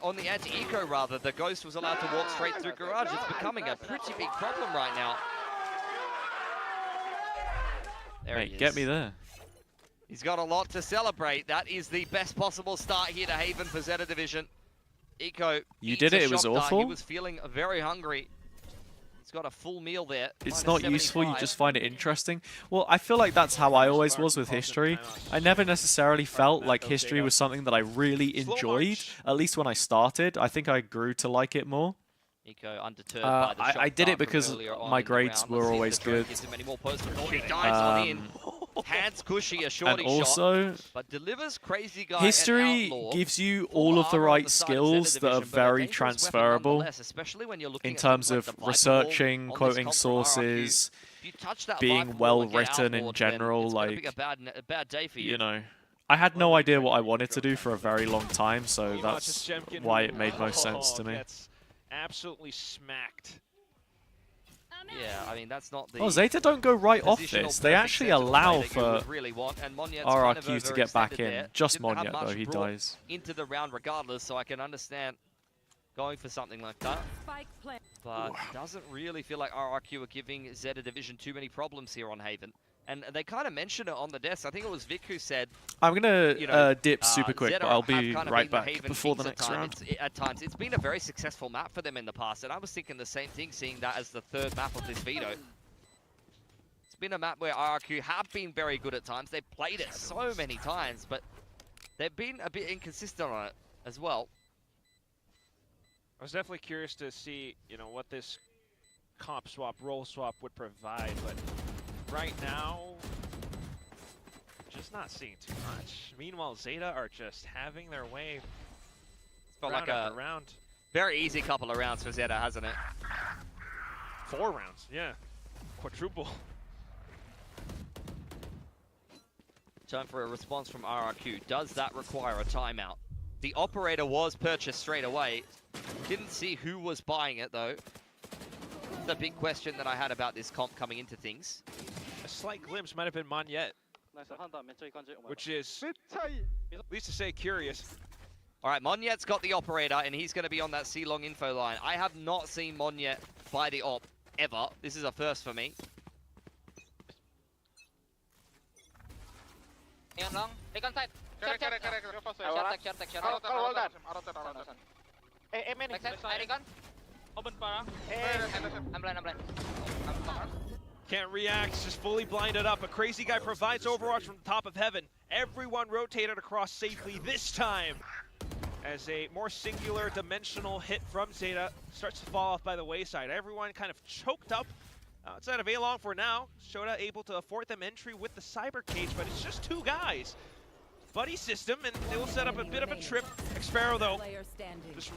on the anti-eco rather, the Ghost was allowed to walk straight through Garage. It's becoming a pretty big problem right now. There he Mate, is. get me there. He's got a lot to celebrate. That is the best possible start here to Haven for Zeta Division. Eco, You did it, it was He awful. was feeling very hungry. He's got a full meal there. It's minus not useful, you 75. just find it interesting. Well, I feel like that's how I always was with history. I never necessarily felt like history was something that I really enjoyed, at least when I started. I think I grew to like it more. Eco undeterred by the I shot did it dart from because earlier on my in the grades round. were Let's see if always the drone good. gives him any more posts before he dives on in. Hands Cushy a shorty And also, shot, but delivers Crazy Guy history and Outlaw. gives you all of the right skills that are very transferable Especially when you're looking in at terms something of like the Viper researching, Wall on this quoting comp from RRQ. sources, If you touch that Viper being Wall well and get written in outlawed, general. then it's gonna Like, be a bad day for you. you know, I had no idea what I wanted to do for a very long time, so that's why it made most sense to me. Gets absolutely smacked. Yeah, I mean that's not the. Oh, Zeta don't go right off positional this. They perfect actually sensible play allow that you for would really want, and Monyet's kind of RRQ to get back overextended in. there. Just Didn't have Monyet, much though, he brought dies. into the round regardless, so I can understand going for something like that. But doesn't really feel like RRQ are giving Zeta Division too many problems here on Haven. And they kind of mentioned it on the desk. I think it was Vic who said, I'm gonna you know, dip super quick, Zeta but I'll have be kind of right been back Haven before the kings next round. At times, it's been a very successful map for them in the past, and I was thinking the same thing, seeing that as the third map of this veto. It's been a map where RRQ have been very good at times. They've played it so many times, but they've been a bit inconsistent on it as well. I was definitely curious to see, you know, what this comp swap, role swap would provide, but right now, just not seeing too much. Meanwhile, Zeta are just having their way. Felt round like after a round. very easy couple of rounds for Zeta, hasn't it? 4 rounds, yeah. Quadruple. Time for a response from RRQ. Does that require a timeout? The operator was purchased straight away. Didn't see who was buying it though. The big question that I had about this comp coming into things. A slight glimpse might have been Monyet, which is, at least to say, curious. All right, Monyet's got the operator, and he's going to be on that C-long info line. I have not seen Monyet buy the op, ever. This is a first for me. Yan lang. Take on side. Correct. Short tech. Hold that. Main. Backside. Recon. Open para. I'm blind. Can't react, just fully blinded up. A Crazy Guy provides Overwatch from the top of heaven. Everyone rotated across safely this time, as a more singular dimensional hit from Zeta starts to fall off by the wayside. Everyone kind of choked up outside of A-Long for now. Shota able to afford them entry with the Cyber Cage, but it's just 2 guys. Buddy system, and they will set up a bit of a trip. Xfero, though, just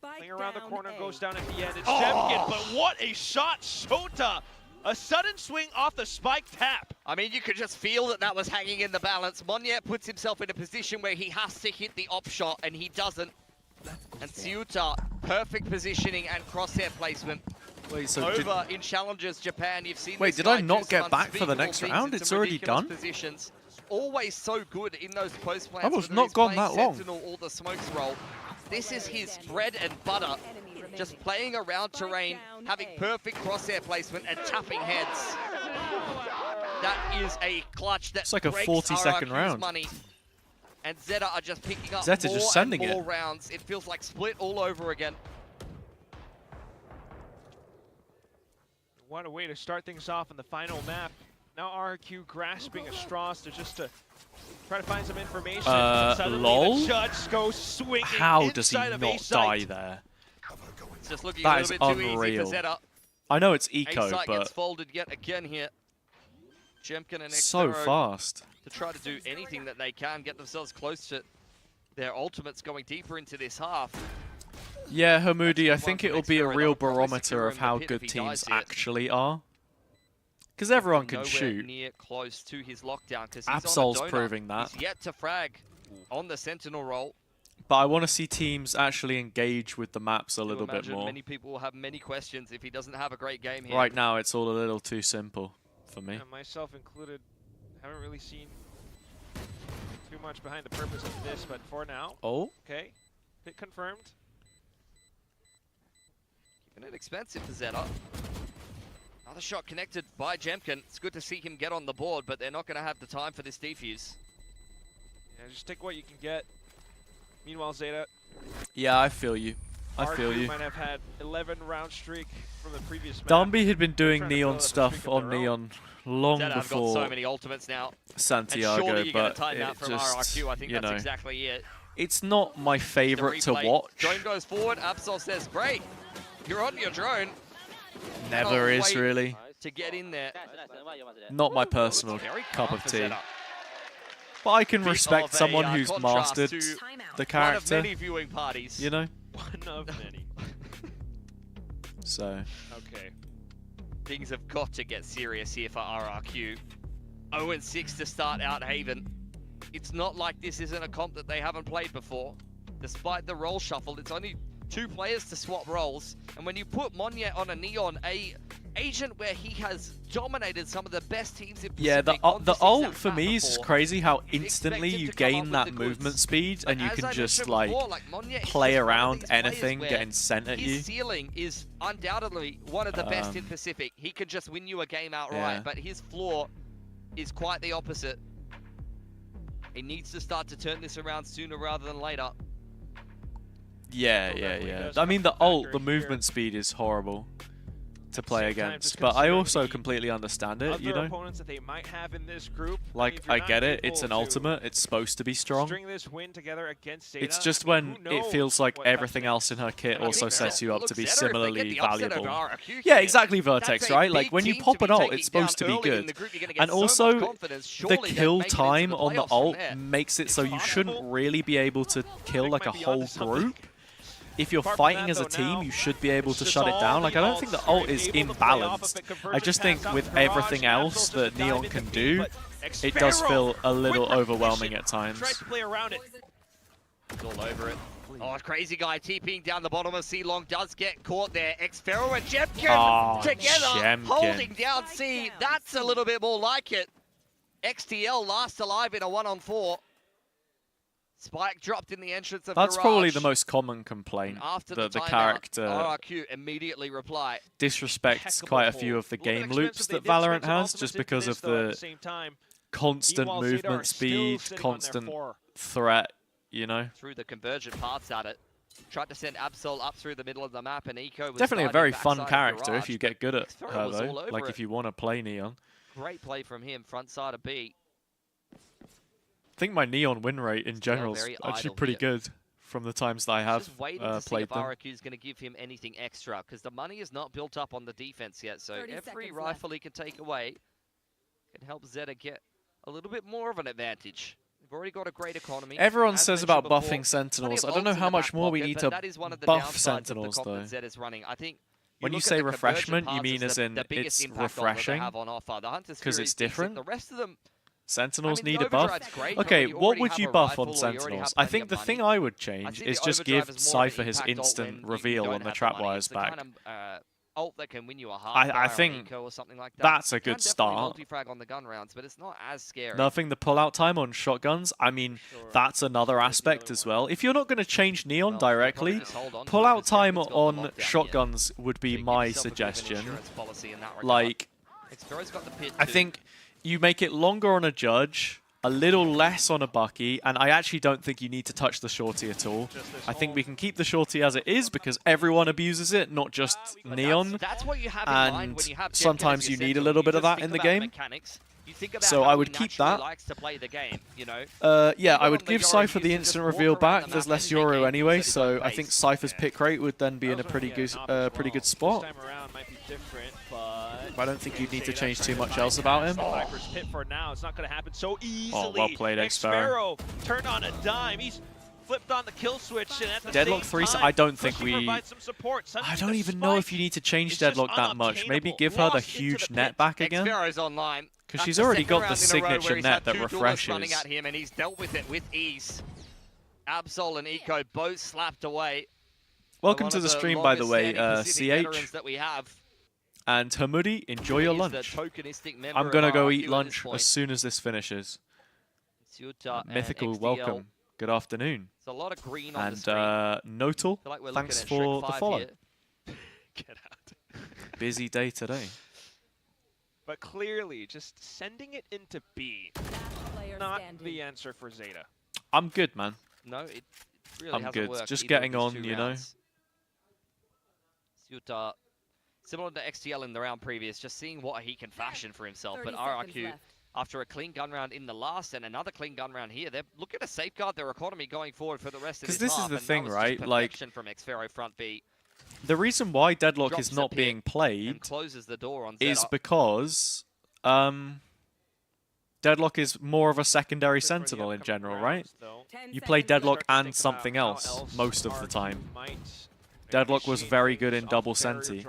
playing around the corner, goes down at the end. It's Jemkin, but what a shot, Shota! A sudden swing off the spike tap. I mean, you could just feel that that was hanging in the balance. Monyet puts himself in a position where he has to hit the op shot, and he doesn't. And ZETA, perfect positioning and crosshair placement. Wait, so over in Challengers Japan, you've seen. Wait, this did I guy not do some get back for the unspeakable next things round? in It's some already ridiculous done? Positions. Always so good in those post plans. I was whether not he's gone playing that long. Sentinel or the smokes roll. This is his bread and butter. Just playing around terrain, having perfect crosshair placement and tapping heads. That is a clutch that It's like a breaks 40-second RRQ's round. money. And ZETA are just picking up ZETA more just sending and more it. rounds. It feels like Split all over again. What a way to start things off in the final map. Now RRQ grasping at straws to try to find some information. Suddenly lol? the judge goes swinging. How does he inside of not A-site. die there? It's just looking That a is little bit too easy unreal. for ZETA. I know it's eco, A-site but gets folded yet again here. Jemkin and so Xero fast. to try to do anything that they can, get themselves close to their ultimates going deeper into this half. Yeah, Hamudi, I think it'll be a Xero, real they'll probably barometer secure of him the how pit good if he dies teams here. actually are. Because everyone can Nowhere shoot. near close to his lockdown because Absol's proving that. He's yet to frag on the Sentinel role. But I want to see teams actually engage with the maps a little bit Imagine more. many people will have many questions if he doesn't have a great game here. Right now, it's all a little too simple for me. And myself included, haven't really seen too much behind the purpose of this, but for now. Oh. Okay, hit confirmed. Keeping it expensive for ZETA. Another shot connected by Jemkin. It's good to see him get on the board, but they're not going to have the time for this defuse. Yeah, just take what you can get. Meanwhile, ZETA. Yeah, I feel you. I feel RRQ you. might have had 11 round streak from the previous map. Dumby had been doing Trying to Neon build up a stuff streak of on their own. Neon long ZETA have got before so many ultimates now. Santiago, and surely you get a but timeout it from just, RRQ. I think you that's know, exactly it. it's not my The favorite to replay. watch. Drone goes forward. Absol says, great. You're on your drone. Never Cannot is wait really. to get in there. Not my personal Very cup calm of for tea. ZETA. But I can Bit respect of a, someone who's contrast mastered to the One of character, many viewing parties. you know? One of many. So, Okay. Things have got to get serious here for RRQ. 0-6 to start out Haven. It's not like this isn't a comp that they haven't played before. Despite the role shuffle, it's only 2 players to swap roles. And when you put Monyet on a Neon, a agent where he has dominated some of the best teams in yeah, the Pacific on this ult exact for map me is just before, crazy how you'd instantly expect him you to come up gain with that the movement goods. speed and But you as can I just mentioned like before, Monyet is play just one of around these players anything where getting sent at you. his ceiling is undoubtedly one of the best in Pacific. He could just win you a game outright, Yeah. but his floor is quite the opposite. He needs to start to turn this around sooner rather than later. Yeah, yeah, yeah. I mean, the ult, the movement speed is horrible to play Same time, against, just but I considering also the completely understand it, you Other know? opponents that they might have in this group. Like, I get it, it's an ultimate, it's supposed to be strong. String this win together against ZETA. It's just I mean, when who it knows feels like what type of everything else in her kit I also think sets you up look, to be ZETA, if they get similarly the upset valuable. over RRQ Yeah, here, exactly, that's Vertex, a right? big Like, when you team pop to an be ult, taking it's supposed to down be early in good. the group. You're gonna get And so much also, confidence. the Surely they'll kill make it into time the on the playoffs from ult there. makes it so you shouldn't really be able to kill like a might be whole onto something. group. If you're Apart from fighting that, as a though, team, now, you should be able to it's shut just it down. all Like, the I don't think the ults ult are is able to play off of imbalanced. it. Conversion I just think pass out with to Barrage, everything Absol's else just that diving Neon into can feet, do, but it does Xero feel a little with overwhelming recognition at times. tries to play around it. He's all over it. Oh, crazy guy TPing down the bottom of C Long does get caught there. Xero and Jemkin Oh, together Jemkin. holding down C. That's a little bit more like it. XTL last alive in a 1-on-4. Spike dropped in the entrance of That's Garage. probably the most common complaint. After The timeout, character RRQ immediately reply. disrespects quite a few of the game loops that Valorant has just because of the constant Meanwhile, ZETA movement are still speed, sitting on their constant 4. threat, you know? Through the convergent paths at it. Tried to send Absol up through the middle of the map, and Eco was Definitely a diving very backside fun of character Garage, if you get good at Xero her, was though. all over Like, it. if you want to play Neon. Great play from him, front side of B. I think my Neon win rate in general is very actually idle pretty here. good from the times that I have Just waiting to see played if them. RRQ is going to give him anything extra, because the money is not built up on the defense yet, so 30 every seconds rifle left. he can take away can help ZETA get a little bit more of an advantage. They've already got a great economy. Everyone As says mentioned about before, buffing Sentinels. plenty I of don't know ults in how the much back more we pocket, need but to that is one of the buff downsides Sentinels, of the though. comp that ZETA's running. I think When you look at say the conversion refreshment, you paths mean as in the biggest it's impact on that they refreshing? have on offer. The Hunter's 'Cause Fury it's is decent. different? The rest of them, Sentinels I mean, need the a buff? Overdrive's great, Okay, but you what already would have you a buff rifle on or you already Sentinels? have I plenty think of the money. thing I would I change see is the just Overdrive give as more of an Cypher his impact ult instant when you reveal don't on the have the money. trapwires It's the back. kind of, ult that can win you a half I think eco or something like that. that's a You can good definitely start. multi-frag on the gun rounds, but it's not as scary. Nothing the pull-out time on shotguns. I mean, that's another aspect as well. If you're not going to change Neon directly, pull-out time on shotguns would be my suggestion. Like, I think you make it longer on a Judge, a little less on a Bucky, and I actually don't think you need to touch the shorty at all. I think we can keep the shorty as it is because everyone abuses it, not just Neon. That's what you have in And mind when you have sometimes you need a little bit of that in the game. So I would keep that. Yeah, I would give Cypher the instant reveal back. There's less Yoru anyway, so I think Cypher's pick rate would then be in a pretty good spot. I don't think you'd need to change too much else about him. Viper's pit for now. It's not going to happen so easily. Oh, well played, xFaro. Turned on a dime. He's flipped on the kill switch, and at the Deadlock same 3, time, I don't think Kushi we... provides some support. I don't even know if you need to change Deadlock that much. Maybe give her the huge net back again. xFaro's online. Because she's already got the signature net that refreshes. Running at him, and he's dealt with it with ease. Absol and Eco both slapped away. Welcome to the stream, by the way, CH. That we have. And Hamudi, enjoy your lunch. I'm going to go eat lunch as soon as this finishes. Mythical, welcome. Good afternoon. There's a lot of green on and the screen. Notal, like thanks for the follow. Get out. Busy day today. But clearly, just sending it into B, not the answer for Zeta. I'm good, man. No, it really I'm hasn't good. worked Just either getting of these on, two you know. rounds. Syuta, similar to XTL in the round previous, just seeing what he can fashion for himself. But RRQ, after a clean gun round in the last and another clean gun round here, they're looking to safeguard their economy going forward for the rest of this this is half, the and thing, that was right? just Like, perfection from xFaro front B. The reason why Deadlock Drops is the not pit being played and closes the door on is Zeta. because Deadlock is more of a secondary sentinel in general, right? You play Deadlock and something else most of the time. Deadlock was very good in double senti.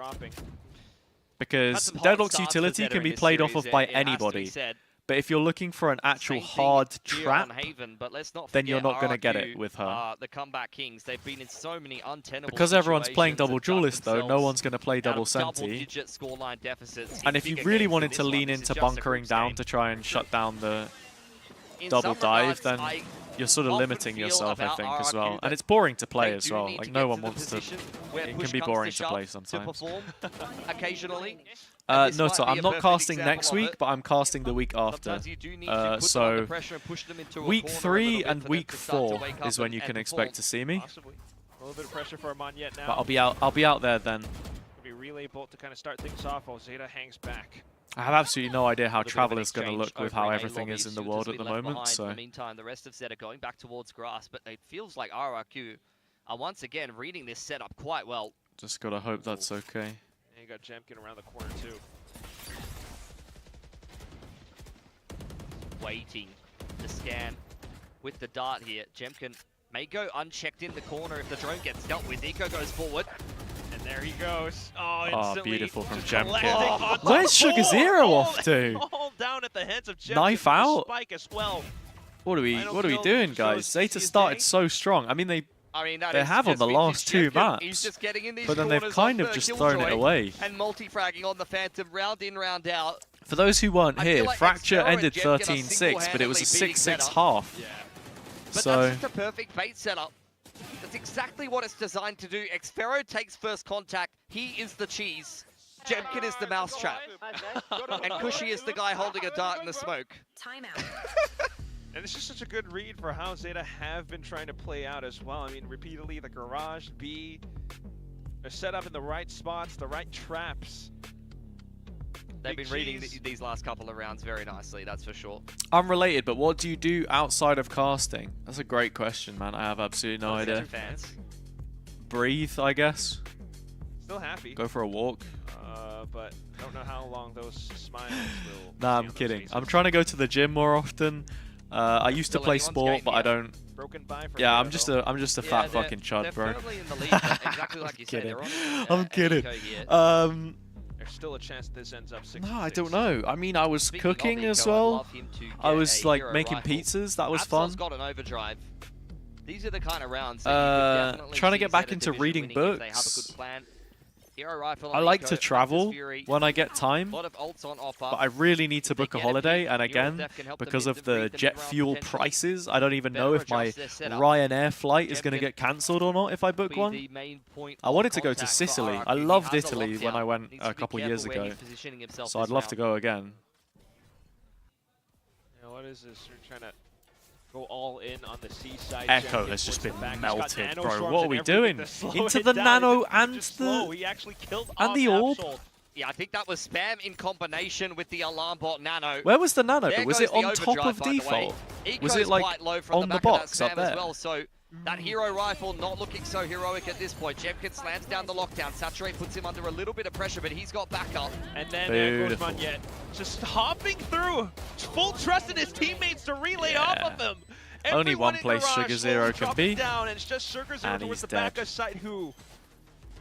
Because Deadlock's utility can be played off of by anybody. But if you're looking for an actual hard trap, then you're not going to get it with her. The comeback kings, they've been in so many untenable Because everyone's playing double situations duelist, though, no one's going to play double senti. And if you really wanted to lean into bunkering down to try and shut down the double dive, then you're sort of limiting yourself, I think, as well. And it's boring to play as well. Like, no one wants to... It can be boring to play sometimes. Occasionally. No, so I'm not casting next week, but I'm casting the week after. So week 3 and week 4 is when you can expect to see me. A little bit of pressure for Amon yet now. But I'll be out there then. Could be relay bolt to kind of start things off while Zeta hangs back. I have absolutely no idea how Traveler's going to look with how everything is in the world at the Behind. moment. So In the meantime, the rest of Zeta going back towards grass, but it feels like RRQ are once again reading this setup quite well. just gotta hope that's okay. And you got Jemkin around the corner too. Waiting to scan with the dart here. Jemkin may go unchecked in the corner if the drone gets dealt with. Eco goes forward. And there he goes. Oh, Oh, instantly. beautiful from just Jemkin. collecting Where's Sugar Zero off to? All down at the hands of Jemkin. Knife out? Spike as well. What are we doing, guys? Zeta started so strong. I mean, they have on the last two maps, He's just getting in these but then they've corners kind off of just Killjoy thrown it away. And multi-fragging on the Phantom, round in, round out. For those who weren't I feel here, like Fracture xFaro and ended Jemkin are 13-6, but it was a single-handedly 6-6 beating Zeta. half. Yeah. But So that's just a perfect bait setup. That's exactly what it's designed to do. xFaro takes first contact. He is the cheese. Jemkin is the mousetrap. And Kushi is the guy holding a dart in the smoke. Timeout. And this is such a good read for how Zeta have been trying to play out as well. I mean, repeatedly, the garage, B, they're set up in the right spots, the right traps. They've Big been reading cheese. these last couple of rounds very nicely, that's for sure. unrelated, but what do you do outside of casting? That's a great question, man. I have absolutely no idea. Fans. Breathe, I guess. Still happy. Go for a walk. But don't know how long those smiles will. Nah, I'm kidding. I'm trying to go to the gym more often. I used to Still play anyone's sport, game but I here. don't. Broken by for Yeah, Zeta, I'm just a Yeah, fat they're- fucking chud, they're bro. firmly in the lead, but exactly like you said, kidding. they're on, I'm kidding. Eco here. There's still a chance this ends up 6-6. No, I don't know. I mean, I was Speaking of cooking Eco, as I'd well. love him to I get was a like hero making rifle. pizzas. That was Absol's fun. got an overdrive. These are the kind of rounds that you could definitely Trying to see get back Zeta into Division reading winning if they have a books. good plan. Hero Rifle I on like Eco, to travel Hunter's Fury. when I get time, A lot of ults on offer. but I really need to book a get a holiday. peek, And Neural again, Theft can help them because in of the the read them jet mid-round fuel potentially. prices, I don't even know Better if my adjust their setup. Ryanair flight is Jeff going to can get cancelled or not if I book be one. the main point I of wanted to go to contact for Sicily. RRQ. I He loved has a Italy when lockdown. I went Needs to a be couple careful years where ago. he's positioning himself So this I'd love to round. go again. Now, what is this? You're trying to go all in on the C side. Echo Jeff has just towards been the back. He's got melted, nano bro. storms What are and we everything doing? to slow Into it the down. nano It didn't and just slow. the He actually killed and off the orb. Absol. Yeah, I think that was spam in combination with the alarm bot nano. Where was the nano? There Was goes it the on top overdrive, of by the way. default? Was Eco's it like quite low from on the the back of box that up spam there? as well, so that hero rifle not looking so heroic at this point. Jemkin slams down the lockdown. Saturate puts him under a little bit of pressure, but he's got backup. And then goes Beautiful. Munyet, just hopping through. Full trust in his teammates to relay off of him. Only Everyone one in place Garage Sugar slowly Zero can dropping be. down, and it's just Sugar Zero And towards he's the back dead. of site, who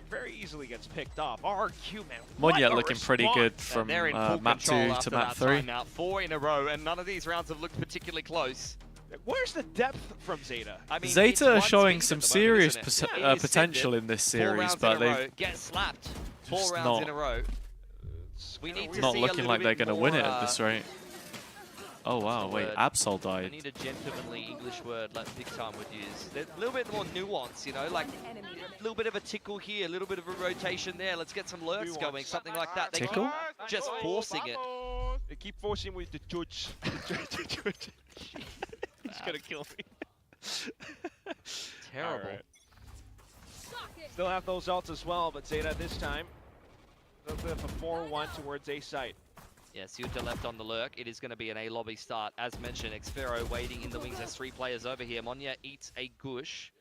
very easily gets picked off. RRQ, man. what Munyet a looking pretty response. good And from they're in full map 2 control to after map that 3. timeout. 4 in a row, and none of these rounds have looked particularly close. Where's the depth from ZETA? I mean, it's ZETA are one showing speed some at the serious moment, isn't it? pot- It is potential sended. in this 4 series, rounds but in a row, they get slapped. 4 just rounds not- in a row. We need to not see a looking little like they're bit going to win it more, at this rate. Oh wow, wait, word? Absol I died. need a gentlemanly English word like Big Time would use. There's a little bit more nuance, you know, like a little bit of a tickle here, a little bit of a rotation there. Let's get some lurks going, something like that. They Tickle? keep just forcing it. They keep forcing with the judge. He's gonna kill me. Terrible. Alright. Still have those ults as well, but ZETA this time, a bit of a 4-1 towards A site. Yeah, Suta left on the lurk. It is going to be an A lobby start. As mentioned, Xfero waiting in the wings. There's 3 players over here. Monya eats a gush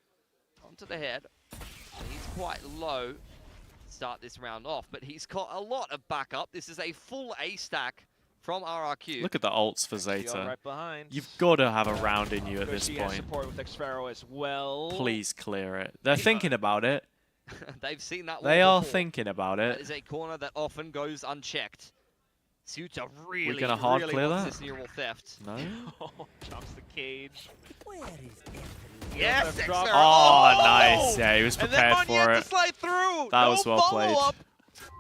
onto the head. He's quite low to start this round off, but he's got a lot of backup. This is a full A stack from RRQ. Look at the ults for Qeon ZETA. right behind. You've got to have a round in you at this Gushi has point. support with Xfero as well. Please clear it. They're thinking about it. They've seen that one They are before. thinking about That it. is a corner that often goes unchecked. Suta really, gonna hard really clear wants that? this neural theft. No? Chops the cage. Yes, Drop. Xfero. Oh, nice. Yeah, he was And then prepared for Munyet it. to slide through. That No was well played. follow-up,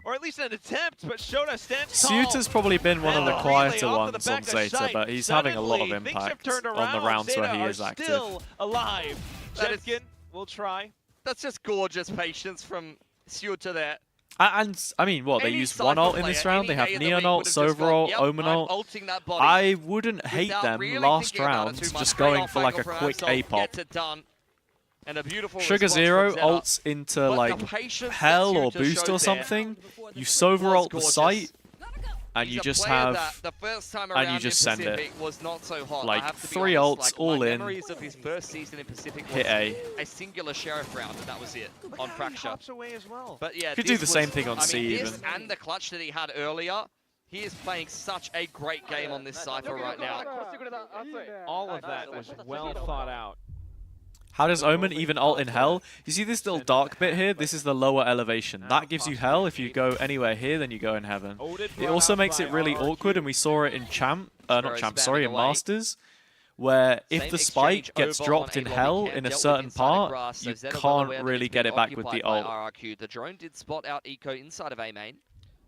or at least an attempt, but Shota stands tall. Suta's probably been one of the And quieter relay off to ones the on back of ZETA, sight. but he's having a lot of Suddenly, things have impact turned on the around. rounds where he ZETA is are active. still alive. That is- Jemkin will try. That's just gorgeous patience from Suta there. And I mean, what, they Any used one Cypher ult in this player, round? They any have day of the Neon week ult, would have just Sover gone, ult, "Yep, Omen I'm ult. ulting that body." I wouldn't hate Without them really last thinking about it round, too much. just Great going off for like a angle from quick Absol, A-pop. Gets it done. And a beautiful Sugar response Zero from ZETA. ults into But like the patience that Hell or Suta Boost showed or there something, you Sover was ult the gorgeous. site, and He's you a just player have that the first time and around you just in send it. Pacific was not so hot. Like, I have to be 3 honest, ults like, all my in. memories of his first season in Pacific was Hit A. a singular sheriff round, and that was it on He Fracture. hops away as well. But yeah, Could do this the same was- thing on I C mean, this even. and the clutch that he had earlier. He is playing such a great game on this Cypher right now. All of that was well thought out. How does Omen even ult in Hell? You see this little dark bit here? This is the lower elevation. That gives you Hell. If you go anywhere here, then you go in Heaven. It also makes it really awkward, and we saw it in not Champ, sorry, in Masters, where if Same the spike exchange gets over dropped on in A-Lobby Hell camp, in a dealt with certain inside the part, grass, so you ZETA well can't aware that really it's get been it back with occupied the by ult. RRQ. The drone did spot out Eco inside of A main.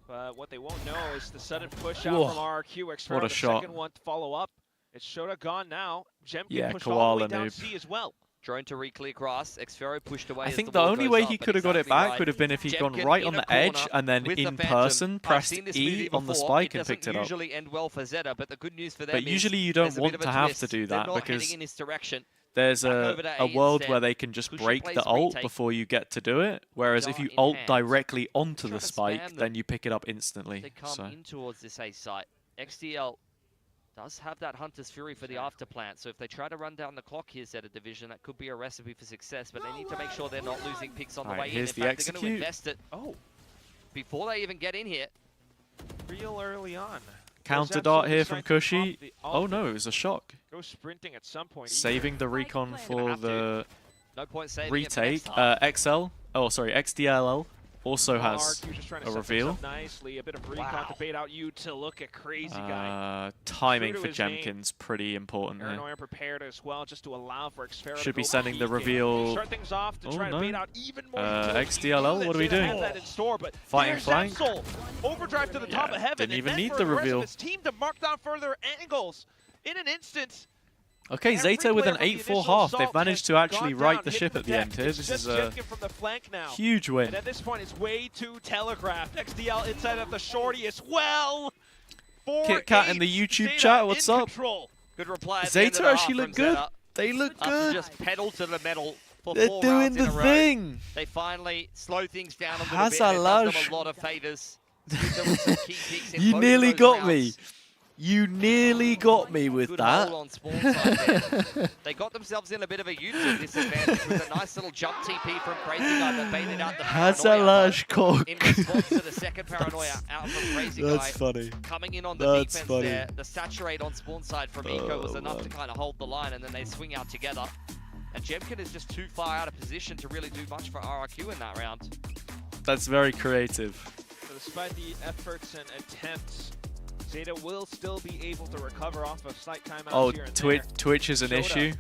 But what they won't know is the sudden push out Whoa. from RRQ. Xfero, What a the shot. second one to follow up. It's Shota gone now. Jemkin Yeah, pushed all the way Koala down noob. C as well. Drone to re-clear grass. Xfero pushed away. I as think the the wall only goes way up, he but could have got it exactly back right. would have been if he'd gone Jemkin right in on a the edge corner and then with the in Phantom. person I've pressed seen this E movie on the before. spike and It picked it doesn't up. usually end well for ZETA, but the good news for them But is usually you there's don't a want bit of to a have twist. to do They're that not because heading in this direction. there's Back over to a A world instead. where they can just Cushy break plays the ult retake. before you get to do it. Whereas if Dart you in ult hand. directly onto Try the to spike, spam them. then you pick it up instantly. They come So in towards this A site. XDL does have that Hunter's Fury for the afterplant, so if they try to run down the clock here, ZETA Division, that could be a recipe for success, but they need to make sure they're not losing picks on the Alright, way in. here's In the fact, they're going to execute. invest it before they even get in here. Real early on. counter Goes dart absolutely here from straight Cushy. off the- Oh off no, the- it was a shock. Go sprinting at some point. Saving the recon for the No point saving it for retake. next time. XL. Oh, sorry, XDLL. also has RRQ just trying to a set things reveal. up nicely. A bit of recon to bait out you to look at crazy guy. Timing True for to his name. Jemkin's pretty important here. Paranoia prepared as well, just to allow for Xfero Should to be go sending the peek and reveal. start things off to Oh, try to no. bait out even more utilities. XDLL, what are we Zeta has doing? that in store, but Fighting there's flank? Absol. Overdrive to the top Yeah, of heaven, didn't and even then need for the the rest reveal. of his team to mark down further angles in an instant. Okay, Every Zeta with player an from the 8-4 initial half. They've assault managed to has actually gone right down, the hit ship the at the deck. end here. It's This just is a Jemkin from the flank now. huge win. And at this point, it's way too telegraphed. XDL inside of the shorty as well. Kit Kat in the YouTube chat, what's up? Good reply. At the end of Zeta the actually half look from good. Zeta. They look After good. just pedal to the metal for They're 4 doing rounds in the a row. thing. They finally slow things down a little Hazza bit. It does lush. them a lot of favors. Give them some key picks in You both of nearly those got me. rounds. You nearly got me with Good that. hole on spawn side there. They got themselves in a bit of a YouTube disadvantage with a nice little jump TP from Crazy Guy that baited out the Hazza Paranoia. lush cock. In response to the second Paranoia out from Crazy Guy. That's funny. Coming in on the That's defense funny. there. The saturate on spawn side from Eco was enough to kind of hold the line, and then they swing out together. And Jemkin is just too far out of position to really do much for RRQ in that round. That's very creative. So despite the efforts and attempts, Zeta will still be able to recover off of slight timeouts Oh, here and Twitch is an Showed issue.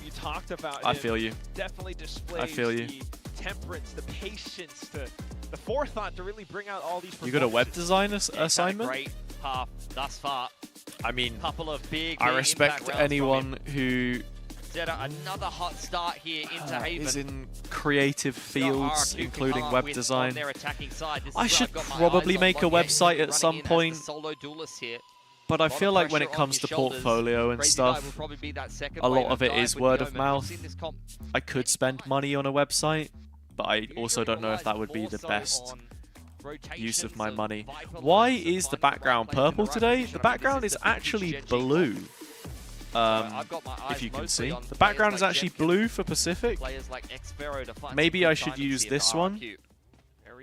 You talked about I him. feel you. Definitely displays I feel you. the temperance, the patience, the forethought to really bring out all these You got a web performances. design He's had assignment? a great half thus far. I mean, Couple of big I impact respect rounds from anyone him. who Zeta, another hot start here into Haven. is in creative fields, RRQ can including come up web with design. on their attacking side. This is I where should I've got my probably eyes on make a Longier. website He's at some running in as point, the solo duelist here. but I Lot of feel like when pressure it comes on to his shoulders. portfolio and Crazy Guy will stuff, probably be that second a lot wave of it guys is with word the of Omen. mouth. We've seen this comp I could spend money on a website, but I also don't know if that would be the best use of my money. Why is the background purple today? The background is actually blue. If you can see, the background is actually blue for Pacific. Maybe I should use this one,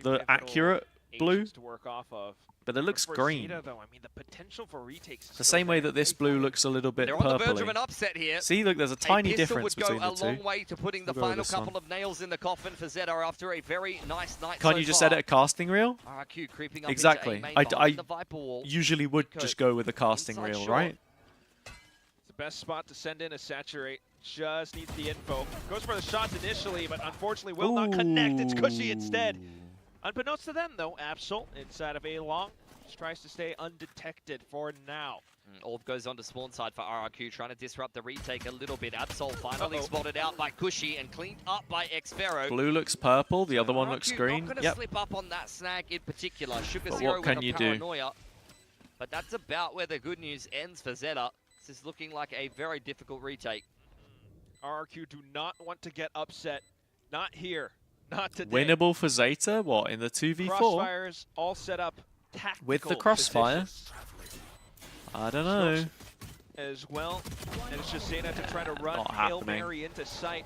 the accurate blue, to work off of. but it looks For green. Zeta, though, I mean, the potential for retakes is The still same way there. that this blue looks a little bit They're on the verge of an purpley. upset here. See, look, there's a tiny pistol difference would go between the a two. long way to putting the We'll go with final this couple one. of nails in the coffin for Zeta after a very nice night Can't so you just far. edit a casting reel? RRQ creeping up Exactly. into A main I behind the Viper wall. usually would just go with a casting Inside reel, shot. right? It's the best spot to send in a saturate. Just needs the info. Goes for the shots initially, but unfortunately will not connect. It's Cushy instead. Unbeknownst to them, though, Absol inside of A long just tries to stay undetected for now. Orb goes on to spawn side for RRQ, trying to disrupt the retake a little bit. Absol finally spotted out by Cushy and cleaned up by Xfero. Blue looks purple, the other one looks RRQ green. not gonna Yep. slip up on that snag in particular. Sugar But Zero what can with a you do? paranoia. But that's about where the good news ends for Zeta. This is looking like a very difficult retake. RRQ do not want to get upset. Not here. Not today. Winnable for Zeta, what, in the 2v4? Crossfires all set up tactical With the crossfire? positions I don't know. as well. And it's just Zeta to try to run Not Hail happening. Mary into sight.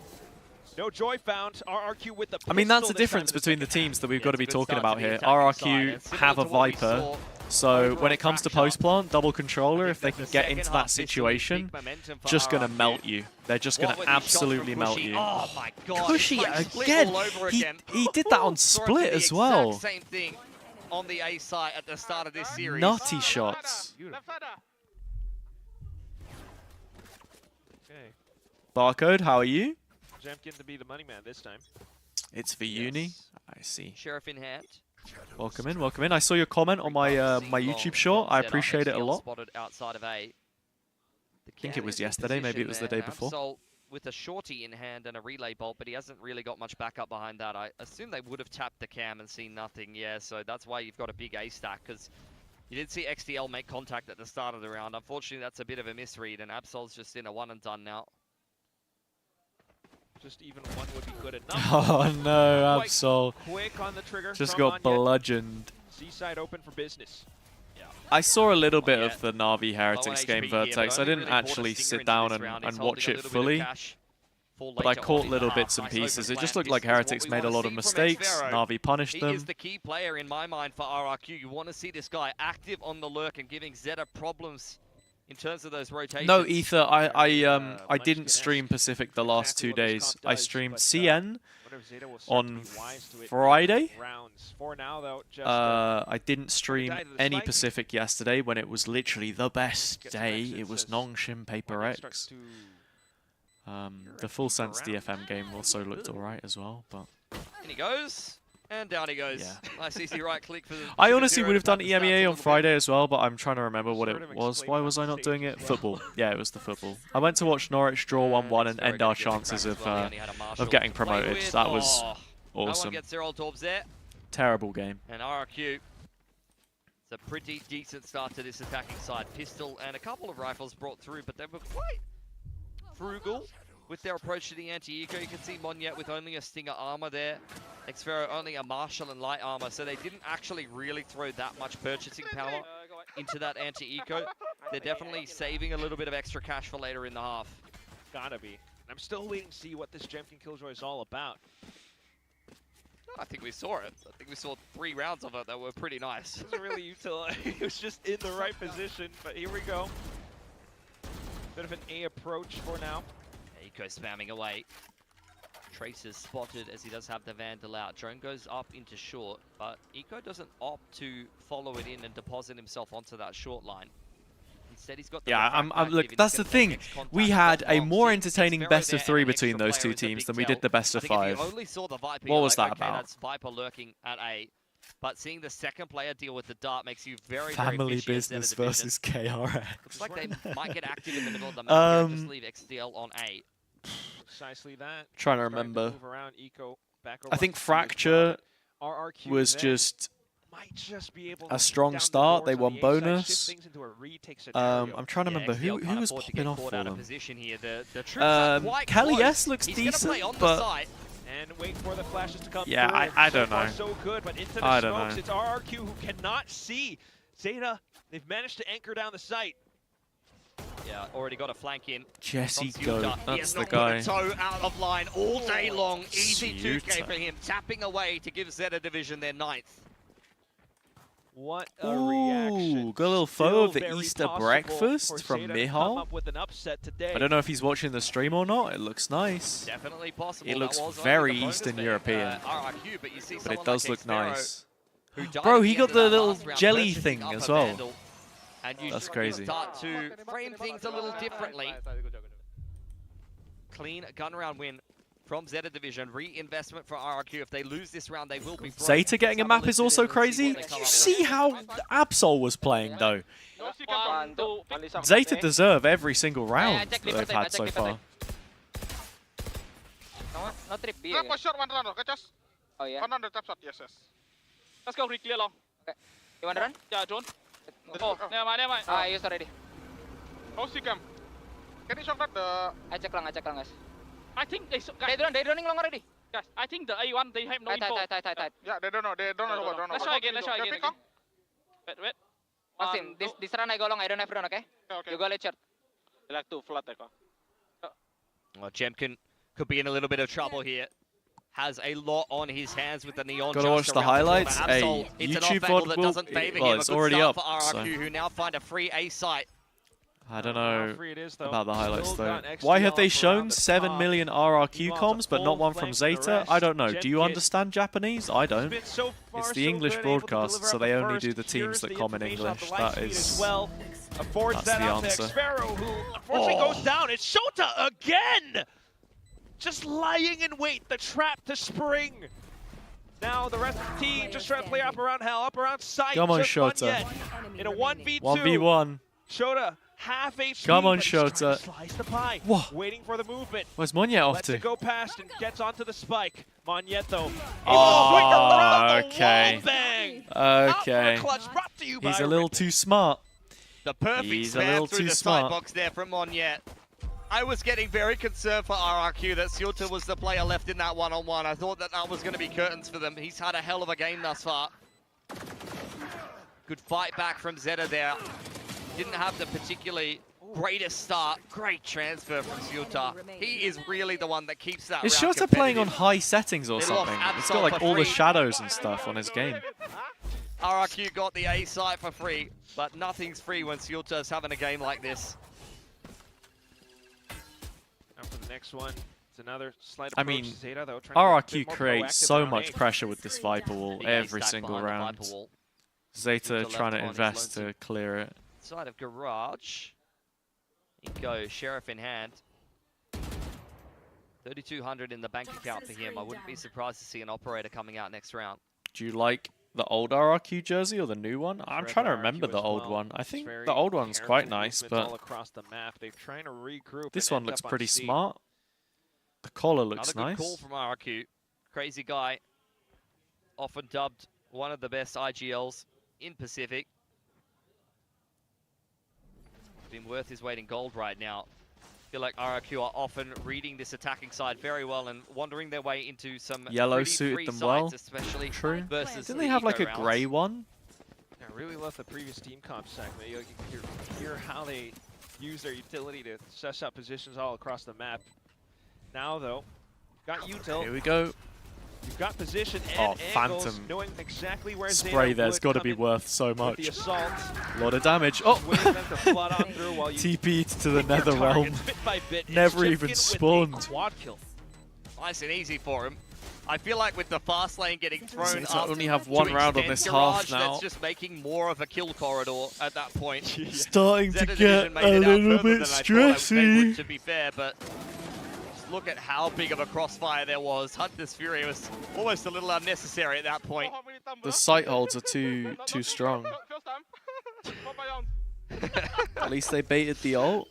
No joy found. RRQ with the I mean, that's pistol the this time difference in the between the second teams that we've Yeah, got to it's a be good talking start to about the here. attacking side, RRQ and similar have a to what we Viper, saw so over when on it comes to Fracture, post plant, double controller, if they think can the get second into half that is really situation, big momentum for just going to RRQ. melt you. They're just going What to were these shots from absolutely melt Cushy? you. Oh my god. Cushy It's like Split again. all over He again. did that on Saw it Split do as the well. exact same thing on the A side at the start of this series. Nutty shots. Okay. Barcode, how are you? Jemkin to be the money man this time. It's for uni. I see. Sheriff in hand. Welcome in, welcome in. I saw your comment on my my YouTube short. I appreciate it a lot. Spotted outside of A. I think it was yesterday, maybe it was the day before. Absol with a shorty in hand and a relay bolt, but he hasn't really got much backup behind that. I assume they would have tapped the cam and seen nothing. Yeah, so that's why you've got a big A stack, because you did see XDL make contact at the start of the round. Unfortunately, that's a bit of a misread, and Absol's just in a one and done now. Just even one would be good enough. Oh no, Quite Absol. Quick on the trigger. Just from got Anya. bludgeoned. Seaside open for business. I saw a little bit Yeah. of the Na'Vi Heretics HP game here, Vertex. but I only didn't really bought a actually stinger sit into down this round. He's and holding watch a it little bit of fully. cash for But I later on caught in little the bits half. and Nice pieces. open It just plan. looked like This is what Heretics we made a wanna lot of see from mistakes. Xfero. Na'Vi punished He them. is the key player in my mind for RRQ. You want to see this guy active on the lurk and giving Zeta problems in terms of those rotations. No, Ether, I didn't stream Pacific the last 2 days. I streamed CN on Friday. I didn't stream any Pacific yesterday when it was literally the best day. It was Nongshim Paper X. The Full Sense DFM game also looked alright as well, but... In he goes, and down he goes. Yeah. Nice easy right click for the... I honestly would have done EMEA on Friday as well, but I'm trying to remember what it was. Why was I not doing it? Football. Yeah, it was the football. I went to watch Norwich draw 1-1 and end our chances of getting promoted. That was No awesome. one gets their old Torbs there. Terrible game. And RRQ, it's a pretty decent start to this attacking side. Pistol and a couple of rifles brought through, but they were quite frugal with their approach to the anti-eco. You can see Monyet with only a Stinger armor there. Xfero only a Marshall and light armor, so they didn't actually really throw that much purchasing power into that anti-eco. They're definitely saving a little bit of extra cash for later in the half. Gotta be. I'm still waiting to see what this Jemkin Killjoy is all about. I think we saw it. I think we saw 3 rounds of it that were pretty nice. It wasn't really utility. It was just in the right position, but here we go. Bit of an A approach for now. Eco spamming away. Trace is spotted as he does have the Vandal out. Drone goes up into short, but Eco doesn't opt to follow it in and deposit himself onto that short line. Instead, he's got the look, that's the thing. We had a more entertaining best of 3 between those two teams than we did the best of 5. What was that about? That's Viper lurking at A. But seeing the second player deal with the dart makes you very, Family very business versus KRX. Looks like they might get active in the middle of the map and just leave XDL on A. Precisely that. Trying to remember. Move around, Eco back I think Fracture RRQ was then just might just be able a to strong down the start. doors They on won the A side, bonus. shift things into a retake scenario. I'm trying to remember who XDL was afford to popping get off for caught out of them. position here. The troops are quite Kelly close. S looks He's gonna play decent, on the but side. And wait for the flashes to come yeah, through. I So don't far, know. so good, but into the I don't smokes, know. it's RRQ who cannot see. ZETA, they've managed to anchor down the site. Yeah, already got a flank in. Jesse from Goat, Syuta. He that's has the not guy. put a toe out of line all day long. Easy Syuta. 2K for him, tapping away to give ZETA Division their 9th. What a Ooh, reaction. got a little Still photo of the very Easter possible breakfast for from ZETA to come Mihal. up with an upset today. I don't know if he's watching the stream or not. It looks nice. Definitely possible. It That looks was only very the bonus Eastern there, European. RRQ, but you see But someone it does like look Xfero, nice. who died Bro, at he the got end of the that little last round, jelly purchasing thing up as a well. Vandal, and you That's should crazy. start to frame things a little differently. Clean gun round win from ZETA Division. Reinvestment for RRQ. If they lose this round, they will be broke. ZETA getting a map is also crazy. Did you see how Absol was playing though? ZETA deserve every single round that they've had so far. No trip B. One shot, one run, okay, just. Oh yeah. One under tap shot, yes. Let's go, clear long. Okay. You want to run? Yeah, drone. Oh, never mind. Ah, you already. No see cam. Can you shock that the... I check lang guys. I think they... They're running long already. Guys, I think the A1, they have no info. Tight. Yeah, they don't know, what. Let's try again. Wait. Maxim, this run I go long, I don't have run, okay? Okay. You go late short. They like to flat, Well, Jemkin could be in a little bit of trouble here. Has a lot on his hands with the neon. Gotta watch the highlights. A YouTube VOD will... Well, it's already up, so... who now find a free A site. I don't know free it is, though. about the highlights Still though. got Why XDL have they around shown the 7 top. million He RRQ wants comms, a but not full one from flank for the ZETA? I don't know. rest. Do you Jemkin understand Japanese? I don't. Been so far It's the so English good, able to broadcast, deliver so up they the only first. do the teams Here's that the comment information off English. the light That feed is... as well. Affords that's that the out to answer. Xfero, who unfortunately goes down. It's Shota again! Just lying in wait, the trap to spring. Now the rest of the team just trying to play up around hell, up around sight. Come on, just Shota. Monyet in a 1v2. 1v1. Shota, half HP. Come on, but he's trying to Shota. slice the pie. Whoa. Waiting for the movement. Where's Monyet off Lets to? it go past and gets onto the spike. Monyet though. Oh, okay. Okay. He's a little too smart. The perfect He's a spam little through too the smart. side box there from Monyet. I was getting very concerned for RRQ that Syuta was the player left in that one-on-one. I thought that was going to be curtains for them. He's had a hell of a game thus far. Good fight back from ZETA there. Didn't have the particularly greatest start. Great transfer from Syuta. He is really the one that keeps that Is round Shota playing on competitive. high settings or They lost something? It's Absol got like for all the free. shadows and stuff on his game. RRQ got the A site for free, but nothing's free when ZETA's having a game like this. Now for the next one, it's another slight I approach mean, to ZETA, though, trying to be a RRQ bit more creates proactive so on much A. pressure with this Viper wall Big A every stack single behind the round. Viper wall. ZETA left trying to on his invest lonesome. to clear it. Side of Garage. In goes, Sheriff in hand. 3,200 in the bank account for him. I wouldn't be surprised to see an operator coming out next round. Do you like the old RRQ jersey or the new one? I'm trying to remember the old one. I think the old one's quite nice, but all across the map. They're trying to regroup. this and one end looks up on pretty C. smart. The collar looks Another nice. good call from RRQ. Crazy guy. Often dubbed one of the best IGLs in Pacific. Been worth his weight in gold right now. I feel like RRQ are often reading this attacking side very well and wandering their way into some Yellow pretty suited free them sides, well. especially True. versus Didn't the they have like eco a rounds. grey one? I really love the previous team comp segment. You hear how they use their utility to suss out positions all across the map. Now though, got util. Here we go. You've got position and Oh, angles, Phantom. knowing exactly where Spray Zeta there's would got to come be in worth so with much. the assault. A lot of damage. Oh! Just waiting for them to flood on through while you TP'd to the pick your nether realm. targets bit by bit. Never It's even Chipkin spawned. with a quad kill. Nice and easy for him. I feel like with the fast lane getting thrown Zeta up only have to one round on extend this Garage, half now. That's just making more of a kill corridor at that point. Starting to Zeta get Division made a it out little further bit than I thought they stressy. would, to be fair, but just look at how big of a crossfire there was. Hunter's Fury was almost a little unnecessary at that point. The sight holds are too strong. At least they baited the ult.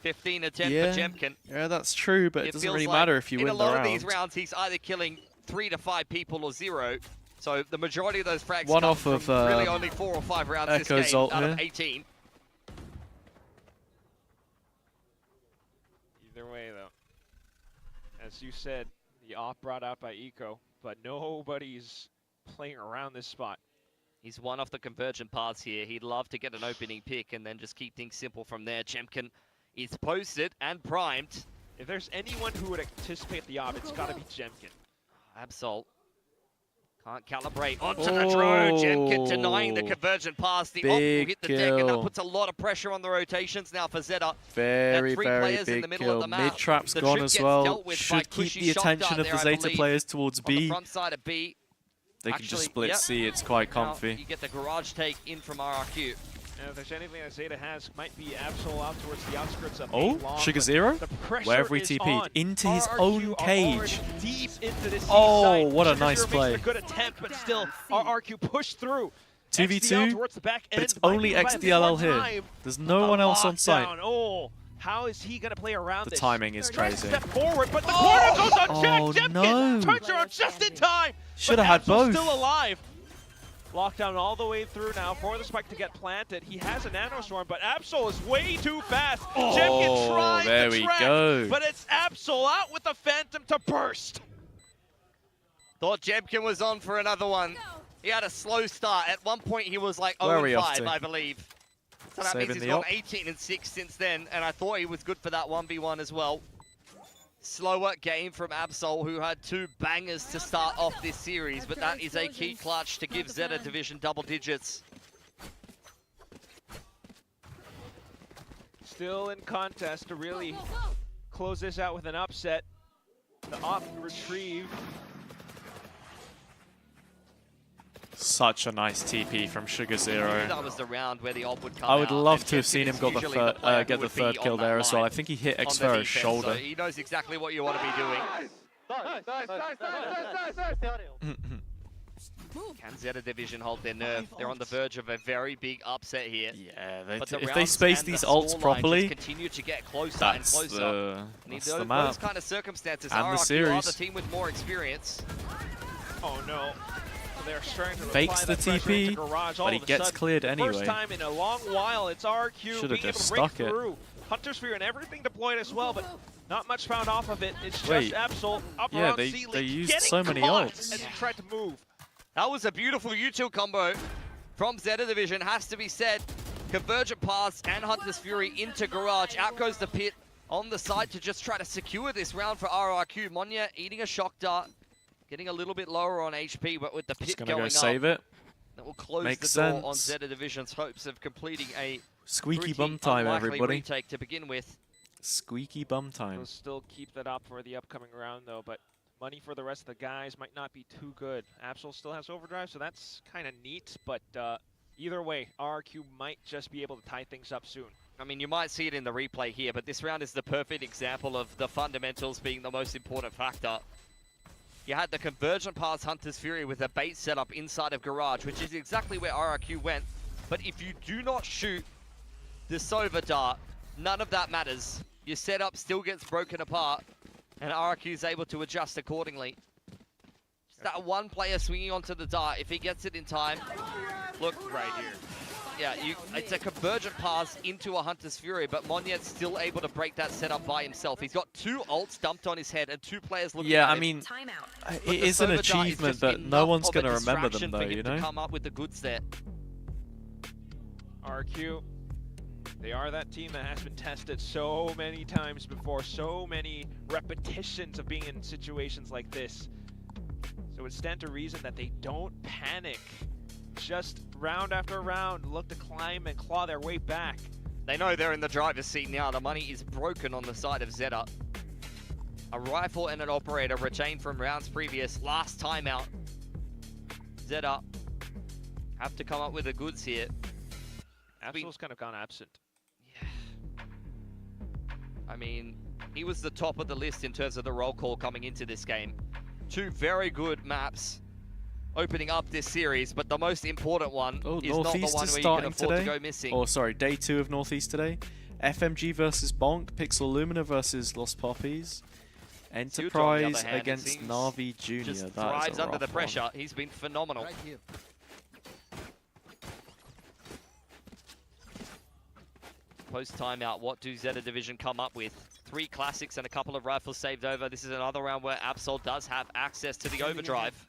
15 a 10 Yeah. for Jemkin. Yeah, that's true, but it doesn't feels really like matter if you in win a the lot round. of these rounds, he's either killing 3 to 5 people or 0. So the majority of those frags One come off from of, really only 4 or 5 rounds this Echo's game ult out here. of 18. Either way, though, as you said, the op brought out by Eco, but nobody's playing around this spot. He's one off the convergent paths here. He'd love to get an opening pick and then just keep things simple from there. Jemkin is posted and primed. If there's anyone who would anticipate the op, it's got to be Jemkin. Absol can't calibrate onto the drone. Jemkin denying the Oh. convergent pass. The op will Big hit the deck, and that kill. puts a lot of pressure on the rotations now for ZETA. Very, three very players in the big middle of kill. the map. Mid-trap's The gone trick as gets well. dealt with by Should keep Cushy the shot attention dart of the there, I Zeta believe. players towards On the B. front side of B. They can Actually, just split yep. C. It's quite Now comfy. you get the garage take in from RRQ. And if there's anything that Zeta has, might be Absol out towards the outskirts of Oh, A long, Sugar but Zero? the pressure Where have we is TP'd? on. Into his RRQ own are cage. already deep into the C Oh, side. what a Sugar nice Zero play. Makes a good attempt, but still, RRQ pushed through. 2v2, XDL towards the back but end, it's only might be XDLL one here. time. There's no A one else on site. lockdown. Oh, how is he going to play around The this? timing is Trying to crazy. step forward, but the corner goes unchecked. Oh, Jemkin no. turns around just in time. Shoulda but had Absol's both. still alive. Lockdown all the way through now for the spike to get planted. He has a nanostorm, but Absol is way too fast. Oh, Jemkin trying there to we track, go. but it's Absol out with the Phantom to burst. Thought Jemkin was on for another one. He had a slow start. At one point, he was like Where are we off 0-5, to? I believe. So that Saving means he's the gone op. 18 and 6 since then, and I thought he was good for that 1v1 as well. Slower game from Absol, who had 2 bangers to start off this series, but that is a key clutch to give Zeta Division double digits. Still in contest to really close this out with an upset. The op retrieve. Such a nice TP from Sugar Zero. That was the round where the op would come I would out, love and to have Jemkin seen him is got the usually the player who get the would be third on kill that there as well. I line think he hit on the Xfero's defense, shoulder. So he knows exactly what you want to be doing. Can Zeta Division hold their nerve? They're on the verge of a very big upset here. Yeah, But the if they rounds space and the these ults scoreline properly, just continue to get closer that's and closer. the And in that's those, the map. those kind of circumstances, And the RRQ are series. the team with more experience. Oh no. So they're starting to Fakes apply the that pressure into TP, Garage but all he of a gets sudden. cleared First anyway. time in a long while, it's RRQ Shoulda being able just to break stuck it. through. Hunter Sphere and everything deployed as well, but not much found off of it. It's Wait. just Absol up Yeah, around they C-Link, used getting so many caught ults. as he tried to move. That was a beautiful util combo from Zeta Division, has to be said. Convergent pass and Hunter's Fury into Garage. Out goes the pit on the side to just try to secure this round for RRQ. Monya eating a shock dart, getting a little bit lower on HP, but with the Just pit gonna going go save up, it. That will close Makes the door on sense. ZETA Division's hopes of completing a Squeaky pretty bum time, unlikely everybody. retake to begin with. Squeaky bum time. We'll still keep that up for the upcoming round, though, but money for the rest of the guys might not be too good. Absol still has overdrive, so that's kind of neat, but either way, RRQ might just be able to tie things up soon. I mean, you might see it in the replay here, but this round is the perfect example of the fundamentals being the most important factor. You had the convergent pass Hunter's Fury with a bait setup inside of Garage, which is exactly where RRQ went. But if you do not shoot the Sova dart, none of that matters. Your setup still gets broken apart, and RRQ is able to adjust accordingly. Just that one player swinging onto the dart, if he gets it in time, look right here. Yeah, it's a convergent pass into a Hunter's Fury, but Monyet's still able to break that setup by himself. He's got 2 ults dumped on his head and 2 players looking at him. Yeah, I mean, it is an achievement, but no one's going to remember them, though, you know? To come up with the goods there. RRQ, they are that team that has been tested so many times before, so many repetitions of being in situations like this. So it stands to reason that they don't panic. Just round after round, look to climb and claw their way back. They know they're in the driver's seat now. The money is broken on the side of ZETA. A rifle and an operator retained from rounds previous. Last time out. ZETA have to come up with the goods here. Absol's kind of gone absent. Yeah. I mean, he was the top of the list in terms of the roll call coming into this game. 2 very good maps opening up this series, but the most important one is not the Northeast one is where you can starting afford today. to go missing. Oh, sorry, day 2 of Northeast today. FMG versus Bonk, Pixel Lumina versus Lost Poppies, Enterprise hand, against Na'Vi Jr. Just That thrives is a under the rough pressure. one. He's been phenomenal. Right here. Post timeout, what do ZETA Division come up with? 3 classics and a couple of rifles saved over. This is another round where Absol does have access to the overdrive.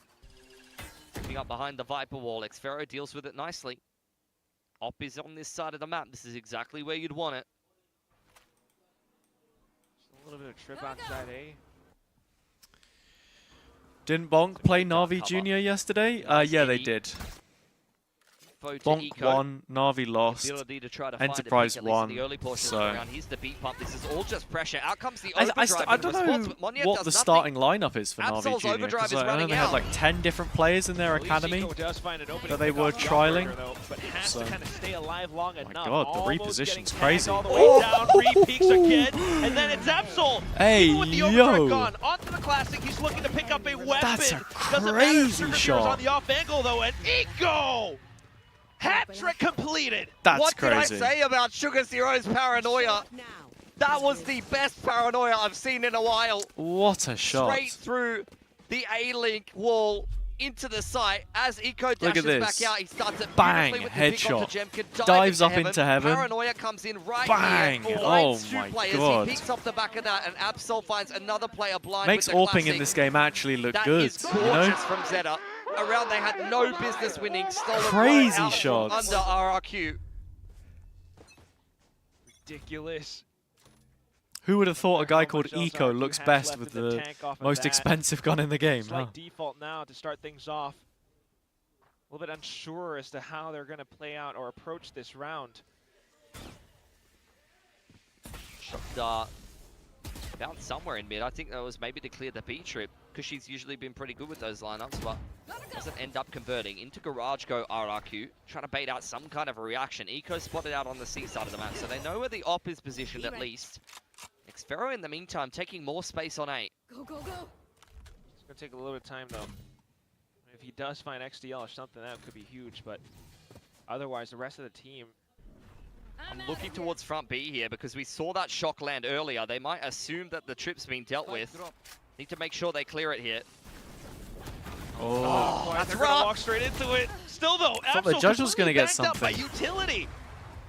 Picking up behind the Viper wall. Xfero deals with it nicely. Op is on this side of the map. This is exactly where you'd want it. Just a little bit of trip outside A. Didn't Bonk play Na'Vi Jr. yesterday? Yeah, they did. Bonk won, Na'Vi lost, Enterprise won, so... Here's the beat pump. This is all just pressure. Out comes the I overdrive. don't know what the starting lineup is for Na'Vi Jr. because I know they had like 10 different players in their academy that they were trialing. But has to kind of stay alive long enough. My god, the Almost reposition's getting crazy. tagged all the way down, re-peeks again, and then it's Absol. Hey, with the overdrive yo. gone. Onto the classic, he's looking to pick up a weapon. That's a Doesn't matter, crazy Sugar shot. Zero's on the off angle though, and Eco! Hat-trick completed! That's what crazy. Did I say about Sugar Zero's paranoia? That was the best paranoia I've seen in a while. What a shot. Straight through the A-Link wall into the site. As Eco Look at dashes this. back out, he starts it Bang, beautifully with the pick onto headshot. Jemkin, Dives up into heaven. Paranoia comes in right Bang. here. Oh Blinds 2 my players. god. He peeks off the back of that, and Absol finds another player blind Makes with the AWPing in classic. this game actually look That good, is you gorgeous know? from ZETA. A round they had no business winning. Stolen Crazy right out from shots. under RRQ. Ridiculous. Who would have thought a guy called much else Eco RRQ looks has best left with in the the tank off of most that. expensive gun in the game, huh? Slight default now to start things off. A little bit unsure as to how they're going to play out or approach this round. Shock dart. Found somewhere in mid. I think that was maybe to clear the B trip, because she's usually been pretty good with those lineups, but doesn't end up converting. Into Garage go RRQ, trying to bait out some kind of a reaction. Eco spotted out on the C side of the map, so they know where the op is positioned at least. Xfero in the meantime taking more space on A. Go, go, go. It's going to take a little bit of time though. If he does find XDL or something, that could be huge, but otherwise the rest of the team... I'm looking towards front B here because we saw that shock land earlier. They might assume that the trip's been dealt with. Need to make sure they clear it here. Oh, that's rough. Walk straight into it. Still though, I thought the judge was going to get backed up by something. utility.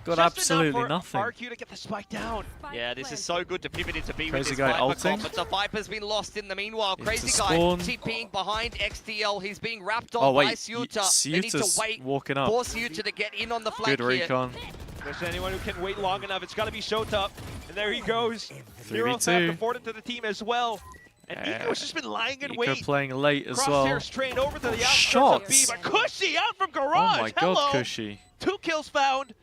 Got Just absolutely enough for nothing. RRQ to get the spike down. Yeah, this is so good to pivot into B with Crazy this guy Viper ulting. comp, but the Viper's been lost in the meanwhile. Into Crazy spawn. guy TPing behind XDL. He's being wrapped on Oh wait, by Siuta. They need to Siuta's wait walking up. for Siuta to get in on the flank Good here. recon. If there's anyone who can wait long enough, it's got to be Shota. And there he goes. Hero 3v2. afforded to the team as well. And Nico's just been lying in wait. Nico playing late as well. Crosshairs trained over to the Shots. outskirts of B, but Cushy out from Garage. Oh my God, Hello. Cushy. 2 kills found,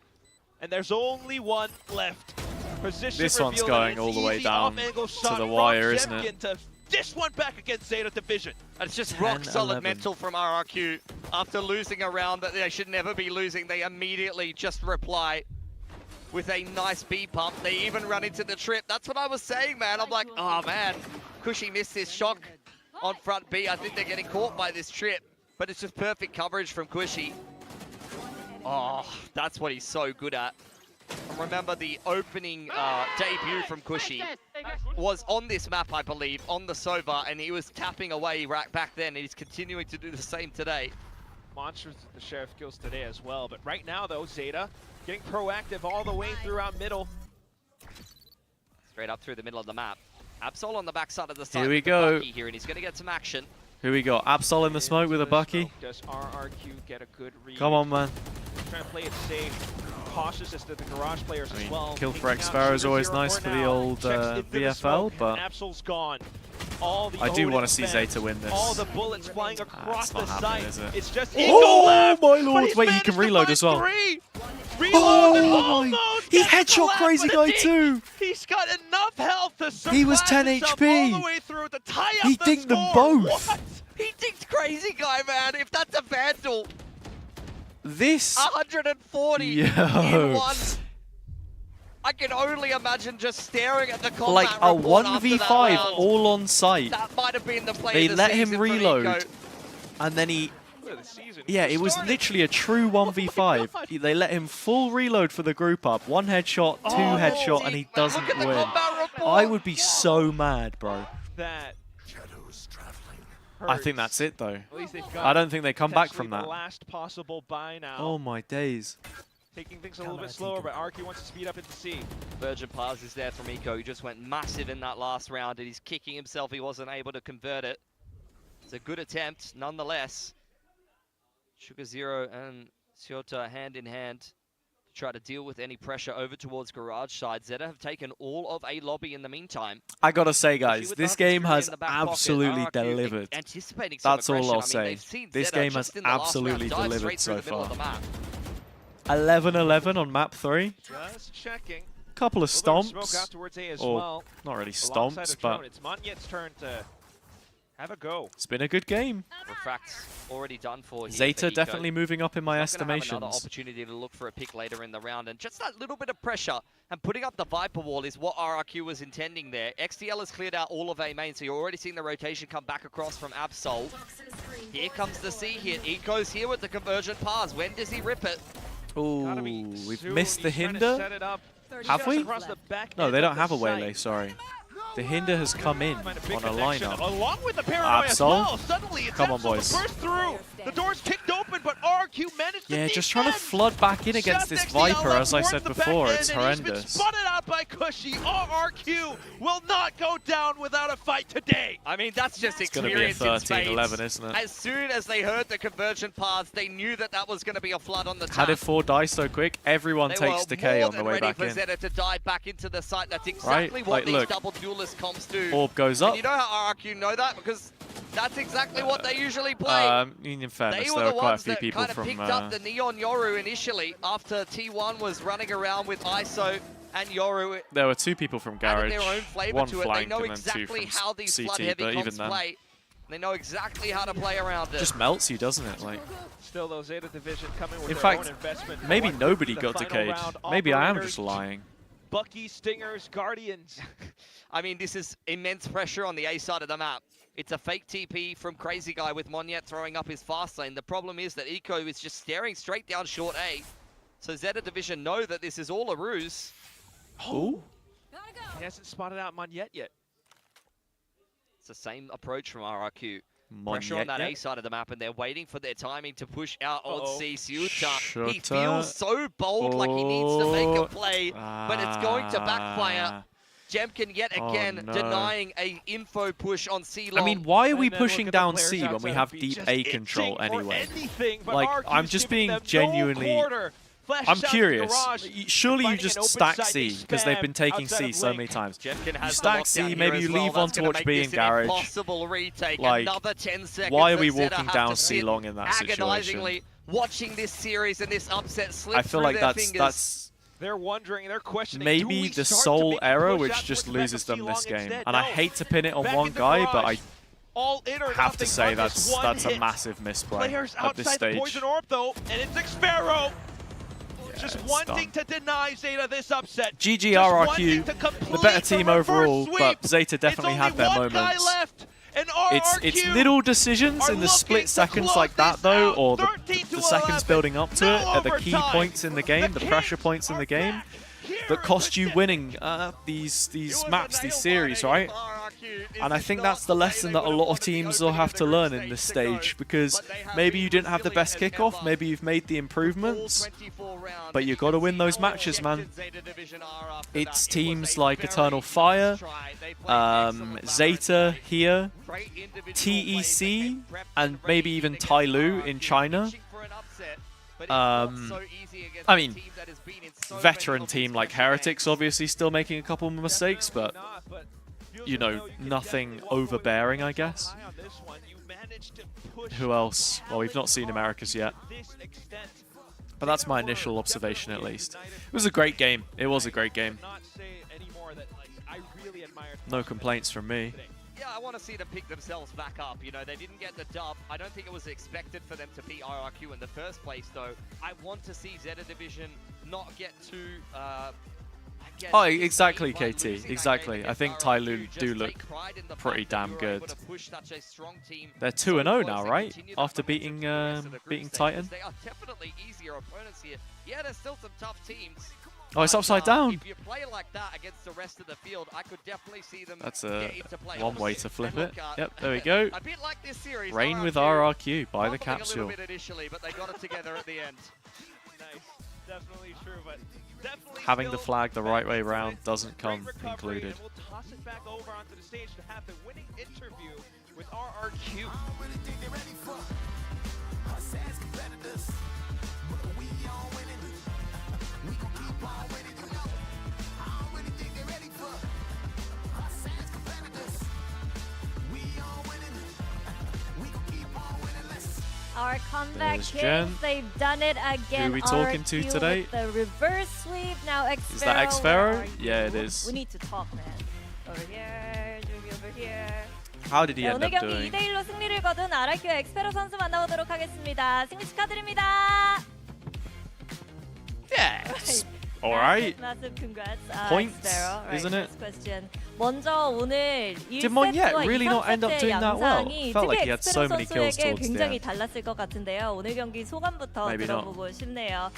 and there's only one left. Position This one's revealed, going and all it's the way easy down off-angle to shot the from wire, isn't it? Jemkin to dish one back against Zeta Division. And it's just 10, rock solid 11. mental from RRQ. After losing a round that they should never be losing, they immediately just reply with a nice B pump. They even run into the trip. That's what I was saying, man. I'm like, oh man, Cushy missed his shock on front B. I think they're getting caught by this trip, but it's just perfect coverage from Cushy. Oh, that's what he's so good at. Remember the opening debut from Cushy was on this map, I believe, on the Sova, and he was tapping away right back then, and he's continuing to do the same today. Monsters with the share of kills today as well, but right now though, Zeta getting proactive all the way throughout middle. Straight up through the middle of the map. Absol on the backside of the site. Here we with the go. Bucky here, and he's going to get some action. Who we got? Absol in the smoke with a Bucky. Does RRQ get a good read? Come on, man. Trying to play it safe. Cautious as to the Garage players as well. Kill for Taking out X-Sparrow is Sugar always Zero nice for for the now. old Checks into the VFL, smoke, but Absol's gone. All the I do Odin want to see fans, Zeta win this. All the bullets flying across it's not the happening, site. is it? It's just Oh left, my but lord! he's Wait, he managed can to reload find as well. 3. Oh, Almost he gets the headshot last, Crazy but Guy indeed, too. He's got enough health to He was surprise 10 himself HP. all the way through to tie up He the dinked them score. both. What? He dinked Crazy Guy, man. If that's a Vandal, This 140 in Yo. one. I can only imagine just staring at the combat like a report after that 1v5 round. all on site. That might have been the play They of the let him season for reload, Nico. and then he. Play of the season. Yeah, it was literally a true 1v5. They let him full reload for the group up. 1 headshot, 2 headshot, and he doesn't Look at the win. combat report. I would be so mad, bro. That I think that's it, though. At least they've got I don't think they come back potentially from that. The last possible buy now. Oh my days. Taking things a little bit slower, but RQ wants to speed up into C. Virgin Pass is there from Eco, who just went massive in that last round, and he's kicking himself he wasn't able to convert it. It's a good attempt, nonetheless. Sugar Zero and Ciota hand in hand to try to deal with any pressure over towards Garage side. Zeta have taken all of a lobby in the meantime. I gotta say, guys, With this Dark game Fury has in the back pocket, absolutely RRQ delivered. anticipating some That's all aggression. I'll I mean, say. they've seen This Zeta game just has in the last absolutely round dive delivered straight so through the middle far. of the map. 11-11 on map 3. Just checking. Couple of A little bit of stomps. Smoke out towards A as Or well. not really Alongside stomps, of Drone. but It's Monyet's turn to have a go. it's been a good game. Refract's already done for here Zeta for Eco. definitely moving up in my He's not gonna have another estimations. opportunity to look for a pick later in the round, and just that little bit of pressure and putting up the Viper wall is what RRQ was intending there. XTL has cleared out all of A main, so you're already seeing the rotation come back across from Absol. Here comes the C hit. Eco's here with the conversion pass. When does he rip it? Ooh, we've missed the hinder. Have we? No, they don't have a waylay, sorry. The hinder has come in on a lineup. Along with the paranoia as well. Absol. Suddenly it's Come on, Absol boys. to burst through. The door's kicked open, but RQ managed to Yeah, just trying to defend. flood back in against Just this XTL Viper, as I towards said the before. back It's end, and he's been horrendous. spotted out by Cushy. RRQ will not go down without a fight today. I mean, that's just It's gonna be a experience in spades. 13-11, isn't it? As soon as they heard the conversion paths, they knew that that was going to be a flood on the Had tap. it 4 dice so quick, everyone They takes were decay more on the than way ready back for in. Zeta to dive back into the site. That's exactly Right? what Like, these look. double duelist comps do. Orb goes And up. you know how RRQ know that? Because that's exactly what they usually play. In fairness, They were there the were quite a ones few that people kind of from... picked up the Neon Yoru initially after T1 was running around with ISO and Yoru. There were 2 people from Added Garage, their own flavor 1 to it. They flank know and then 2 exactly from how these flood CT, heavy but even comps then, play. They know exactly how to play around it. just melts you, doesn't it? Like, Still, though, Zeta Division coming with in their fact, own investment. maybe Going nobody through got the final decayed. round. Maybe I am Operators, just lying. Bucky, Stingers, Guardians. I mean, this is immense pressure on the A side of the map. It's a fake TP from Crazy Guy with Monyet throwing up his fast lane. The problem is that Eco is just staring straight down short A. So Zeta Division know that this is all a ruse. Ooh. He hasn't spotted out Monyet yet. It's the same approach from RRQ. Pressure on that A side of the map, and they're waiting for their timing to push out on C. Ciuta. He feels so bold, like he needs to make a play, but it's going to backfire. Jemkin yet again denying a info push on C long. I mean, why are we pushing down C when we have deep A control anyway? Like, I'm just being genuinely I'm curious. Surely you just stack C, because they've been taking C so many times. You stack C, maybe you leave on Torch B and Garage. Like, why are we walking down C long in that situation? Watching this series and this upset slip I feel like that's They're wondering, they're questioning. maybe the sole error which just loses them this game. And I hate to pin it on one guy, but I have to say that's a massive misplay at this stage. Poison Orb though, and it's Xpero. Just wanting to deny ZETA this upset. GG RRQ, the better team overall, but ZETA definitely had their moments. It's little decisions in the split seconds like that though, or the seconds building up to it at the key points in the game, the pressure points in the game, that cost you winning these maps, these series, right? And I think that's the lesson that a lot of teams will have to learn in this stage, because maybe you didn't have the best kickoff, maybe you've made the improvements, but you got to win those matches, man. It's teams like Eternal Fire, ZETA here, TEC, and maybe even Tyloo in China. I mean, veteran team like Heretics obviously still making a couple of mistakes, but you know, nothing overbearing, I guess. Who else? Well, we've not seen Americas yet. But that's my initial observation, at least. It was a great game. It was a great game. No complaints from me. Yeah, I want to see them pick themselves back up. You know, they didn't get the dub. I don't think it was expected for them to beat RRQ in the first place, though. I want to see ZETA Division not get too... Oh, exactly, KT. Exactly. I think Tyloo do look pretty damn good. They're 2-0 now, right? After beating Titan. They are definitely easier opponents here. Yeah, there's still some tough teams. Oh, it's upside down. If you play like that against the rest of the field, I could definitely see them. That's one way to flip it. Yep, there we go. A bit like this series, Rain with RRQ by the capsule. A little bit initially, but they got it together at the end. Nice, definitely true, but definitely having the flag the right way around doesn't come included. We'll toss it back over onto the stage to have the winning interview with RRQ. Our comeback There's kings, Jen. they've done it again. Who are we talking to RRQ today? with the reverse sweep. Now Xpero. Is that Xpero? Yeah, it is. We need to talk, man. Over here, over here. How did he end 오늘 up 경기 doing? 2대1로 승리를 거둔 RRQ 엑스페로 선수 만나보도록 하겠습니다. 승리 축하드립니다. Yes. All right. Massive congrats. Points, Xpero. Right, isn't it? first question. 먼저 오늘 Did Monyet 1세트와 really not end up 2세트의 doing that well? 양상이 Felt like 특히 he had so 엑스페로 many kills 선수에게 towards the 굉장히 end. 달랐을 것 같은데요. 오늘 경기 소감부터 Maybe not. 들어보고 싶네요.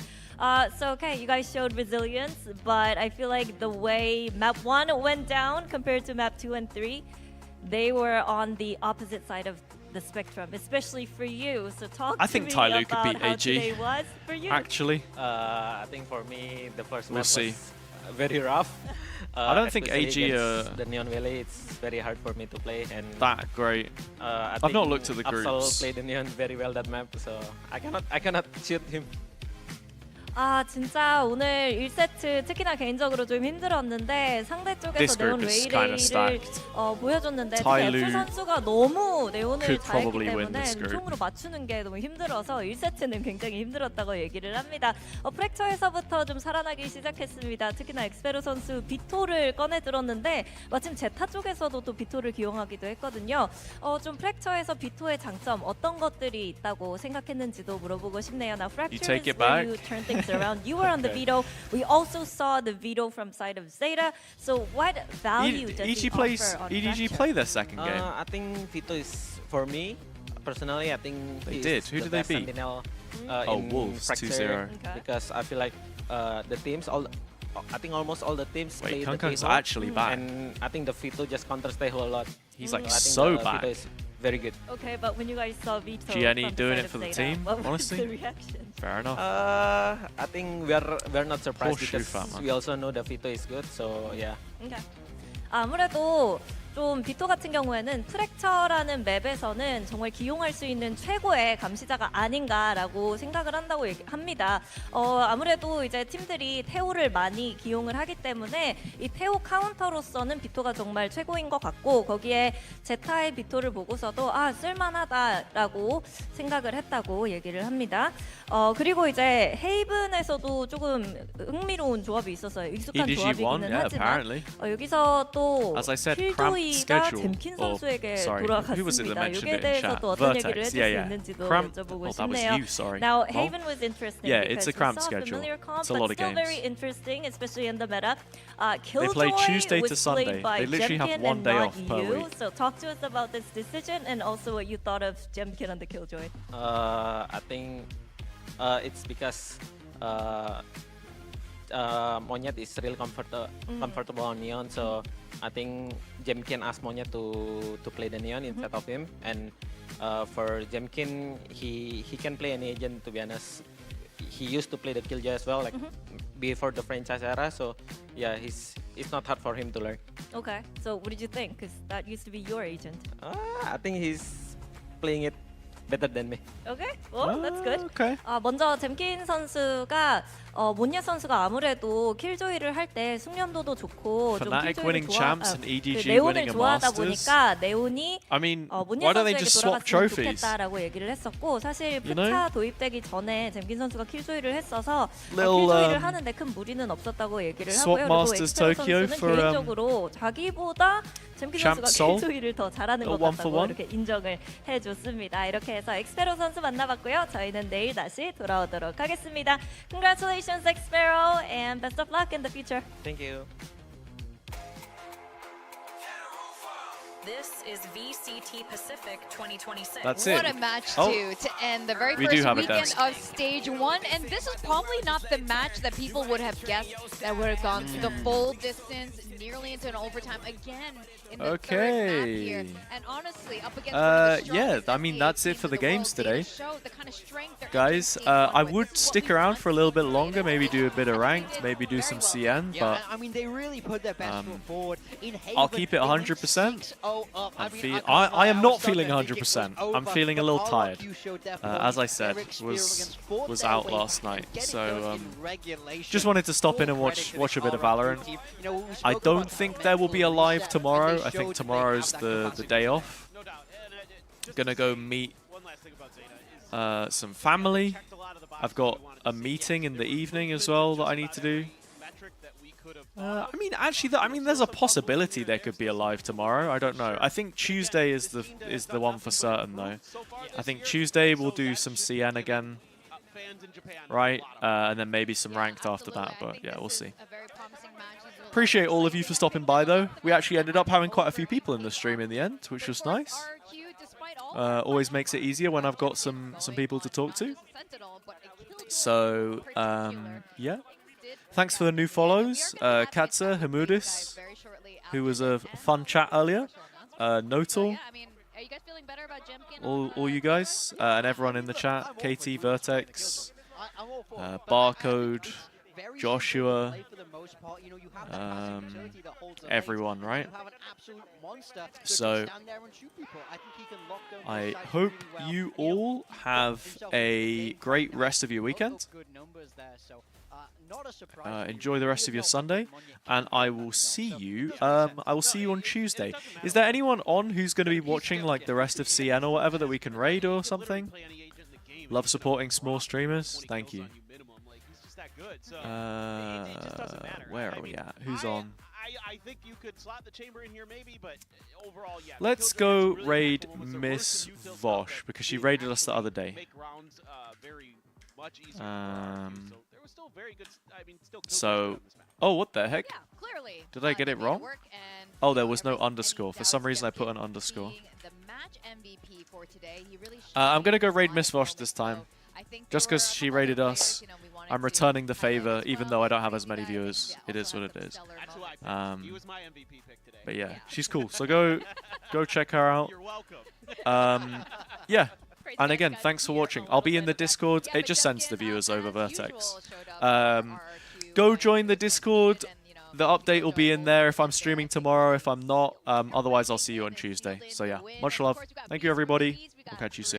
So okay, you guys showed resilience, but I feel like the way map 1 went down compared to map 2 and 3, they were on the opposite side of the spectrum, especially for you. So talk I to think me Tyloo could about beat how AG. today was for you. Actually, I think for me, the first We'll map see. was very rough. I don't think especially AG against the Neon Valley. It's very hard for me to play, and that great. I've not looked at the Absol groups. played the Neon very well that map, so I cannot shoot him. 진짜 오늘 1세트 특히나 개인적으로 좀 힘들었는데 상대 쪽에서 This 네온 group is kinda 웨이레이를 stacked. 보여줬는데 특히 Tyloo 애플 선수가 너무 네온을 could 잘했기 probably win 때문에 this group. 총으로 맞추는 게 너무 힘들어서 1세트는 굉장히 힘들었다고 얘기를 합니다. 프랙처에서부터 좀 살아나기 시작했습니다. 특히나 엑스페로 선수 비토를 꺼내 들었는데 마침 제타 쪽에서도 또 비토를 기용하기도 했거든요. 좀 프랙처에서 비토의 장점 어떤 것들이 있다고 생각했는지도 물어보고 싶네요. Now Fracture take is it where back. you turn things around. You were on the Okay. veto. We also saw the veto from side of ZETA. So what value does he offer on EDG Fracture? play their second game? I think Vito is, for me, personally, I think They he did. is Who the did they best beat? Sentinel, Oh, in Wolves, Fracture 2-0. Okay. because I feel like the teams, I think almost all the teams Wait, play the Kunkung's Vito, actually back. and I think the Vito just counters the whole lot. He's like I think so the back. Vito is very good. Okay, but when you guys saw Vito Gianni from the doing side it of for the ZETA, team, what was honestly? the reaction? Fair enough. I think we're not surprised Horseshoe because fat, man. we also know the Vito is good. So yeah. Okay. 아무래도 좀 비토 같은 경우에는 프랙처라는 맵에서는 정말 기용할 수 있는 최고의 감시자가 아닌가라고 생각을 한다고 합니다. 아무래도 이제 팀들이 태오를 많이 기용을 하기 때문에 이 태오 카운터로서는 비토가 정말 최고인 것 같고 거기에 제타의 비토를 보고서도 쓸만하다라고 생각을 했다고 얘기를 합니다. 그리고 이제 헤이븐에서도 조금 흥미로운 조합이 있었어요. 익숙한 EDG won, 조합이기는 yeah, 하지만 apparently. 여기서 또 As I said, cramped 킬조이가 schedule. 잼킨 선수에게 Who was it that 돌아갔습니다. mentioned 여기에 it in 대해서도 chat? 어떤 얘기를 Vertex, 해줄 yeah, 수 yeah. 있는지도 Cramped. 여쭤보고 Oh, that was 싶네요. you, sorry. Now, Oh. Haven was interesting Yeah, because it's a cramped we saw schedule. familiar comp, It's a but lot of still games. very interesting, especially in the meta. They play Killjoy Tuesday to was Sunday. played by They literally have Jemkin one and day not off per you. week. So talk to us about this decision and also what you thought of Jemkin and the Killjoy. I think it's because Monyet is real comfortable on Neon, so I think Jemkin asked Monyet to play the Neon instead of him. And for Jemkin, he can play any agent, to be honest. He used to play the Killjoy as well, like before the franchise era. So yeah, it's not hard for him to learn. Okay, so what did you think? Because that used to be your agent. I think he's playing it better than me. Okay, well, that's good. Okay. 먼저 잼킨 선수가 몬예 선수가 아무래도 킬조이를 할 때 숙련도도 좋고 좀 Fnatic winning champs and EDG 네온을 winning a 좋아하다 Masters. 보니까 네온이 I mean, 몬예 why don't they 선수에게 just swap 돌아갔으면 trophies? 좋겠다라고 얘기를 했었고 사실 You know? 푸차 도입되기 전에 잼킨 선수가 킬조이를 했어서 Little, 킬조이를 하는데 큰 무리는 없었다고 얘기를 swap 하고요. 그리고 Masters 엑스페로 Tokyo 선수는 for, 개인적으로 자기보다 잼킨 Champ 선수가 Seoul? 킬조이를 더 잘하는 것 one for 같다고 one? 이렇게 인정을 해줬습니다. 이렇게 해서 엑스페로 선수 만나봤고요. 저희는 내일 다시 돌아오도록 하겠습니다. Congratulations, 엑스페로, and best of luck in the future. Thank you. This is VCT Pacific 2026. That's What it. a match Oh. to end the very We do first have a weekend desk. of stage 1, and this is probably not the match that people would have guessed that would have gone the full distance, nearly into an overtime again in the third map here. And honestly, up against one of the Yeah, strongest I mean, that's it for the games today. show the kind of strength they're Guys, I would stick around for a little bit longer, maybe do a bit of ranked, maybe do some CN, Yeah, but I mean, they really put their best foot forward. In I'll Haven, keep it they went 100%. 6-0 up. I am not feeling 100%. I'm feeling a little tired. As I said, was out last night, so just wanted to stop in and watch a bit of Valorant. I don't think there will be a live tomorrow. I think tomorrow's the day off. Gonna go meet some family. I've got a meeting in the evening as well that I need to do. I mean, actually, there's a possibility there could be a live tomorrow. I don't know. I think Tuesday is the one for certain, though. I think Tuesday we'll do some CN again, right? And then maybe some ranked after that. But yeah, we'll see. Appreciate all of you for stopping by, though. We actually ended up having quite a few people in the stream in the end, which was nice. Always makes it easier when I've got some people to talk to. So yeah. Thanks for the new follows, Katza, Hamudis, who was a fun chat earlier, Notor, all you guys, and everyone in the chat, KT, Vertex, Barcode, Joshua, everyone, right? So, I hope you all have a great rest of your weekend. Enjoy the rest of your Sunday, and I will see you. I will see you on Tuesday. Is there anyone on who's going to be watching like the rest of CN or whatever that we can raid or something? Love supporting small streamers. Thank you. Where are we at? Who's on? I think you could slot the chamber in here maybe, but overall, yeah. Let's go raid Miss Vosh because she raided us the other day. So, oh, what the heck? Did I get it wrong? Oh, there was no underscore. For some reason, I put an underscore. I'm gonna go raid Miss Vosh this time. Just because she raided us, I'm returning the favor, even though I don't have as many viewers. It is what it is. But yeah, she's cool. So go check her out. Yeah. And again, thanks for watching. I'll be in the Discord. It just sends the viewers over Vertex. Go join the Discord. The update will be in there if I'm streaming tomorrow. If I'm not, otherwise I'll see you on Tuesday. So yeah, much love. Thank you, everybody. We'll catch you soon.